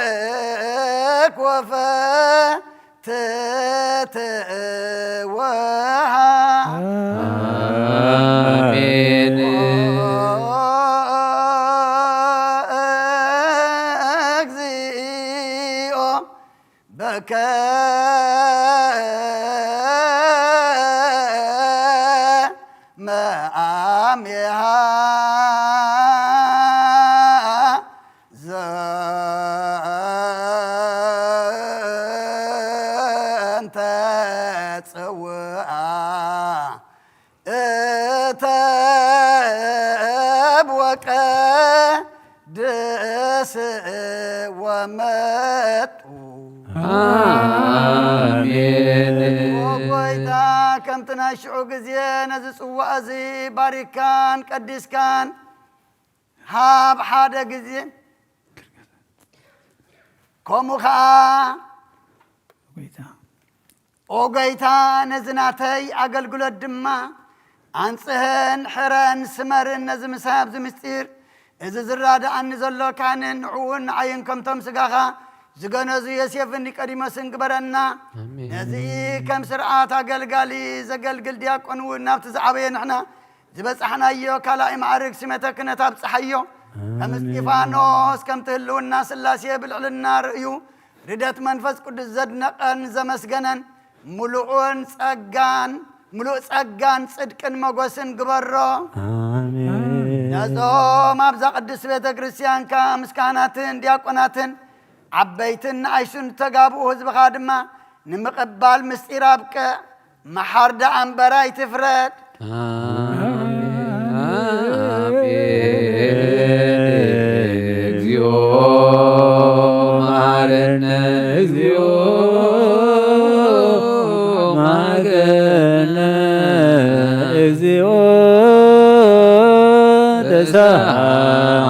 بارك وفتت آمين أجزئ بك ما أمها آمين وقويتا كم تناشعو قزيان زسوا أزي باركان قدس كان هاب حادا قزيان كومو خا وقويتا نزناتي أقل قلو الدما عنصهن حرن سمرن نزم ساب زمستير إذا زرادة أن نزلو كان نعون عين كم تمسقاها زغنزو يسيف انك قديما سنقبرنا نزي كم سرعات قلقالي زقلقل دياقون ونابت زعبين احنا زبصحنا ايو كلاي معارك سمتك نتاب صحيو كم استيفانوس كم تهلو الناس اللاسيه بالعلنا رأيو ردت منفس قد زدنقن زمسقنن ملعون سقان ملوء ጸጋን ጽድቅን መጎስን ግበሮ آمين نزوم أبزق قدس بيت كريستيان كمسكاناتن دياقوناتن عبيتن عيشن تقابو حزب خادمة نمقبال مستيرابك محارد أنبراي تفرد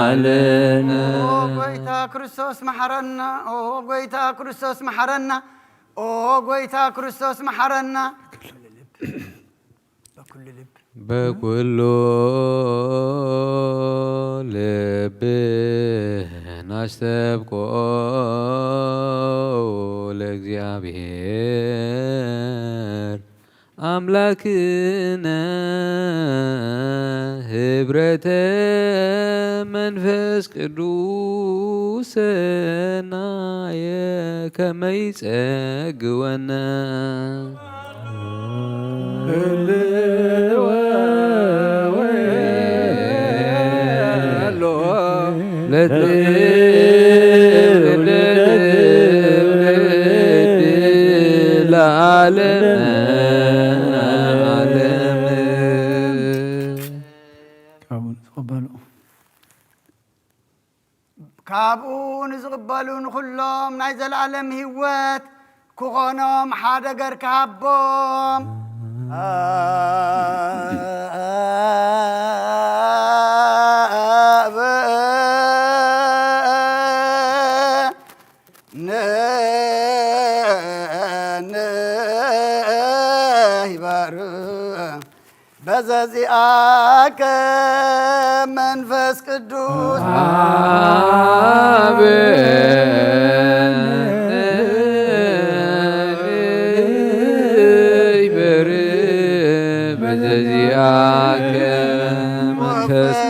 علينا قويتا كريستوس محرنا قويتا كريستوس محرنا قويتا كريستوس محرنا بكل لب نستبقى لእግዚአብሔር አምላክነ ህብረተ መንፈስ ቅዱስና የከመ ይጸግወነ كابون زغبالون كلهم نايز العالم هوات كوغونهم حادقر كابهم بزازياك منفس قدوس بزازياك منفس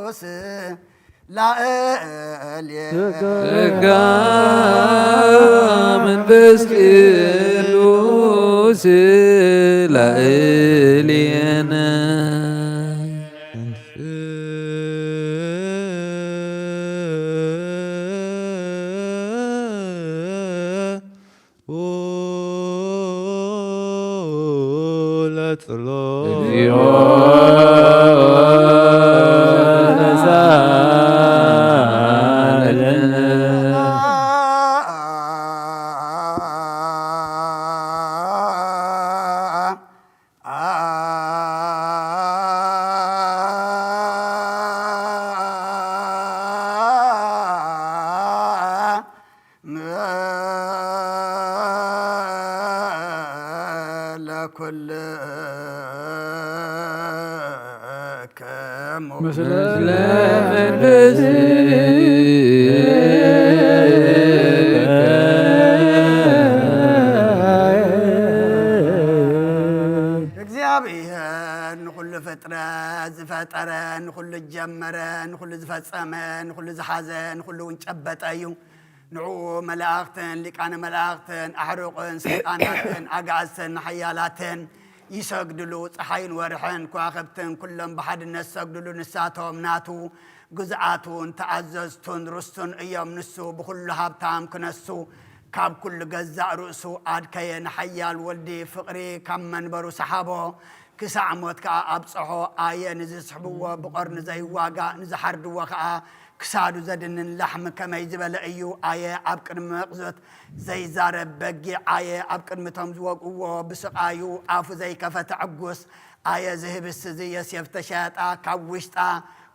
ቅዱስ ላዕልየ ጸጋ መንፈስ ቅዱስ ላዕልየነ እግዚአብሔር ንኩሉ ፍጥረት ዝፈጠረ ንኩሉ ዝጀመረ ንኩሉ ዝፈጸመ ንኩሉ ዝሓዘ ንኩሉ እውን ጨበጠ እዩ ንዑ መላእኽትን ሊቃነ መላእኽትን ኣሕሩቕን ሰይጣናትን ኣጋእዝትን ሓያላትን ይሰግድሉ ፀሓይን ወርሕን ከዋኽብትን ኩሎም ብሓድነት ሰግድሉ ንሳቶም ናቱ ግዝኣቱን ተኣዘዝቱን ርስቱን እዮም ንሱ ብኩሉ ሃብታም ክነሱ ካብ ኩሉ ገዛእ ርእሱ ኣድከየ ንሓያል ወልዲ ፍቕሪ ካብ መንበሩ ሰሓቦ ክሳዕ ሞት ከዓ ኣብፅሖ ኣየ ንዝስሕብዎ ብቆርኒ ዘይዋጋእ ንዝሓርድዎ ከዓ ክሳዱ ዘድንን ላሕሚ ከመይ ዝበለ እዩ ኣየ ኣብ ቅድሚ መቕዞት ዘይዛረብ በጊዕ ኣየ ኣብ ቅድሚቶም ዝወቅዎ ብስቃዩ ኣፉ ዘይከፈተ ዕጉስ ኣየ ዝህብስ እዚ የሴፍ ተሸያጣ ካብ ውሽጣ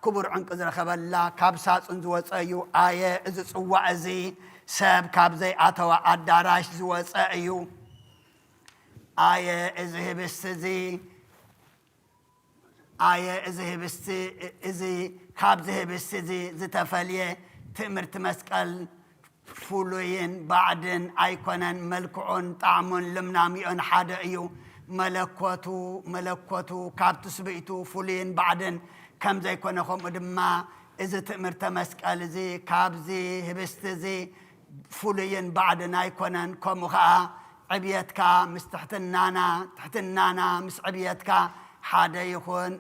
ክቡር ዕንቂ ዝረኸበላ ካብ ሳፁን ዝወፀ እዩ ኣየ እዚ ፅዋዕ እዚ ሰብ ካብ ዘይኣተዋ ኣዳራሽ ዝወፀ እዩ ኣየ እዚ ህብስቲ እዚ ኣየ እዚ ህብስቲ እዚ ካብዚ ህብስቲ እዚ ዝተፈልየ ትእምርቲ መስቀል ፍሉይን ባዕድን ኣይኮነን መልክዑን ጣዕሙን ልምናሚኦን ሓደ እዩ መለኮቱ ካብቲ ስብኢቱ ፍሉይን ባዕድን ከም ዘይኮነ ከምኡ ድማ እዚ ትእምርተ መስቀል እዚ ካብዚ ህብስቲ እዚ ፍሉይን ባዕድን ኣይኮነን ከምኡ ከዓ ዕብየትካ ምስ ትሕትናና ምስ ዕብየትካ ሓደ ይኹን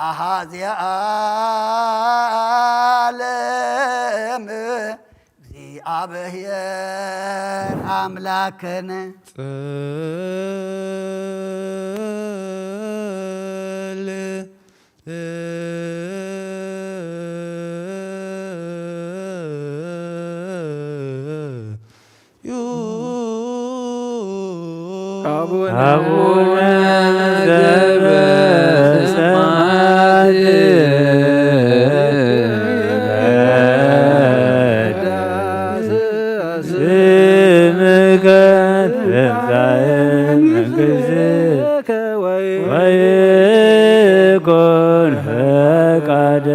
ኣሃዝየ ዓለም እግዚአብሔር አምላክን አቡነ ዘበሰማይ ስምከ ትምጻእ መንግሥትከ ወይኩን ፈቃድከ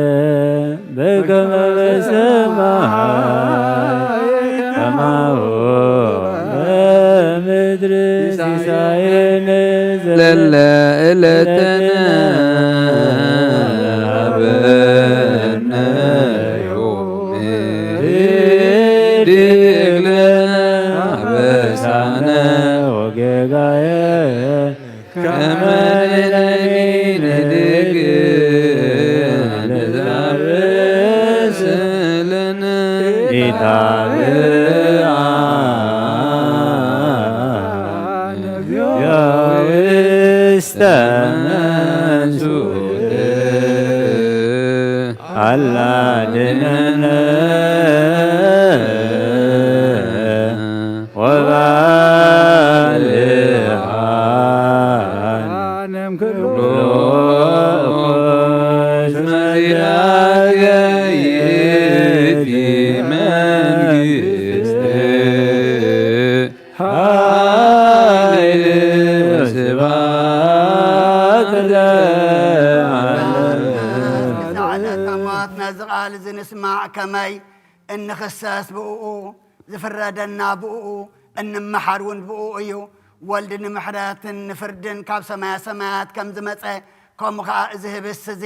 በከመ በሰማይ ከማሁ በምድር ሲሳየነ ለለዕለተነ ሀበነ ዮም ህድግ ለነ አበሳነ ወጌጋየነ ከመ ንሕነኒ ንህድግ ለዘአበሰ ለነ ኢታብአ ውስተ መንሱት አላድነነ ወባልሐነ ኩሎ መያገይት መንግሥት ኃይል ወስብሐት ለዓለም ከማት ነዝቃል ዝንስማዕ ከመይ እንኽሰስ ብኡ ዝፍረደና ብኡ እንመሓርውን ብኡ እዩ ወልድ ንምሕረትን ንፍርድን ካብ ሰማያ ሰማያት ከም ዝመፀ ከምኡ ከዓ እዚ ህብስት እዚ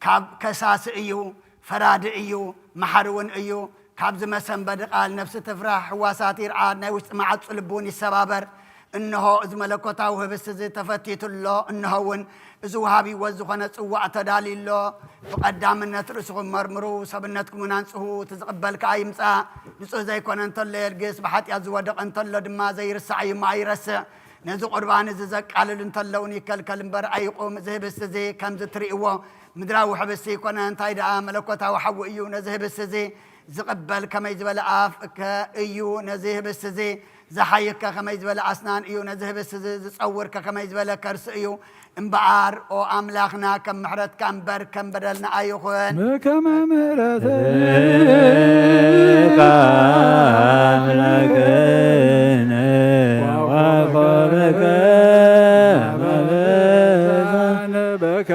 ካብ ከሳሲ እዩ ፈራዲ እዩ መሓርውን እዩ ካብ ዝመሰንበዲ ቃል ነፍሲ ትፍራሕ ሕዋሳት ይርዓድ ናይ ውሽጢ ማዕፁ ልቡን ይሰባበር እንሆ እዚ መለኮታዊ ህብስት እዚ ተፈቲቱሎ እንሆውን እዚ ውሃቢዎ ዝኾነ ፅዋዕ ተዳልዩሎ ብቐዳምነት ርእስኹም መርምሩ ሰብነትኩም ናንፅሁ ትዝቕበልካ ይምፃእ ንፁህ ዘይኮነ እንተሎ የልግስ ብሓጢኣት ዝወደቐ እንተሎ ድማ ዘይርሳዕ እዩ ኣይረስዕ ነዚ ቁርባን እዚ ዘቃልል እንተለውን ይከልከል እምበር ኣይቁም እዚ ህብስት እዚ ከምዚ ትርእይዎ ምድራዊ ህብስቲ ይኮነ እንታይ ደኣ መለኮታዊ ሓዊ እዩ ነዚ ህብስት እዚ ዝቕበል ከመይ ዝበለ ኣፍ እዩ ነዚ ህብስት እዚ زحيك كما يزبل أسنان إيو نزهب زتصورك كما يزبل كرس إيو انبعار أو أملاخنا كم محرد كم بر كم بدلنا أيو خوان كما مرد كاملكنا وقرك بك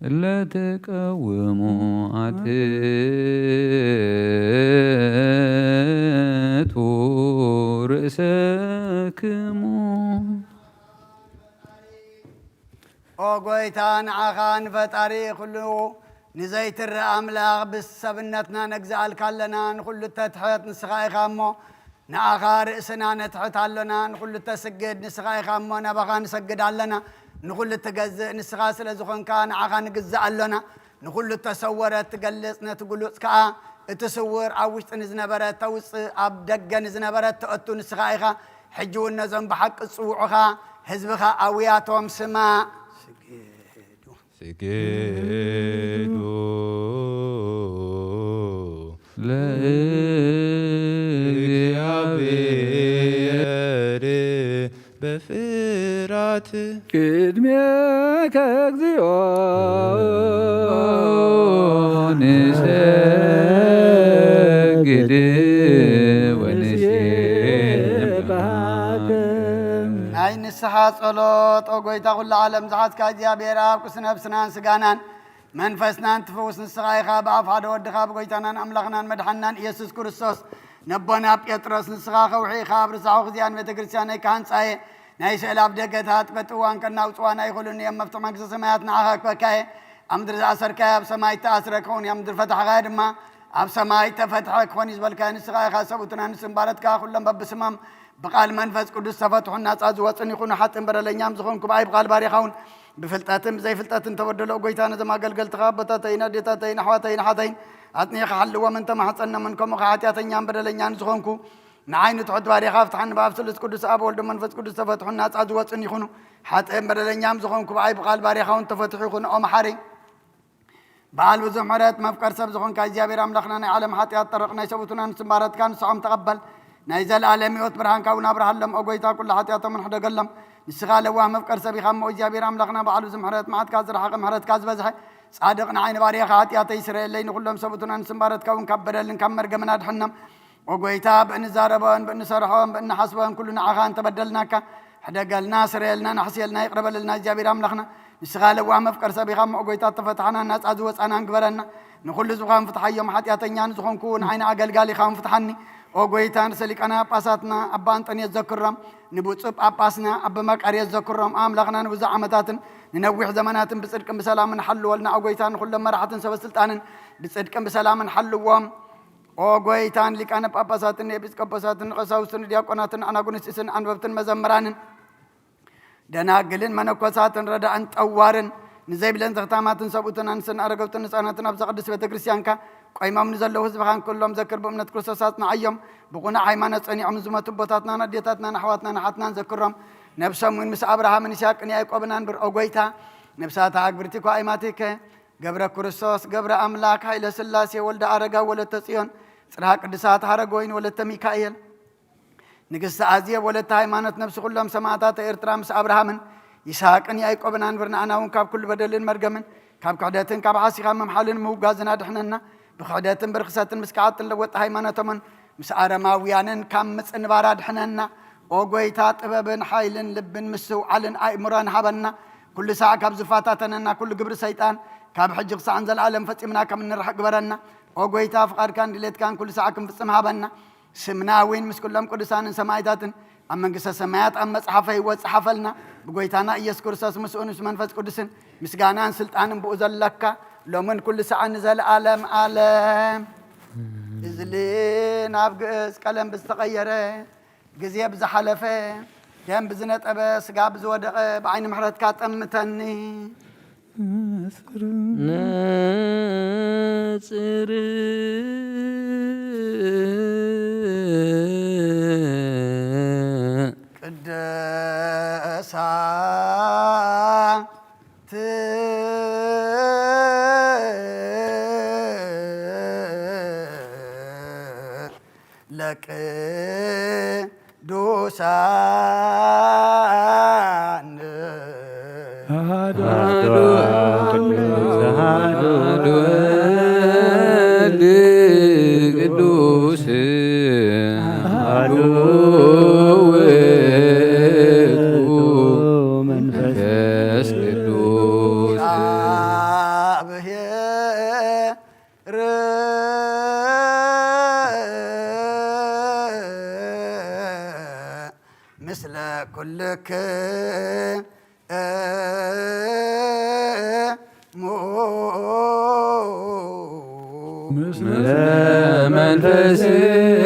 لا تقوموا عتيتوا رأسكم أوغويتان عخان فتاري كله نزيت الرأملاغ بالسبنتنا نجزال كلنا نخل التتحيط نسخاي خامو نأخار إسنا نتحيط علنا نخل التسجد نسخاي خامو نبغى نسجد علنا نقول التجزء نسخاس لزخن كان عخان جزء لنا نقول التصورات تجلسنا تقول كا التصور عوشت نزنبرات توس أبدج نزنبرات تأتون نسخايها حجون نزم بحق الصوعها حزبها أوياتهم سما سجدوا لا بفرات كدميك اكزيون نسجد ونسبحك عين السحات صلوت أوغويتا كل عالم زعات كاجيا بيراب كسنا بسنان سجانان منفسنان تفوس نسخايخا بعفاد ودخاب غويتانان أملخنان مدحنان يسوس كريستوس نبونا بيترس نسخاخا وحي خابر سعو غزيان متكريسياني كان ساي نايش الاب دقتات بتوان كنا وصوانا يقولون يم مفتح مكس سمايات نعاك بكاي امدر اثر كاب سماي تاثر كون يمدر فتح غير ما اب سماي تفتح كون يزبل كان سغاي خاصبتنا نسمبارت كا كلهم ببسمم بقال منفس قدس تفتحنا صاز وصن يكون حتى برلنيام زخونكم باي بقال باريخون بفلتاتم زي فلتاتن تودلو غويتانا زما قلقل تخابتاتين ديتاتين حواتين حاتين اتني حل ومن تم حصلنا منكم خاتياتين برلنيام زخونكم نعين تعد باري خافت عن باب سلس قدس أب ولد منفس قدس تفتحوا الناس عدوات إن يخونوا حتى بدل ينام زخونكم بعيب قال باري خون تفتحوا يخون أم حري بعال وزمرات مفكر سب زخون كايزابير أملاخنا نعلم حتى يطرقنا يسوتنا نسمارت كان صعم تقبل نايزل عالمي وتبرهان كونا برهلم أقويتا كل حتى من حدا قلم نسخال وهم مفكر سبي خم وإيجابير أملاخنا بعال وزمرات معت كازر حق مهرت كاز بزح صادقنا عين باريخ حتى يتيسر اللي نقولهم سوتنا نسمارت كون كبر اللي نكمر جمنا دحنم أقويتا بأن زاربان بأن سرحان بأن حسبان كلنا عخان تبدلناك حدا قال ناصر لنا نحسي لنا يقرب لنا إيجابير أملاخنا نسخال وهم مفكر سبي خم أقويتا تفتحنا الناس أزوج أنا انكبرنا نقول زخان فتح يوم حتى يتنيان زخان كون عين عقل قالي خام فتحني أقويتان سلك أنا باساتنا أبان تاني يذكرهم نبوتصب أباسنا أبمك أري يذكرهم لغنا نبوز عمتاتن ننوح زمانات بصدق بسلام نحل ولنا أقويتان كل مرة سوى سلطان بصدق بسلام نحل وام أقويتان لك أنا باباساتن يبسك باساتن قساوسن دياقوناتن أنا قنسسن أنببتن مزمران دنا قلن منكوساتن ردا أنت أوارن نزيب لن تختاماتن سبوتن أنسن أرقوتن نساناتن أبزا قدس بيتكريسيانكا قيمة من زلوا هزبخان كلهم ذكر بأمنة كرساساتنا عيم بقونا حيمانة أني عمزمة تبطاتنا نديتاتنا نحواتنا نحاتنا نذكرهم نفسهم من مس أبراهام من إسحاق أن يعقوب ننبر أوجيتا نفساتها أكبرتك وأيماتك قبر كرسوس قبر أملاك هاي لسلاسي ولد أرجع ولد تسيون صراحة قدسات هرجوين ولد ميكائيل نقص عزية ولد حيمانة نفس كلهم سماعات إرترام مس أبراهام إسحاق أن يعقوب ننبرنا أنا وكاب كل بدل مرجمن كاب قعدتين كاب عاصي خام محلن موجازنا دحنا بخداتن برخصاتن مسكعاتن لوط هيمانتهم مس ارماويانن كم مصن باراد حننا اوغويتا طببن حيلن لبن مسو علن ايمران حبنا كل ساعه كاب زفاتاتنا كل قبر شيطان كاب حجق سان زلعالم فصمنا كم نرح قبرنا اوغويتا فقار كان دليت كان كل ساعه كم فصم حبنا سمنا وين مس كلهم قدسان سمايتاتن امنقس سمايات ام مصحفه وصحفلنا بغويتانا ኢየሱስ ክርስቶስ مسؤونس منفس قدسن مسغانان سلطانن بوزلكا لمن كل ساعة نزل عالم عالم إزلين أبقس كلام بستغيره جزية بزحلفه كم بزنت أبس قاب زودق بعين محرت كات أمتني ناصر قدسا لك دوسان قدوس منفس قدوس مثل كلك مثل منفسك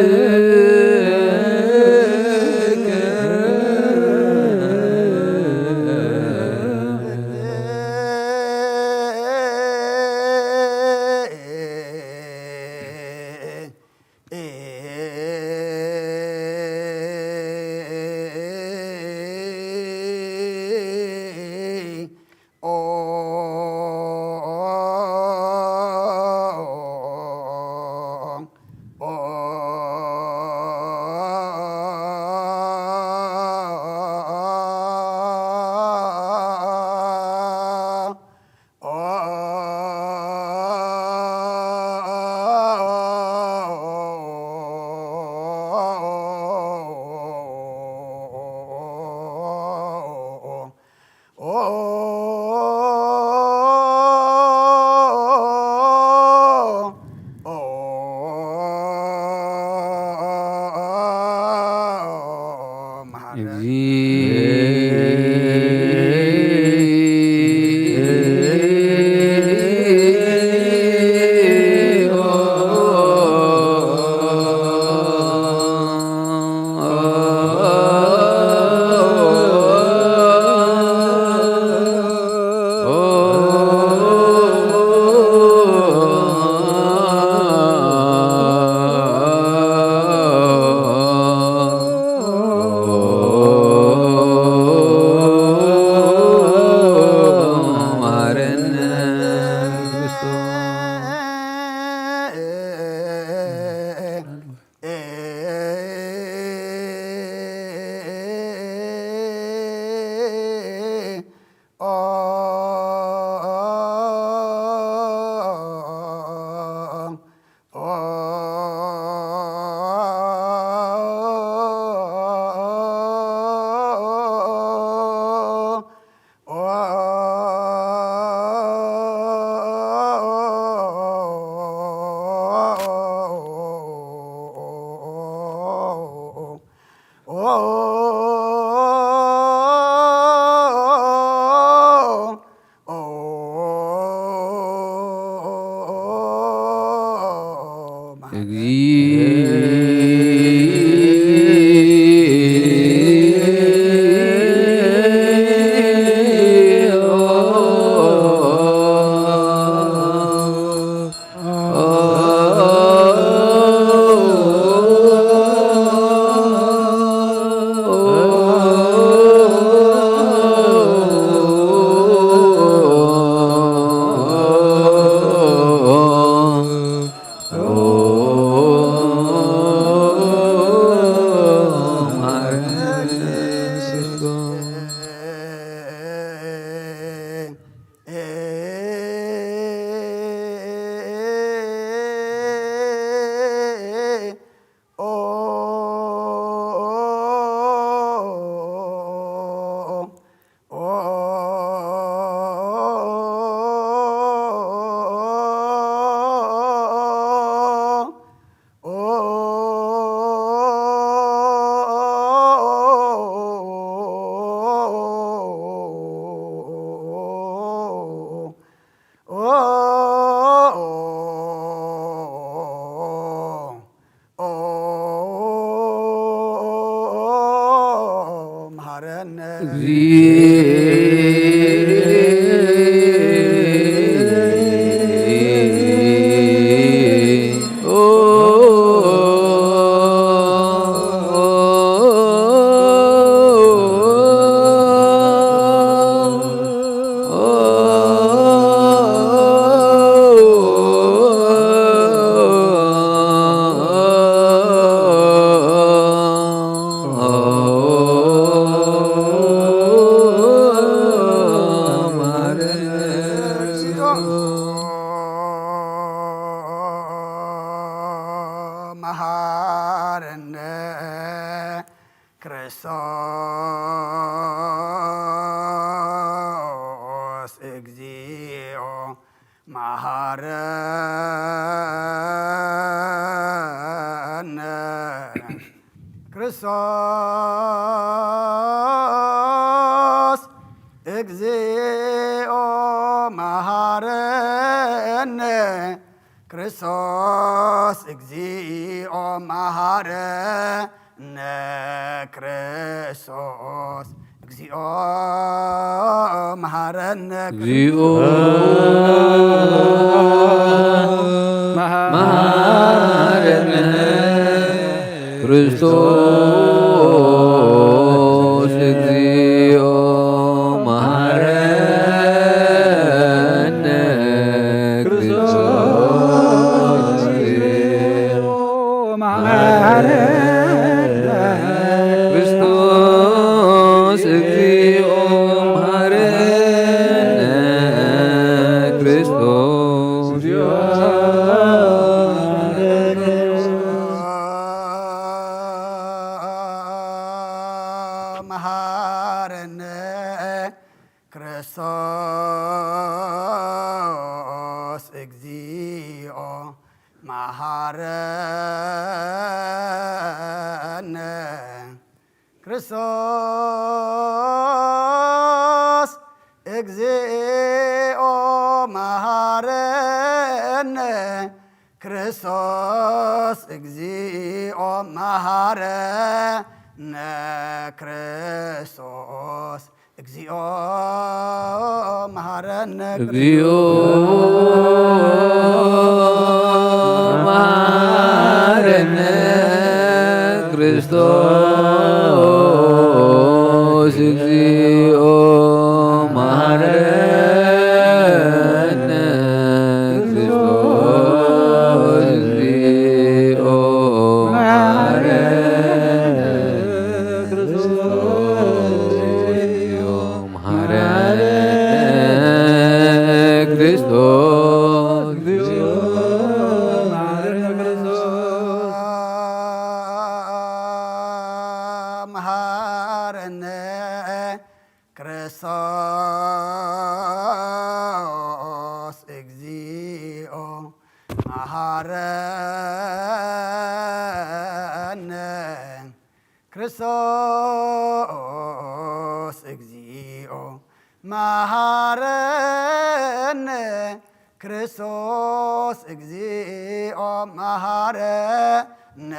ክርስቶስ እግዚኦ መሃረነ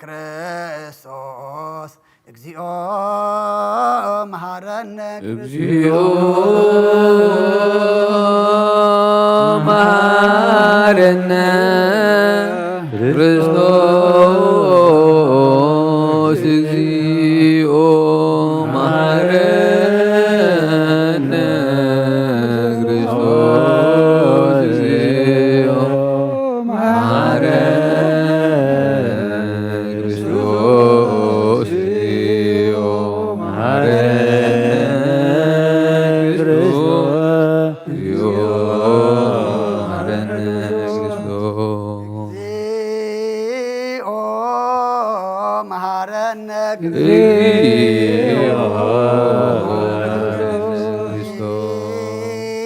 ክርስቶስ እግዚኦ መሃረነ እግዚኦ መሃረነ ክርስቶስ እግዚኦ መሃረነ ክርስቶስ እግዚኦ መሃረነ ክርስቶስ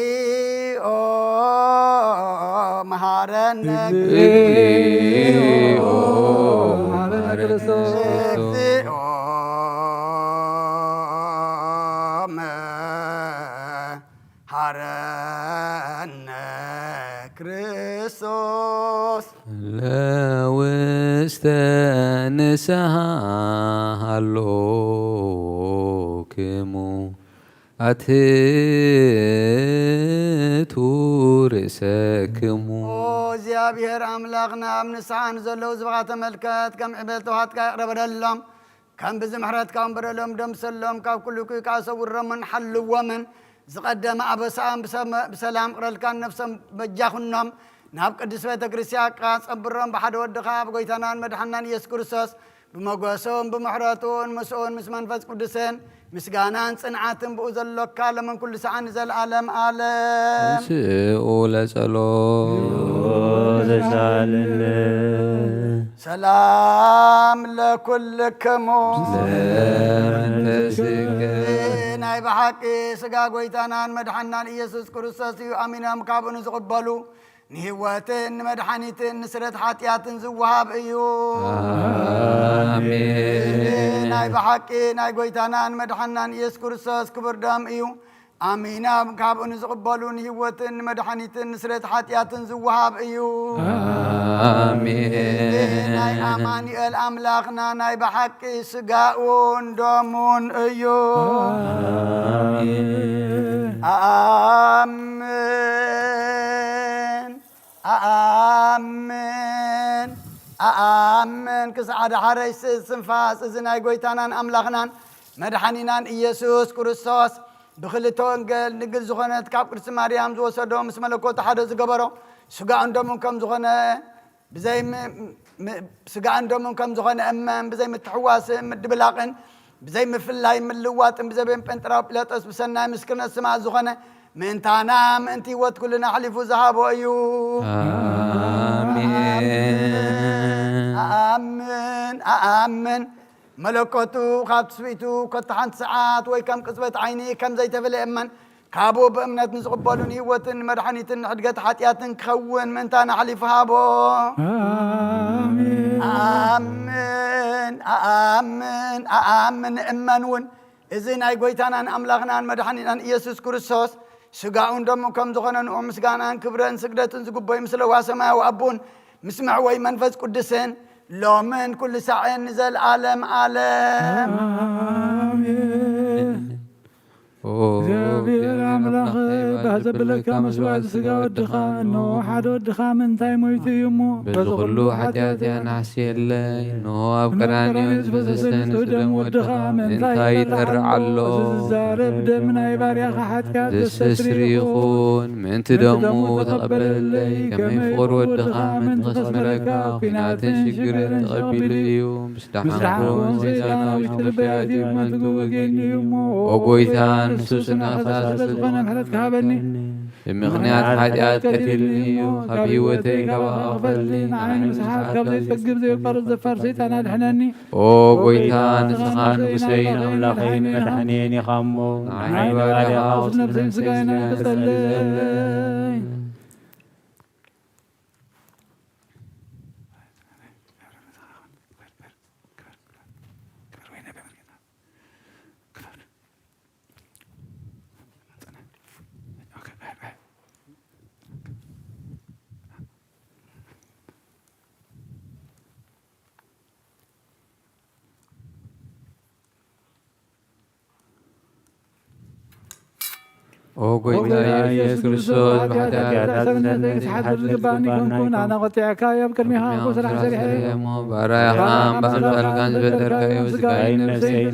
እግዚኦ መሃረነ ክርስቶስ እግዚኦ መሃረነ ክርስቶስ ለውስተ ንስሐ ሃሎክሙ አትቱ ርእሰክሙ እግዚአብሔር አምላኽና ኣብ ንስሓን ዘለዉ ዝብኻ ተመልከት ከም ዕቤል ተውሃትካ ይቕረበደሎም ከም ብዝምሕረትካ እምበረሎም ደምሰሎም ካብ ኩሉ ኩይካ ሰውሮምን ሓልዎምን ዝቐደመ ኣበሳን ብሰላም ቅረልካን ነፍሶም በጃኹኖም ናብ ቅዱስ ቤተ ክርስቲያን ጸብሮም ብሓደ ወድኻ ብጎይታናን መድሓናን ኢየሱስ ክርስቶስ ብመጎሶም ብምሕረቱን ምስኡን ምስ መንፈስ ቅዱስን ምስጋናን ጽንዓትን ብኡ ዘሎካ ለመን ኩሉ ሰዓን ዘለዓለም ዓለም ስኡ ለጸሎት ዘሳልል ሰላም ለኩልክሙ ለመንፈስከ ናይ ብሓቂ ስጋ ጎይታናን መድሓናን ኢየሱስ ክርስቶስ እዩ ኣሚኖም ካብኡ ዝቕበሉ ንህይወትን ንመድሓኒትን ንስረት ሓጢኣትን ዝወሃብ እዩ አሜን ናይ ብሓቂ ናይ ጎይታናን መድሓናን ኢየሱስ ክርስቶስ ክቡር ደም እዩ ኣሚኖም ካብኡ ዝቕበሉ ንህይወትን ንመድሓኒትን ንስረት ሓጢኣትን ዝወሃብ እዩ አሜን ናይ ኣማኒኤል ኣምላኽና ናይ ብሓቂ ስጋኡን ደሙን እዩ ኣሜን ኣሜን ኣሜን ክሳዕዳ ሓረይ ስንፋስ እዚ ናይ ጎይታናን ኣምላኽናን መድሓኒናን ኢየሱስ ክርስቶስ ብክልተ ወንጌል ንግል ዝኾነት ካብ ቅድስቲ ማርያም ዝወሰዶ ምስ መለኮት ሓደ ዝገበሮ ስጋኡን ደሙን ከም ዝኾነ ብዘይ ስጋኡን ደሙን ከም ዝኾነ እመን ብዘይ ምትሕዋስን ምድብላቕን ብዘይ ምፍላይ ምልዋጥን ብዘይ ጴንጤናዊ ጲላጦስ ብሰናይ ምስክርነት ስማ ዝኾነ ምእንታና ምእንቲ ህይወት ኩልና ሓሊፉ ዝሃቦ እዩ ኣሜን ኣሜን መለኮቱ ካብ ትስቢቱ ኮታሓንቲ ሰዓት ወይ ከም ቅጽበት ዓይኒ ከም ዘይተፈለ እመን ካብኡ ብእምነት ንዝቕበሉን ህይወትን መድሓኒትን ሕድገት ሓጢኣትን ክኸውን ምእንታና ሓሊፉ ሃቦ ኣሜን ኣሜን ኣሜን እመን እውን እዚ ናይ ጎይታናን ኣምላኽናን መድሓኒናን ኢየሱስ ክርስቶስ ስጋኡን ደሙ ከም ዝኾነ ንዑ ምስጋናን ክብረን ስግደትን ዝግበዩ ምስለ ዋ ሰማያዊ ኣቦን ምስ መዕወይ መንፈስ ቅዱስን ሎምን ኩሉ ሰዓን ዘለዓለም ዓለም እግዚአብሔር አምላኽ ባዘብለካ መስዋዕት ስጋ ወድኻ እነሆ ሓደ ወድኻ ምንታይ ሞይቱ እዩ እሞ በዚ ኩሉ ሓጢኣት ናሕሲ የለይ እነሆ ኣብ ቀራንዮ ዝፈሰሰ ንሱ ደም ወድኻ ምንታይ ይጠርዕ ኣሎ ዝዛረብ ደም ናይ ባርያኻ ሓጢኣት ዘስተስሪ ይኹን ምእንቲ ደሙ ተቐበለለይ ከመይ ፍቑር ወድኻ ምእንቲ ከስመረካ ኩናትን ሽግርን ተቐቢሉ እዩ ምስ ዳሓንኩን ሰይጣናዊ ተለበያት መንትጉ ወጌን እዩ እሞ ወጎይታ ንሱስና ስለዝኾነ ምሕረት ክሃበኒ ብምኽንያት ሓጢኣት ቀቲልኒ እዩ ካብ ህይወተይ ካብኻ ክፈልኒ ንዓይኒ ምስሓት ካብ ዘይጠግብ ዘይቋርፅ ዘፋር ሰይጣን ኣድሕነኒ ኦ ጎይታ ንስኻ ንጉሰይን ኣምላኸይን መድሓኒየን ኢኻ እሞ ንዓይ ባርያኻ ቁስ ነፍሰይን ስጋይና ክጸልይ او قويتا يسوع كريستوس بحديات سبنتك حد القباني كون أنا قطعك يا بكرمها قوس الحسرية برايا خام بأمثال كان بدر وسكاي نفسي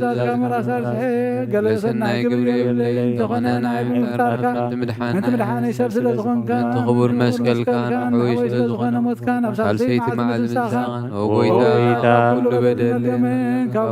قلسنا جبريل تخننا انت مدحاني سبس لزغن كان تخبر مسكل كان حويش لزغن موت كان خلصيتي مع المسان وقويتا كل بدل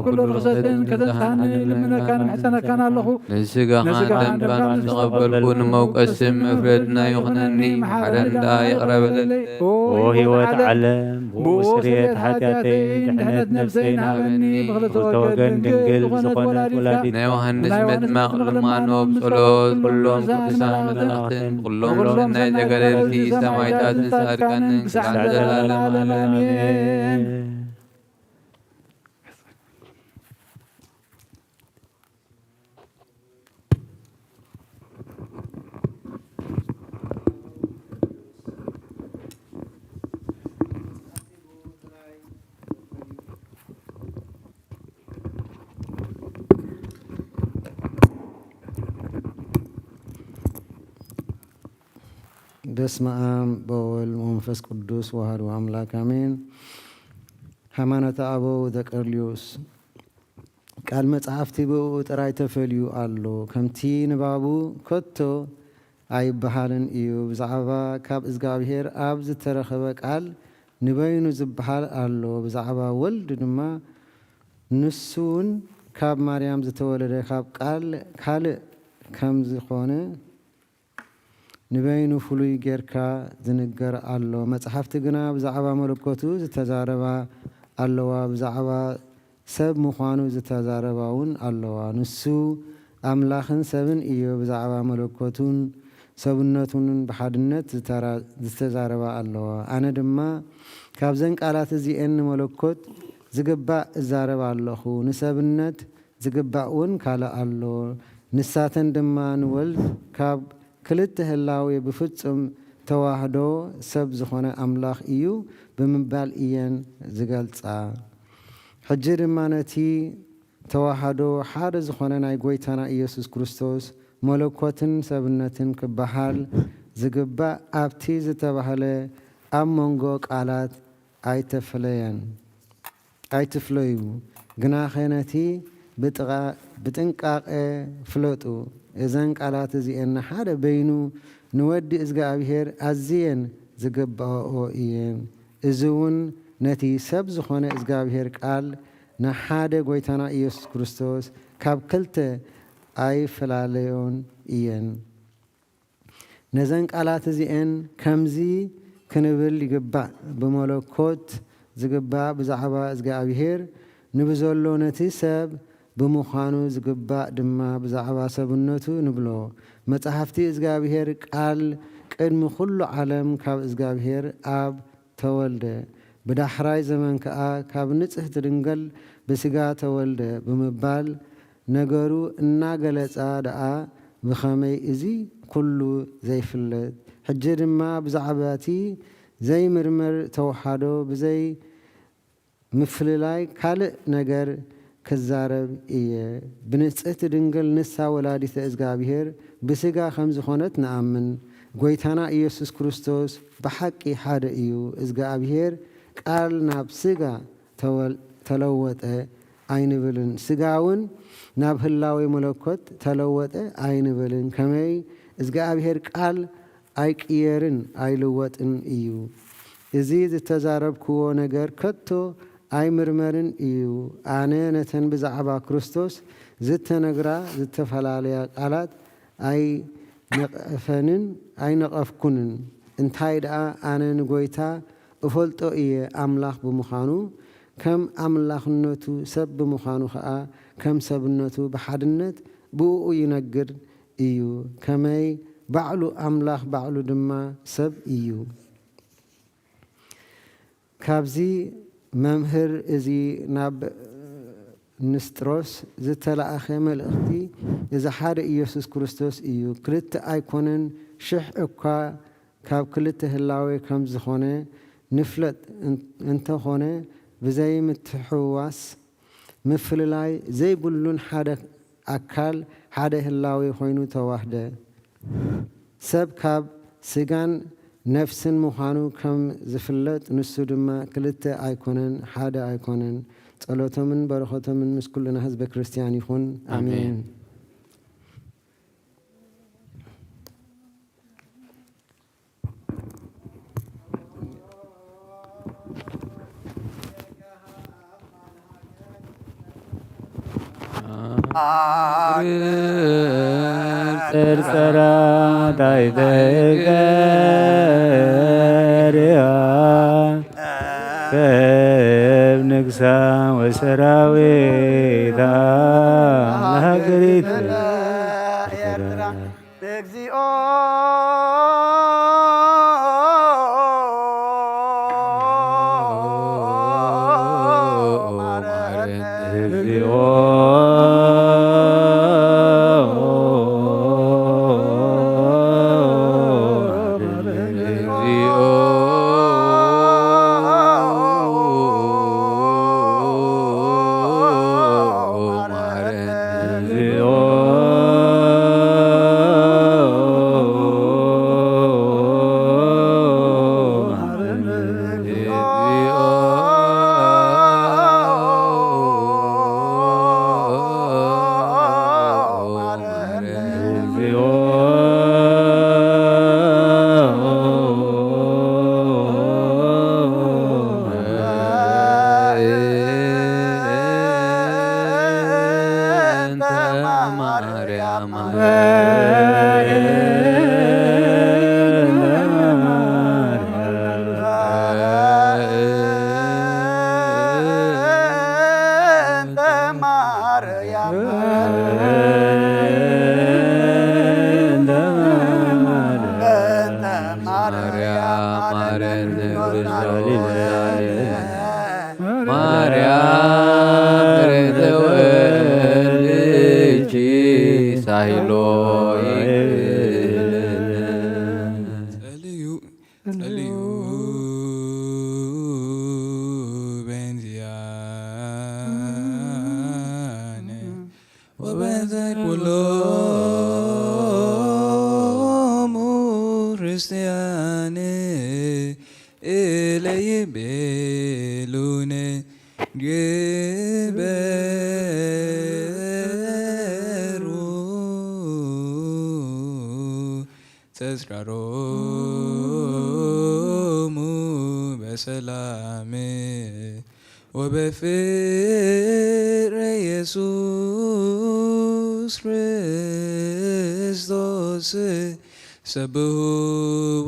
كل رخصة كتستاني لمن كان محسنا كان الله نسيقا خان دنبان تقبل كون موقسم أفردنا يغنني حدا لا يقرب للي وهي وتعلم بوسرية حتاتي دحنت نفسينا بني وتوغن دنقل زخونت ولادي نيوهن نسمت مغلمان بصلوت كلهم كتسان مدنختن كلهم نايجا قللتي سمايتات نسار كان سعد العالم በስመ አብ በወልድ ወመንፈስ ቅዱስ ወአሐዱ አምላክ አሜን። ሃይማኖተ አበው ዘቀርልዮስ ቃል መጽሐፍቲ ብኡ ጥራይ ተፈልዩ ኣሎ ከምቲ ንባቡ ከቶ ኣይበሃልን እዩ። ብዛዕባ ካብ እግዚኣብሔር ኣብ ዝተረኸበ ቃል ንበይኑ ዝበሃል ኣሎ። ብዛዕባ ወልድ ድማ ንሱውን ካብ ማርያም ዝተወለደ ካብ ቃል ካልእ ከም ዝኾነ ንበይኑ ፍሉይ ጌርካ ዝንገር ኣሎ። መጽሓፍቲ ግና ብዛዕባ መለኮቱ ዝተዛረባ ኣለዋ። ብዛዕባ ሰብ ምዃኑ ዝተዛረባ እውን ኣለዋ። ንሱ ኣምላኽን ሰብን እዩ። ብዛዕባ መለኮቱን ሰብነቱን ብሓድነት ዝተዛረባ ኣለዋ። ኣነ ድማ ካብዘን ቃላት እዚአን ንመለኮት ዝግባእ እዛረባ ኣለኹ። ንሰብነት ዝግባእ እውን ካልእ ኣሎ። ንሳተን ድማ ንወልድ ካብ ክልተ ህላዌ ብፍጹም ተዋህዶ ሰብ ዝኾነ ኣምላኽ እዩ ብምባል እየን ዝገልጻ። ሕጂ ድማ ነቲ ተዋህዶ ሓደ ዝኾነ ናይ ጎይታና ኢየሱስ ክርስቶስ መለኮትን ሰብነትን ክበሃል ዝግባእ ኣብቲ ዝተባህለ ኣብ መንጎ ቃላት ኣይትፍለዩ ግናኸ ነቲ ብጥንቃቐ ፍለጡ። እዘን ቃላት እዚአን ሓደ በይኑ ንወዲ እግዚኣብሔር ኣዝየን ዝግብኦ እየን። እዚ እውን ነቲ ሰብ ዝኾነ እግዚኣብሔር ቃል ንሓደ ጎይታና ኢየሱስ ክርስቶስ ካብ ክልተ ኣይፈላለዮን እየን። ነዘን ቃላት እዚአን ከምዚ ክንብል ይግባእ። ብመለኮት ዝግባእ ብዛዕባ እግዚኣብሔር ንብዘሎ ነቲ ሰብ ብምዃኑ ዝግባእ ድማ ብዛዕባ ሰብነቱ ንብሎ። መጽሓፍቲ እግዚኣብሔር ቃል ቅድሚ ኩሉ ዓለም ካብ እግዚኣብሔር ኣብ ተወልደ ብዳሕራይ ዘመን ከዓ ካብ ንጽሕቲ ድንገል ብስጋ ተወልደ ብምባል ነገሩ እናገለጻ ደኣ ብኸመይ እዚ ኩሉ ዘይፍለጥ ሕጂ ድማ ብዛዕባቲ ዘይምርመር ተዋህዶ ብዘይ ምፍልላይ ካልእ ነገር ክዛረብ እየ። ብንጽሕቲ ድንግል ንሳ ወላዲተ እግዚኣብሔር ብስጋ ከም ዝኾነት ንኣምን። ጎይታና ኢየሱስ ክርስቶስ ብሓቂ ሓደ እዩ። እግዚኣብሔር ቃል ናብ ስጋ ተለወጠ ኣይንብልን፣ ስጋ እውን ናብ ህላዌ መለኮት ተለወጠ ኣይንብልን። ከመይ እግዚኣብሔር ቃል ኣይቅየርን ኣይልወጥን እዩ። እዚ ዝተዛረብክዎ ነገር ከቶ ኣይምርመርን እዩ። ኣነ ነተን ብዛዕባ ክርስቶስ ዝተነግራ ዝተፈላለያ ቃላት ኣይነቐፍኩንን። እንታይ ደኣ ኣነ ንጎይታ እፈልጦ እየ ኣምላኽ ብምዃኑ ከም ኣምላኽነቱ ሰብ ብምዃኑ ከዓ ከም ሰብነቱ ብሓድነት ብኡ ይነግር እዩ። ከመይ ባዕሉ ኣምላኽ ባዕሉ ድማ ሰብ እዩ። ካብዚ መምህር እዚ ናብ ንስጥሮስ ዝተለኣኸ መልእኽቲ እዚ ሓደ ኢየሱስ ክርስቶስ እዩ። ክልተ ኣይኮነን ሽሕ እኳ ካብ ክልተ ህላዌ ከም ዝኾነ ንፍለጥ እንተኾነ ብዘይ ምትሕዋስ ምፍልላይ ዘይብሉን ሓደ ኣካል ሓደ ህላዌ ኮይኑ ተዋህደ ሰብ ካብ ስጋን ነፍስን ምዃኑ ከም ዝፍለጥ ንሱ ድማ ክልተ ኣይኮነን ሓደ ኣይኮነን። ጸሎቶምን በረኸቶምን ምስ ኩልና ህዝበ ክርስቲያን ይኹን አሜን። ጽርጽራ ታይተገርያ ከብ ንግሳ ወሰራዊታ ለሀገሪት እግዚኦ እግዚኦ ተዝራሮሙ በሰላም ወበፍቅረ ኢየሱስ ክርስቶስ ሰብሑ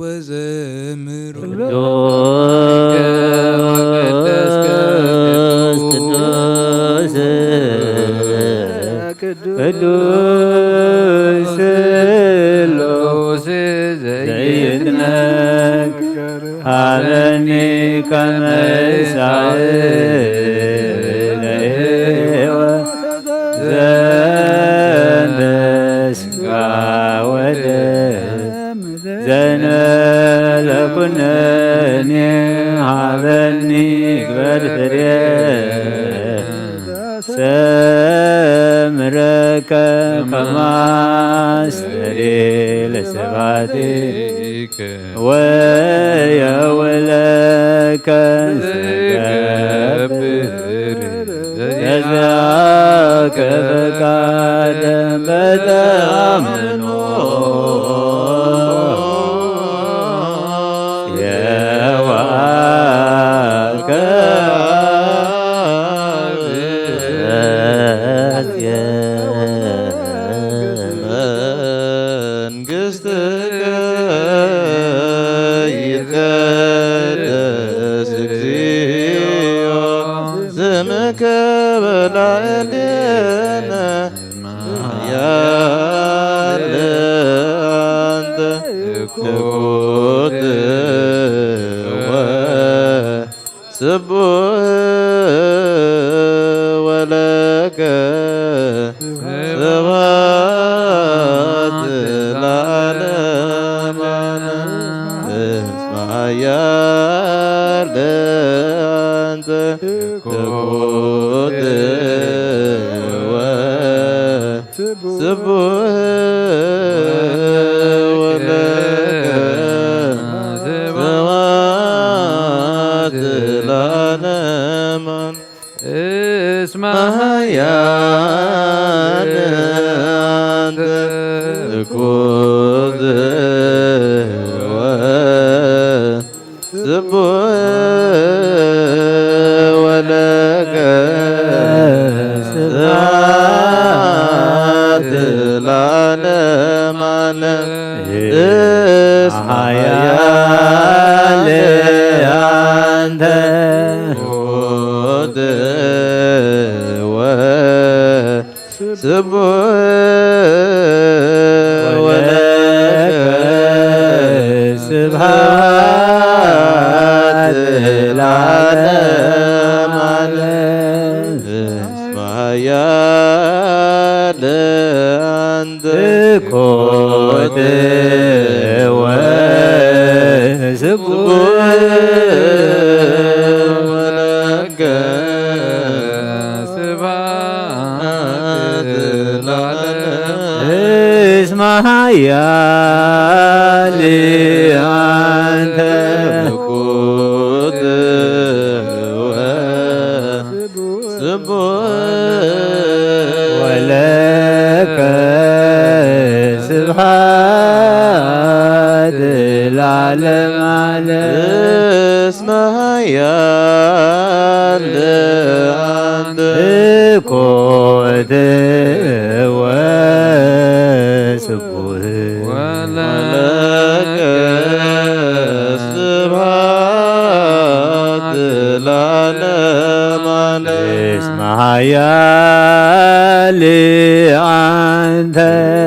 ወዘምሩ ቅዱስ ስሉስ ዘይትነክ ሃበኒ ከመ ይሳእል ለሕይወት ዘእንተ ሥጋ ወደም ዘእንበለ ኩነኔ ሃበኒ ግበር ፍሬ ሰምረከ ከማስተሬ ለሰባቲከ ወየውለከ ዘገብር የዚአከ ፈቃደ በተአምኖ የዋከ መንግሥትከ ይትቀደስ እግዚኦ ስምከ በላዕሌነ ያለ አንተ ትኩት ወስቡሕ ወለከ ስብሐት ለዓለመ እስመ ኃያል አንተ ትኩት ወስቡሕ ولك سبحات العالم علم اسمع يا أنت قد ولك سبحات العالم علم اسمع يا أنت قد ولك سبحات العالم اسمع يا أنت قد ولك سبحات العالم اسمع يا أنت قد ولك سبحات العالم اسمع يا أنت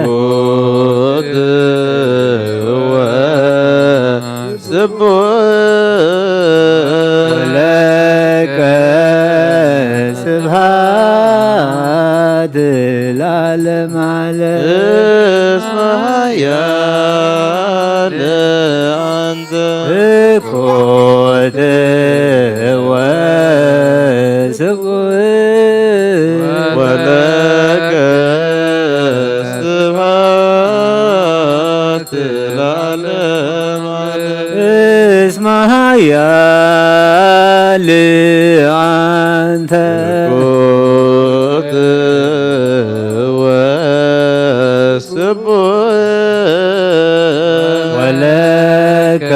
قد ولك سبحات العالم اسمع يا أنت قد ولك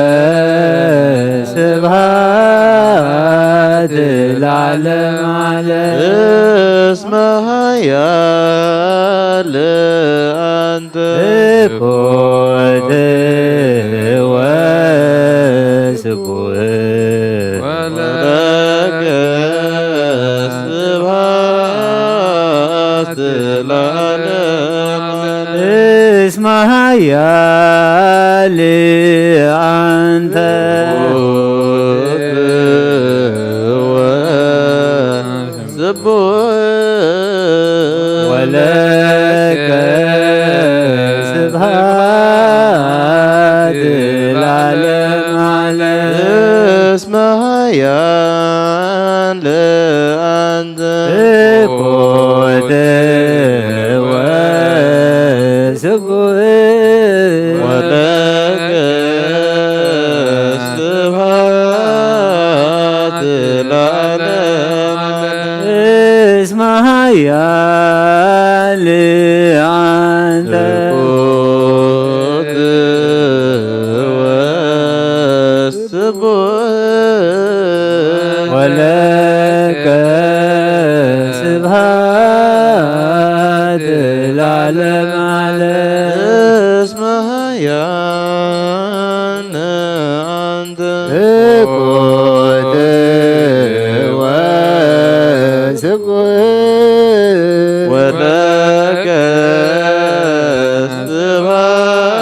سبحات العالم اسمع يا أنت قد ولك سبحات العالم اسمع يا أنت قد ولك سبحات العالم اسمع يا أنت ولك سبحات العالم اسمع يا أنت قد ولك سبحات العالم اسمع يا أنت قد ولك سبحات العالم اسمع يا أنت قد ولك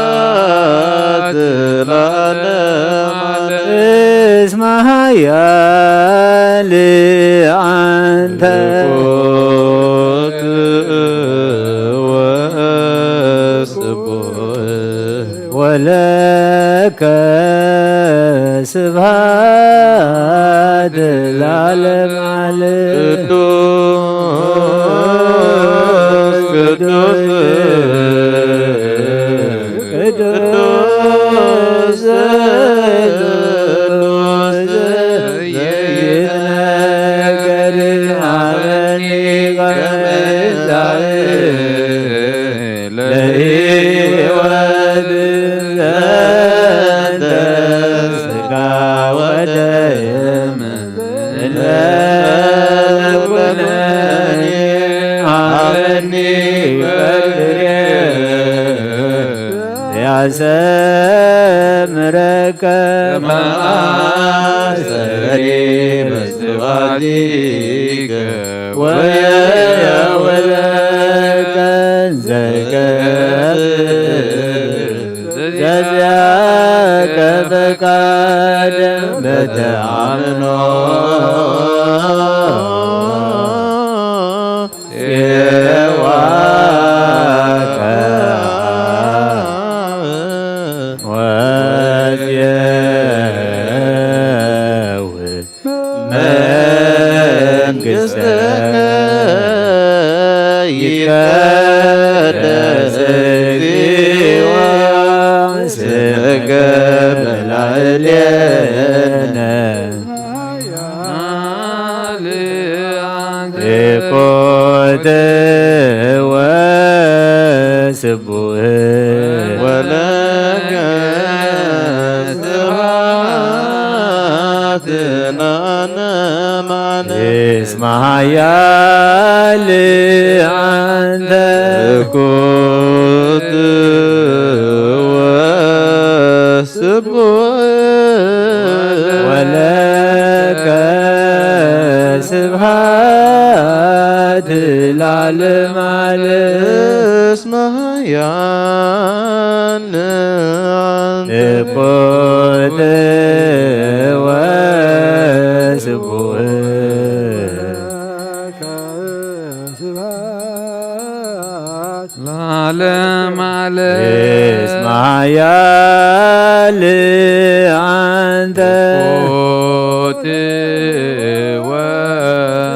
سبحات العالم اسمع يا أنت قد ولك سبحات العالم قدوس ወሰምረከ ማሰሪ መስዋዕቲከ ወየወለከ ዘዚያከ ፈቃደ በተአምኖ ወስቡህ ወለከ ስብሐትናነ ማነ እስመ ኃያል አንተ ኩት ወስቡህ ወለከ ስብሐት ለዓለመ ዓለም እስመ ኃያል አንተ ኩት ወስቡህ ለዓለመ ዓለም እስመ ኃያል አንተ ኩት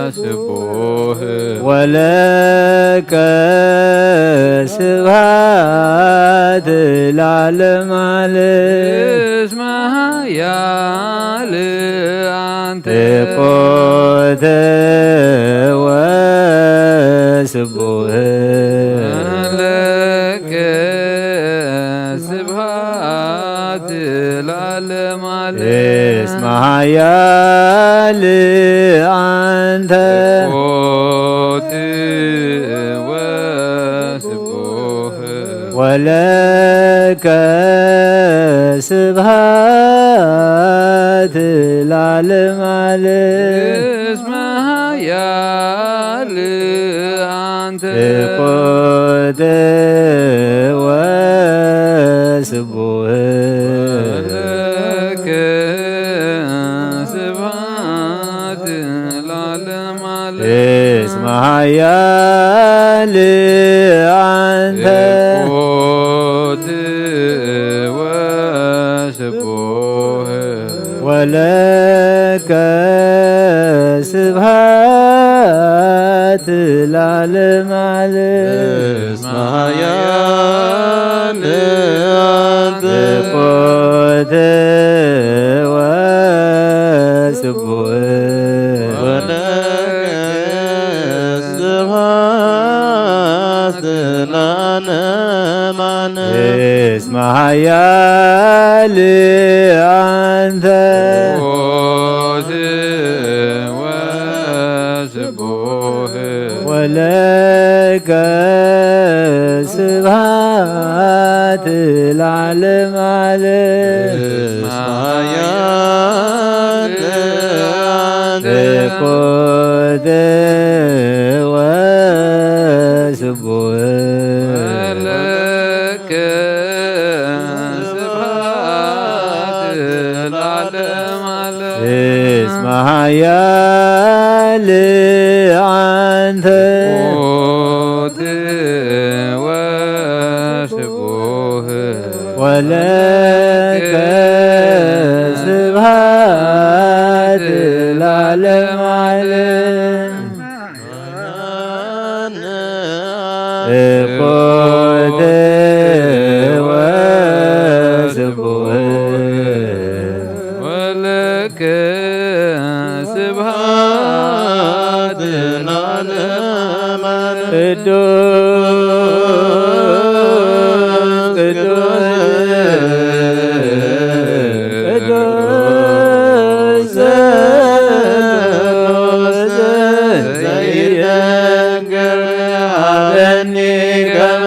ወስቡህ ወለከ ስብሐት ለዓለመ ዓለም እስመ ኃያል አንተ ኩት ወስቡህ ለከ ስብሐት ለዓለመ ዓለም እስመ ኃያል አንተ ኩት ወስቡህ ወለከ ስብሐት ለዓለመ ዓለም እስመ ኃያል አንተ ኩት ወስቡህ ለከ ስብሐት ለዓለመ ዓለም እስመ ኃያል አንተ ኩት ወስቡህ ወለከ ስብሐት ለዓለመ ዓለም እስመ ኃያል አንተ ኩት ወስቡህ ወለከ ስብሐት ለዓለመ ዓለም እስመ ኃያል አንተ ኩት ወስቡህ ወለከ ስብሐት ለዓለመ ዓለም እስመ ኃያል አንተ ኩት ወስቡህ ወለከ ስብሐት ለዓለመ ዓለም እስመ ኃያል አንተ ኩት ወስቡህ ወለከ ስብሐት ለዓለመ ዓለም ኩት ወስቡህ ወለከ ስብሐት ለዓለመ ዓለም ቅዱስ ቅዱስ ዘይነግር አበኒ ከመ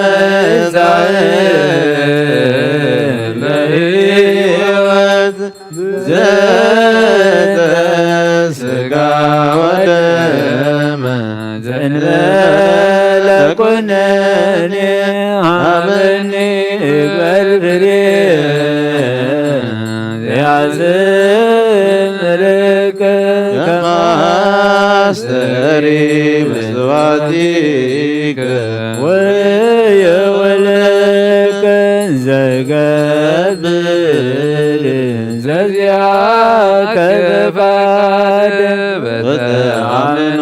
ስጋ ወደም ዘእንበለ ኩነኔ አመኒ በርብሬ ያዝምርክ ከማስተሪ መስዋዕቲከ ወየወለከ ዘገብር ዘዚአከ በፈቃድ በተአምኖ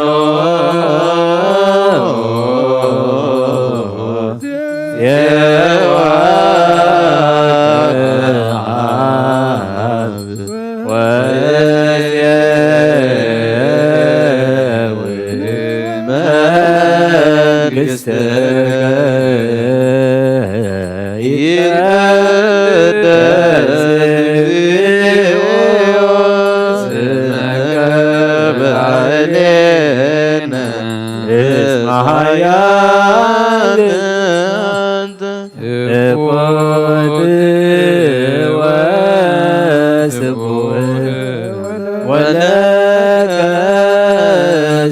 ወለከ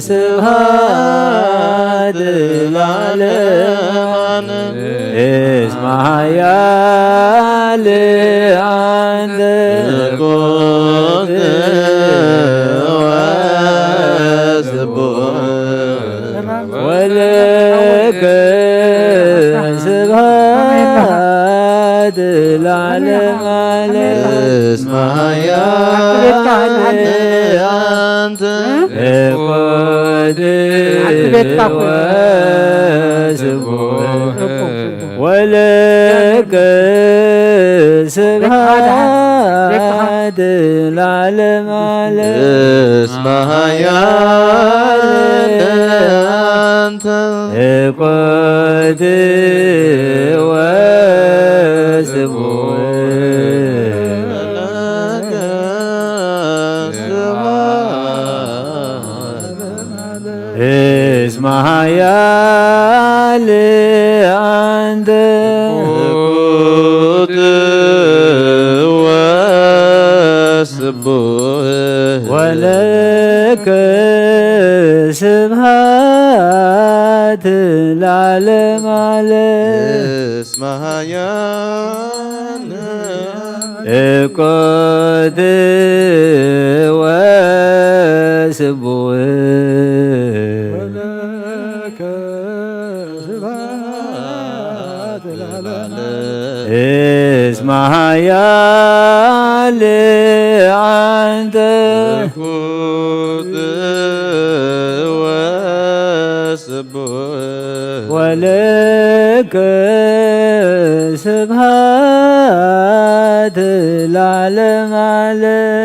ስብሐት ለዓለመ ዓለም እስመ ኃያል አንተ እቆት ወስቡሕ እስመ ኃያል አንተ እቁት ወስቡሕ ወለከ ስብሐት ለዓለመ ዓለም እስመ ኃያል እቁት ወስቡሕ እስመ ኃያል አንተ እቁት ወስቡሕ ወለከ ስብሐት ለዓለመ ዓለም እስመ ኃያል እቁት ወስቡሕ እስመ ኃያል አንተ እቁት ወስቡሕ ወለከ ስብሐት ለዓለመ ዓለም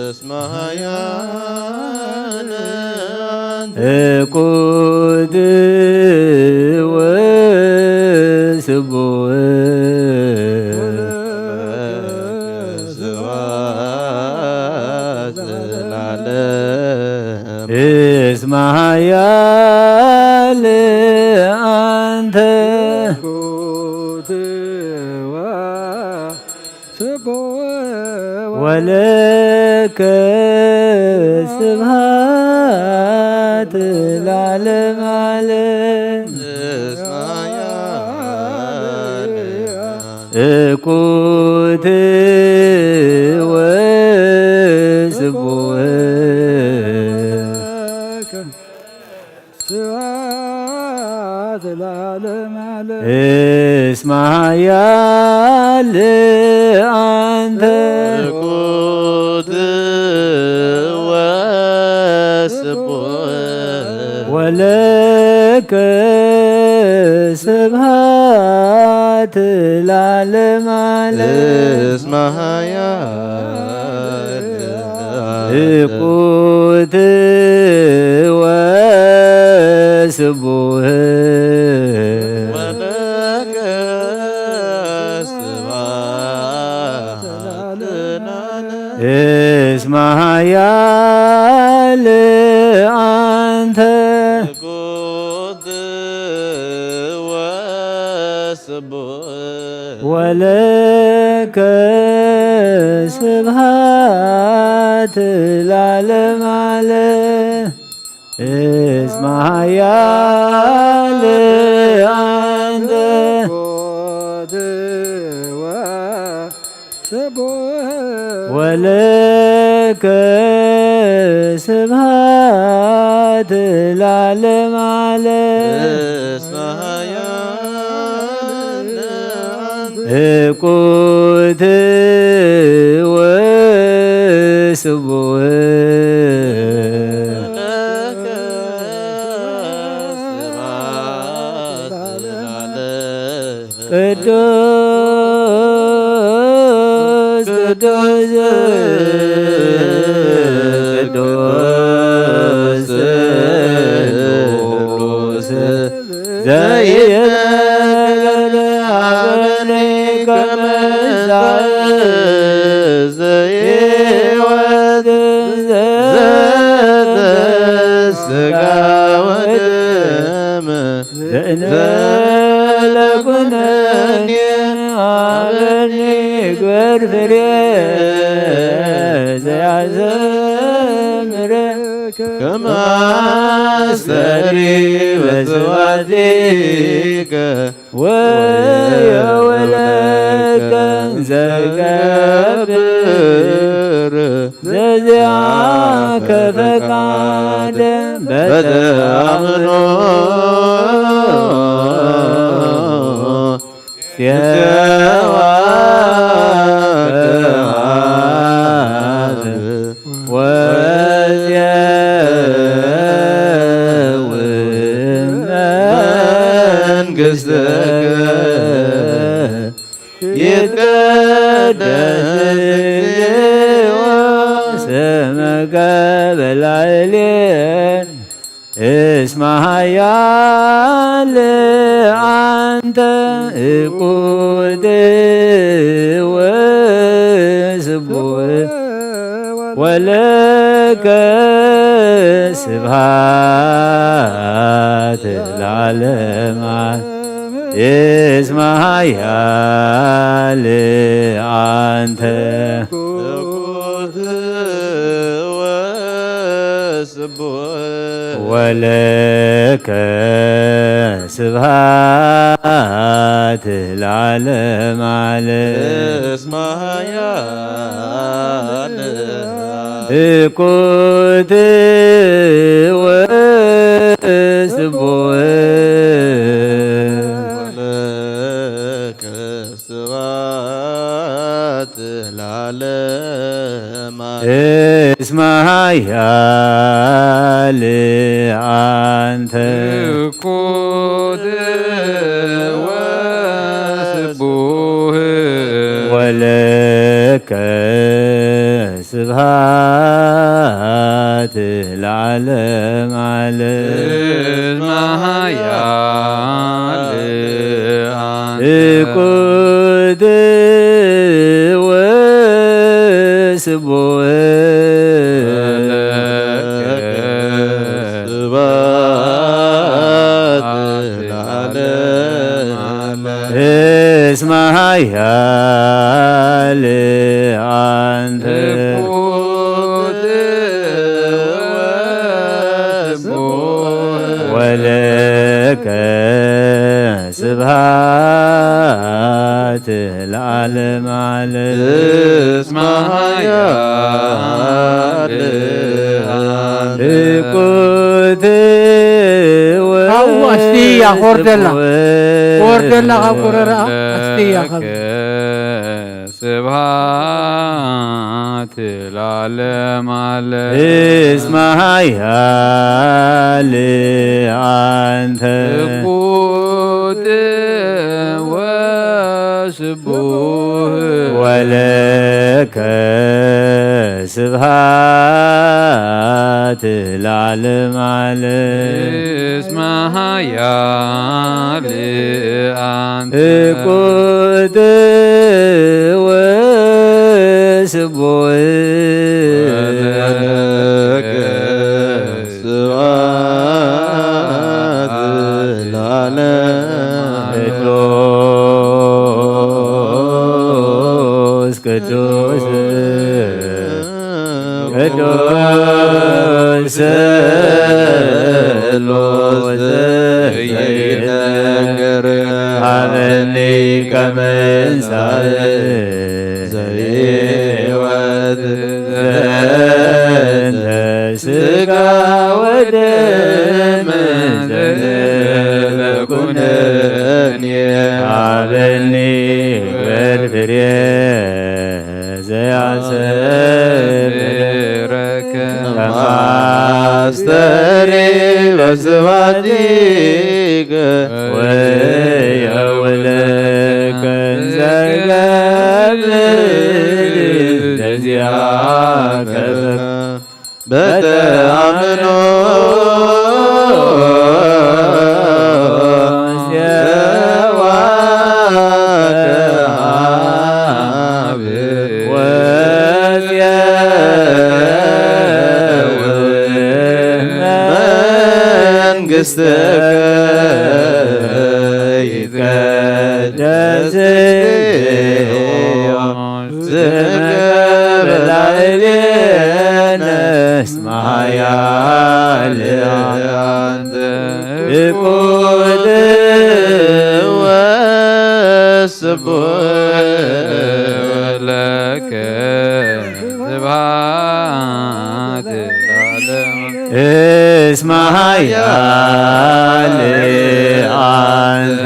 እስመ ኃያል እቁት ወስቡሕ እስመ ኃያል አንተ እቁት ወስቡሕ ወለከ ስብሐት ለዓለመ ዓለም እስመ ኃያል እቁት ወስቡሕ እስመ ኃያል አንተ እቁት ወስቡሕ ወለከ ስብሐት ስብሐት ለዓለመ ዓለም እስመ ኃያል አንተ ወለከ ስብሐት ለዓለመ ዓለም እቁት ወስቡህ ቅዱስ ቅዱስ ቅዱስ ቅዱስ ዘኢይቤለ ሀበነ ከመ ዘሕይወት ዘሥጋ ወደም ዘእንበለ ኩነኔ ሀበኒ ግበር ፍሬ ዘያዘምረ ከመ አስተሪ በስብሐቲከ ወየወለከ ዘገብር ዘዚአከ ፈቃደ በተአምኖ ስምከ በላዕሌነ እስመ ኃያል አንተ እቁት ወስቡህ ወለከ ስብሐት ለዓለመ እስመ ኃያል አንተ ወለከ ስብሐት ለዓለመ እስመ ኃያል እቁት ወስቡህ ወለከ ስብሐት ለዓለመ እስመ ኃያል አንተ እቁት ወስቡህ ወለከ ስብሐት ለዓለመ እስመ ኃያል እቁት ወስቡህ እስመ ኃያል አንተ ወለከ ስብሐት ለዓለመ እስመ ኃያል እቁት أستيا خوردلا غاكورا أستيا سبحات العالم اسم هيال أنت قوت وسبوه ولك سبحات العالم اسم هيال أنت قوت وسبوه ولك سبحات العالم قدوس ቅዱስ ስሉስ ዘይነገር ሀበኒ ከመ እንሳእ ዘሕይወት ዘእንተ ሥጋ ወደም ዘለኩነኔ ሀበኒ በርፍሬ ዘያሰብረከ ከማስተሪ በስባቲከ ወየውለከ ዘገብር ለዚአከ በተአምኖ መንግሥትከ ይትቀደስ ስምከ በላዕሌነ እስመ ኃያል አንተ ፍቁር ወስቡሕ ለከ ስብሐት ለዓለሙ እስመ ኃያል አንተ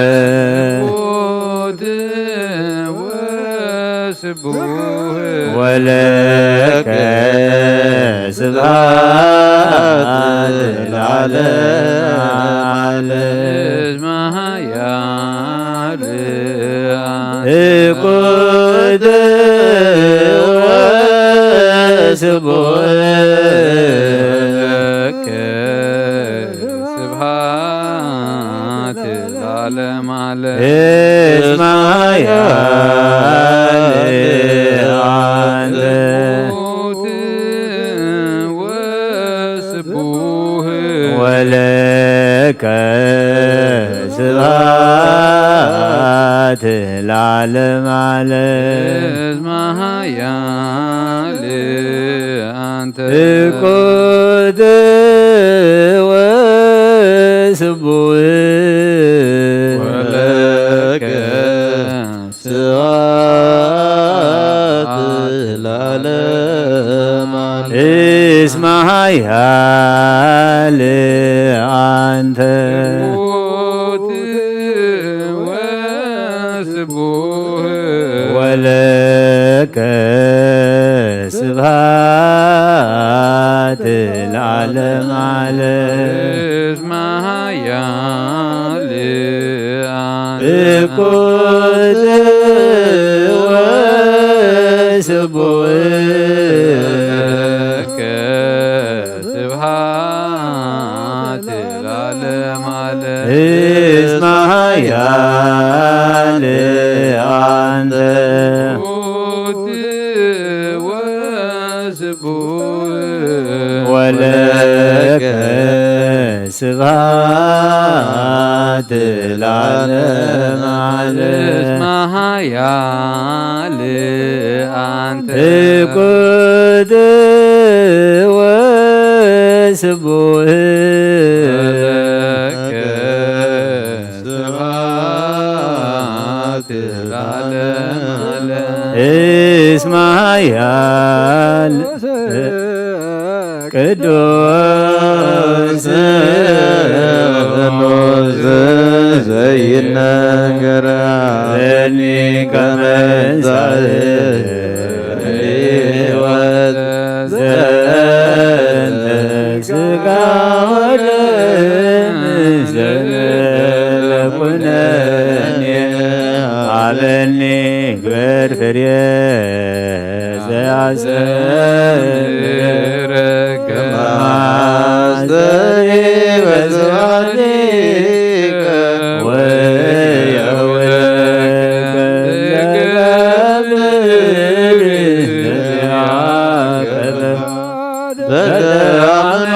ወለከ ስብሐት ለዓለሙ እስመ ኃያል ፍቁር ወስቡሕ ዓለም እስመ ኃያል አንተ ወስቡሕ ወለከ ስብሐት ለዓለመ እስመ ኃያል አንተ ፍቁር ወስቡሕ እስመ ኃያል አንተ ወስቡሕ ወለከ ስብሐት ለዓለመ እስመ ኃያል አንተ ፍቁር ወስቡሕ እስመ ኃያል አንተ ወለከ ስብሐት ለዓለመ እስመ ኃያል አንተ ፍቁር ወስቡሕ እስመ ኃያል ቅዱስ ስሉስ ዘይነገር ለኒ ከመ እንሳእ ሕይወት ዘእንተ ሥጋ ወደም ዘለኩነኔ ሀበኒ ግበር ፍሬ ዘያሰብረከ ከማስተሪ በስባቲከ ወየውለከ ዘገብር ለዚአከ በተአምኖ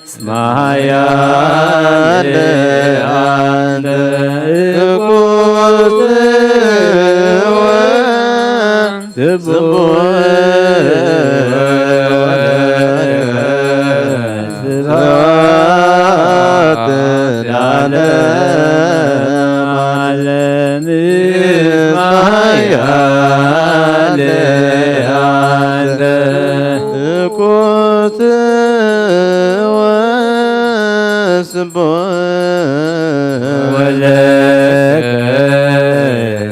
اسمها لأنت قوت وسبوة سبات العالم عالم اسمها لأنت قوت ولك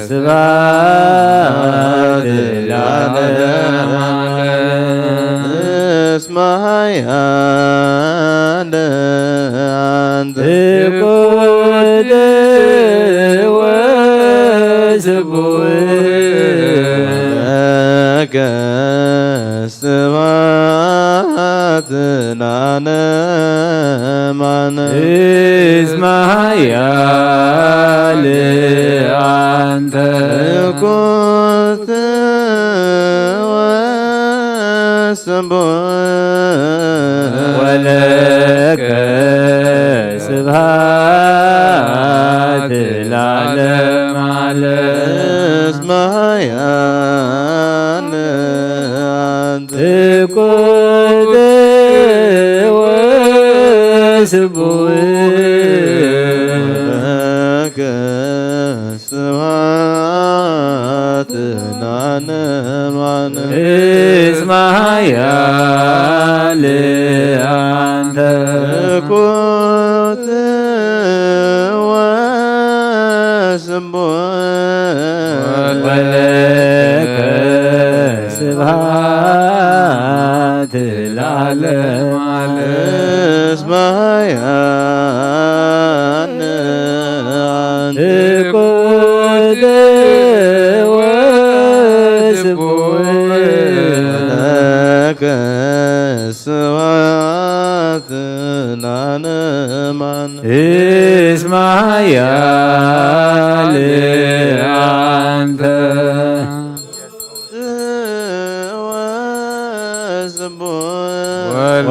سبات العالم اسمها أنت قد وسبوك سبات العالم اسمها لأنت كنت وسبوك ولك سبحات العالم على اسمها أنت كنت وسبوك سبحات العالم اسمها لأنت كنت وسبوك ولك سبحات العالم اسمها أنت كنت وسبوك سبحات العالم اسمها لأنت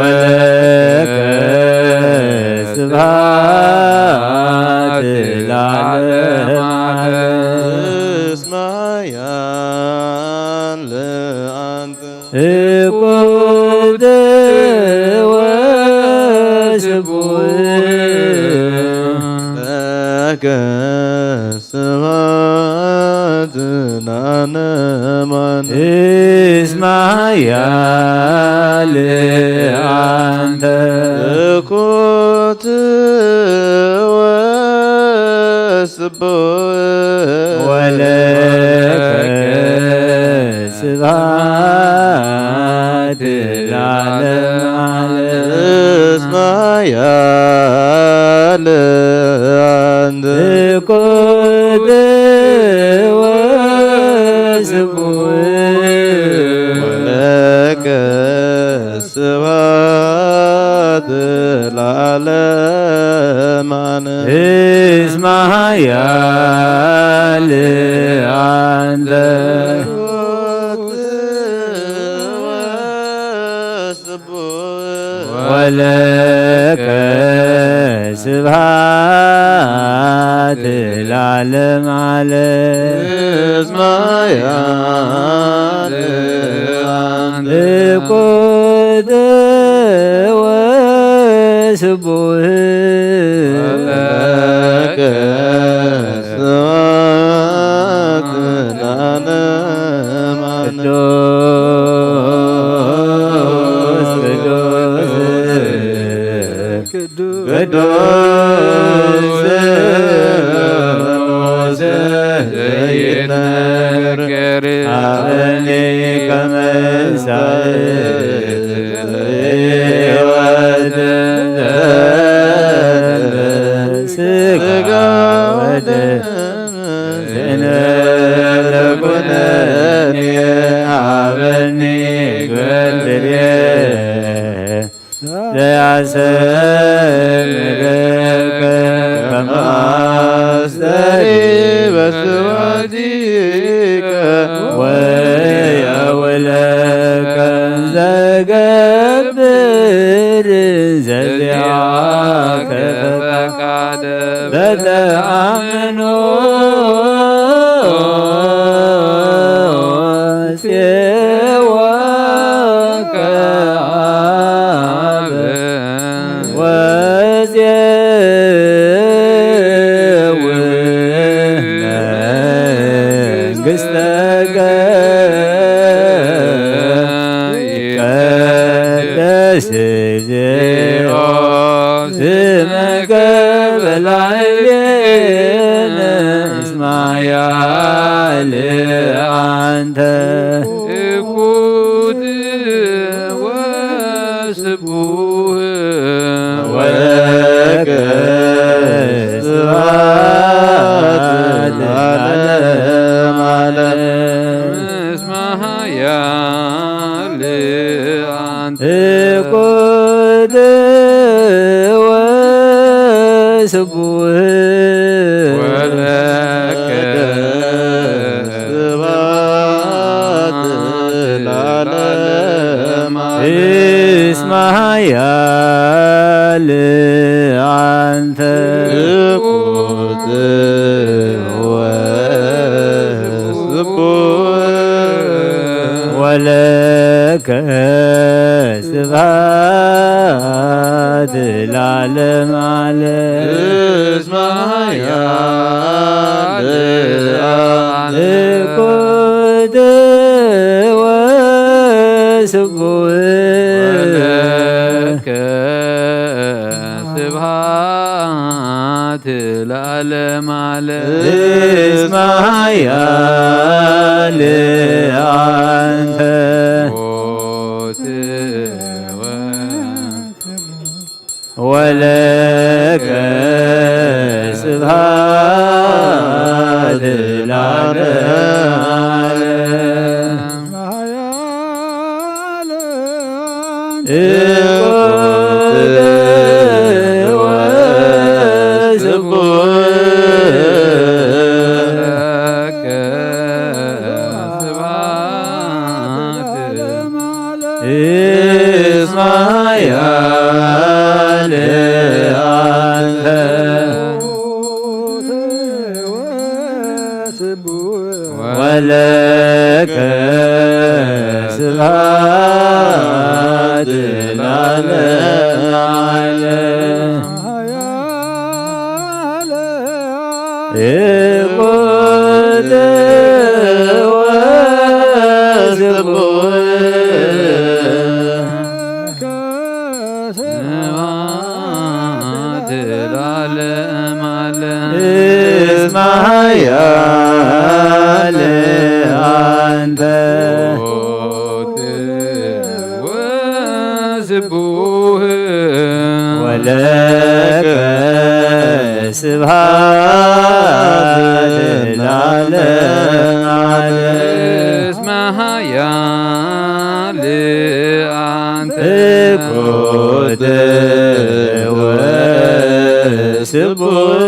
ولك سبحات العالم اسمها لأنت كنت وسبوك لك سبحات العالم اسمها لأنت كنت وسبوك ولك سبحات العالم اسمها لأنت كنت وسبوك ولك سبحات العالم اسمها لأنت ولك سبحات العالم اسمها لأنت كنت وسبوك ولك سبحات العالم قدوس سيدنا عبني كمن سعيد ودسك ودني عبني قدري ليعسلك كما استريب سواديك ويا ولك زقبر زل ፈቃደ በተአምኖ ፄወከ አበ ወፄውነ መንግሥተከ ይቀደስ እግዚኦ ስመከ በላዕሌነ እስመ ያልዓንተ እኩት ወስቡህ ወለከ ስብሐት ለዓለመ ዓለም እስመ ያልዓንተ እኩት ወስቡህ ወለከ ስብሐት ለዓለመ እስመ ያልዓንተ እኩት ወስቡህ ወለከ ስብሐት ለዓለመ ዓለም እስመ ያልዓንተ እኩት ወስቡህ ወለከ ስብሐት ለዓለመ ዓለም እስመ ያልዓንተ ወለከ ስብሐት ለዓለመ ዓለም እኩት ወስቡህ ወለከ ስብሐት እስመ ያልዓንተ ወለከ ስብሐት ለዓለመ ዓለም እኩት ወስቡህ ለዓለመ ዓለም እስመ ያልዓንተ ወስቡህ ወለከ ስብሐት ለዓለመ ዓለም እስመ ያልዓንተ እኩት ወስቡህ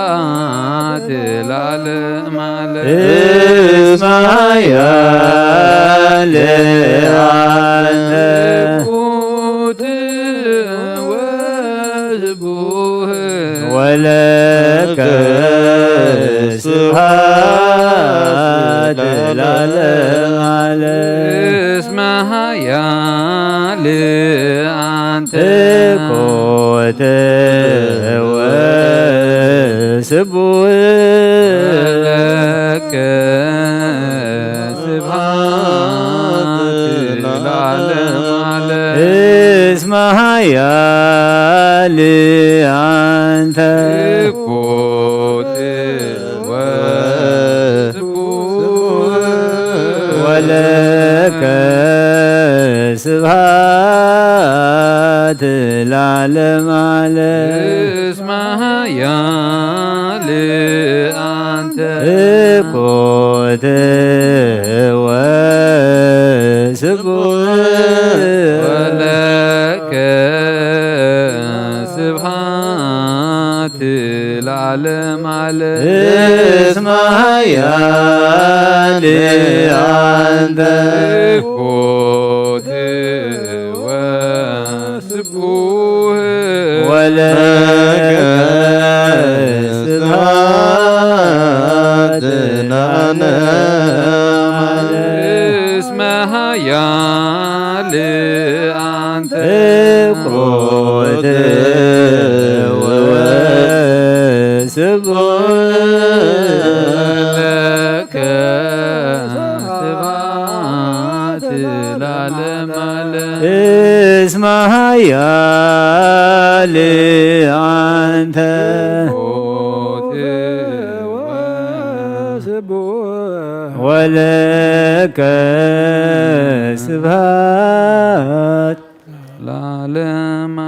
ስብሐት ለዓለመ ዓለም እስመ ያልዓንተ እኩት ወስቡህ ወለከ ስብሐት ለዓለመ ዓለም እስመ ያልዓንተ እኩት ወስቡህ ወለከ ስብሐት ለዓለመ ዓለም እስመ ያልዓንተ እኩት ወስቡህ ወለከ ስብሐት ለዓለመ ዓለም እስመ ያልዓንተ እኩት ወስቡህ ወለከ ስብሐት ለዓለመ ዓለም እስመ ያልዓንተ እኩት ካልአንተ እቆት ለከ ስብሐት ለዓለመ ዓለም እስመ ኃያል አንተ ወለከ ስብሐት ለዓለመ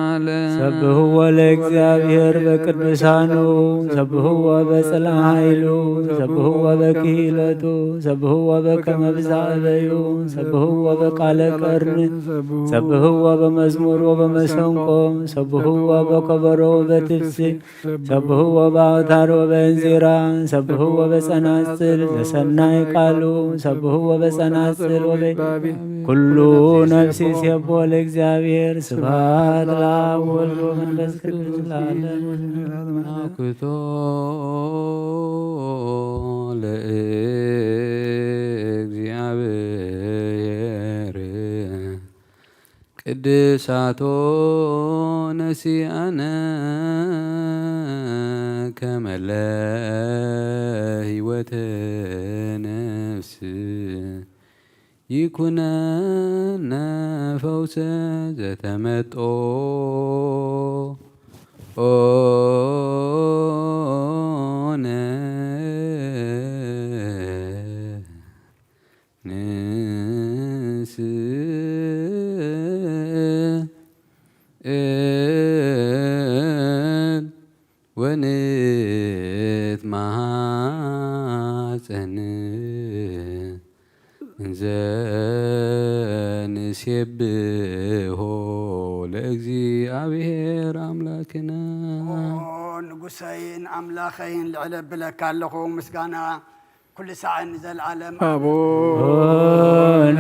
ዓለም ሰብህዎ ለእግዚአብሔር በቅዱሳኑ ሰብህዎ በጽልዓ ኃይሉ ሰብህዎ በክህለቱ ሰብህዎ በከመ ብዛዕበዩ ሰብህዎ በቃለ ቀርን ሰብህዎ በመዝሙር ወበመሰንቆ ሰብህዎ በከበሮ ወበትፍስሕ ሰብህዎ በአውታር ወበእንዚራ ሰብህዎ በጸናጽል ለሰናይ ቃሉ ሰብህዎ በጸናጽል ኩሉ ነፍሲ ሲቦ ለእግዚአብሔር ስብሐት ለአብ ወወልድ ወመንፈስ ቅዱስ ለዓለሙ አኩቶ ለእግዚአብሔር ቅድሳቶ ነሲአነ ከመ ለሕይወተ ነፍስ ይኩነነ ፈውሰ ዘተመጦ ኦነ ንስእል ወንትማፀን እንዘ ንሴብሖ ለእግዚአብሔር አምላክነ ንጉሰይን አምላኸይን ልዕለ ብለካ ኣለኹ ምስጋና ኩሉ ሰዓን ዘለዓለም አቡነ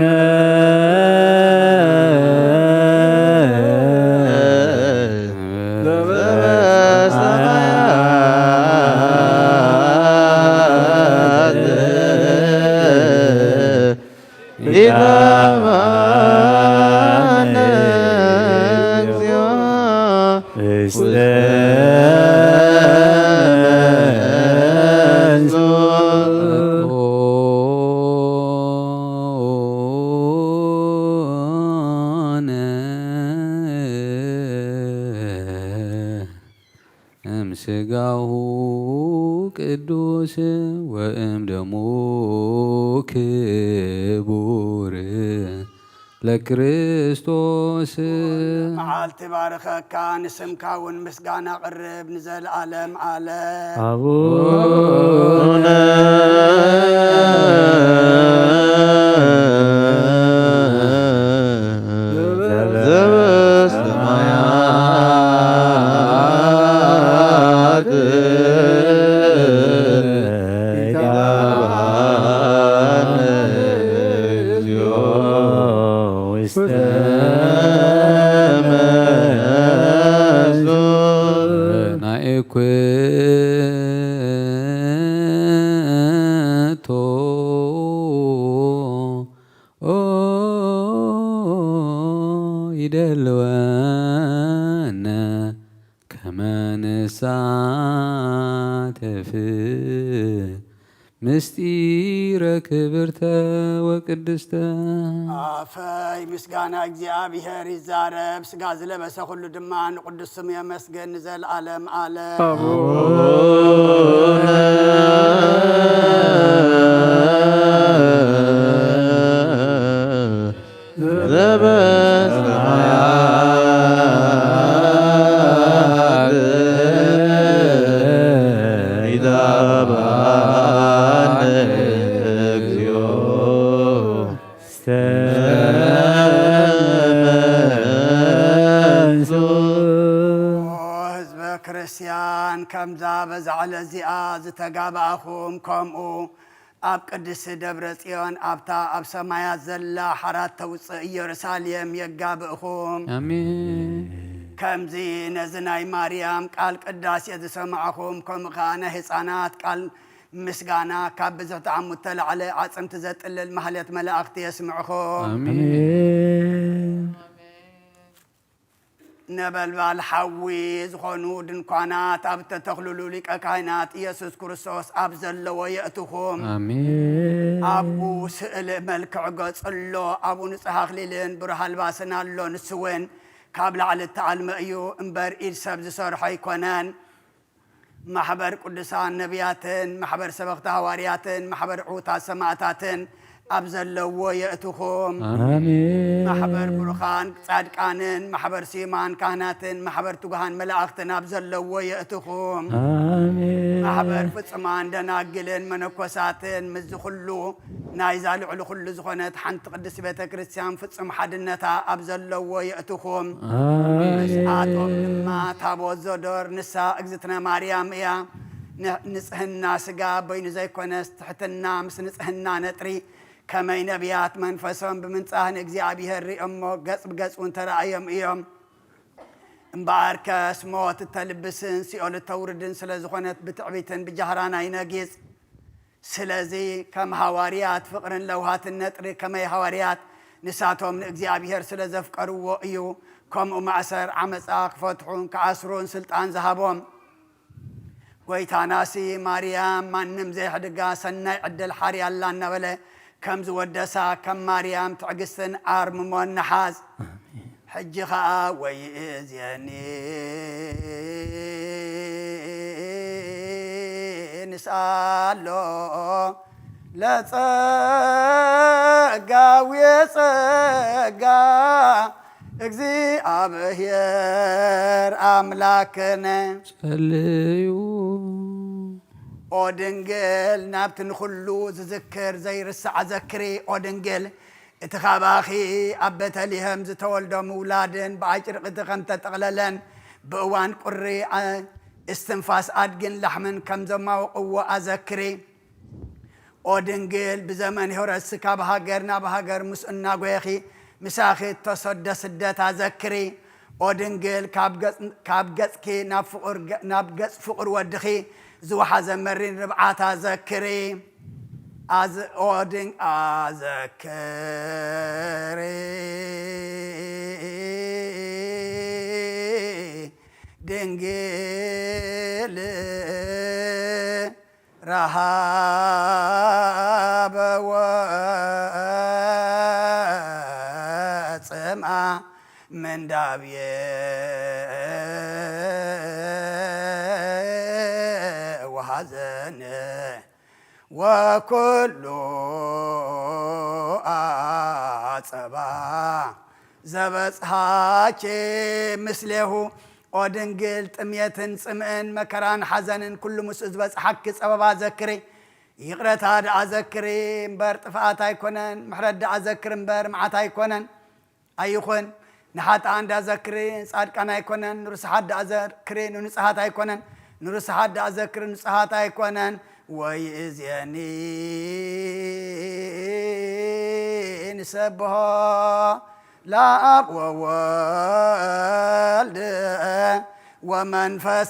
እምስጋሁ ቅዱስ ወእም ደሙ ክቡር ለክርስቶስ መዓልቲ ባረኸካ ንስምካ እውን ምስጋና ቅርብ ንዘለዓለም ዓለም አቡነ ይደልወነ ከመ ንሳተፍ ምስጢረ ክብርተ ወቅድስተ አፈይ ምስጋና እግዚአብሔር ይዛረብ ስጋ ዝለበሰ ሁሉ ድማ ንቅዱስ ስሙ የመስገን ንዘለዓለም ዓለም ክርስቲያን ከምዛ በዛዕለ እዚኣ ዝተጋባእኹም ከምኡ ኣብ ቅድስ ደብረ ጽዮን ኣብታ ኣብ ሰማያት ዘላ ሓራት ተውፅእ ኢየሩሳሌም የጋብእኹም አሜን። ከምዚ ነዚ ናይ ማርያም ቃል ቅዳሴ ዝሰማዕኹም ከምኡ ከዓ ናይ ህፃናት ቃል ምስጋና ካብ ብዙሕ ተዓሙድ ተላዕለ ዓፅምቲ ዘጥልል ማህሌት መላእኽቲ የስምዕኹም አሜን። ነበልባል ሓዊ ዝኾኑ ድንኳናት ኣብ ተተኽልሉ ሊቀ ካህናት ኢየሱስ ክርስቶስ ኣብ ዘለዎ የእትኹም አሜን ኣብኡ ስእሊ መልክዕ ገጽሎ ኣብኡ ንጽሕ ኣኽሊልን ብሩህ ኣልባስን ኣሎ ንሱ እውን ካብ ላዕሊ እተዓልመ እዩ እምበር ኢድ ሰብ ዝሰርሖ ኣይኮነን ማሕበር ቅዱሳን ነቢያትን ማሕበር ሰበኽቲ ሃዋርያትን ማሕበር ዕዉታት ሰማዕታትን ኣብ ዘለዎ የእትኹም አሜን ማሕበር ብሩኻን ጻድቃንን ማሕበር ሲማን ካህናትን ማሕበር ትጉሃን መላእኽትን ኣብ ዘለዎ የእትኹም አሜን ማሕበር ፍጹማን ደናግልን መነኮሳትን ምስ ኩሉ ናይ ዛልዕሉ ኩሉ ዝኾነት ሓንቲ ቅድስቲ ቤተ ክርስቲያን ፍጹም ሓድነታ ኣብ ዘለዎ የእትኹም ምስኣቶም ድማ ታቦት ዘዶር ንሳ እግዝእትነ ማርያም እያ ንጽህና ስጋ በይኑ ዘይኮነስ ትሕትና ምስ ንጽህና ነጥሪ ከመይ ነቢያት መንፈሶም ብምንጻህን እግዚኣብሔር ሪኦሞ ገጽ ብገጽውን ተረእዮም እዮም እምበኣር ከስ ሞት እተልብስን ሲኦል እተውርድን ስለ ዝኾነት ብትዕቢትን ብጃህራን ኣይነጊጽ ስለዚ ከም ሃዋርያት ፍቕርን ለውሃትን ነጥሪ ከመይ ሃዋርያት ንሳቶም ንእግዚኣብሔር ስለ ዘፍቀርዎ እዩ ከምኡ ማእሰር ዓመፃ ክፈትሑን ክዓስሩን ስልጣን ዝሃቦም ጎይታናሲ ማርያም ማንም ዘይሕድጋ ሰናይ ዕድል ሓርያ ኣላ እናበለ ከም ዝወደሳ ከም ማርያም ትዕግስትን ኣርምሞን ነሓዝ ሕጂ ኸዓ ወይእዜኒ ንስኣሎ ለጸጋ ወጸጋ እግዚአብሔር አምላክነ ጸልዩ ኦ ድንግል ናብቲ ንኹሉ ዝዝክር ዘይርስዕ ዘክሪ ኦ ድንግል እቲ ኻባኺ ኣብ ቤተልሔም ዝተወልዶም ውላድን ብኣጭርቕቲ ከም ተጠቕለለን ብእዋን ቁሪ እስትንፋስ ኣድግን ላሕምን ከም ዘማውቕዎ ኣዘክሪ ኦ ድንግል ብዘመን ሄሮድስ ካብ ሃገር ናብ ሃገር ምስ እናጐየኺ ምሳኺ ተሰደ ስደት ኣዘክሪ ኦ ድንግል ካብ ገጽኪ ናብ ገጽ ፍቕር ወድኺ ዝወሓዘ መሪን ርብዓት ኣዘክሪ ኣዘክሪ ድንግል ረሃበ ወጽምዓ ምንዳብየ ወሐዘን ወኩሉ አጸባ ዘበጽሐኪ ምስሌሁ ኦ ድንግል ጥምየትን ጽምእን መከራን ሓዘንን ኩሉ ምስኡ ዝበጽሐኪ ጸበባ ዘክሪ ይቕረታ ደኣ ዘክሪ እምበር ጥፍኣት ኣይኮነን ምሕረት ደኣ ዘክሪ እምበር መዓት ኣይኮነን ኣይኹን ንሓጥኣን ዳ ዘክሪ ጻድቃን ኣይኮነን ንርስሓት ደኣ ዘክሪ ንንጽሓት ኣይኮነን ንርስሓት ደኣ ዘክሪ ንጽሓት ኣይኮነን ወይእዜኒ ንሰብሖ ለአብ ወወልድ ወመንፈስ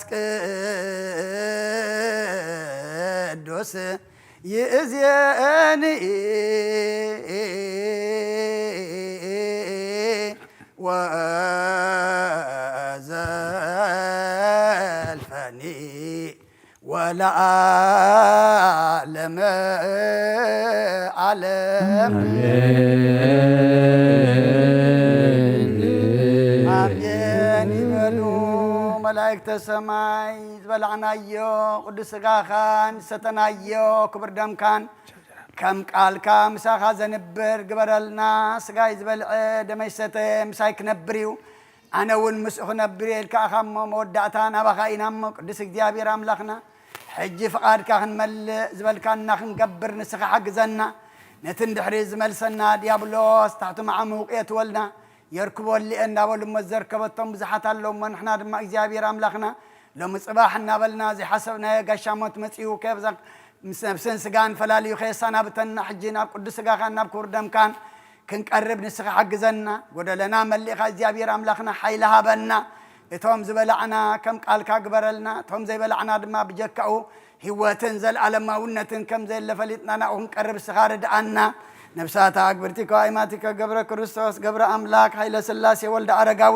ቅዱስ ይእዜኒ ወዘልፈኒ ወለዓለመ ዓለም አሜን ይበሉ መላእክተ ሰማይ ዝበላዕናዮ ቅዱስ ሥጋኻን ሰተናዮ ክብር ደምካን ከም ቃልካ ምሳኻ ዘንብር ግበረልና ሥጋይ ዝበልዐ ደመይ ሰተየ ምሳይ ክነብር እዩ ኣነ እውን ምስኡ ክነብር የልካ ኢኻ እሞ መወዳእታ ናባኻ ኢና እሞ ቅዱስ እግዚኣብሔር ኣምላኽና ሕጂ ፍቓድካ ክንመልእ ዝበልካና ክንገብር ንስኻ ሓግዘና ነቲ እንድሕሪ ዝመልሰና ዲያብሎስ ታሕቲ መዓሙቕ የትወልና የርክቦ ሊአ እንዳበሉ እሞ ዘርከበቶም ብዙሓት ኣለዉ እሞ ንሕና ድማ እግዚኣብሔር ኣምላኽና ሎሚ ጽባሕ እናበልና ዘይሓሰብናዮ ጋሻሞት መጺኡ ከብዛ ምስ ነፍስን ስጋን ፈላልዩ ኸየሳናብተና ሕጂ ናብ ቅዱስ ሥጋኻ ናብ ክቡር ደምካን ክንቀርብ ንስኻ ሓግዘና ጎደለና መሊእኻ እግዚኣብሔር ኣምላኽና ሓይሊ ሃበና እቶም ዝበላዕና ከም ቃልካ ግበረልና እቶም ዘይበላዕና ድማ ብጀካኡ ህይወትን ዘለዓለማውነትን ከም ዘየለ ፈሊጥና ናብኡ ክንቀርብ ንስኻ ርድኣና ነብሳታ ኣግብርቲከ ኣይማቲከ ገብረ ክርስቶስ ገብረ ኣምላክ ሃይለ ሥላሴ ወልደ ኣረጋዊ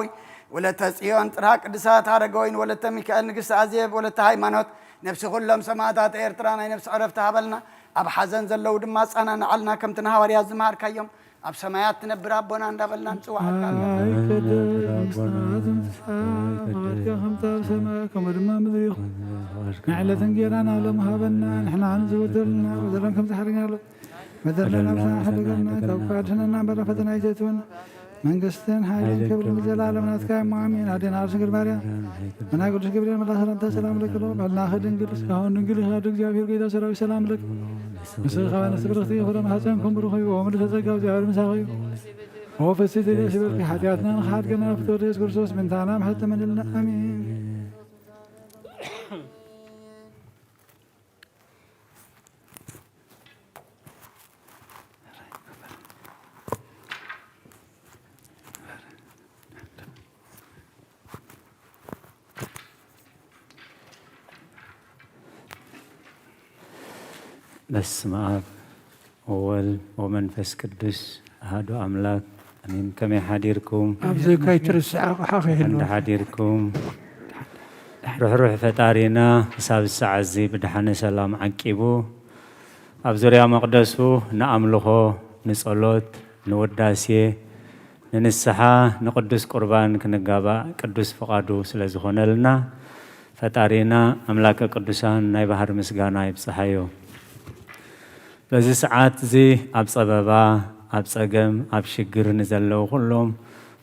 ولتا صيون طرا قدسات هارغوين ولتا ميكائيل نغست ازيب ولتا هيمانوت نفس كلهم سماعات ايرتران اي نفس عرفتها بلنا اب حزن زلو دما صنعنا علنا كم تنهاوريا زمار كيوم اب سمايات تنبر ابونا اندبلنا نصوا نعلة تنجيرانا لما هبنا نحن عن زودلنا وذلكم تحرقنا له مدرنا نفسنا حرقنا توقعتنا نعبر فتنا يجتون من قستين حالين كبر مزلال من أذكار معامين عدين عرش قرباريا من أقول شكبرين من الله سلام لك الله بعدنا أخذ نجلس كهون نجلس هادوك جابير قيدا سراوي سلام لك مسيح خوانا سبرختي خرم حسنكم بروخي وعمر تزكاو زعار مساخي هو فسيت لي سبر في حياتنا نخاط كنا نفتور ريس كرسوس من تعلم حتى من لنا أمين بسم الله أول ومنفس قدس هادو أملاك أمين كم يحاديركم أبزي كي ترسع حقيقي عند حاديركم روح فتارينا حساب الساعة زي بدحنا سلام عكيبو أبزريا مقدسو نأملخو نصلوت نوداسي ننسحا نقدس قربان كنقابا قدس فقادو سلازخونا لنا فتارينا أملاك قدسان ناي بحر مسغانا يبصحيو بزي ساعات زي أبصبابا أبصقم أبشقر نزلو كلهم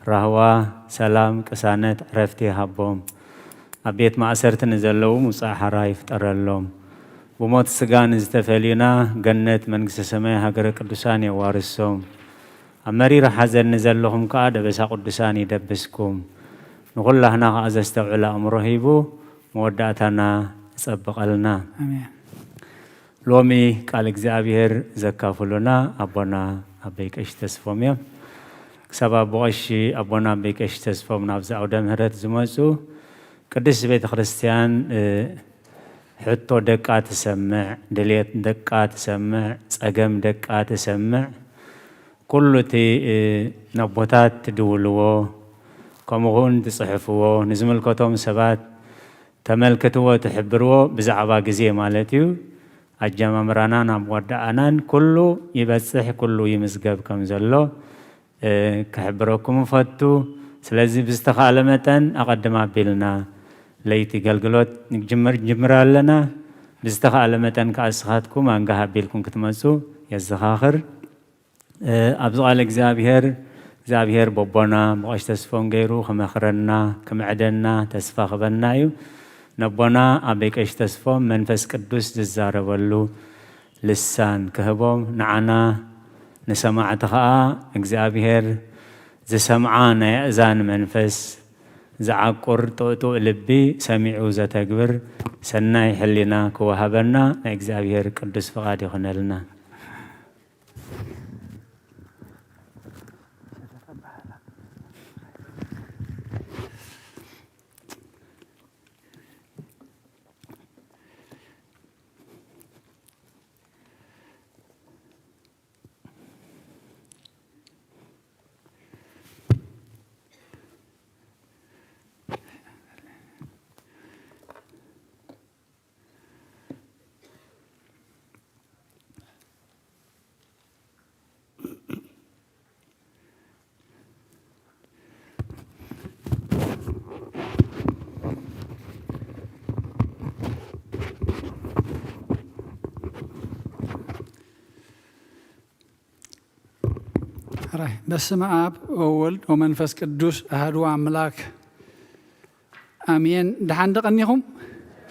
رهوا سلام كسانت عرفتي هبوم أبيت ما أسرت نزلو مصاحرا يفتر اللوم بموت السقان استفلينا جنة منقس سماء هجر قدسان يوارسهم أمري رح حزن نزلهم كاد بس قدسان يدبسكم نقول لهنا أز استوعلا أمرهيبو موداتنا سبق لنا آمين لومي قال እግዚአብሔር ዘካፍሉና አቦና አበይቀሽ ተስፎም ሰባብ ወሺ አቦና አበይቀሽ ተስፎም ናብዛ አውደ ምህረት ዝመጹ ቅዱስ ቤተ ክርስቲያን ሕቶ ደቃ ተሰምዕ ድሌት ደቃ ተሰምዕ ጸገም ደቃ ተሰምዕ ኩሉቲ ነቦታት ትድውልዎ ከምኡውን ትጽሕፍዎ ንዝምልከቶም ሰባት ተመልክትዎ ትሕብርዎ ብዛዕባ ግዜ ማለት እዩ أجمع نبودعنان كله يبصح كله يمسجب كم زلوا كحبركم فتو سلزي بستخالمتن أقدم بيلنا ليتي قلقلوت جمر لنا بستخالمتن كأسخاتكم أنجها بيلكم كتمسو يزخاخر أبزغ على زابير بوبنا بغاش تسفون غيرو خمخرنا كمعدنا تسفاخ بنايو نبونا أبيك إيش تسفهم منفس قدوس جزارة ولو لسان كهبهم نعنا نسمعتها إجزابير زي سمعانا يأذان منفس زعقر توتو لبي سمعوا زتكبر سناي حلنا كوهبنا إجزابير قدوس فقادي خنلنا بسم آب أول ومنفس قدوس أهدوا أملاك آمين دحان دقنيهم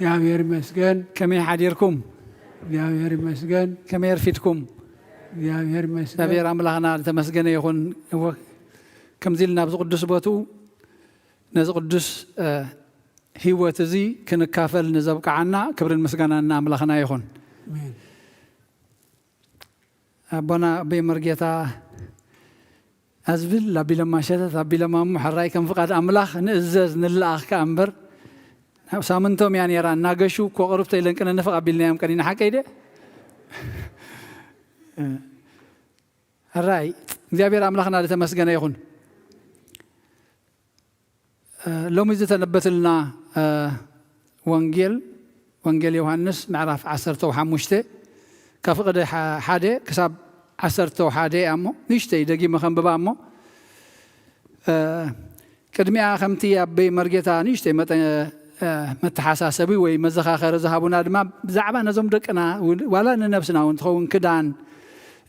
يا غير مسجن كم يحديركم يا غير مسجن كم يرفيدكم يا غير مسجن تبير أملاكنا تمسجن يكون كم زلنا بز قدوس باتو نز قدوس هو تزي كنكافل نزبك عنا كبر المسجنا أملاكنا يكون أبونا بمرجيتا أزبل لبي لما شتت لبي لما محرّي كم فقط أملاخ نزز نلاخ كأمبر سامنتم يعني يرى ناقشوا كوقرب تيلن كنا نفق قبلنا يوم كنا نحكي ده الرأي جابير أملاخنا لتمسجنا يخون لو ميزة لنا وانجيل يوحنس معرف 15 كفقد حادي كسب 11 أمو نشتي دقي مخن بابا أمو كدمي خمتي أبي مرجتا نشتي متحساسبي ومزخاخر ذهبنا دما بزعبا نزوم دقنا ولا نفسنا ونتخون كدان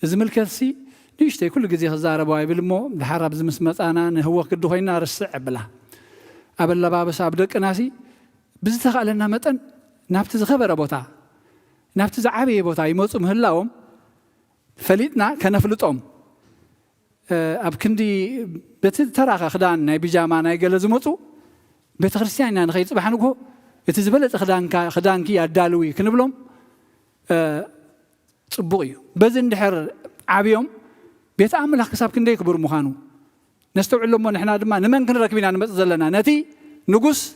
زمل كرسي نشتي كل جزي خزارة باي بالمو بحرب زمس متانا هو كده هينا رسع بلا قبل لبابس أبدك ناسي بزتخ لنا متن نابت زخبر بوتا نابت زعبي بوتا يموت مهلاهم فليتنا كنفلتهم أبكندي بتتراخ خدان ناي بيجاما ناي جلز موتو بيت خريستيان نخيط بحنوكو يتزبلت خدانكي أدالوي كنبلهم صبغي بزن دحر عبيهم بيتعامل حساب كندي كبر مخانو نستوعب لهم نحن دما نمن كن راكبين نمط زلنا نتي نقص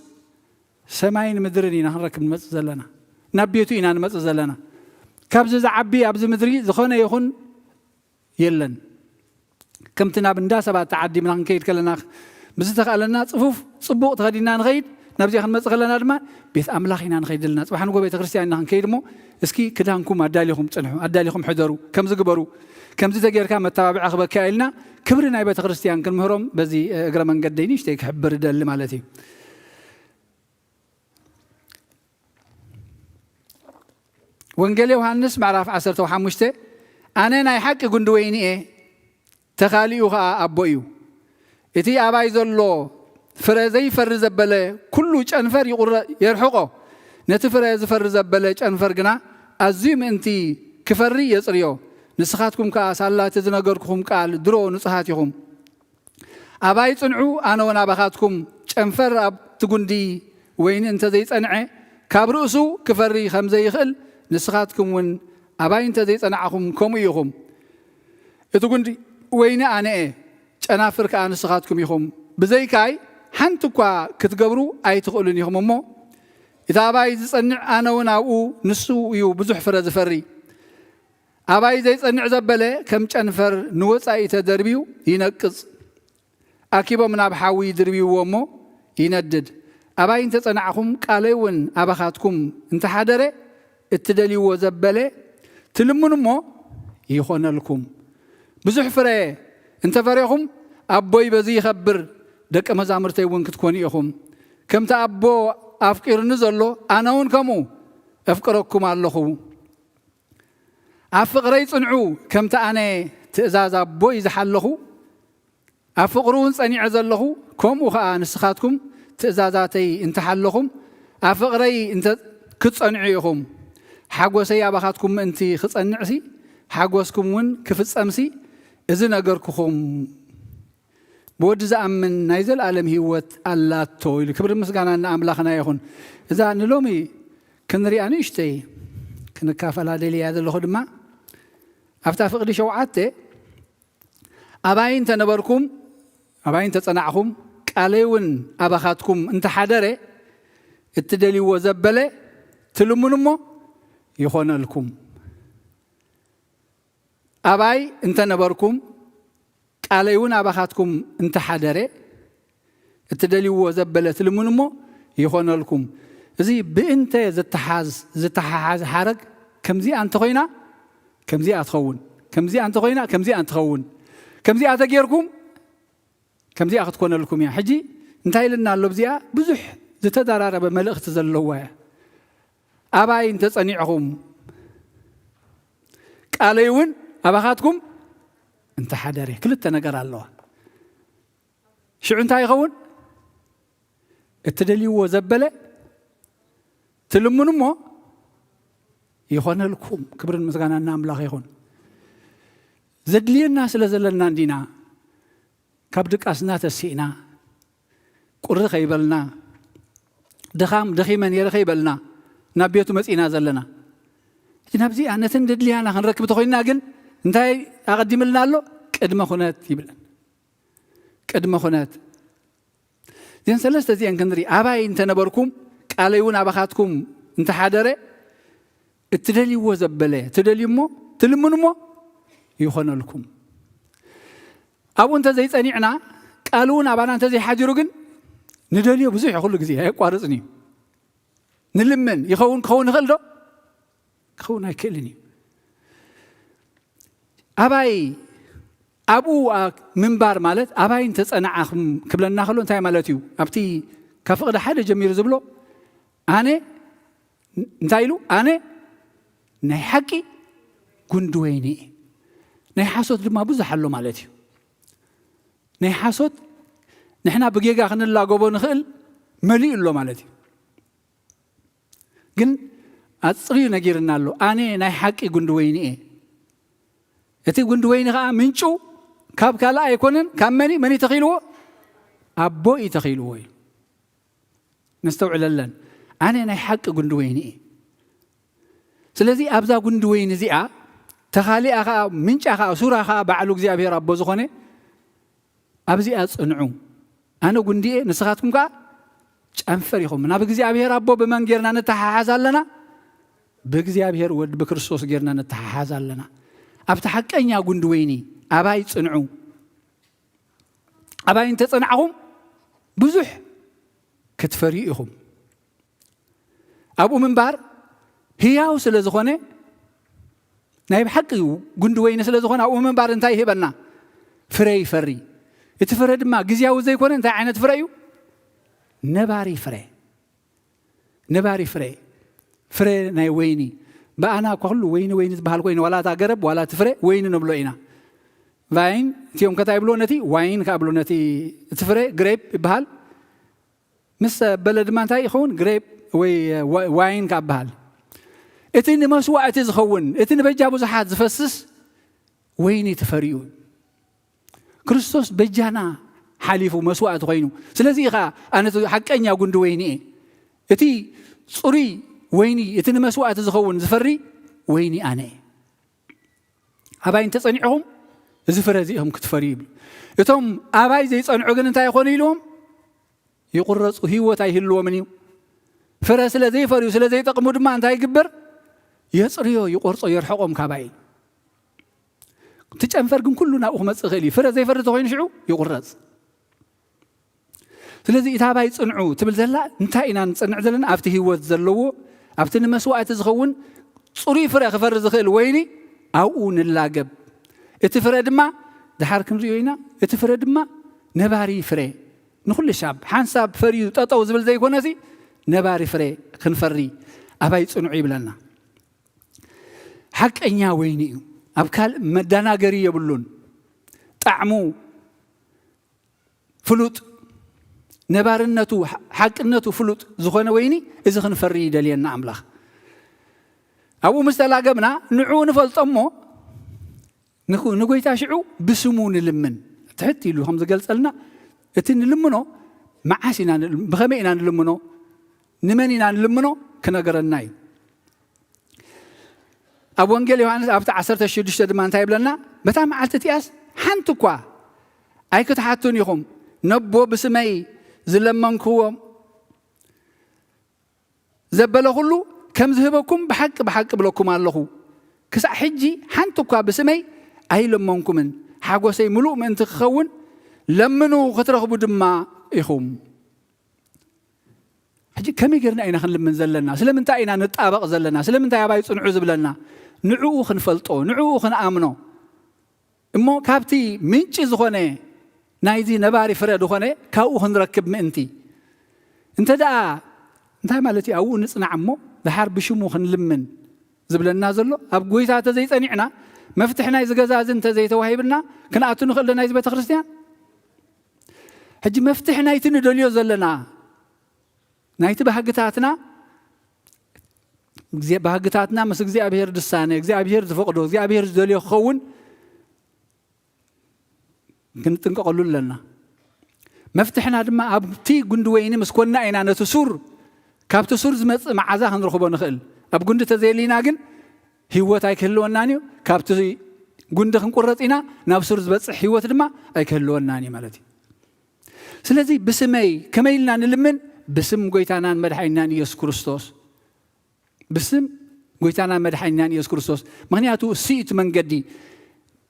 سماين مدرني نركب نمط زلنا نبيتو إنا نمط زلنا كابز زعبي أبز مدري زخونه يخون يلن كم تناب نداس بعد تعدي من هنكيد كلنا بزتخلنا صفوف صبوق تغدينا نغيد نبزي خن متخلنا دما بيت أملاخنا نغيد لنا صباح نقول بيت كريستيان نهنكيد مو اسكي كدانكم أداليكم تصلحوا أداليكم حضروا كم زقبروا كم زي تغير كام التابع أخبار كائلنا كبرنا بيت كريستيان كل مهرم بزي أجر من قدينيش تيك حبر دل مالتي وانجيل يوحنس معرف 15 أنا نايحك قندويني إيه تخاليوها أبويو إتي أباي زلو فرزي فرزبله كله أنفر يرحقه نتفرز فرزبله أنفر جنا أزيم أنتي كفري يسريو نسخاتكم كاس الله تزنقركم قال درو نسخاتكم أباي تصنعوا أنا وأنا بخاتكم أنفر أب تقندي وين أنت زي تصنعه كابرؤسو كفري خمسة يخل نسخاتكم ون أباي أنت زي تصنعكم كم يخم تقندي وين أنا إيه أنا فرق عن نسخاتكم يخم بزي كاي حنتكوا كتجبروا أي تقولون يخم مو إذا أباي تصنع أنا وأنا نسو يو بزح فرز فري أباي زي تصنع زبلة كم أنفر نوص أي تدربيو ينقص أكيبا من أبحاوي دربيو ومو يندد أباي أنت تصنعكم قالون أبخاتكم أنت حدره التدليو زبلة تلمون مو يخون لكم بزح فري أنت فريهم أبوي بزي خبر دك مزامر تيون كتكوني يخم كم تأبو أفكر نزلو أنا ونكمو أفكركم الله أفقري صنعو كم تأنا تأزاز أبوي زحلهو أفقرون صنع زلهو كم وخا نسخاتكم تأزازاتي انت حلهم أفقري انت كتصنعيهم حقوسي أبخاتكم انت خصنعسي حقوسكم ون كفص أمسي إذن أقركم بود زأمن نايزل عالم هيوت الله تويل كبر مسجانا نعملخنا يخون إذا نلومي كنري أنا إشتي كنكافل هذا اللي هذا الخدمة أفتح لي شوعته أباين تنبركم أباين تصنعهم قالون أبخاتكم أنت حدره التدلي وزبله تلمونمو يخون لكم أباي أنت نبركم قالون أبخاتكم أنت حدره التدلي وزبله تلمونمو يخون لكم زي بأنت زتحاز حرق كم زي أنت خوينا كم زي أتخون كم زي أنت خوينا كم زي أنت خون كم زي أتغيركم كم زي أخذكون لكم يا حجي انتهي لنا اللبزياء بزح زتدارار بملئخت زلوا أباي انت تصنعهم قاليون أبخاتكم انت حداري كل التنقر الله شو انتهي خون التدلي وزبله تلمون مو يخون لكم كبر المسكان ناملاخ يخون زدلي الناس لزلنا دينا كبدك أسنات السينا قرر خيبلنا دخيمن يرخيبلنا نبيتو مسئنا زلنا نبزي أنا تنددلي أنا هنركب تخوينا قل انتهي أقدم لنا له قدم خونات يبلن قدم خونات زين سلسة زين كندري أباي انت نبركم قاليون أبخاتكم انت حادره التدلي وزبله تدلي مو تلمون مو يخون لكم أبو انت زي صنيعنا قالون أبانا انت زي حاجرو قن ندليو بزح كل جزء هيك قارصني نلمن يخون خلده خون هيكلني أباي أبو منبر مالت أباي أنت أنا قبلنا خلون تاي مالتيو أبتي كفقد حدا جميل زبلو أنا نتايلو أنا نحكي كندويني نحاسوت ما بزح له مالتيو نحاسوت نحنا بجيجا خن الله جبون خل مليء له مالتي جن أتصغي نجيرنا له أنا نحكي جندويني أتي جندويني خا منشو كاب كلا يكونن كم مني تخيلوا أبوي تخيلوا نستوعب للن أنا نحكي جندويني سلذي أبدا جندويني زيا تخالي أخا منش أخا سورة أخا بعلوك زي أبي رب زخنة أبزي أصنعو أنا قندي نسخاتكم كا أنفريهم من أبغى أبيهر أبو بمن جرنا نتحاز لنا بغى أبيهر ود بكرسوس جرنا نتحاز لنا أبتحك أني أقول دويني أباي تصنعوا أباي أنت تصنعهم بزح كتفريقهم أبو منبر هي أو سلزخونة نايب حقي قول دويني سلزخونة أبو منبر أنتي هبنا فري يتفرد ما جزياو زي كون أنت عينت فريو نباري فري ناي ويني بقى أنا كله وين بحال وين ولا تجرب ولا تفرق وين نبلوينا وين تيوم كتايبلو نتي وين كابلو نتي تفرق جريب بحال مس بلد ما انتهي يخون جريب وين كابهال اتني مسوعة تزخون اتني بجابو زحات زفسس ويني تفريون كريستوس بجانا حليفو مسوعة غينو سلازي أنا حقا قند ويني اتي صري ويني اتني مسوعة تزخون زفري ويني أنا أباين تصنعهم زفرزيهم كتفريب يتم أباي زي تصنعوا انتا يخوني لهم يقرص هيوت هيلو منيو فرس لزي فريو سلازي تقمود ما انتا يكبر يصريو يقرص يرحقهم كاباي تجنفركم كلنا أخمس غلي فرز زي فرز تخين شعو يقرص سلازي إتابا يصنعوا تبل زلا انتاينا نصنع زلنا أفتي هيوت زلوه أفتي مسوعة تزخون صري فرق فرز خيل ويني أو نلاقب اتفرد ما دحاركم ريوينا اتفرد ما نباري فري نقول للشعب حنساب فريو تطو زبل زي كونسي نباري فري خنفري أبا يصنعوا بلنا حق أنيا ويني أبكال مدانا قري يبلون طعمو فلوت نبارنتو حقنتو فلوت زخونه ويني إذا خنفري دليلنا أملاخ أبو مستلاقبنا نعو نفلطمو نقول تاشعو بسمون لمن تحتي له هم قال سألنا اتن لمنو معاشنا بخمينا لمنو نمنينا لمنو كنا قرناي أبو أنجيل يوحنا أبتع 16 دمان تايب لنا بتاع معلت تياس حنتقوا أي كتحتون يخم نبو بسمي زلمنكوا زبله كله كم ذهبكم بحق بلكم الله كسا حجي حنتقوا بسمي أي لمنكم من حاجة سي ملوء من تخون لمنو خطرخبو دما يخم حجي كم يقرنا أين خن لمن زلنا سلمن تاينا نتطابق زلنا سلمن تاي باي صنعو زبلنا نعو خنفلطو نعو خن آمنو إمو كابتي منشي زخوني نايزي نباري فريد خوني كاو خنركب منتي انت دا انتهي مالتي أو نصنع عمو دحار بشمو خن لمن زبلنا زلو أبقويتا تزي صنعنا مفتحنا إذا جزاز انت زي توهيبنا كنا أتنو خلنا إذا بيت خريستيان حجي مفتحنا يتنو دوليو زلنا نايت بحقتاتنا بحقتاتنا مس غزي أبيهر دسانة غزي أبيهر تفقدو غزي أبيهر دوليو خون كنت نقولوا لنا مفتحنا دما أبتي جندويني مسكونا أين أنا تسور كابت سور زمت مع عزاه هنرخبون خل أب جند تزيلينا جن هو تايكلون نانيو كابت جند خنقرطينا نابسور زمت هو دما أيكلون ناني مالتي سلذي بسمي كميلنا نلمن بسم قويتانا مدحينا يسوع كريستوس بسم قويتانا مدحينا يسوع كريستوس مغنياتو سيت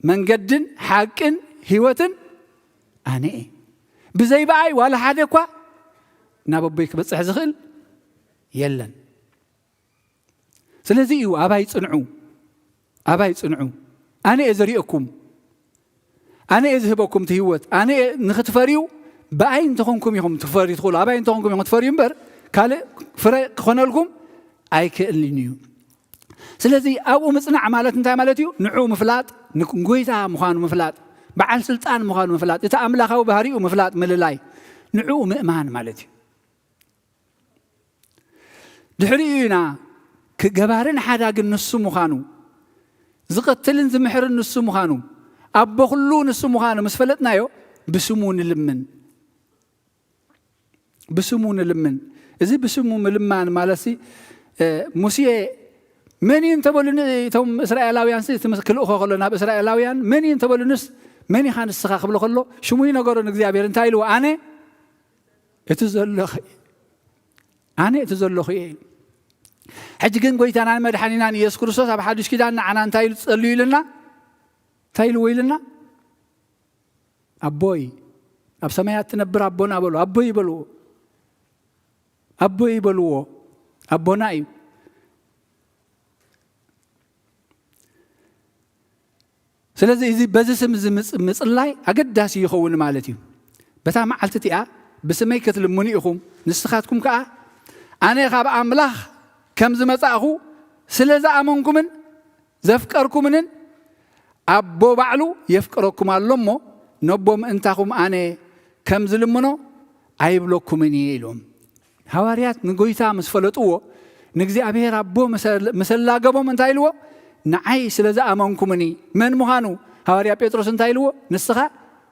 من قدن حقن هيوتن أنا بزي باي ولا حدا كوا ناببوي كبصح زخل يلن سلازي يو أباي صنعو أنا أزريئكم أنا أذهبكم تهوت أنا نختفريو بأين تخونكم يوم تفري تقول أباين تخونكم يوم تفري مبر كله فرق خنا لكم أي كألينيو سلازي أو مصنع عمالات أنت عمالتيو نعو مفلات نكويتا مخان مفلات بعل سلطان مخان مفلات يتأمل خاو بهاريو مفلات مللاي نعو مأمان مالتي دحرينا كجبارين حدا جن النص مخانو زقتلن زمحر النص مخانو أبو خلون النص مخانو مسفلتنا يو بسمون اللمن إذا بسمون اللمان مالسي موسى من ينتبهون توم إسرائيلاويان سي تمسك الأخوة خلونا بإسرائيلاويان من ينتبهون نس من يخان السخاخ بلو خلو شو مين أقولون إخزيابير انتايلو أنا اتزلخ حجكن قويتان أنا مدحانينان يسكر صوص أبو حدش كده أنا انتايلو تسألوا لنا تايلو ويلنا أبوي أب سمايات تنبر أبونا بلو أبوي بلو أبوناي سلازي إذا بزسم مصلاي أقداس يخون مالتي بتا معلتتي بسمي كتلموني أخوم نسخاتكم كأ أنا خاب أملاخ كم زمتأخو سلازا أمونكم من زفكركم من أبو بعلو يفكركم اللمو نبوم أنتكم أنا كم زلمنو عيبلوكم من يلوم هواريات نقويتا مسفلتوه نجزي أبير أبو مسلا قبو من تايلوه نعي سلازا أمامكمني من مهانو هواريا بيتروس انتايلوه نسخة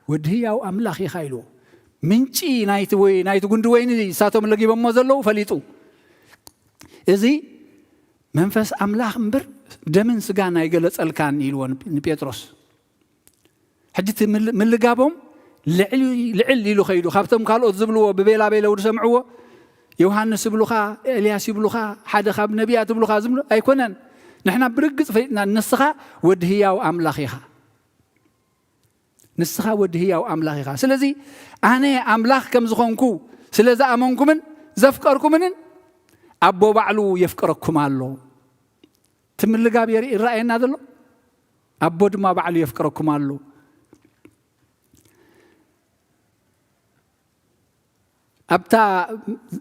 ودهيا وأملاخ يخايلوه منشي نايتو قندوين ساتو من لقي بموزلو فليتو إذي منفس أملاخ مبر دمن سقانا يقلت الكان يلوه بيتروس حجت من لقابهم لعل يلو خيلو خابتهم قالوا تزبلوه ببيلا ورسمعوه يوحنس بلوخا إلياس بلوخا حد خاب نبيات بلوخا زملو أيكونن نحنا برقص فينا نسخة ودهيا وأملاخيها نسخة ودهيا وأملاخيها سلزي أنا أملاخ كم زخونكو سلزا أمونكم زفكركم من أبو بعلو يفكركم الله تمل قابير الرأينا ذلو أبو دما بعلو يفكركم الله أبتا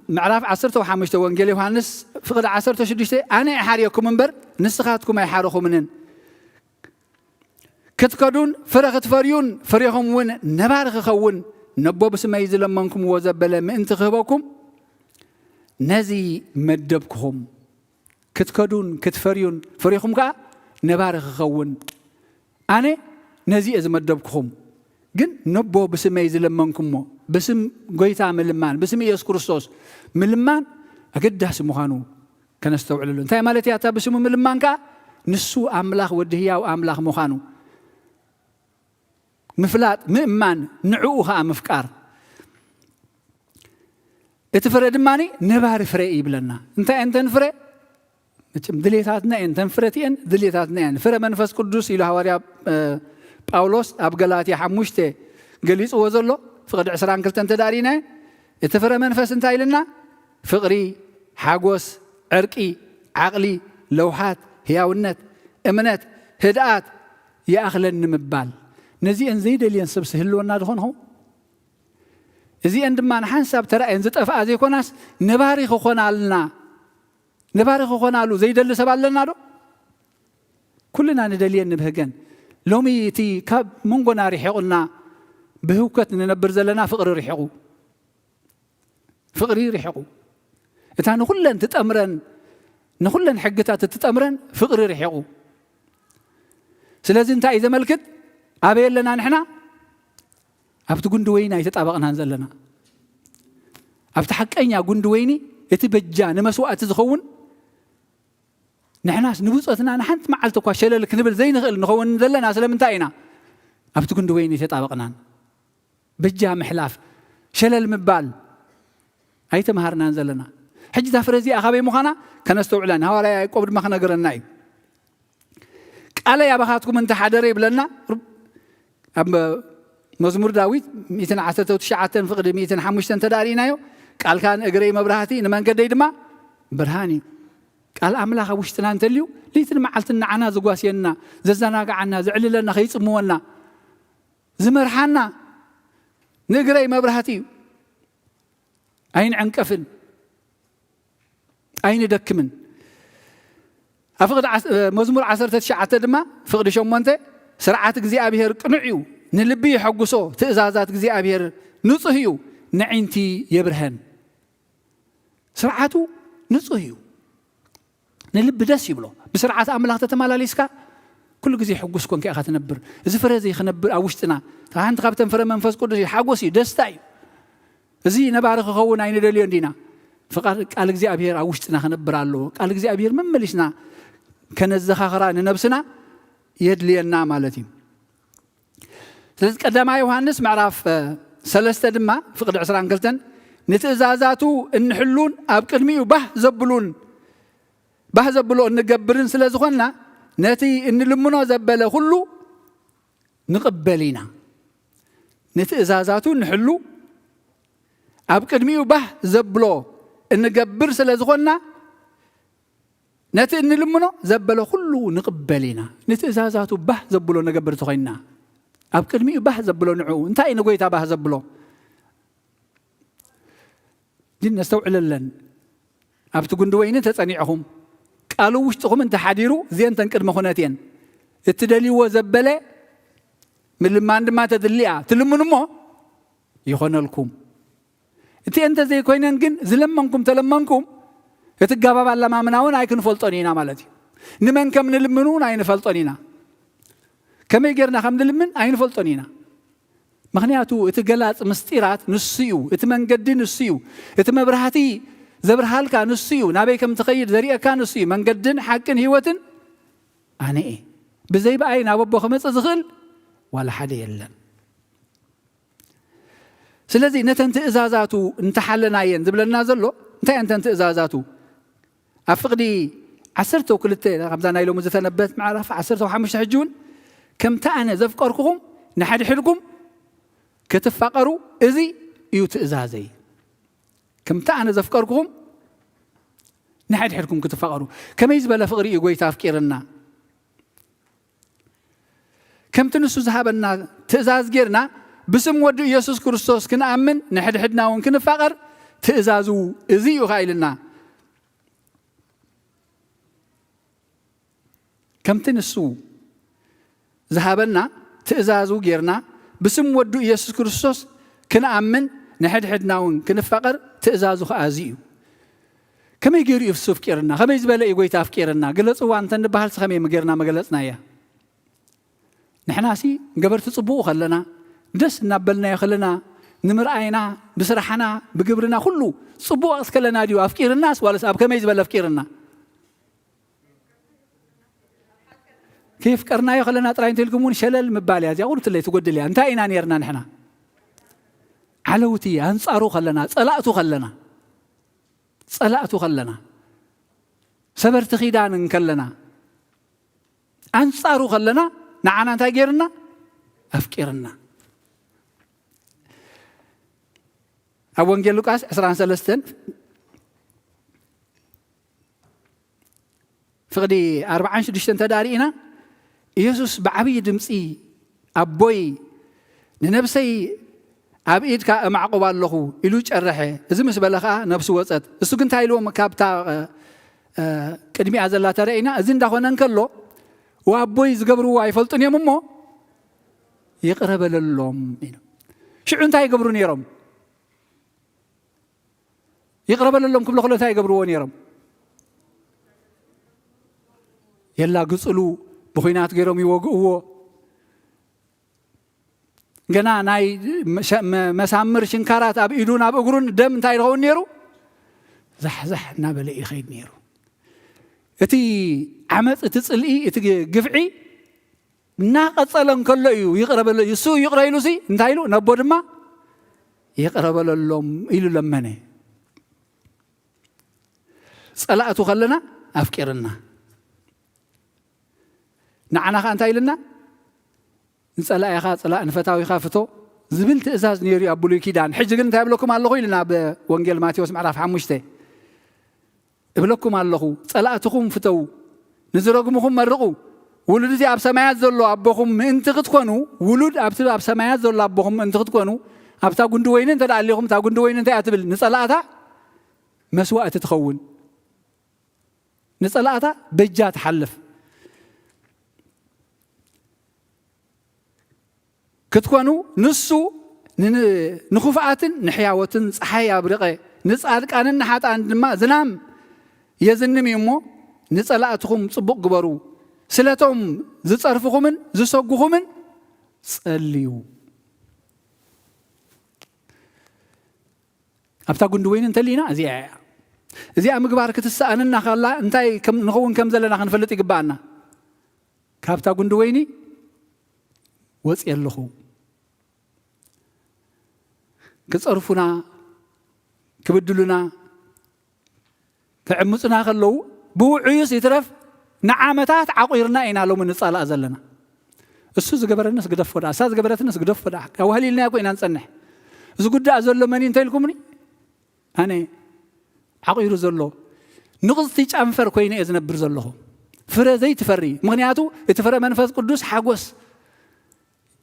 معرف عصرته وحمشته وانجيل يوحنس فقد عصرته شديشته أنا أحاريكم منبر نسخاتكم أحاركم منن كتكدون فرخت فريون فريهم ون نبارخ خون نبو بسما يزلمنكم وزبل من انتخبكم نزي مدبكم كتكدون كتفريون فريهم كا نبارخ خون أنا نزي أزمدبكم جن نبو بسما يزلمنكم بسم قويتا ملمان بسم يسوع كريستوس ملمان أقدها سموهانو كان استوعب له انتهى مالتي أتا بسم ملمان كا نسو أملاخ ودهيا وأملاخ مخانو مفلات مئمان نعوها مفكار اتفرد ماني نبار فري بلنا انت نفري دليتاتنا انت نفرتين دليتاتنا فري منفس قدوس إلى هواريا باولوس أب غلاطيا حموشته قليص وزلو فقد عسران كلتن تدارينا اتفرى منفس انتاي لنا فقري حاقوس عرقي عقلي لوحات هياونت امنت هدآت يا أخلن مبال نزي ان زيد اللي ينسب سهلونا دخون هو زي عندما نحنسب ترى انزت افا زي كوناس نباري خونا لنا زيد اللي سبال لنا دو كلنا ندلين نبهجن لومي تي كاب منغو ناري حقنا بهوكت ننبر زلنا فقري ريحقو إذا نخلن تتأمرن نخلن حقتها تتأمرن فقري ريحقو سلازم تا إذا ملكت أبين لنا نحنا أبتقول دوينا يتطابقنا نزلنا أبتحق أينا قول دويني يتبجى نمسوءة تزخون نحناس نبوصتنا نحنت معلتك وشلالك نبل زي نخون نزلنا سلام انتاينا أبتقول دويني يتطابقنا بجا محلاف شلل مبال أي تمهرنا نزلنا حج تفرزي أخابي مخانا كان استوعلان هولا يقبض مخنا قرناي قال يا بخاتكم انت حدري بلنا مزمور داويد 119 فقد 105 تدارينايو قال كان اجري مبرهاتي نمان قدي دما برهاني قال املاخ وشتنا انتليو ليتن معلتنا عنا زغواسينا ززناغ عنا زعللنا خيصمونا زمرحنا نجري مبرهاتي أين عنكفن أين دكمن أفقد مزمور 19 دما فقد شومنته سرعات غزي أبيهر قنعيو نلبي حقسو تأزازات غزي أبيهر نصهيو نعينتي يبرهن سرعاتو نصهيو نلب دس يبلو بسرعات أملاك تتمالاليسكا كل غزي حقس كون كي أخذ نبر إذا فرزي خنبر أوشتنا فهانت قابتن فر منفس قدسي حقوسي دستاي زي نبارك خونا عين دليل دينا فقال قال እግዚአብሔር አውሽጥና ከነበራሉ ቃል እግዚአብሔር መመልሽና ከነዘኻኸራን ነብስና የድልየና ማለትይ ስለዚህ ቀዳማ ዮሐንስ ምዕራፍ 3 ድማ ፍቅድ 22 ንትእዛዛቱ እንሕሉን ኣብ ቅድሚኡ ባህ ዘብሎ እንገብርን ስለዝኾንና ነቲ እንልምኖ ዘበለ ሁሉ ንቅበሊና ንትእዛዛቱ እንሕሉ ኣብ ቅድሚኡ ባህ ዘብሎ እንገብር ስለዝኾንና ነቲ እንልምኖ ዘበለ ሁሉ ንቅበሊና ንትእዛዛቱ ባህ ዘብሎ ነገብር ተኾይና ኣብ ቅድሚኡ ባህ ዘብሎ ንዑ እንታይ ንጎይታ ባህ ዘብሎ ግን ነስተውዕለለን ኣብቲ ጉንዲ ወይኒ ተጸኒዕኹም ቃሉ ውሽጥኹም እንተሓዲሩ እዚአን ቅድመ ኩነትየን እትደልይዎ ዘበለ ምልማን ድማ ተድልያ ትልምኑ እሞ ይኾነልኩም እቲ እንተ ዘይኮይነን ግን ዝለመንኩም ተለመንኩም እትጋባብ ኣለማምናውን ኣይክንፈልጦን ኢና ማለት እዩ ንመን ከም ንልምኑን ኣይንፈልጦን ኢና ከመይ ጌርና ከም ንልምን ኣይንፈልጦን ኢና ምክንያቱ እቲ ገላፅ ምስጢራት ንሱ እዩ እቲ መንገዲ ንሱ እዩ እቲ መብራህቲ ዘብርሃልካ ንሱ እዩ ናበይ ከም ትኸይድ ዘሪአካ ንሱ እዩ መንገድን ሓቅን ህይወትን ኣነ እየ ብዘይበኣይ ናብ ኣቦ ክመፅእ ዝኽእል ዋላ ሓደ የለን ስለዚህ ነተን ትእዛዛቱ እንተሓለናየን ዝብለና ዘሎ እንታይ እንተን ትእዛዛቱ ኣብ ፍቕዲ 12 ከምዛ ናይ ሎሚ ዝተነበበት ምዕራፍ 15 ሕጂውን ከምታ ኣነ ዘፍቀርኩኹም ንሓድሕድኩም ክትፋቐሩ እዚ እዩ ትእዛዘይ ከምታ ኣነ ዘፍቀርኩኹም ንሓድሕድኩም ክትፋቐሩ ከመይ ዝበለ ፍቕሪ እዩ ጎይታ ኣፍቂርና ከምቲ ንሱ ዝሃበና ትእዛዝ ጌርና بسم ود يسوع كريستوس كنأمن نحدنا ونكنفقر تأزازو إزيو خايلنا كم تنسو ذهبنا تأزازو غيرنا بسم ود يسوع كريستوس كنأمن نحدنا ونكنفقر تأزازو خازيو كم يجري يفسوف كيرنا كم يزبل يقوي تفكيرنا قلت هو أنت نبهال سخمي مجرنا مجلسنا يا نحناسي قبرت تصبو خلنا دس نبلنا يخلنا نمر عينا بسرحنا بقبرنا كله صبوا أسكلنا ديو أفكير الناس ولا سأب كم يزبل أفكيرنا كيف كرنا يخلنا تراين تلكمون شلل مبالي هذا قلت لي تقول لي أنت أين نيرنا نحنا علوتي أنصارو خلنا صلاته خلنا صلاته خلنا صبرت خيدان نكلنا أنصارو خلنا نعنا تاجرنا أفكيرنا أول لوقاس 13 فقدي 46 تدارينا يسوس بعبي دمسي أبوي ننبسي أبيد كمعقوب الله إلوج الرحى إذا مسبلخا نفس وسط السكن تايلو مكابتا كدمي عز الله ترينا أزين دخونا نكلو وأبوي زقبروا ويفلتون يا ممو يقرب للوم شو أنت يقبرون يرم يقرب لهم كل خلوة يقبرون يرم يلا قصلوا بخينات غيرهم يوقعوا جنا ناي مسامر شنكارات أب يدون أب أقرون دم تايرون يرو زح نابل يخيد نيرو أتي عمت تسألي أتي قفعي ناقص لهم كله يقرب له يسوع يقرأ يلوسي نتايلو نبود ما يقرب لهم إلو لمنه صلاته خلنا أفكرنا نعنا خان تايلنا نصلى يا خا صلاة نفتاوي خافتو زبل تأساس نيري أبولي كيدان حجقن تابلكم الله إلنا بوانجيل ماتيوس معرف حمشته ابلكم الله صلاتكم فتو نزرقمكم مرقوا ولد زي أب سمايات زلوا أبوهم أنت تكونوا ولد أب سمايات زلوا أبوهم أنت تكونوا أب تاقون دوين أنت عليهم تاقون دوين أنت أتبل نصلاتها مسوء تتخون نصلاتها بجات حلف كتكونوا نسو نخفعات نحياوة صحيا برقة نسألك أنا نحات عند ما زنام يزنم يمو نصلاتكم صبق قبرو سلاتهم زتصرفكم من زسوقكم من صليوا أبتا قندوين انت لينا زي مقبار كتسألنا خلا انتي كم نخون كم زلنا خنفلت يقبعنا كابتا قندويني وصي اللخو كتصرفنا كبدلنا كعمصنا خلو بوعيس يترف نعامتات عقيرنا إنا لو من الصلاة زلنا السوز جبر الناس قدف فدا ساز جبرت الناس قدف فدا كوهلي لنا يكون نصنح إذا قد أزل من ينتهلكمني أنا عقير زلوا نقصتيج أنفر كوين إذن برزلهم فرا زي تفري مغنياتو يتفرى منفذ قدوس حاجوس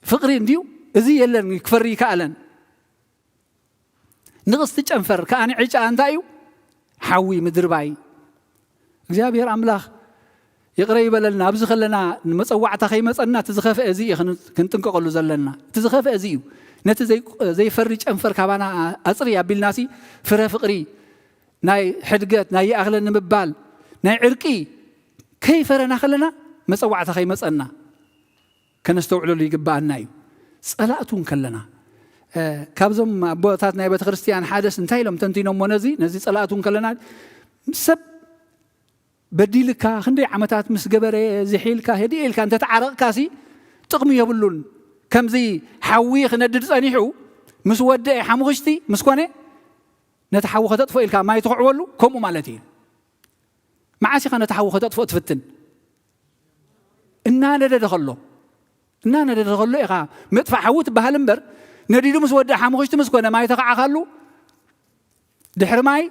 فقرين ديو زي يلن يكفري كألن نقصتيج أنفر كأنا عيش أنتايو حوي مدرباي እግዚአብሔር አምላክ ይቅረ ይበለልና አብዝ خلنا መጽዋዕታ ከይመጽና ትዝኸፈ እዚ ክንጥንቀቀሉ ዘለና ትዝኸፈ እዚ ነቲ ዘይ ፈሪ ጨንፈር ካባና አጽሪ ያቢልናሲ ፍረ ፍቅሪ ናይ ሕድገት ናይ አኽለን ምባል ናይ ዕርቂ ከይፈረና خلنا መጽዋዕታ ከይመጽና ከነስተውዕሉ ይግባአና እዩ ጸላእቱን ከለና ካብዞም አቦታት ናይ ቤተ ክርስቲያን ሓደስ እንታይ ኢሎም ተንቲኖም ነዚ ጸላእቱን ከለና ሰብ بديلك خندي عمتات مسجبرة زحيلك هديلك أنت تعرق كاسي تقمي يبلون كم زي حوي خندرس أنيحو مسود حمغشتي مسكونة نتحوى خطط فوق الكام ما يتقعولو كم مالتين معاشي خنا نتحوى خطط فوق تفتن إننا ندخله إخا مدفع حوت بهالمبر نديرو مسود حمغشتي مسكونة ما يتقع خلو دحر ماي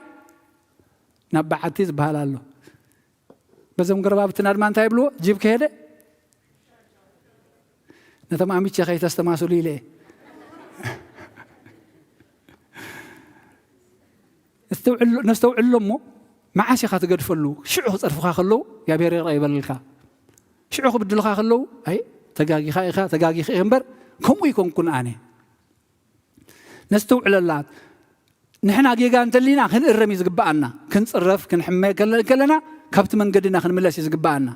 نبعتيز بهالالله بزم قربا بتنار ما انتهي بلو جيب كهده نتما عميت شيخي تستماسوا لي ليه نستوعل لهم ما عاشي خاطر قد فلو شعو صرفخا خلو يا بيري غيب للكا شعو بدلخا خلو اي تقاقي خايخا تقاقي خيمبر كم يكون كن اني نستوعل اللات نحن جيجان تلينا خن الرميز قبعنا كنصرف كنحمي كلنا كابت من قدنا خن ملاش يزقبعنا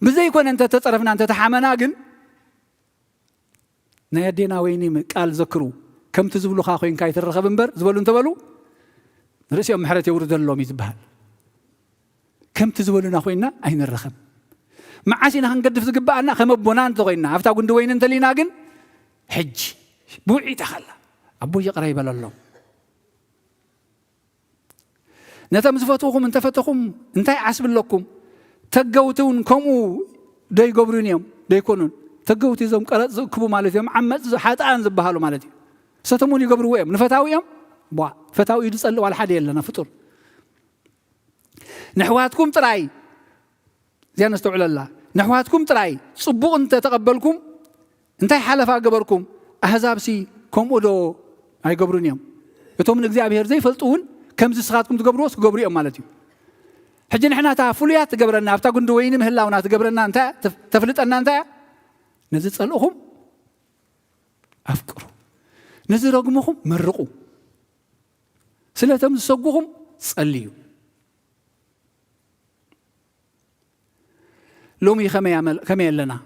بزي يكون أنت تصرفنا أنت تحمنا جن نيدينا ويني قال ذكروا كم تزبلوا خاخين كايت الرخب انبر زبلوا انت بلو رأسي أم حرت يورد اللوم يزبهل كم تزبلوا ناخوينا أين الرخب معاشنا هنقدف زقبعنا خمبونان تغينا عفتا قند وين انت لينا جن حج بوعي تخلى أبو يقرأ يبل اللوم نتام زفتوكم انت فتوكم انت عسب لكم تجوتون كمو داي قبرونيهم داي كونون تجوتي زم قرط زكبو مالتهم عمت حاتان زبهالو مالتي ستمون يقبروا ويم نفتاويهم با فتاو يدصلوا على حد يلنا فطر نحواتكم تراي زي نستوعل الله نحواتكم تراي صبوا انت تقبلكم انت حلفا قبركم احزاب سي كمو دو اي قبرونيهم يتوم እግዚአብሔር زي فلطون كم زسخاتكم تقبروس تقبريهم مالتي حجنا إحنا تفليات تقبرنا أفتح قندو وين مهلاونا تقبرنا أنت تفلت أن أنت نزل صلوهم أفكروا نزل رقمهم مرقوا سلتهم سوقهم صليوا لومي خمي لنا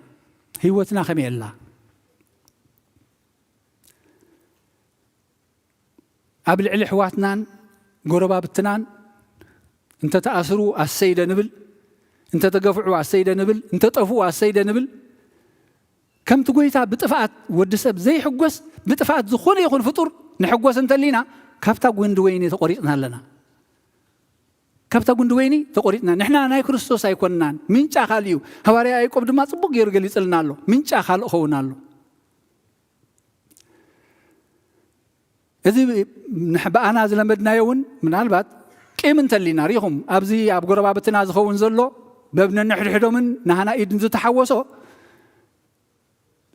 هيوتنا خمي الله قبل علي حواتنا قربا بالتنان انت تأثروا السيدة نبل انت تقفعوا السيدة نبل انت تطفوا السيدة نبل كم تقويتها بتفعات ودسب زي حقوس بتفعات زخوني يخون فطور نحقوس انت لينا كابتا قويني تقريتنا لنا كابتا قويني تقريتنا نحنا ناي كريستوس ايكونان من خاليو هواري ايكوب دما صبوق يرجل يسلنا له من خال اخونا له إذا نحب أنا زلمدنا يون من البات كم انتلينا ريهم أبزي أبغى ربابتنا زخون زلوا ببنا نحرحدو من نهنا إيد نتحوسوا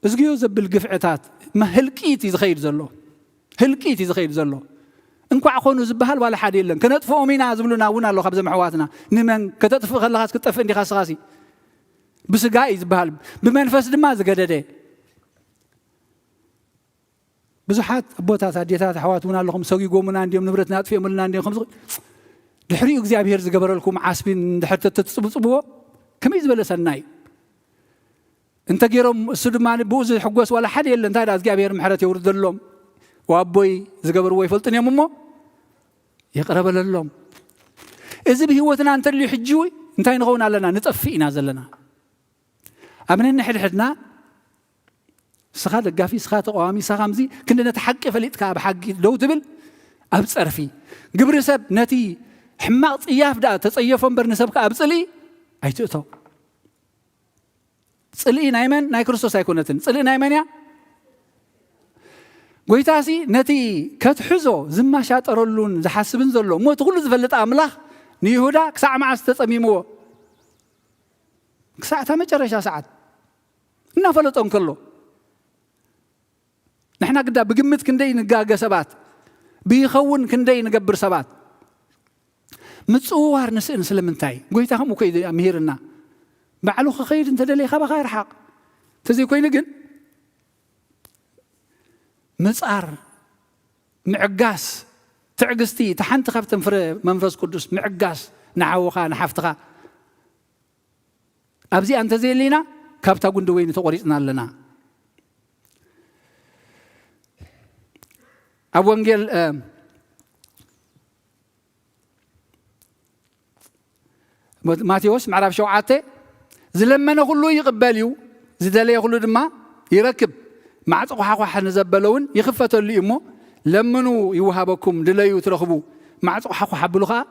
إزجيو زبل قفعتات ما هلكيتي زخير زلوا هلكيتي زخير زلوا إنكوا عخونوا زبهال ولا حد يلن كنت فؤمنا زبلنا ونا الله خبز محواتنا نمن كتطف خلاص كتطف عندي خاص خاصي بس جاي زبهال بمنفس دم زجدده بزحات بوتات عديتات حواتنا لهم سوي قومنا عندهم نبرتنا في ملنا عندهم خمس دحريو እግዚአብሔር ዝገበረልኩም ዓስቢን ድሕር ተጽብጽብዎ ከመይ ዝበለ ሰናይ እንተ ገይሮም እሱ ድማ ብኡዝ ሕጎስ ወላ ሓደ የለን እንታይ ዳ እግዚአብሔር ምሕረት የውርደሎም ወአቦይ ዝገበርዎ ይፈልጥን እዮም እሞ ይቅረበለሎም እዚ ብህይወትና እንተልዩ ሕጂ እንታይ ንኸውን ኣለና ንጠፍእ ኢና ዘለና ኣብነ ንሕድሕድና ስኻ ደጋፊ ስኻ ተቃዋሚ ስኻ ከምዚ ክንደነ ተሓቂ ፈሊጥካ ብሓቂ ደው ትብል ኣብ ፀርፊ ግብሪ ሰብ ነቲ حماق صياف دا تصيفون برنسبك أبصلي أيتوتو صلي نايمن ناي كريستوس أيكونتن صلي نايمن يا قويتاسي نتي كتحزو زما شاطرلون زحسبن زلو مو تقول زفلت أملاخ نيهودا كساع مع استتصميمو كساع تمجرشا ساعات نفلتون كله نحنا قد بقمت كندي نقاقة سبات بيخون كندي نقبر سبات متصور نسأل سلمنتاي قويتهم وكيد أميرنا بعلوخ خير انت دلي خبا خير حق تزي كوي لقن مسار معقاس تعقستي تحنت خفت فر منفس قدس معقاس نعوخا نحفتخا أبزي أنت زي لينا كابتا قندوين تقريتنا لنا أبو انجيل ماتيوس معرف شوعته زلمنا كله يقبليو زدلي كله دما يركب مع صحاح واحد نزبلون يخفتوا اللي امه لمنو يوهبكم دليو ترخبوا مع صحاح حبلوها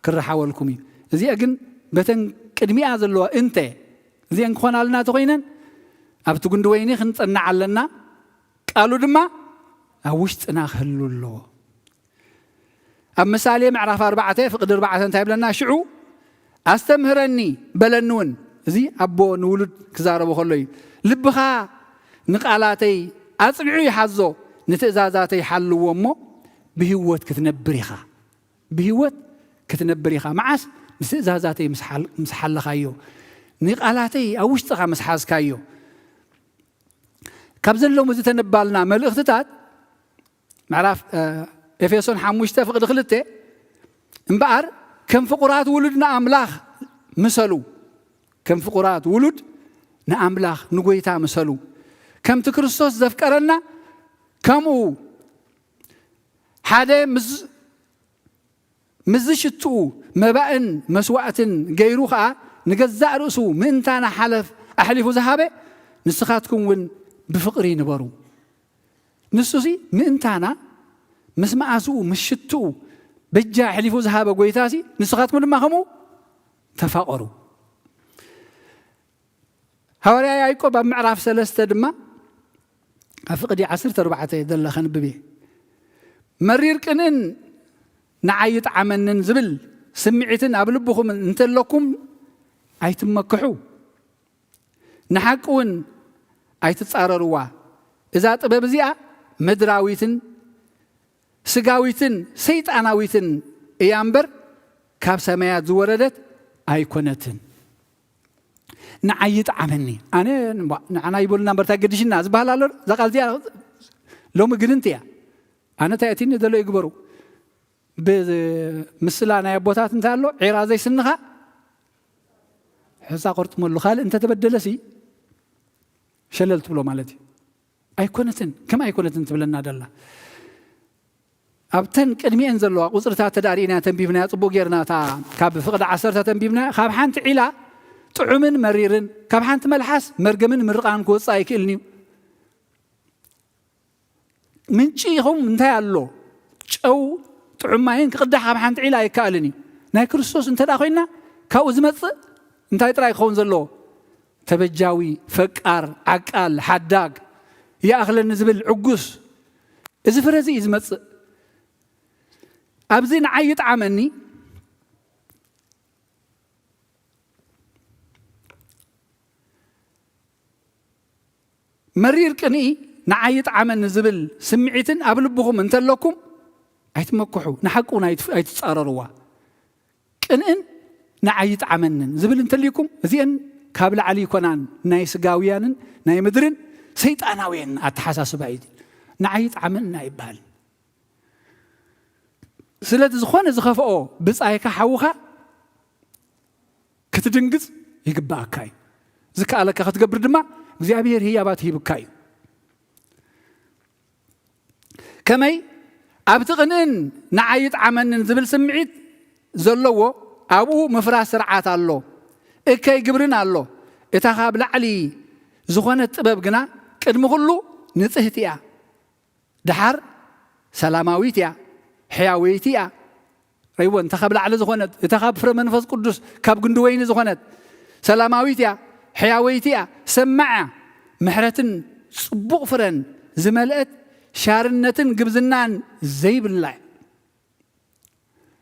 كرحاولكم زي اجن بتن قدمي ازلوا انت زي انكون علينا تخينن ابتو غندويني خنصنا علنا قالوا دما اوشطنا خلولو ام مثالي معرف 4 فقد 4 انت بلنا شعو أستمهرني بلنون زي أبو نولد كزاربو خلوي لبخا نقالاتي أصنعي حزو نتزازاتي حلو ومو بهوت كتنبريخا بهوت كتنبريخا معاس نتزازاتي مسحل خايو نقالاتي أوشتغا مسحاز كايو كابزن لو مزتنبالنا ملغتتات معرف إفيسون حموشتا فقد خلته انبقر كم فقرات ولدنا أملاخ مسلو كم فقرات ولد نأملاخ نقويتا مسلو كم تكريستوس ذكرنا كمو حدا مزشتو مبائن مسوعة غيروخا نجزع رأسو من تانا أحلف ذهبه نسخاتكم ون بفقري نبرو نسوسي من تانا مسمعسو مشتو بجا حليفو ذهاب قويتاسي نسخاتكم لما خمو تفاقروا هوري يعيقوب بمعرف 3 دما أفقدي 14 دل خنببي مرير كنن نعيط عمنن زبل سمعتن أبلبكم انت لكم أيتمكحو نحقون أيتتصارروا إذا تببزيا مدراويتن سجاويتن سيد أناويتن إيامبر كاب سمايات زوردت أيكونتن نعيط عمني أنا يقول نمبر تاجدش الناس بهالالر زقال زيا لو مجننتيا أنا تأتيني دلو يكبروا بمثلا أنا يبوتات نتعلو عرازي سنها حسا قرط مولو خال أنت تبدلسي شللت بلو مالتي أيكونتن كم أيكونتن تبلنا دلا أبتن كلمة أنزلوا وصرتها تدارينا تنبيبنا طبو غيرنا تا كاب فقد 10 تنبيبنا خاب حانت علا طعمن مريرن كاب حانت ملحس مرقمن مرقان كوصاي كلني من شيهم انتهى الله أو طعمين كقدح خاب حانت علا يكالني ناي كريستوس انت داخلنا كاو زمص انت يطراي خون زلو تبجاوي فقار عقال حداق يا اخل نزبل عقوس اذا فرزي زمص أبزين عيط عمني مرير كني نعيط عمن زبل سمعتن أبلبهم أنت لكم أيتمكحوا نحقونا أيتصارروا كنن نعيط عمنن زبل أنت لكم زين كابل علي كونان نايس قاويانن ناي مدرن سيطاناوين أتحساس بعيد نعيط عمن نايبال سلت زخون زخفؤ بصايك حوخا كتدنقز يقباكاي زكا لك كتقبر دما እግዚአብሔር ህያባት ይብካዩ ከመይ ኣብትቕንን ንዓይጥ ዓመንን ዝብል ስምዒት ዘለዎ ኣብኡ ምፍራስ ስርዓት ኣሎ እከይ ግብርን ኣሎ እታ ካብ ላዕሊ ዝኾነት ጥበብ ግና ቅድሚ ኩሉ ንጽህት እያ ድሓር ሰላማዊት እያ ሕያወይቲ እያ ረይዎ እንታ ካብ ላዕሊ ዝኾነት እታ ካብ ፍረ መንፈስ ቅዱስ ካብ ግንዲ ወይኒ ዝኾነት ሰላማዊት እያ حياويتي سمع محرتن صبوق فرن زملأت شارنتن قبزنان زي بالله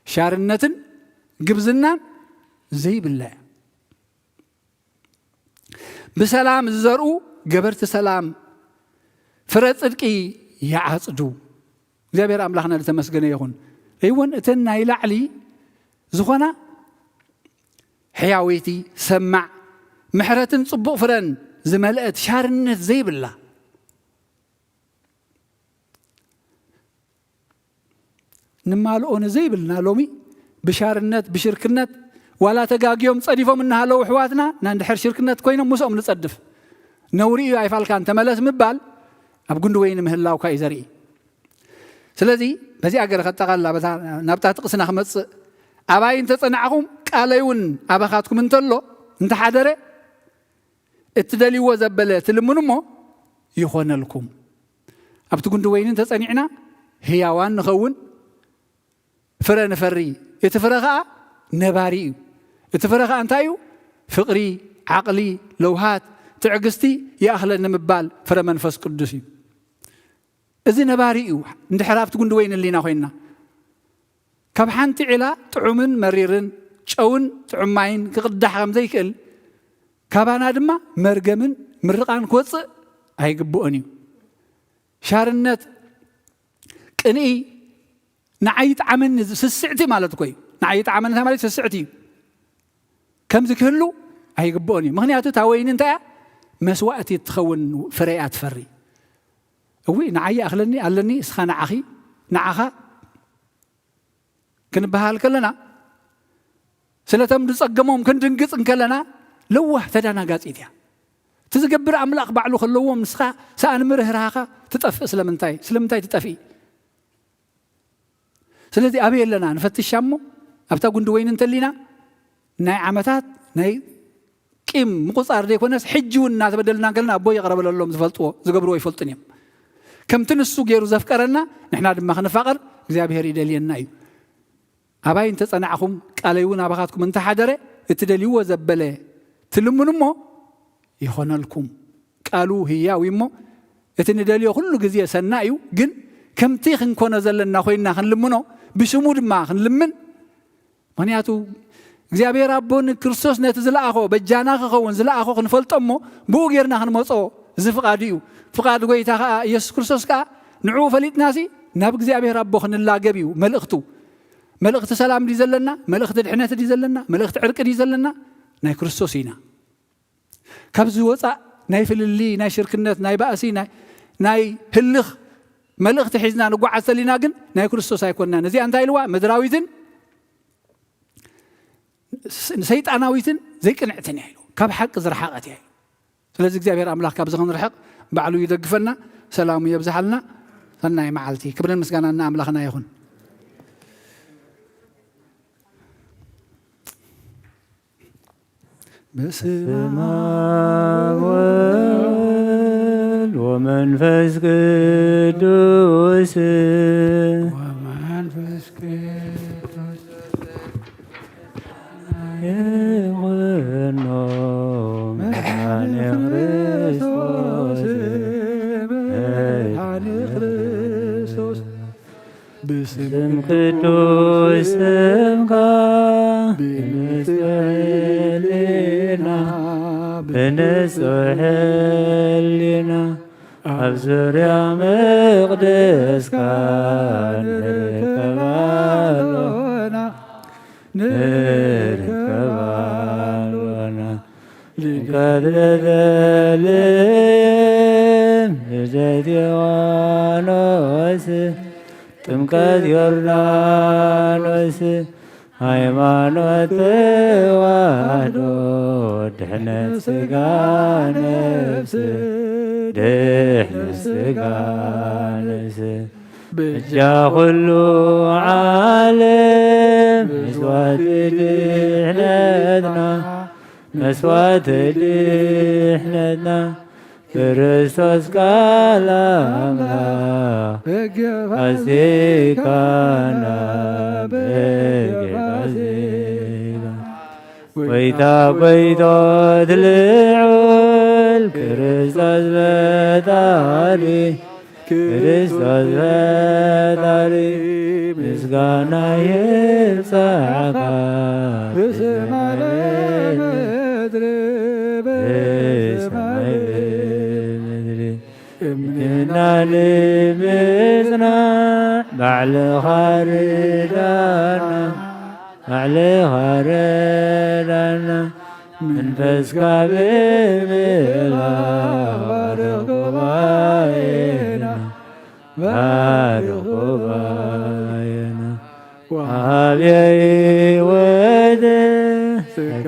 شارنتن قبزنان زي بالله بسلام الزرقو قبرت سلام فرت صدقي يعصدو እግዚአብሔር አምላክና ለተመስገነ ይሁን ይሁን እተና ይላዕሊ ዝኾና ሕያወይቲ ሰማዕ محرتن صبوق فرن زملأت شارنت زي بالله نمالؤون زي بالنا لومي بشارنت بشركنت ولا تقاقيهم صديفهم منها لو حواتنا نندحر شركنت كوينا مسؤوم نصدف نوري يعفال كان تملس مبال أبقون وين مهلاو كاي زري سلذي بزي أقر خطاقال نبتا تقسنا خمس أباين تصنعهم قاليون أباخاتكم انتلو انت حادرة اتدالي وزبلة تلمنمو يخون لكم أبتقون وين تصنعنا هياوان نخون فرن فري يتفرغا نباري يتفرغا أنتايو فقري عقلي لوهات تعقستي يا أهل النمبال فرمن فس قدسي إذن نباريو ندحراف تقول وين اللي ناخوينا كبحانت علا طعمن مريرن شون طعمين كقدح زي كل كابانا دما مرجمن مرقان كوص هاي قبوني شارنت كني نعيت عمن سسعتي مالتكوي نعيت عمن مالت سسعتي كم ذكرلو هاي قبوني مغنياتو تاوين انت مسواتي تخون فريات فري وي نعي أخلني ألني سخان أخي نعخا كن بهال كلنا سلتم نصقمهم كن دنقص كلنا لوه تدانا قاصيتيا تزقبر أملاق بعلو خلوهم نسخا سان مرهراخا تطفئ سلمنتاي تطفي سلتي أبي لنا نفتش شامو أبتا قند وين انتلينا ناي عمتات ناي كيم مقصار دي كوناس حجون الناس بدلنا قلنا أبوي يقرب لهم زفلطوه زقبروا يفلطنيهم كم تنسو غيرو زفكرنا نحنا دما خنفقر እግዚአብሔር ይደልየና እዩ አባይ እንተ ጸናዕኹም ቃለዩን አባኻትኩም እንተ ሓደረ እትደልይዎ ዘበለ ትልምንሞ ይኾነልኩም ቃሉ ህያው እሞ እቲ ንደልዮ ኩሉ ግዜ ሰና እዩ ግን ከምቲ ክንኮነ ዘለና ኮይና ክንልምኖ ብስሙ ድማ ክንልምን ምክንያቱ እግዚአብሔር አቦን ክርስቶስ ነቲ ዝለኣኾ በጃና ክኸውን ዝለኣኾ ክንፈልጦሞ ብኡ ጌርና ክንመጾ ዝፍቃድ እዩ ፍቃድ ጎይታ ኢየሱስ ክርስቶስ ካ ንዑ ፈሊጥናሲ ናብ እግዚአብሔር አቦ ክንላገብ እዩ መልእኽቲ ሰላም ዲ ዘለና መልእኽቲ ድሕነት ዲ ዘለና መልእኽቲ ዕርቂ ዲ ዘለና ናይ ክርስቶስ ኢና ካብዚ ወፃእ ናይ ፍልሊ ናይ ሽርክነት ናይ ባእሲ ናይ ህልኽ መልእኽቲ ሒዝና ንጓዓዝ ሰሊና ግን ናይ ክርስቶስ ኣይኮንናን እዚኣ እንታይ ኢልዋ ምድራዊትን ሰይጣናዊትን ዘይቅንዕትን እያ ኢሉ ካብ ሓቂ ዝረሓቐት እያ ኢሉ ስለዚ እግዚአብሔር አምላክ ካብ ዝኽንርሕቕ ባዕሉ ይደግፈና ሰላሙ የብዛሓልና ሰናይ መዓልቲ ክብርን ምስጋናና አምላኽና ይኹን በስመ አብ ወወልድ ወመንፈስ ቅዱስ ይኹኖ መድኃኔ ክርስቶስ በስም ቅዱስ ስምከ ብንጹሕ ሕሊና ኣብ ዙርያ መቕደስካ ንርከባሎና ጥምቀት ቤተልሔም ልደት ዮርዳኖስ ጥምቀት ዮርዳኖስ ሃይማኖት ተዋህዶ ድሕነት ሥጋ ነፍስ ድሕነት ሥጋ ነፍስ ብጃ ኩሉ ዓለም መስዋዕቲ ድሕነትና መስዋዕቲ ድሕነትና ክርስቶስ ቃል አምላክ ፋሲካና ጎይታ ጎይቶት ልዑል ክርስቶስ ፈጣሪ ክርስቶስ ፈጣሪ ምስጋና ይብፅዓካ ብሰማይ ምድሪ እምንና ንምጽናዕ ባዕልኻ ርዳና ባዕልኻ ረዳና መንፈስካ ብምልኣኽ ባርኽ ጉባኤና ባርኽ ጉባኤና ወሃብየ ሕይወት ጸጋ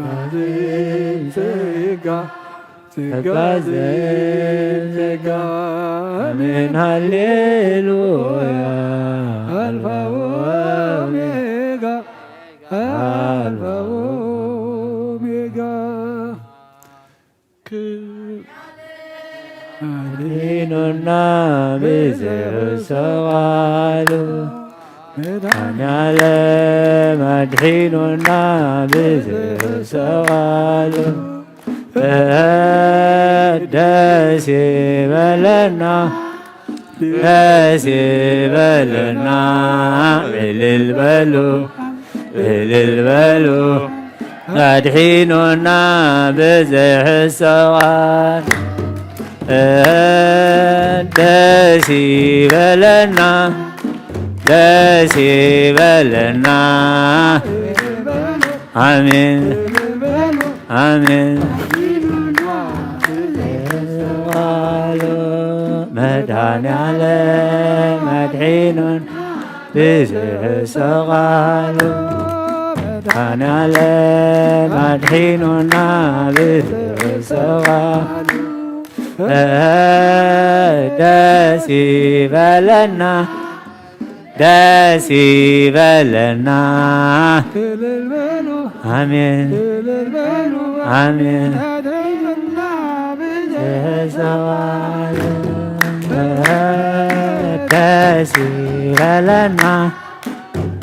ጸጋ አሜን ሃሌሉያ አልፋ ወኦሜጋ አልፋ ወኦሜጋ አድኅኖና ብዘሰዋሉ መድኃኔዓለም አድኅኖና ብዘሰዋሉ ደስ ይበለና ደስ ይበለና እልል በሉ እልል በሉ አድኅኖና ብዘሰዋሉ ደስ ይበለና ደስ ይበለና አሜን አሜን መድኃኔዓለም አድኅኖን ብዝሰቓሉ መድኃኔዓለም አድኅኖና ብዝሰቓሉ ደስ ይበለና ደስ ይበለና አሜን አሜን ብዝሰቓሉ ደስ ይበለና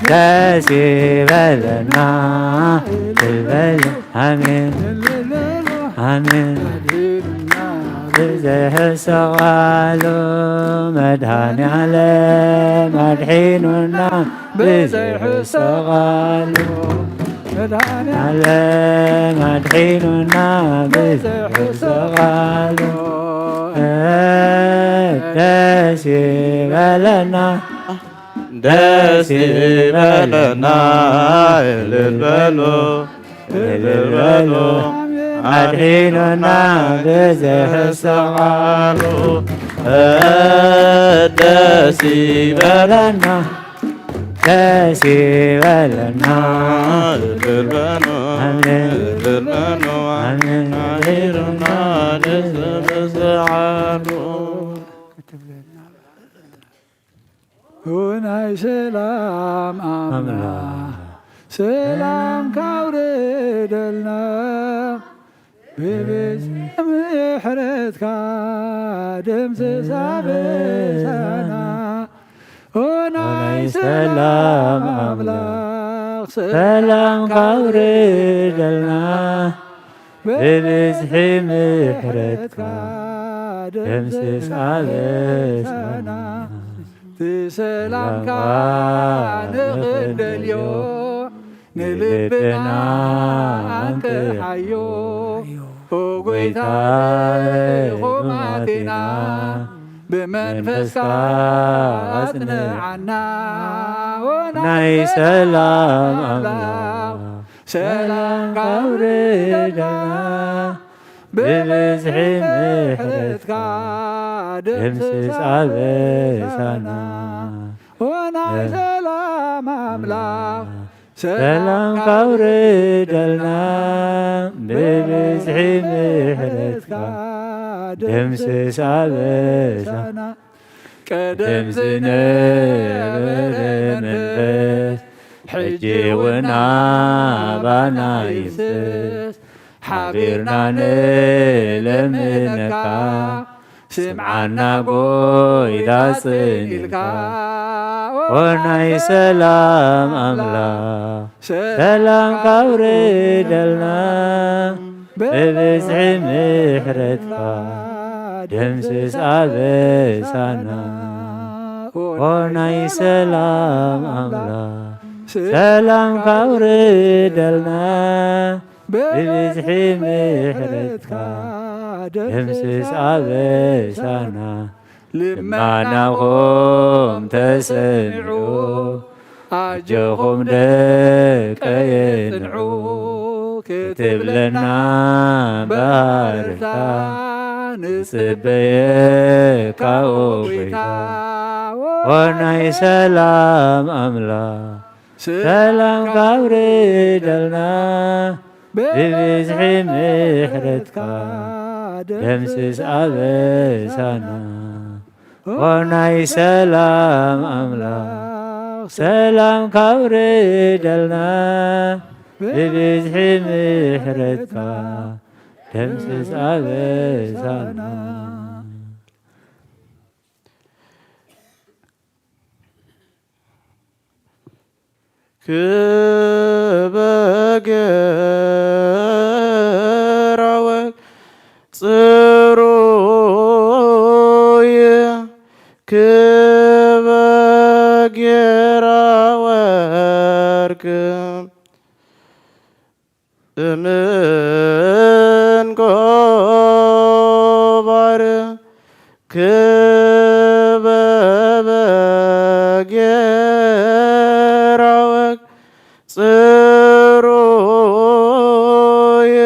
ደስ ይበለና እልል አሜን አሜን ብዝሰቓሉ መድኃኔዓለም አድኅኖና ብዝሰቓሉ መድኃኔዓለም አድኅኖና ብዝሰቓሉ ደስ ይበለና ደስ ይበለና እልል በሉ እልል በሉ አድኅኖና ብዝሰቓሉ ደስ ይበለና ደስ ይበለና እልል በሉ እልል በሉ አድኅኖና ብዝሰቓሉ ናይ ሰላም አምላክ ሰላም ካውርደልና ብብዝ ምሕረትካ ደምስሳ በሳና ናይ ሰላም አምላክ ሰላም ካውርደልና ብብዝሒ ምሕረትካ ደምስሳ በሳና سلامك نخدليو نلبنا أنت حيو وقويتا خماتنا بمنفسك أصنعنا ناي سلام أملاك سلام قورنا بمزح محرتك دمسس عبسنا وناي سلام أملاك سلام قوردلنا بمزح محرتك دمسس عبسنا قدم زنبر منفس حجي ونابانا يفسس حبيرنا نلمنك سمعنا قويدا صنيلك وناي سلام أملاك سلام قوردلنا ببزع محرتك دمسس عبسنا وناي سلام أملاك سلام قوردلنا ببزح محرتك دمسس عبسنا لما نقوم تسمعوا أجهم دك ينعوا كتب لنا بارتا نسبيك وبيتا وناي سلام أملاك سلام قوردلنا ببزح محرتك دمسس عبسنا وناي سلام أملاك سلام قوردلنا ببزح محرتك دمسس عبسنا كبجراوك صروي كبجراوك من قبر كبجراوك صروي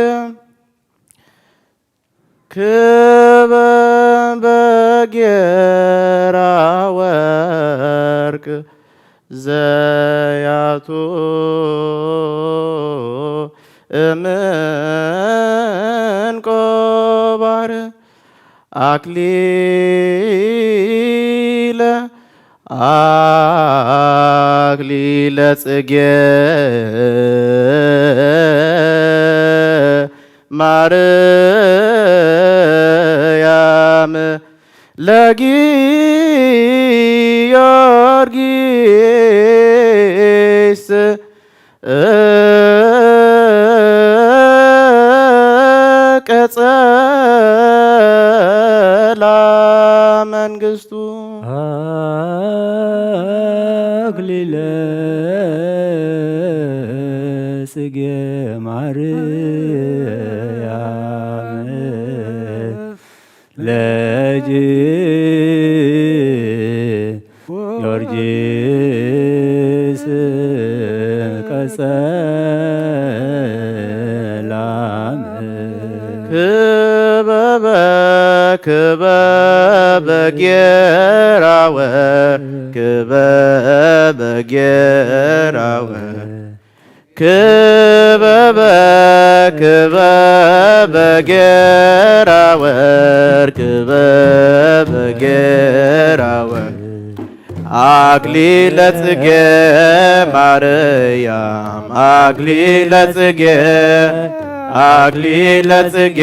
كبجراوك زياتو من قبر أكليل ጽጌ ማርያም ለጊዮርጊስ ቀጸላ መንግስቱ አክሊለ ጽጌ ማርያም ለጊዮርጊስ ቀጸላ ክበበ ክበበ ጌራወ ክበበ ጌራወ ክበበ ክበበ ጌራወ ክበበ ጌራወ አክሊለ ጽጌ ማርያም አክሊለ ጽጌ አክሊለ ጽጌ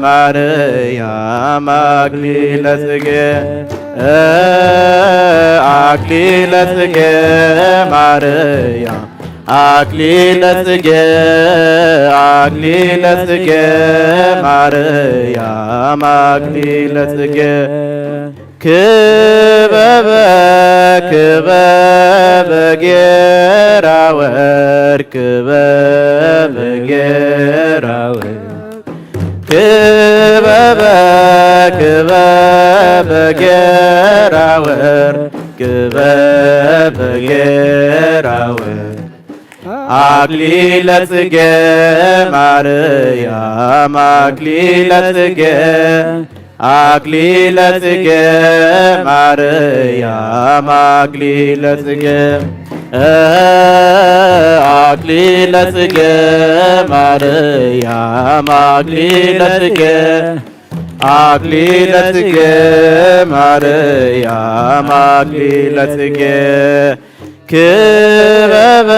ማርያም አክሊለ ጽጌ አክሊለ ጽጌ ማርያም አክሊለ ጽጌ አክሊለ ጽጌ ማርያም አክሊለ ጽጌ ክበበ ክበበ ጌራ ወርቅ ክበበ ጌራ ወርቅ ክበበ ክበበ ጌራ ወርቅ ክበበ ጌራ ወርቅ አክሊለ ጽጌ ማርያም አክሊለ ጽጌ አክሊለ ጽጌ ማርያም አክሊለ ጽጌ አክሊለ ጽጌ ማርያም አክሊለ ጽጌ አክሊለ ጽጌ ማርያም አክሊለ ጽጌ ክበበ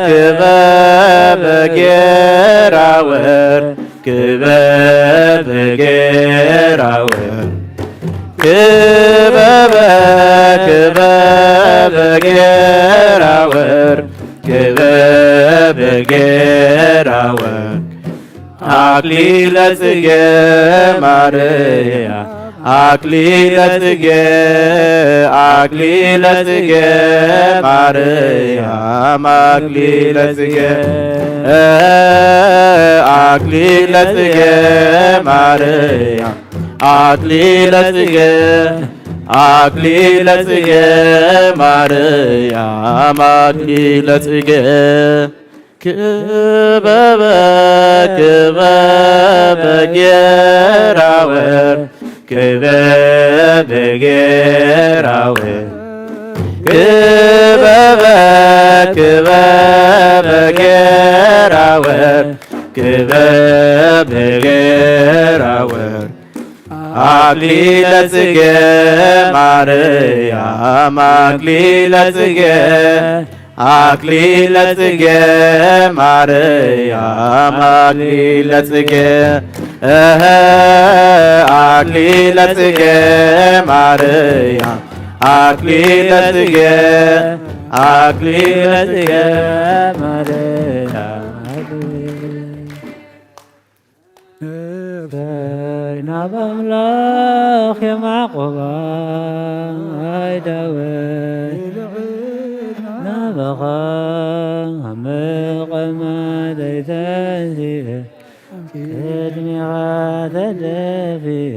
ክበበ ጌራ ወርቅ ክበበ ጌራ ወርቅ ክበበ ክበበ ጌራ ወርቅ ክበበ ጌራ ወርቅ አክሊለ ጽጌ ማርያም አክሊለ ጽጌ አክሊለ ጽጌ ማርያም አክሊለ ጽጌ አክሊለ ጽጌ ማርያም አክሊለ ጽጌ አክሊለ ጽጌ ማርያም አክሊለ ጽጌ ክበበ ክበበ ጌራ ወርቅ ክበበ ጌራ ወርቅ ክበበ ክበበ ጌራ ወርቅ ክበበ ጌራ ወርቅ አክሊለ ጽጌ ማርያም አክሊለ ጽጌ አክሊለ ጽጌ ማርያም አክሊለ ጽጌ አክሊለ ጽጌ ማርያም አክሊለ ጽጌ አክሊለ ጽጌ ማርያም ናብ ኣምላኽ የማዕቆባ ኣይዳወይ ናበኻ መቐመጠይተንሲእ ቅድሚኻ ተደፊእ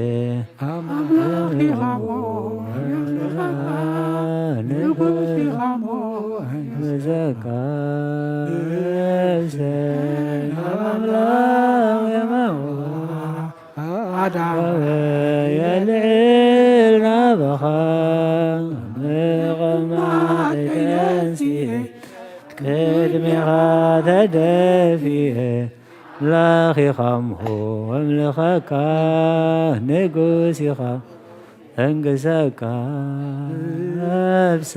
ንጉሥ የልዕል ናበኻ መቐመጠይተንሲእ ቅድሚኻ ተደፊእ ላኺኻምሁ ኣምልኸካ ንጉሥ ኢኻ እንግሰካ ነፍሰ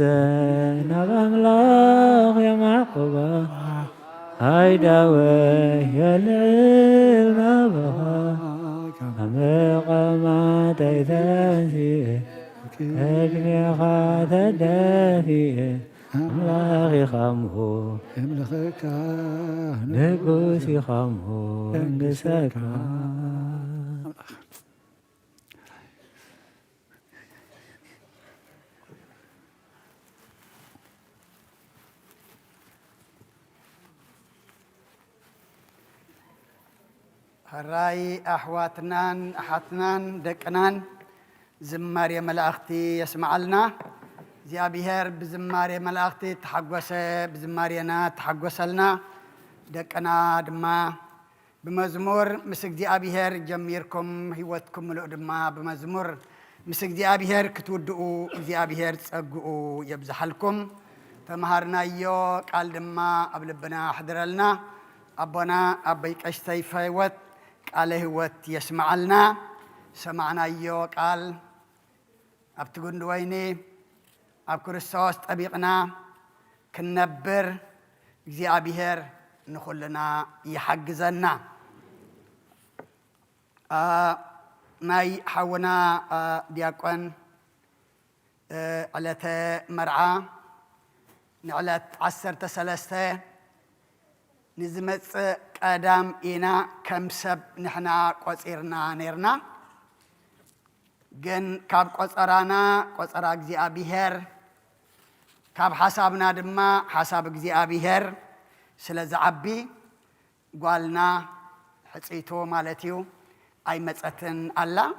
ናብ ኣምላኽ የማዕቆባ ኣይዳወይ የልዕል ናበኻ መቐመጠይተንሲእ ቅድሚኻ ተደፊእ ኣምላኺኻምሁ የምልኸካ ንጉሥ ኢኻምሁ እንግሰካ هراي أحواتنان أحاتنان دقنان زمار ملاختي يسمع لنا زيابيهر بزمار ملاختي تحقوس بزمارينا تحقوس لنا دقنا دما بمزمور مسك زيابيهر جميركم هيوتكم لقدما بمزمور مسك زيابيهر كتودقو زيابيهر تسقو يبزحلكم تمهرنا يو قال دما قبلبنا حضرلنا أبنا أبيك أشتي فيوت قال هوت يسمع لنا سمعنا يو قال أبتقول دويني أبكر السوس طبيقنا كنبر زيابيهر نخلنا يحجزنا ناي حونا دياقون على مرعى نعلت 13 نزمت قدام إنا كم سب نحنا قصيرنا نيرنا جن كاب قصرانا قصرا جزي أبيهر كاب حسابنا دما حساب جزي أبيهر سلز عبي قالنا حسيتو مالتيو أي مسأتن الله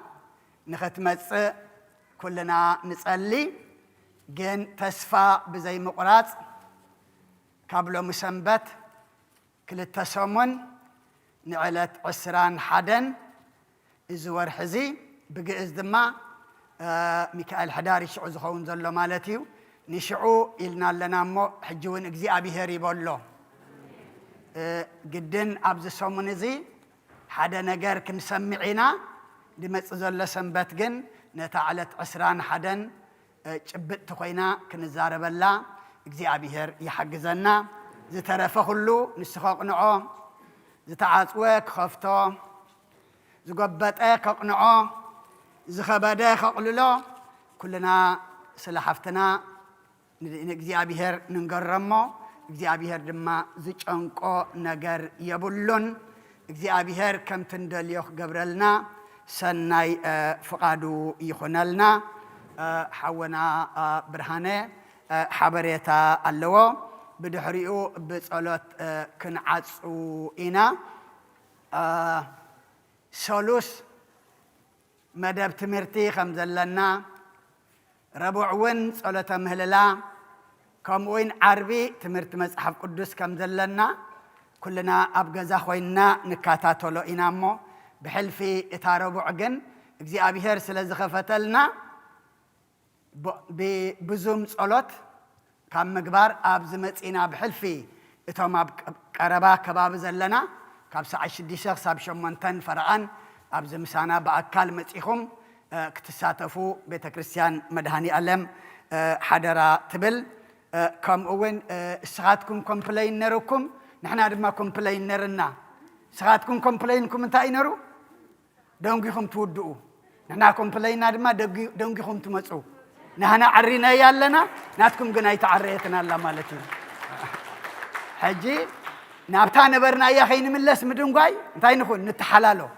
نخت مسأ كلنا نسألي جن تسفى بزي مقرات كابلو مسنبت كل التسامن نعلت عسران حدن إزور حزي بقى دما ميكائيل حداري شعو زخون زلو مالتيو نشعو إلنا لنا مو حجون اجزي أبي هري بولو قدن أبز السامن زي حدا نجار كنسمعنا لما تزل سنبت جن نتعلت عسران حدن جبت تخينا كنزارب الله اجزي أبي هر يحجزنا زي ترفه كله نسخاق نعام زي تعاطوك خفتو زي قبتك قنعام زي خبادك قللا كلنا سلحفتنا نجزي أبي هر ننقرمو اجزي أبي هر دما زي انقو نجار يبلون اجزي أبي هر كم تندل يخ قبرلنا سناي فقادو يخونلنا حونا برهانه حبريتا اللو بدحريو بصلوت كنعصو إنا سولوس مدب تمرتي خمزلنا ربعون صلوت مهللا كموين عربي تمرت مصحف قدس كمزلنا كلنا أبجزا خوينا نكاتاتولو إنامو بحلفي إتاربو عجن اجزي أبي هير سلزخفتلنا بزوم صلوت كم مقبار أبز متينا بحلفي إتهم قربا كباب زلنا كابس عش الدشخ ساب شمنتن فرعان أبز مسانا بأكل متيهم اكتساتفو بيت كريستيان مدهاني ألم حدرا تبل كم أوين سغاتكم كومبلين نروكم نحن عندما كومبلين نرنا سغاتكم كومبلينكم انتاي نرو دونجيكم تودو نحن كومبلين عندما دونجيكم تمسو نحن عرينا يالنا ناتكم جناي تعريتنا الله مالتي حجي نابتان برنا يا خين من لس مدنقاي انتاي نكون نتحلالو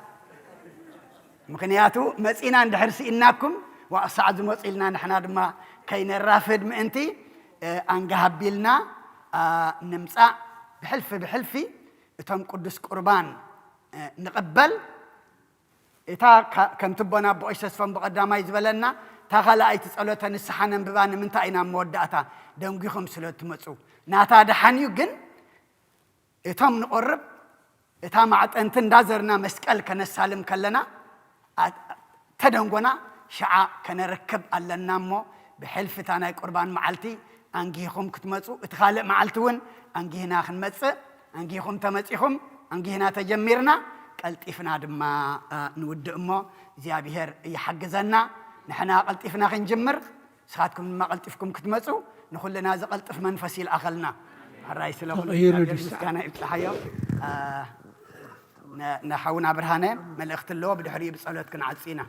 مكنياتو مسئنا عند حرسي إنكم وأصعد مسئلنا نحن عندما كين الرافد مأنتي أنجهبيلنا نمسع بحلفي إتهم قدس قربان نقبل إتا كم تبنا بأشياء فم بقدام يزبلنا تغلا أي تسألوه نسحنا ببان من تأينا مودعتا دمجي خمسلوت تمسو ناتا دحنيو جن إتهم نقرب إتهم عت أنتن دازرنا مسكال كنسالم كلنا تدنقنا شعاع كنركب على النامو بحلف تانا قربان معلتي أنجيهم كتمسو اتخالق معلتون أنجينا خنمسه أنجيهم تمسيهم أنجينا تجميرنا قلت إفنا دما نود أمه زي بهر يحجزنا نحنا قلت إفنا خنجمر ساعتكم ما قلت إفكم كتمسو نقول لنا زي قلت إف منفسيل أخلنا الرئيس له كان إبتحيا نحونا برهانه ملأخت اللو بدي حريب صلوات كن عدسينا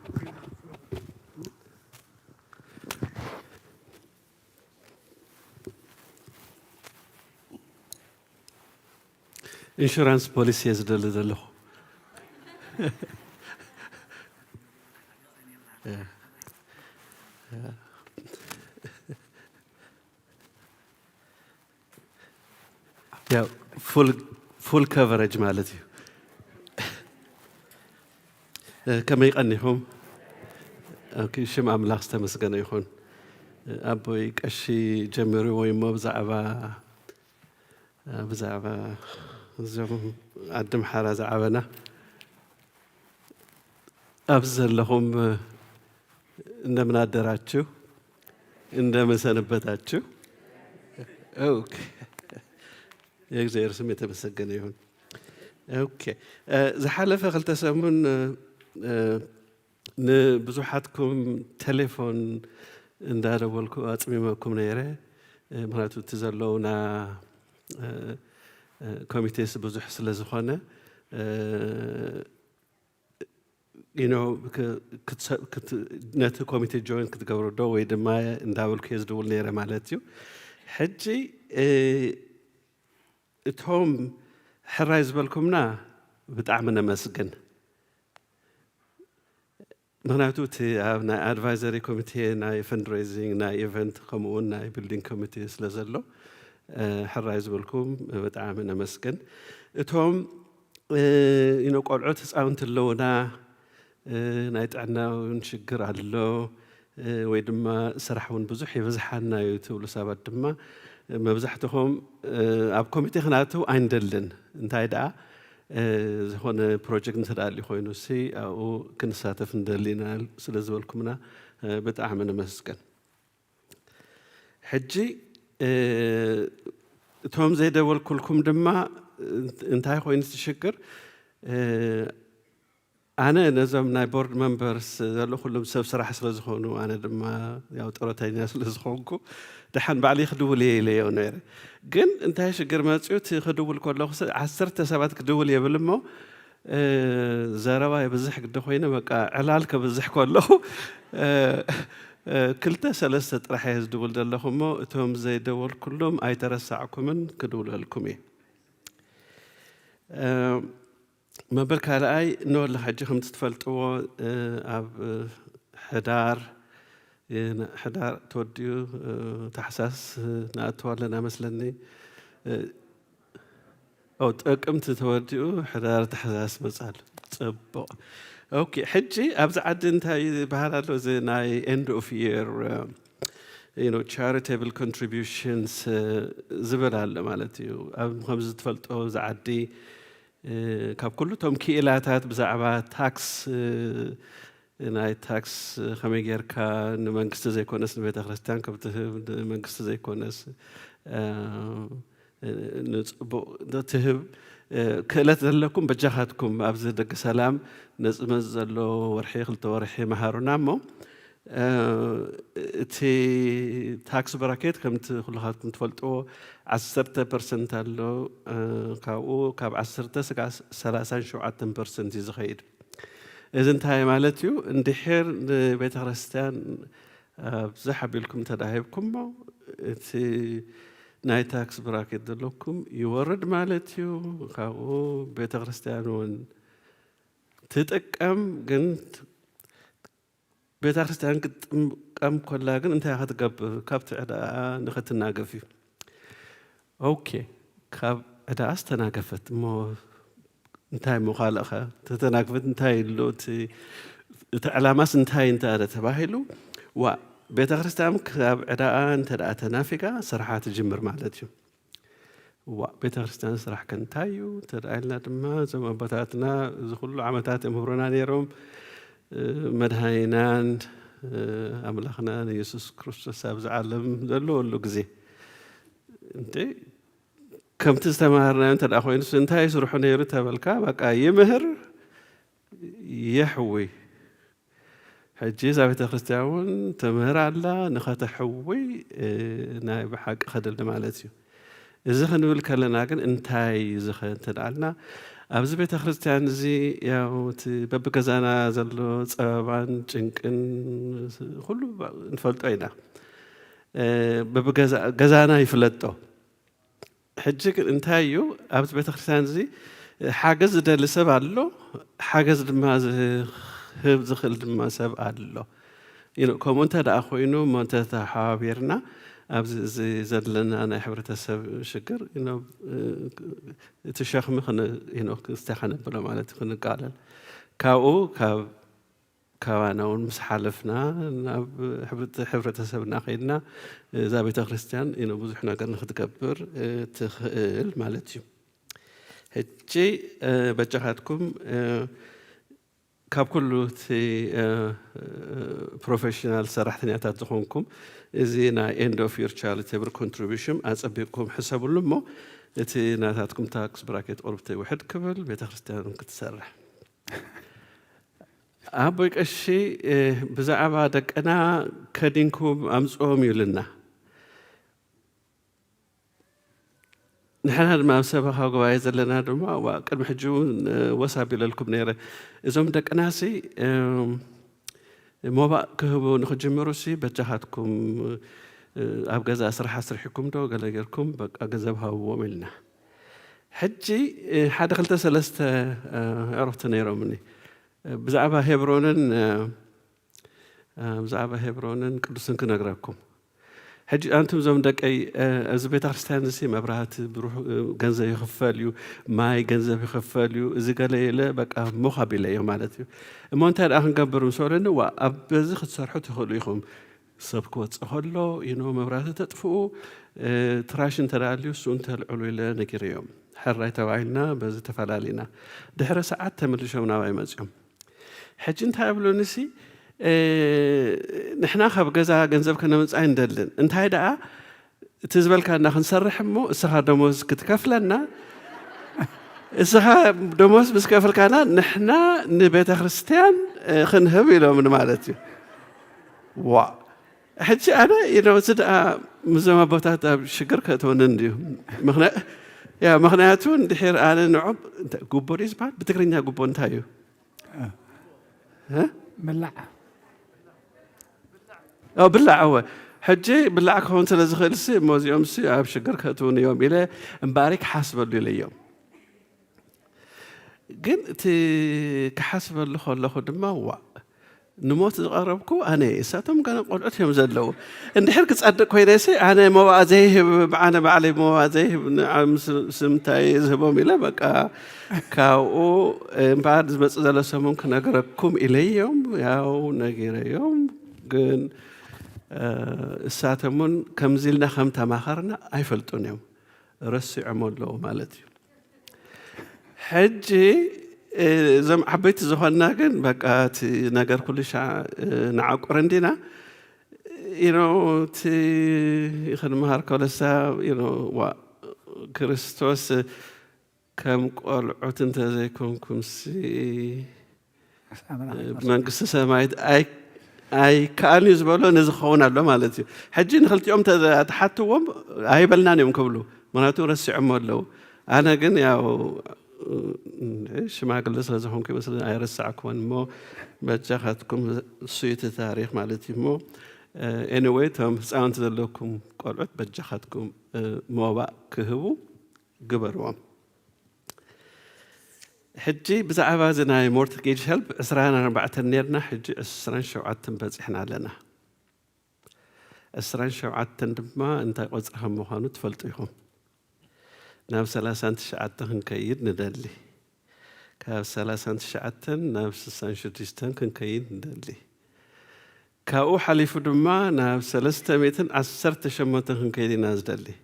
إنشورانس بوليس يزدل ذله يا فول كفرج مالتي كما يقنيهم أوكي شم أملاك استمسكنا يخون أبوي كشي جمري ويمو بزعبا زم عدم حراز عبنا أبزل لهم إن من أدراتشو إن من سنبتاتشو أوكي يجزي رسم يتمسكنا يهون أوكي زحلفة خلت سامون نبزوحاتكم تليفون إندارة والكو أتميمكم نيره مراتو تزلونا كوميتيس بزوح سلازخانة you know كت نت كوميتي جوين كت قبر دو ويدما نداول كيس دول نيره مالتيو حجي توم حرايز بالكمنا بتعملنا مسجن ምክንያቱ እቲ ኣብ ናይ ኣድቫይዘሪ ኮሚቴ ናይ ፈንድሬዚንግ ናይ ኢቨንት ከምኡውን ናይ ቢልዲንግ ኮሚቴ ስለ ዘሎ ሕራይ ዝበልኩም ብጣዕሚ ነመስግን እቶም ቆልዑት ህፃውንቲ ኣለውና ናይ ጥዕና እውን ሽግር ኣሎ ወይ ድማ ስራሕ እውን ብዙሕ ይብዝሓና እዩ ትብሉ ሰባት ድማ መብዛሕትኹም ኣብ ኮሚቴ ክናተው ኣይንደልን እንታይ ደኣ ዝኾነ ፕሮጀክት እንተዳልዩ ኮይኑ ኣብኡ ክንሳተፍ እንደሊና ስለ ዝበልኩምና ብጣዕሚ ንመስገን ሕጂ እቶም ዘይደወልኩልኩም ድማ እንታይ ኮይኑ ዝሽግር ኣነ ነዞም ናይ ቦርድ መንበርስ ዘሎ ኩሎም ሰብ ስራሕ ስለ ዝኾኑ ኣነ ድማ ያው ጡረተኛ ስለ ዝኾንኩ ድሓን ባዕሊ ክድውል የለዮ ነይረ ግን እንታይ ሽግር መፅኡ እቲ ክድውል ከለኹ 10 ሰባት ክድውል የብል እሞ ዘረባ የብዝሕ ግዲ ኮይኑ በቃ ዕላል ከብዝሕ ከለኹ 2-3 ጥራሕ እየ ዝድውል ዘለኹ እሞ እቶም ዘይደወል ኩሎም ኣይተረሳዕኩምን ክድውለልኩም እየ መበል ካልኣይ ንወላ ሕጂ ከምቲ ትፈልጥዎ ኣብ ሕዳር ተወዲኡ ታሕሳስ ንኣትዋ ኣለና መስለኒ ጥቅምቲ ተወዲኡ ሕዳር ታሕሳስ መፃሉ ፅቡቕ ኦኬ ሕጂ ኣብዚ ዓዲ እንታይ ይበሃል ኣሎ እዚ ናይ ኤንድ ኦፍ የር charitable contributions ዝብል ኣሎ ማለት እዩ ኣብ ከምዚ ትፈልጦ ዝዓዲ ካብ ኩሉ ቶም ክኢላታት ብዛዕባ ታክስ ናይ ታክስ ከመይ ጌርካ ንመንግስቲ ዘይኮነስ ንቤተ ክርስቲያን ከብትህብ ንመንግስቲ ዘይኮነስ ንፅቡቕ ትህብ ክእለት ዘለኩም በጃኻትኩም ኣብዚ ደገ ሰላም ነፅመዝ ዘሎ ወርሒ 2 ወርሒ መሃሩና እሞ እቲ ታክስ ብራኬት ከምቲ ኩልኻትኩም ትፈልጥዎ 10% ኣሎ ካብኡ ካብ 10 እስካብ 37% እዩ ዝኸይድ እዚ እንታይ ማለት እዩ እንድሕር ንቤተ ክርስቲያን ኣብዝሕ ኣቢልኩም ተዳሂብኩሞ እቲ ናይ ታክስ ብራኬት ዘለኩም ይወርድ ማለት እዩ ካብኡ ቤተ ክርስቲያን እውን ትጥቀም ግን ቤተ ክርስቲያን ክትጥቀም ከላ ግን እንታይ ክትገብር ካብቲ ዕዳኣ ንኽትናገፍ እዩ ኦኬ ካብ ዕዳኣ ዝተናገፈት እሞ እንታይ ሞ ካልእኸ ተተናግፈት እንታይ ኢሉ እቲ ዕላማስ እንታይ እንተደ ተባሂሉ ዋ ቤተ ክርስቲያን ካብ ዕዳኣ እንተደኣ ተናፊጋ ስርሓ ትጅምር ማለት እዩ ዋ ቤተ ክርስቲያን ስራሕ ከንታይ እዩ ተደኣልና ድማ እዞም ኣቦታትና እዚ ኩሉ ዓመታት የምህሩና ነይሮም መድሃኒናን ኣምላኽናን ኢየሱስ ክርስቶስ ኣብዚ ዓለም ዘለወሉ ግዜ እንዴ ከምቲ ዝተማሃርናዮ እንተደኣ ኮይኑስ እንታይ ይስርሑ ነይሩ ተበልካ በቃ ይምህር የሕዊ ሕጂ እዛ ቤተ ክርስቲያን እውን ተምህር ኣላ ንኸተሕዊ ናይ ብሓቂ ኸድሊ ማለት እዩ እዚ ክንብል ከለና ግን እንታይ ዝኸ እንተደኣልና ኣብዚ ቤተ ክርስቲያን እዚ ያው እቲ በብገዛና ዘሎ ፀበባን ጭንቅን ኩሉ ንፈልጦ ኢና በብገዛና ይፍለጦ ሕጂ ግን እንታይ እዩ ኣብዚ ቤተ ክርስቲያን እዚ ሓገዝ ዝደሊ ሰብ ኣሎ ሓገዝ ድማ ዝህብ ዝኽእል ድማ ሰብ ኣሎ ከምኡ እንተደኣ ኮይኑ እሞ እንተተሓባቢርና ኣብዚ ዘለና ናይ ሕብረተሰብ ሽግር እቲ ሸኽሚ ክስተኸነብሎ ማለት ክንቃለል ካብኡ ካባና እውን ምስ ሓለፍና ናብ ሕብረተሰብና ከይድና እዛ ቤተ ክርስቲያን ብዙሕ ነገር ንክትገብር ትኽእል ማለት እዩ ሕጂ በጃኻትኩም ካብ ኩሉ እቲ ፕሮፌሽናል ሰራሕተኛታት ዝኾንኩም እዚ ናይ ኤንድ ኦፍ የር ቻሪቴብል ኮንትሪቢሽን ኣፀቢቕኩም ሕሰብሉ እሞ እቲ ናታትኩም ታክስ ብራኬት ቁርብቲ ውሕድ ክብል ቤተ ክርስቲያን ክትሰርሕ ኣቦይ ቀሺ ብዛዕባ ደቅና ከዲንኩም ኣምፅኦም ይብልና ንሕና ድማ ኣብ ሰበኻ ጉባኤ ዘለና ድማ ቅድሚ ሕጂ እውን ወሳቢለልኩም ነይረ እዞም ደቅናሲ ሞባእ ክህቡ ንክጅምሩ በጃኻትኩም ኣብ ገዛ ስራሕ ኣስርሒኩም ዶ ገለ ጌርኩም በቃ ገንዘብ ሃብዎም ኢልና ሕጂ 1-2-3 ዕረፍቲ ነይሮምኒ ብዛዕባ ሄብሮንን بزعبة هبرونن قدسن كنقرأكم حج أنتم زم دقي از بيت خريستيان زي مبرهات بروح جنزة يخفاليو ماي جنزة يخفاليو إذا قال لا بقى مخابل يوم مالتي ما أنت الآن قبر مسولنا وأبزخ تصرحوا تخليهم سبكوت خلوا ينو مبرهات تطفو تراشن تراليو سونت العلو إلى نكريوم حرة توعينا بز تفعلالنا دحر ساعات تملشوا نواي مزيم حج أنت قبلوا نسي نحنا خب جزا جنزب كنا مزعين دلنا أنت هيدا تزبل كنا خنصرح مو إسها دموز كتكفلنا إسها دموز بس كفل كنا نحنا نبيت خريستيان خنهبي لو من مالتي وا حتى أنا إذا وصلت مزما بوتات شجر كتونندي يا مخناتون دحير أنا نعب جوبوريز بعد بتقرينها جوبون تايو ها بلع أو بالله هو حجي بالله كون تلازخل سي موزيوم سي أب شجر كتون يوم إلى مبارك حسب اللي اليوم قلت كحسب اللي خد ما هو نموت قربكو أنا ساتم كان قلتهم زلوا إن حرك تصدق كويسة أنا موازيه معنا بعلي موازيه سمتاي يذهبون إلى بقى كاو بعد مثلا سممكن أقربكم إليهم ياو نجير يوم قن ساتمون كم زلنا خم تماخرنا أيفلتون يوم رسي عمود له مالتي حجي زم حبيت زهرنا كن بقى نجار كل شيء نعقر عندنا تي يخدم هارك ولا سا كريستوس كم قال عتنت زيكم كمسي من قصة سمايت أي كان يزبلوا نزخون على مالتي حجي نخلت يوم تحتوهم هاي بلنا يوم قبله مناتو رسي عمود له أنا قن يا إيش ما قل لسه زحون كي مثلا أيرسعكم مو بتجاهتكم سويت التاريخ مالتي مو anyway تام سأنت لكم قلت بتجاهتكم مو بقى كهو جبروام حجي بزعبة زناي مورتجيج هلب أسرنا 4 نيرنا حجي أسرنا شوعتن بس إحنا لنا أسرنا شوعتن ما أنت وزعهم مهانو تفلتيهم نفس 3 شعتن كيد ندلي كاف 3 شعتن نفس 3 كيد ندلي كاو حليف دما نفس 310 شمتن كيد نازدلي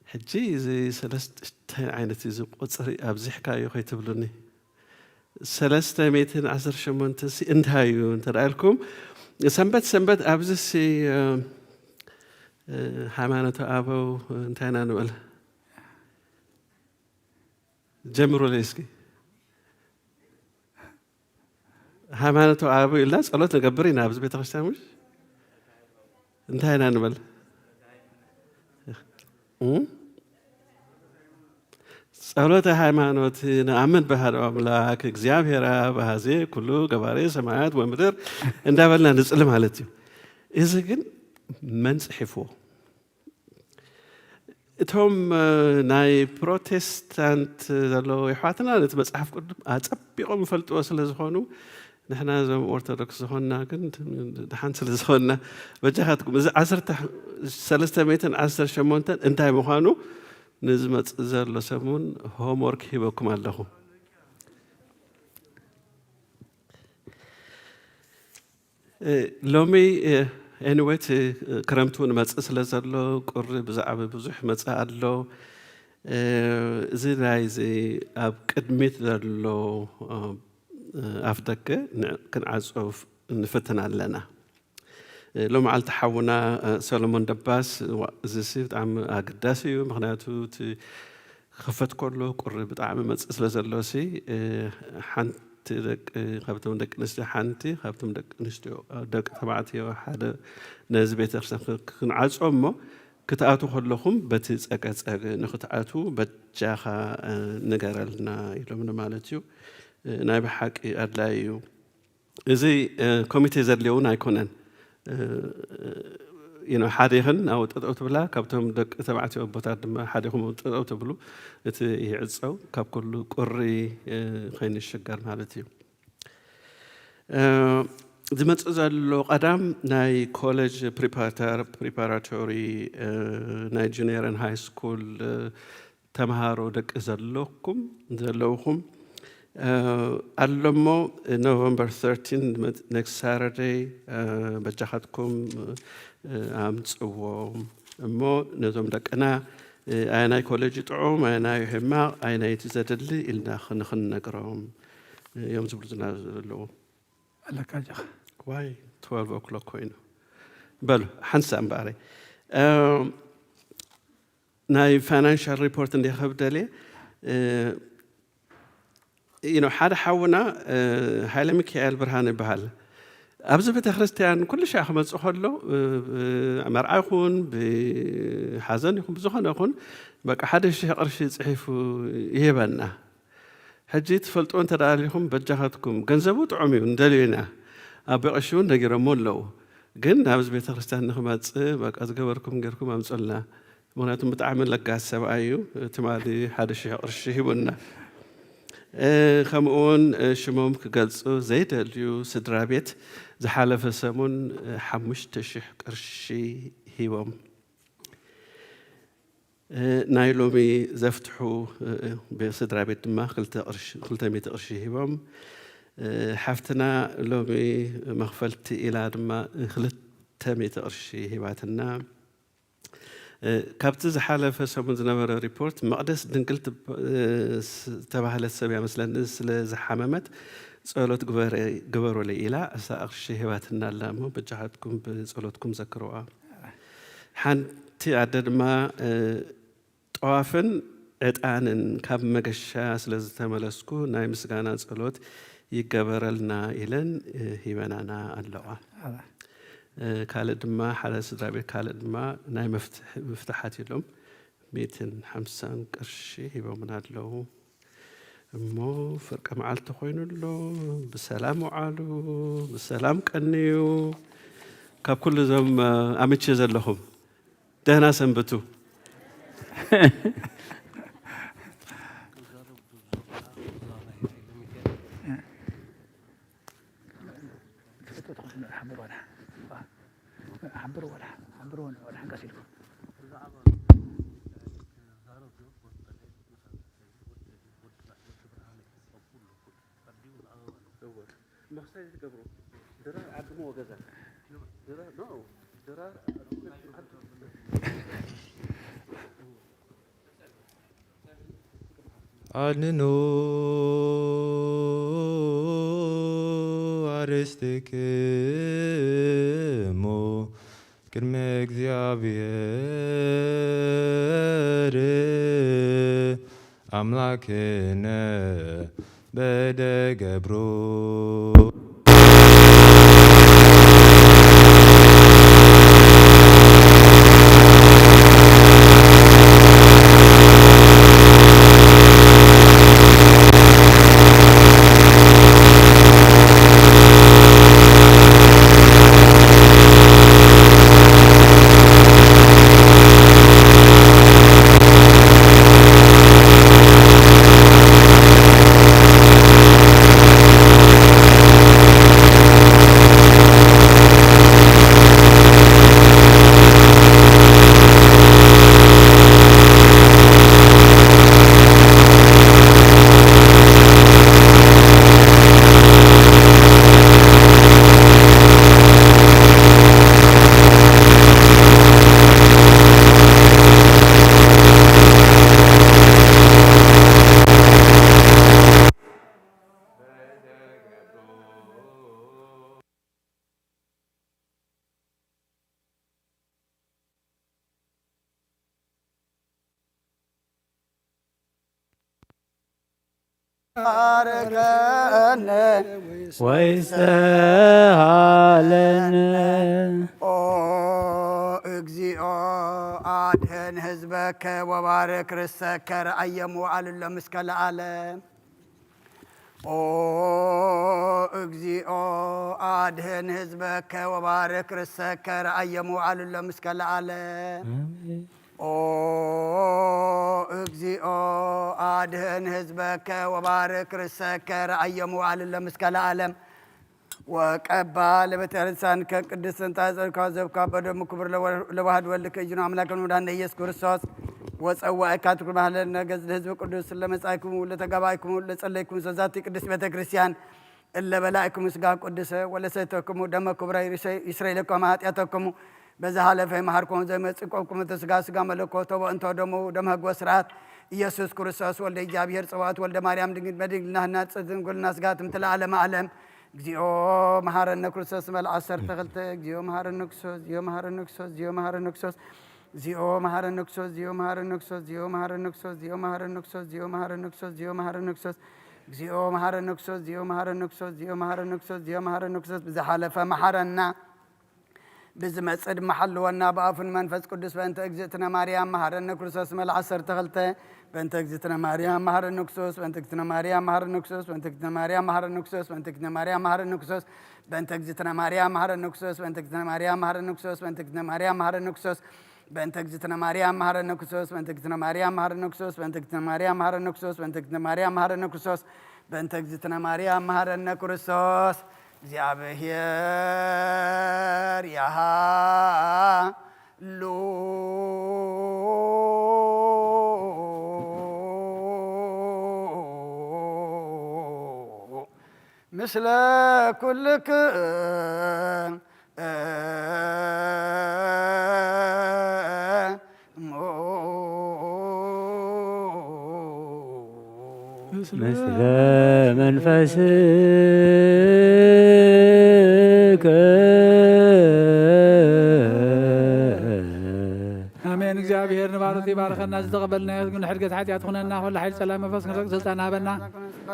حجي زي 3 عينتي زي قصري أبزح كايو خيتبلوني 310 شمتن سي انتهايو انترألكم سنبت أبزسي حمانة أبو انتهينا نقول جمرو ليسكي حمانة أبو إلا صلوت نقبرينا أبز بيت خشتا مش انتهينا نقول صلوت حمانة نأمن بهذا أملاك እግዚአብሔር بهذه كله جباري سماوات ومدر اندابلنا نسلم عليه إذا كن من صحفه توم ناي بروتستانت زلو يحواتنا نتبصحف قدم أصبيقهم فلتوا سلازخونو نحنا زم أرثوذكس زخوننا كنت دحان سلازخوننا بجهاتكم إذا 310 شمونتن انتهي مخانو نزمت زلو سمون هومورك هيبكم اللهم لومي anyway كرمتون متسأل لزلو قرب بزعب بزح متسأل له زي رايزي أب قدمت زلو أفدك كن عزوف نفتنا لنا لو معلت حونا سولومون دباس زيسيت عم أقداسي مغنياتو خفت كله قرب طعم متسأل لزلو سي حنت دك خبتهم دك نستي حنتي خبتهم دك نستي دك تبعتي واحد ناس بيت أرسل كن عاج أمه كتأتو خلهم بتزأجز نختأتو بتجاها نجارلنا يلومنا مالتيو نايب حق أدلايو إذا كوميتي زرليون أيكونن حاديهن أو تبلا كابتهم دك تبعتي أبوتات ما حاديهم أو تبلو يعزوا كاب كله قري خين الشجر مالتي ዝመጽ ዘሎ ቀዳም ናይ ኮሌጅ ፕሪፓራቶሪ ናይ ጁኒየርን ሃይ ስኩል ተምሃሮ ደቂ ዘለውኩም ኣለሞ November 13 next Saturday በጃኻትኩም ኣምጽዎም እሞ ነዞም ደቅና ኣየናይ ኮሌጅ ጥዑም ኣየናይ ሕማቕ ኣየናይቲ ዘድሊ ኢልና ክንነግሮም እዮም ዝብሉ ዘለዉ ኣለካ ጃኻ Why 12 o'clock ኮይኑ በሉ ሓንሳ እምበኣረ ናይ ፋይናንሻል ሪፖርት እንዲኸብደለ ሓደ ሓውና ሃይለ ሚካኤል ብርሃን ይበሃል ኣብዚ ቤተ ክርስቲያን ኩሉ ሻ ክመጽእ ከሎ መርዓ ይኹን ብሓዘን ይኹን ብዝኾነ ይኹን በቃ 1,000 ቅርሺ ጽሒፉ ይህበና ሕጂ ትፈልጦ እንተዳሊኹም በጃኻትኩም ገንዘቡ ጥዑም እዩ እንደልዩና ኣብ ቅሽውን ነጊሮሞ ኣለዉ ግን ኣብዚ ቤተ ክርስቲያን ንኽመጽእ በቃ ዝገበርኩም ጌርኩም ኣምጾልና ምክንያቱም ብጣዕሚ ለጋስ ሰብኣይ እዩ ትማሊ 1,000 ቅርሺ ሂቡና ከምኡውን ሽሞም ክገልጹ ዘይደልዩ ስድራ ቤት ዝሓለፈ ሰሙን 5,000 ቅርሺ ሂቦም ናይ ሎሚ ዘፍትሑ ብስድራ ቤት ድማ 200 ቅርሺ ሂቦም ሓፍትና ሎሚ መኽፈልቲ ኢላ ድማ 200 ቅርሺ ሂባትና ካብቲ ዝሓለፈ ሰሙን ዝነበረ ሪፖርት መቕደስ ድንግል ተባህለት ሰብ እያ መስለኒ ስለ ዝሓመመት ጸሎት ግበሮለይ ኢላ 10 ቅርሺ ሂባትና ኣላ እሞ በጃኻትኩም ብጸሎትኩም ዘክርዋ ሓንቲ ኣደ ድማ ጠዋፍን ዕጣንን ካብ መገሻ ስለ ዝተመለስኩ ናይ ምስጋና ጸሎት ይገበረልና ኢለን ሂበናና ኣለዋ ካልእ ድማ ሓደ ስድራ ቤት ካልእ ድማ ናይ መፍትሓት ኢሎም 150 ቅርሺ ሂቦምና ኣለዉ እሞ ፍርቂ መዓልቲ ኮይኑሎ ብሰላም ውዓሉ ብሰላም ቀንዩ ካብ ኩሉ ዞም ኣምቼ ዘለኹም ደህና ሰንብቱ አድኖ አርስትክሙ ቅድመ እግዚአብሔር አምላክነ በደገብሮ ويسهلن እግዚኦ አድህን ህዝበከ ወባርክ ርሰከ ረአየሙ አልለ ምስከ ለዓለም ኦ እግዚኦ አድህን ህዝበከ ወባርክ ርሰከ ረአየሙ አልለ ምስከ ለዓለም ኦ እግዚኦ አድህን ህዝበከ ወባርክ ርሰከ ረአየሙ አልለ ምስከ ለዓለም وقبا لبترسان كقدس انت كازب كبدم كبر لواحد ولك اجنا املاك ودان ኢየሱስ ክርስቶስ ወጸዋእካት ኩባህለና ገዝ ለህዝብ ቅዱስ ለመጻይኩም ለተጋባይኩም ለጸለይኩም ዘዛቲ ቅዱስ ቤተክርስቲያን ለበላይኩም ስጋ ቅዱስ ወለሰተኩም ደመ ክብራ እስራኤልኩም ኃጢአተኩም በዛ ሐለፈ ማህርኩም ዘመጽቆኩም ተስጋ ስጋ መለኮቶ ወንቶ ደሞ ደመ ጎስራት ኢየሱስ ክርስቶስ ወልደ እግዚአብሔር ጽዋት ወልደ ማርያም ድንግል በድንግልናና ጽድንግልና ስጋትም ተለዓለመ ዓለም እግዚኦ መሐረነ ክርስቶስ መልአሰር ተኸልተ እግዚኦ መሐረነ ክርስቶስ እግዚኦ መሐረነ ክርስቶስ እግዚኦ መሐረነ ክርስቶስ እግዚኦ መሐረነ ክርስቶስ እግዚኦ መሐረነ ክርስቶስ እግዚኦ መሐረነ ክርስቶስ እግዚኦ መሐረነ ክርስቶስ እግዚኦ መሐረነ ክርስቶስ እግዚኦ መሐረነ ክርስቶስ እግዚኦ መሐረነ ክርስቶስ እግዚኦ መሐረነ ክርስቶስ እግዚኦ መሐረነ ክርስቶስ እግዚኦ መሐረነ ክርስቶስ ብዝሓለፈ መሐረና ብዝመጽድ መሐልወና በአፉን መንፈስ ቅዱስ በእንተ እግዝእትነ ማርያም መሐረነ ክርስቶስ መልአሰር ተኸልተ በእንተ እግዝእትነ ማርያም መሐረነ ክርስቶስ በእንተ እግዝእትነ ማርያም መሐረነ ክርስቶስ በእንተ እግዝእትነ ማርያም መሐረነ ክርስቶስ በእንተ እግዝእትነ ማርያም መሐረነ ክርስቶስ በእንተ እግዝእትነ ማርያም መሐረነ ክርስቶስ በእንተ እግዝእትነ ማርያም መሐረነ ክርስቶስ በእንተ እግዝእትነ ማርያም መሐረነ ክርስቶስ በእንተ እግዝእትነ ማርያም መሐረነ ክርስቶስ በእንተ እግዝእትነ ማርያም መሐረነ ክርስቶስ በእንተ እግዝእትነ ማርያም መሐረነ ክርስቶስ በእንተ እግዝእትነ ማርያም መሐረነ ክርስቶስ በእንተ እግዝእትነ ማርያም መሐረነ ክርስቶስ እግዚአብሔር ያሃሉ ምስለ ኩልክም ምስለ መንፈስከ አሜን። እግዚአብሔር ንባሮት ይባርከና ዝተቀበልና ይሁን ሕድገት ኃጢአት ኹነና ሁሉ ኃይል ሰላም መንፈስ ክንረቅ ስልጣን ሃበና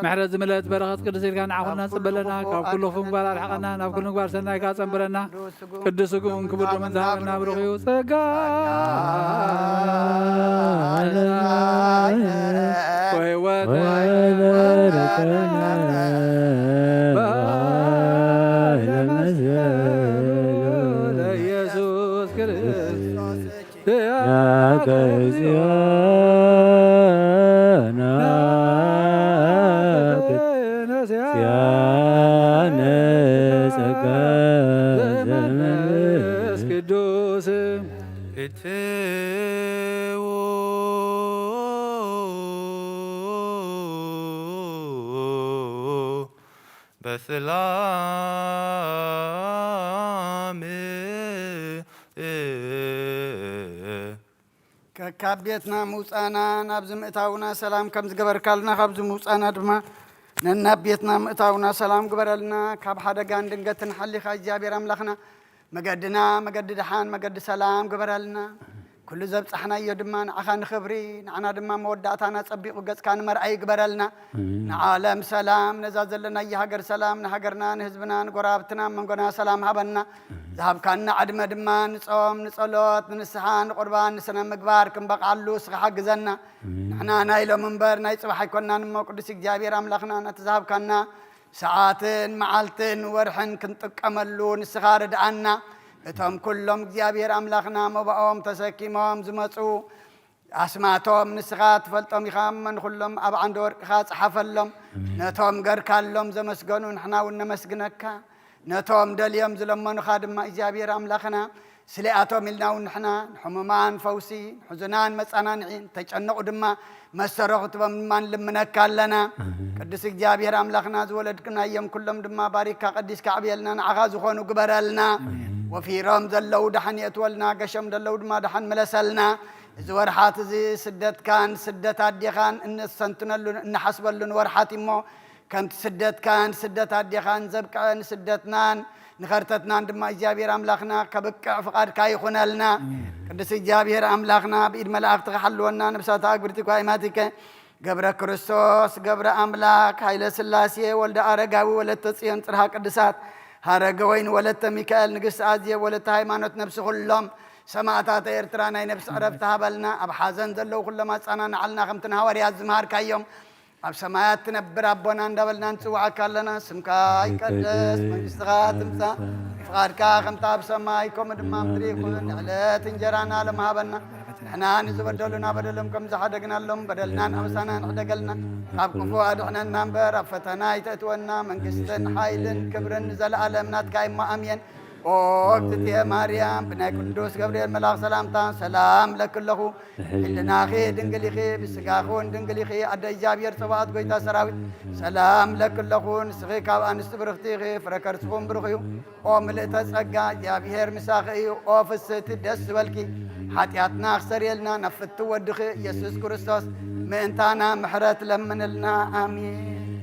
ምሕረት ዝመለት በረኸት ቅዱስ ኢልካ ንዓኹና ጽበለና ካብ ኩሉ ምግባር አልሐቀና ናብ ኩሉ ምግባር ሰናይ ካ ጸንብረና ቅዱስ ስጉን ክቡር ደምን ዝሃበና ብሩኽዩ ጸጋ ወሕይወት ለኢየሱስ ክርስቶስ ያከዚያና ሲያነ ጸጋ ዘመንፈስ ቅዱስ እትዎ በሰላም ከካቤትና ምውፃና ናብዚ ምእታውና ሰላም ከም ዝገበርካልና ካብዚ ምውፃና ድማ ነናብ ቤትና ምእታውና ሰላም ግበረልና ካብ ሓደጋን ድንገትን ሓሊኻ እግዚአብሔር ኣምላኽና መገድና መገዲ ድሓን መገዲ ሰላም ግበረልና ኩሉ ዘብፃሕናዮ ድማ ንዓኻ ንኽብሪ ንዓና ድማ መወዳእታና ፀቢቑ ገጽካ ንመርኣይ ግበረልና ንዓለም ሰላም ነዛ ዘለናዮ ሃገር ሰላም ንሃገርና ንህዝብና ንጎራብትና መንጎና ሰላም ሃበና ዝሃብካና ዓድመ ድማ ንጾም ንጸሎት ንንስሓ ንቁርባን ንስነ ምግባር ክንበቃሉ ስኻ ሓግዘና ንሕና ናይ ሎም እምበር ናይ ፅባሕ ኣይኮንናን እሞ ቅዱስ እግዚአብሔር ኣምላኽና ነቲ ዝሃብካና ሰዓትን መዓልትን ወርሕን ክንጥቀመሉ ንስኻ ርድኣና እቶም ኩሎም እግዚአብሔር ኣምላኽና መባኦም ተሰኪሞም ዝመፁ ኣስማቶም ንስኻ ትፈልጦም ኢኻ መንኩሎም ኣብ ዓንዲ ወርቅኻ ጽሓፈሎም ነቶም ገርካሎም ዘመስገኑ ንሕና እውን ነመስግነካ ነቶም ደልዮም ዝለመኑኻ ድማ እግዚአብሔር ኣምላኽና ስሊኣቶም ኢልና እውን ንሕና ንሕሙማን ፈውሲ ንሕዙናን መጸናንዒን ተጨነቑ ድማ መሰረኹ ትቦም ድማ ንልምነካ ኣለና ቅዱስ እግዚአብሔር ኣምላኽና ዝወለድክናዮም ኩሎም ድማ ባሪካ ቀዲስካ ዕብየልና ንዓኻ ዝኾኑ ግበረልና ወፊሮም ዘለው ደሓን የትወልና ገሾም ዘለው ድማ ደሓን መለሰልና እዚ ወርሓት እዚ ስደትካን ስደት ኣዴኻን እንሰንትነሉን እንሓስበሉን ወርሓት እሞ ከምቲ ስደትካን ስደት ኣዴኻን ዘብቅዐን ስደትናን ንኸርተትናን ድማ እግዚአብሔር ኣምላኽና ከብቅዕ ፍቓድካ ይኹነልና ቅዱስ እግዚአብሔር ኣምላኽና ብኢድ መላእኽቲ ክሓልወና ነብሳት ኣግብርቲ ኳይማቲከ ገብረ ክርስቶስ ገብረ ኣምላክ ሃይለ ስላሴ ወልደ ኣረጋዊ ወለተ ጽዮን ጽርሃ ቅዱሳት ሃረገ ወይን ወለተ ሚካኤል ንግሥቲ ኣዝየ ወለተ ሃይማኖት ነብሲ ኩሎም ሰማዕታት ኤርትራ ናይ ነብሲ ዕረፍቲ ሃበልና ኣብ ሓዘን ዘለው ኩሎም ኣጻናንዓልና ከምቲ ንሃዋርያት ዝምሃርካዮም ኣብ ሰማያት ትነብር ኣቦና እንዳበልና ንጽዋዓካ ኣለና ስምካ ይቀደስ መንግሥትኻ ትምጻእ ፍቓድካ ከምቲ ኣብ ሰማይ ከምኡ ድማ ምድሪ ይኹን ዕለት እንጀራና ሎም ሃበና نحنا نزبدلنا بدلهم كم زحدقنا لهم بدلنا أمسنا نحدقلنا أبقفوا أدحنا نمبر فتنا يتأتونا من قستن حيلن كبرن نزل عالمنا تكاي ما أمين وقت يا مريم بنا قدوس جبريل ملاك سلامتان سلام لك له إلنا خي دنقلي خي بسقاخون دنقلي خي أدى جابير سبات قويتا سراوي سلام لك له نسخي كاب أنست برختي خي فركر سخون برخيو وملئت سقا جابير مساخي وفست دس والكي حتياتنا خسر يلنا نفت ودخي يسوس كريستوس من تانا محرت لمن لنا آمين